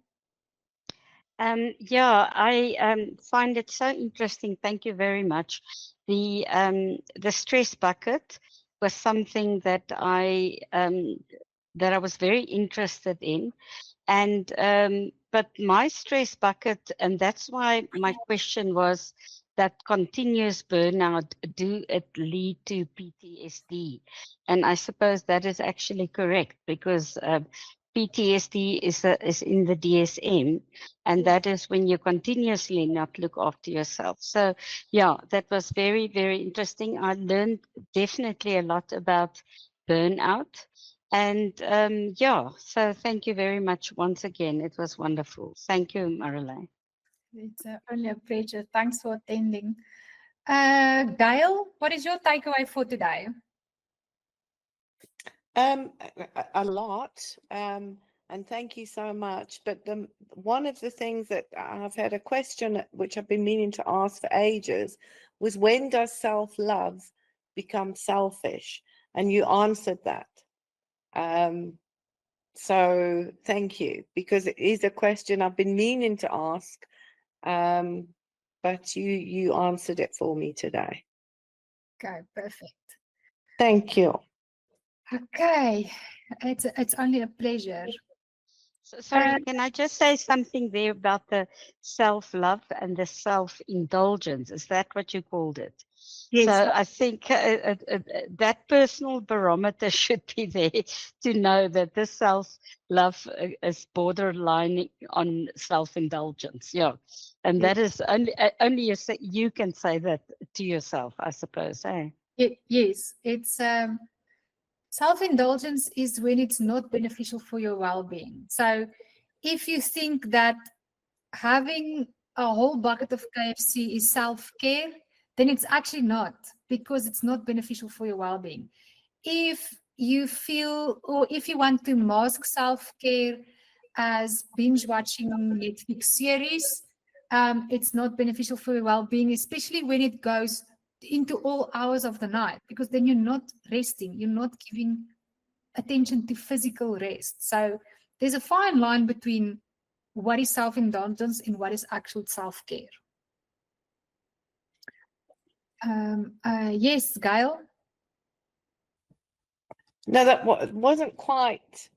I find it so interesting. Thank you very much. The stress bucket was something that I was very interested in, and but my stress bucket, and that's why my question was that continuous burnout, do it lead to PTSD? And I suppose that is actually correct, because PTSD is in the DSM, and that is when you continuously not look after yourself. So yeah, that was very, very interesting. I learned definitely a lot about burnout. And so thank you very much once again. It was wonderful. Thank you, Marilé. It's only a pleasure. Thanks for attending. Gail, what is your takeaway for today? A lot, and thank you so much. But one of the things that I've had a question which I've been meaning to ask for ages was, when does self-love become selfish? And you answered that. So thank you, because it is a question I've been meaning to ask. but you answered it for me today. Okay, perfect. Thank you. Okay, it's only a pleasure. Sorry, can I just say something there about the self-love and the self-indulgence? Is that what you called it? Yes. So I think that personal barometer should be there to know that this self-love is borderline on self-indulgence. Yeah, and that is only you can say that to yourself, I suppose. Eh? Yes, it's self-indulgence is when it's not beneficial for your well-being. So if you think that having a whole bucket of KFC is self-care, then it's actually not, because it's not beneficial for your well-being. If you feel, or if you want to mask self-care as binge watching Netflix series, it's not beneficial for your well-being, especially when it goes into all hours of the night, because then you're not resting, you're not giving attention to physical rest. So there's a fine line between what is self-indulgence and what is actual self-care. Yes, Gail? No, that wasn't quite.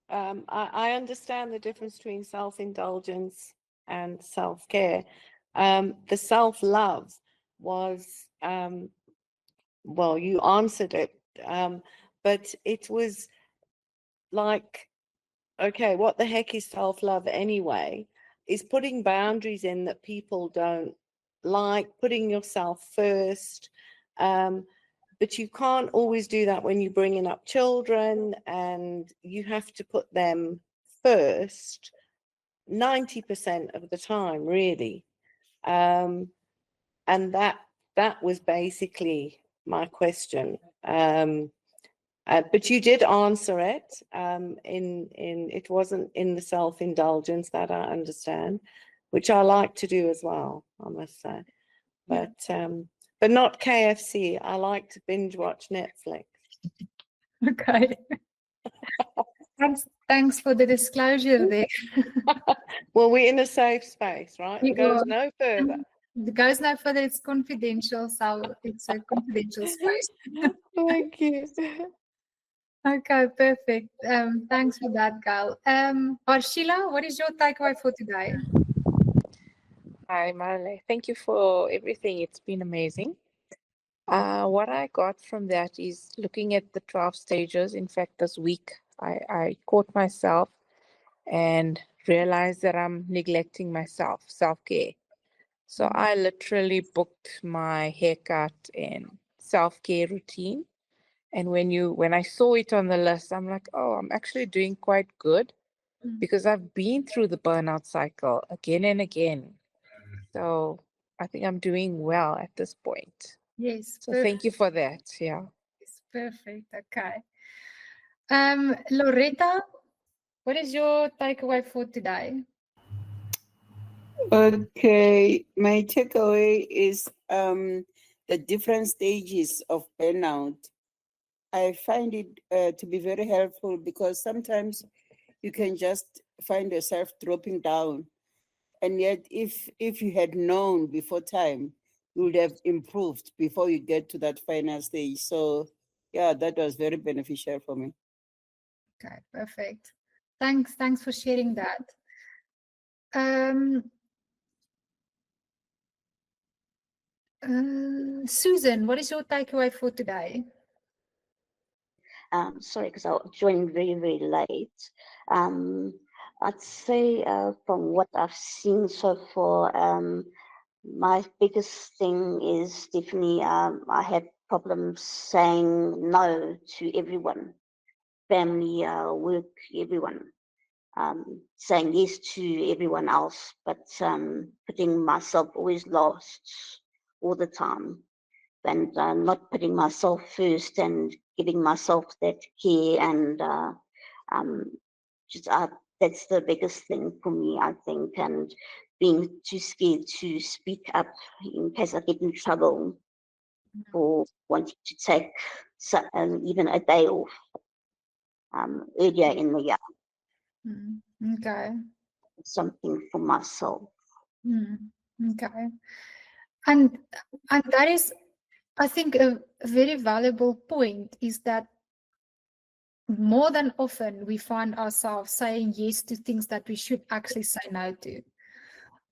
I understand the difference between self-indulgence and self-care. The self-love was, well, you answered it, but it was like, okay, what the heck is self-love anyway? Is putting boundaries in that people don't like, putting yourself first. But you can't always do that when you're bringing up children, and you have to put them first 90% of the time, really. And that was basically my question. But you did answer it. It wasn't in the self-indulgence, that I understand, which I like to do as well, I must say. But not KFC. I like to binge watch Netflix. Okay. Thanks for the disclosure there. Well, we're in a safe space, right? It goes no further. It goes no further. It's confidential, so it's a confidential space. Thank you. Okay, perfect. Thanks for that, Gail. Arshila, what is your takeaway for today? Hi, Marilé. Thank you for everything. It's been amazing. What I got from that is looking at the 12 stages. In fact, this week I caught myself and realized that I'm neglecting myself, self-care. So I literally booked my haircut and self-care routine. And when I saw it on the list, I'm like, oh, I'm actually doing quite good because I've been through the burnout cycle again and again. So I think I'm doing well at this point. Yes. So thank you for that. Yeah. It's perfect. Okay. Loretta, what is your takeaway for today? Okay, my takeaway is the different stages of burnout. I find it to be very helpful because sometimes you can just find yourself dropping down, and yet if you had known before time, you would have improved before you get to that final stage. So yeah, that was very beneficial for me. Okay, perfect. Thanks for sharing that. Susan, what is your takeaway for today? Sorry, because I joined very, very late. I'd say from what I've seen so far, my biggest thing is definitely I had problems saying no to everyone, family, work, everyone. Saying yes to everyone else, but putting myself always last all the time, and not putting myself first and giving myself that care, and just that's the biggest thing for me, I think, and being too scared to speak up in case I get in trouble for wanting to take even a day off earlier in the year. Okay. Something for myself. Okay. And that is, I think, a very valuable point, is that more than often we find ourselves saying yes to things that we should actually say no to.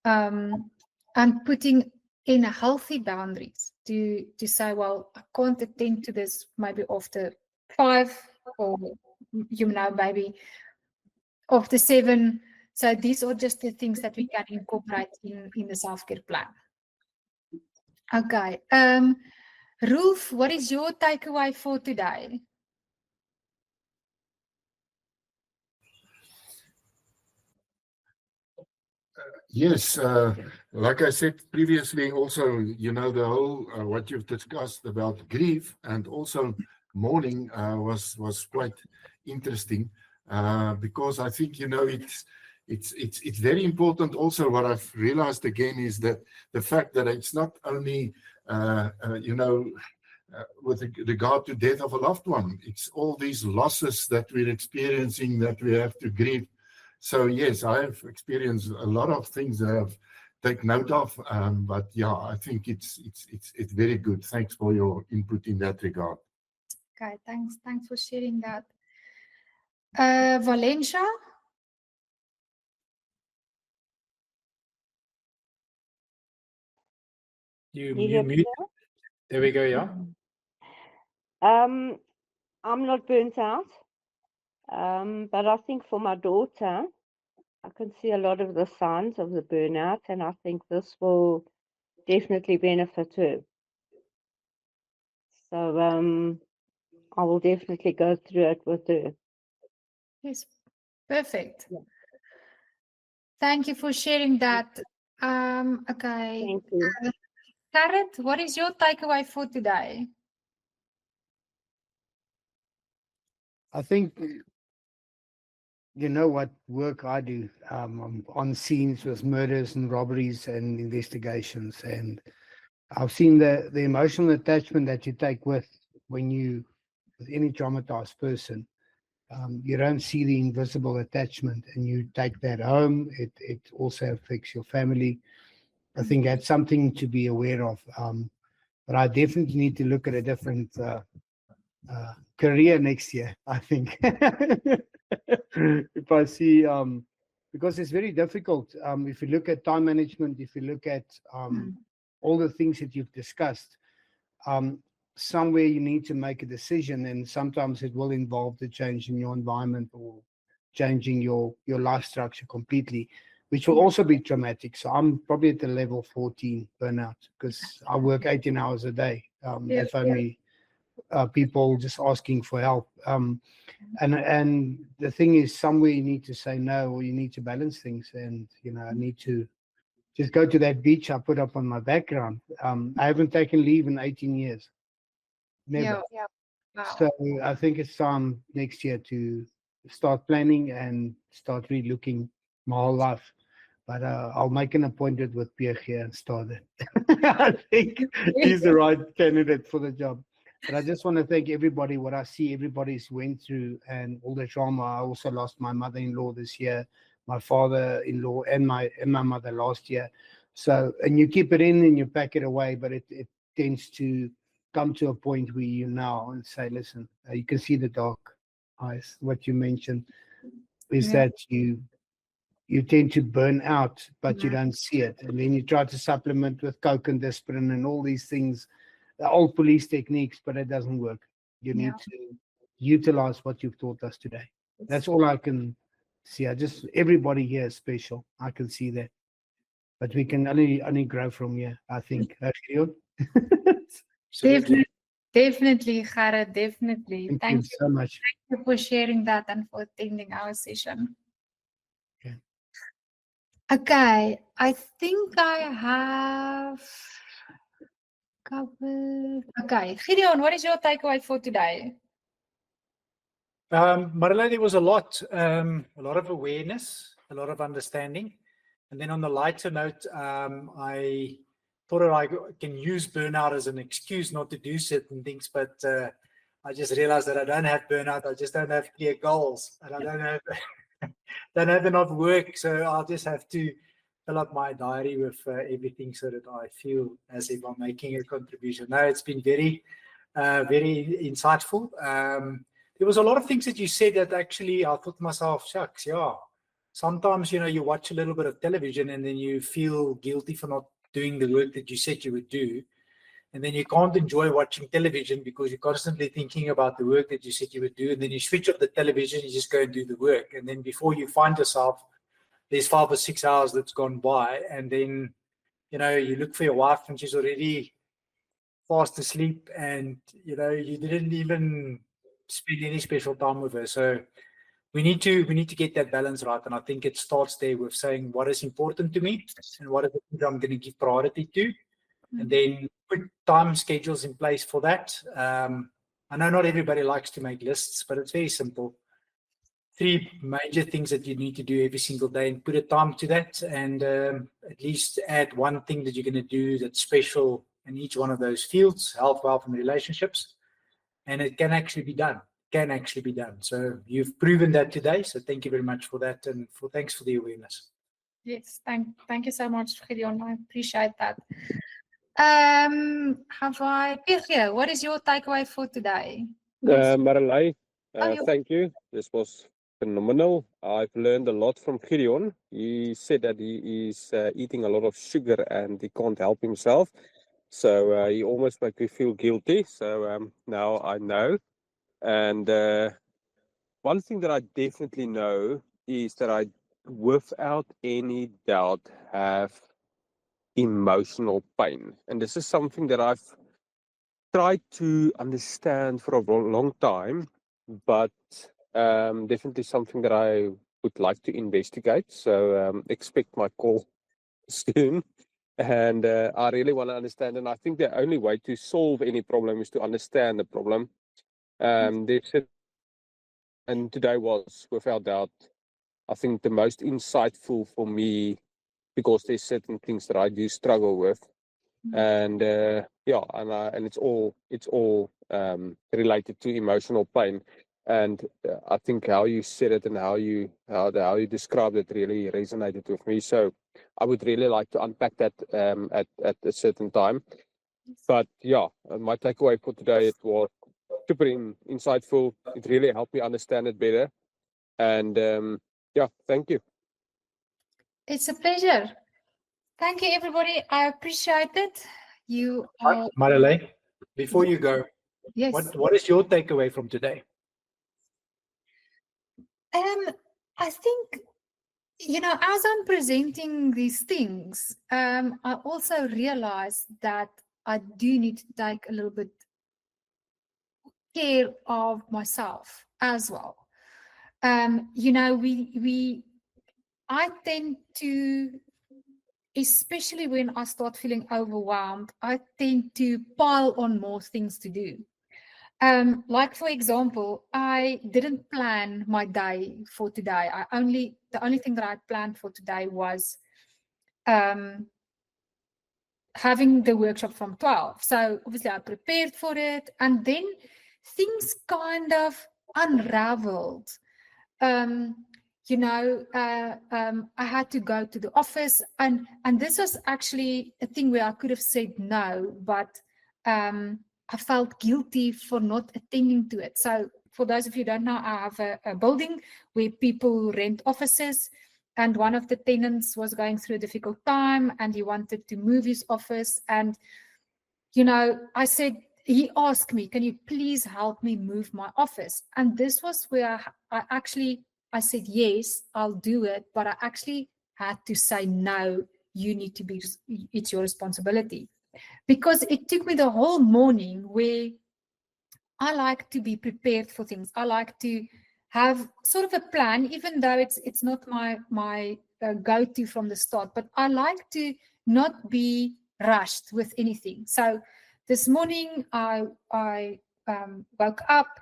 And putting in healthy boundaries to say, well, I can't attend to this maybe after 5, or maybe after 7. So these are just the things that we can incorporate in the self-care plan. Okay. Rolf, what is your takeaway for today? Yes, like I said previously, also, you know, the whole what you've discussed about grief and also mourning was quite interesting, because I think, you know, it's very important. Also, what I've realized again is that the fact that it's not only you know, with regard to death of a loved one, it's all these losses that we're experiencing that we have to grieve. So yes, I have experienced a lot of things that I've taken note of, but yeah, I think it's very good. Thanks for your input in that regard. Okay, thanks for sharing that. Valencia? You mute. There we go, yeah. I'm not burnt out, but I think for my daughter, I can see a lot of the signs of the burnout, and I think this will definitely benefit her. So I will definitely go through it with her. Yes, perfect. Yeah. Thank you for sharing that. Okay. Thank you. Garrett, what is your takeaway for today? I think, you know what work I do. I'm on scenes with murders and robberies and investigations, and I've seen the emotional attachment that you take with any traumatized person. You don't see the invisible attachment, and you take that home. It also affects your family. I think that's something to be aware of. But I definitely need to look at a different career next year, I think. If I see, because it's very difficult. If you look at time management, if you look at all the things that you've discussed, somewhere you need to make a decision, and sometimes it will involve the change in your environment or changing your life structure completely, which will also be traumatic. So I'm probably at the level 14 burnout, because I work 18 hours a day. They phone me, people just asking for help. And the thing is, somewhere you need to say no, or you need to balance things. And, you know, I need to just go to that beach I put up on my background. I haven't taken leave in 18 years. Never. Yeah. Wow. So I think it's time next year to start planning and start relooking my whole life. But I'll make an appointment with Pierre here and start it. I think he's the right candidate for the job. But I just want to thank everybody. What I see everybody's went through and all the trauma. I also lost my mother-in-law this year, my father-in-law, and my mother last year. So, and you keep it in and you pack it away, but it tends to come to a point where you now and say, listen, you can see the dark eyes. What you mentioned is that you tend to burn out, but you don't see it. And then you try to supplement with coke and aspirin and all these things, the old police techniques, but it doesn't work. You need to utilize what you've taught us today. That's all I can see. Everybody here is special. I can see that. But we can only grow from here, I think. Definitely, Gerrit, definitely. Thank you so much. Thank you for sharing that and for attending our session. Okay, I think I have covered. Okay, Gideon, what is your takeaway for today? Marilé, there was a lot of awareness, a lot of understanding. And then on the lighter note, I thought that I can use burnout as an excuse not to do certain things, but I just realized that I don't have burnout. I just don't have clear goals, and I don't have enough work. So I'll just have to fill up my diary with everything so that I feel as if I'm making a contribution. No, it's been very, very insightful. There was a lot of things that you said that actually I thought to myself, shucks, yeah. Sometimes, you watch a little bit of television and then you feel guilty for not doing the work that you said you would do. And then you can't enjoy watching television because you're constantly thinking about the work that you said you would do. And then you switch off the television, you just go and do the work. And then before you find yourself, there's 5 or 6 hours that's gone by. And then, you look for your wife and she's already fast asleep and, you didn't even spend any special time with her. So we need to get that balance right. And I think it starts there with saying what is important to me and what are the things I'm going to give priority to. And then put time schedules in place for that. I know not everybody likes to make lists, but it's very simple. 3 major things that you need to do every single day and put a time to that. And at least add one thing that you're going to do that's special in each one of those fields, health, wealth, and relationships. And it can actually be done. So you've proven that today. So thank you very much for that. And thanks for the awareness. Yes, thank you so much, Gideon. I appreciate that. Pierre, what is your takeaway for today? Marilé, you- thank you. This was phenomenal. I've learned a lot from Gideon. He said that he is eating a lot of sugar and he can't help himself. So he almost makes me feel guilty. So now I know. And one thing that I definitely know is that I, without any doubt, have emotional pain. And this is something that I've tried to understand for a long time, but definitely something that I would like to investigate. So expect my call soon. And I really want to understand. And I think the only way to solve any problem is to understand the problem. And today was, without doubt, I think the most insightful for me, because there's certain things that I do struggle with. And and it's all related to emotional pain. And I think how you said it and how you described it really resonated with me. So I would really like to unpack that at a certain time. But yeah, my takeaway for today, it was super insightful. It really helped me understand it better. And thank you. It's a pleasure. Thank you, everybody. I appreciate it. You are... Marilé, before you go, yes. What is your takeaway from today? I think, as I'm presenting these things, I also realize that I do need to take a little bit care of myself as well. I tend to, especially when I start feeling overwhelmed, I tend to pile on more things to do. Like, for example, I didn't plan my day for today. The only thing that I planned for today was having the workshop from 12. So obviously I prepared for it, and then things kind of unraveled. I had to go to the office, and this was actually a thing where I could have said no, but I felt guilty for not attending to it. So for those of you who don't know, I have a building where people rent offices, and one of the tenants was going through a difficult time and he wanted to move his office. And, I said, he asked me, can you please help me move my office? And this was where I said, yes, I'll do it. But I actually had to say, no, it's your responsibility. Because it took me the whole morning where I like to be prepared for things. I like to have sort of a plan, even though it's not my go-to from the start. But I like to not be rushed with anything. So this morning I woke up.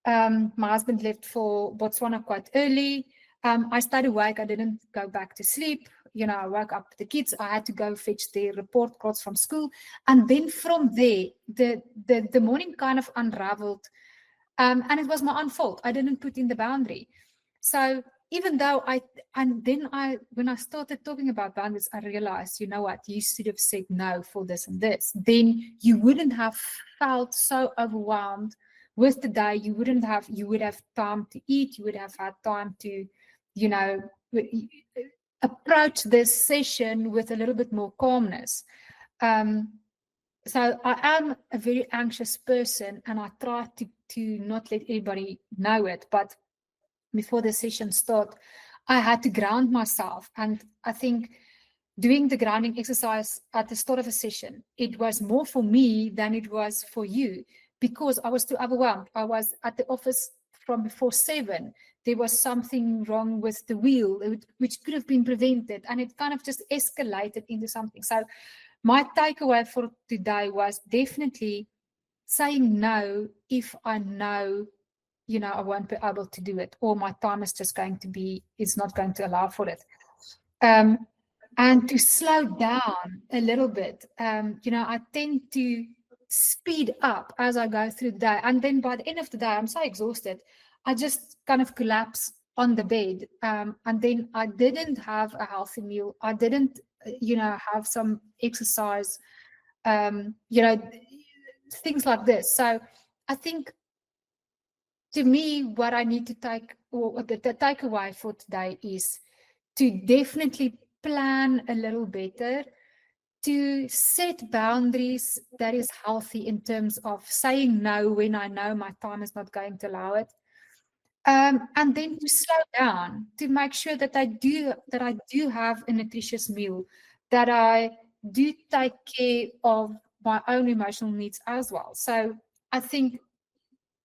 My husband left for Botswana quite early. I stayed awake. I didn't go back to sleep. I woke up the kids. I had to go fetch their report cards from school. And then from there, the morning kind of unraveled. And it was my own fault. I didn't put in the boundary. So even though when I started talking about boundaries, I realized, you know what, you should have said no for this and this. Then you wouldn't have felt so overwhelmed with the day. You would have time to eat. You would have had time to, you know, approach this session with a little bit more calmness. So I am a very anxious person, and I try to not let everybody know it. But before the session started, I had to ground myself. And I think doing the grounding exercise at the start of a session, it was more for me than it was for you, because I was too overwhelmed. I was at the office from before 7. There was something wrong with the wheel, which could have been prevented. And it kind of just escalated into something. So my takeaway for today was definitely saying no if I know, you know, I won't be able to do it, or my time is just it's not going to allow for it. And to slow down a little bit. You know, I tend to speed up as I go through the day. And then by the end of the day, I'm so exhausted, I just kind of collapse on the bed. And then I didn't have a healthy meal. I didn't, you know, have some exercise, you know, things like this. So I think, to me, what I need to take, or the takeaway for today, is to definitely plan a little better, to set boundaries that is healthy in terms of saying no when I know my time is not going to allow it. And then to slow down, to make sure that I do have a nutritious meal, that I do take care of my own emotional needs as well. So I think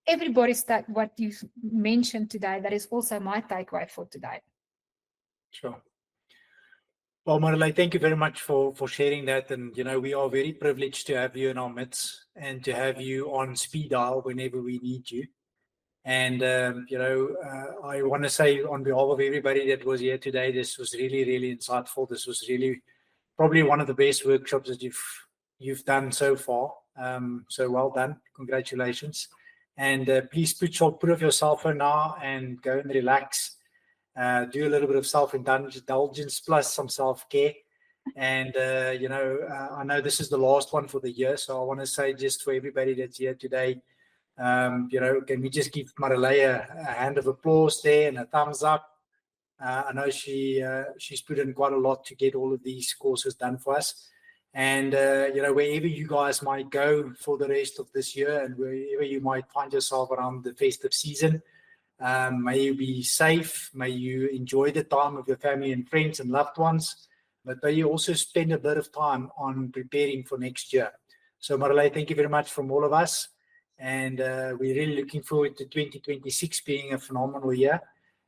everybody's what you've mentioned today, that is also my takeaway for today. Sure. Well, Marilé, thank you very much for sharing that. And, you know, we are very privileged to have you in our midst and to have you on speed dial whenever we need you. And, you know, I want to say on behalf of everybody that was here today, this was really, really insightful. This was really probably one of the best workshops that you've done so far. So well done. Congratulations. And please put off your cell phone now and go and relax. Do a little bit of self-indulgence plus some self-care. And, you know, I know this is the last one for the year. So I want to say, just for everybody that's here today, you know, can we just give Marilé a hand of applause there and a thumbs up? I know she's put in quite a lot to get all of these courses done for us. And, you know, wherever you guys might go for the rest of this year, and wherever you might find yourself around the festive season, may you be safe. May you enjoy the time with your family and friends and loved ones. But may you also spend a bit of time on preparing for next year. So, Marilé, thank you very much from all of us. And we're really looking forward to 2026 being a phenomenal year.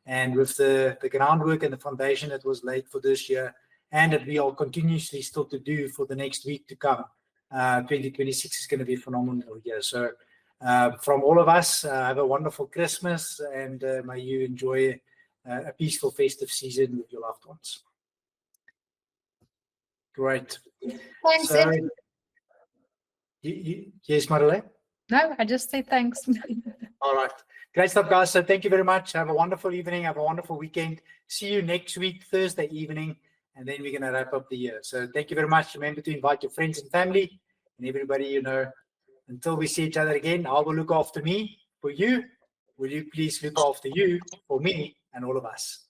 And with the groundwork and the foundation that was laid for this year, and that we are continuously still to do for the next week to come, 2026 is going to be a phenomenal year. So from all of us, have a wonderful Christmas, and may you enjoy a peaceful festive season with your loved ones. Great. Thanks. So, yes, Marilé? No, I just say thanks. All right. Great stuff, guys. So thank you very much. Have a wonderful evening. Have a wonderful weekend. See you next week, Thursday evening, and then we're going to wrap up the year. So thank you very much. Remember to invite your friends and family and everybody you know. Until we see each other again, I will look after me for you. Will you please look after you for me and all of us?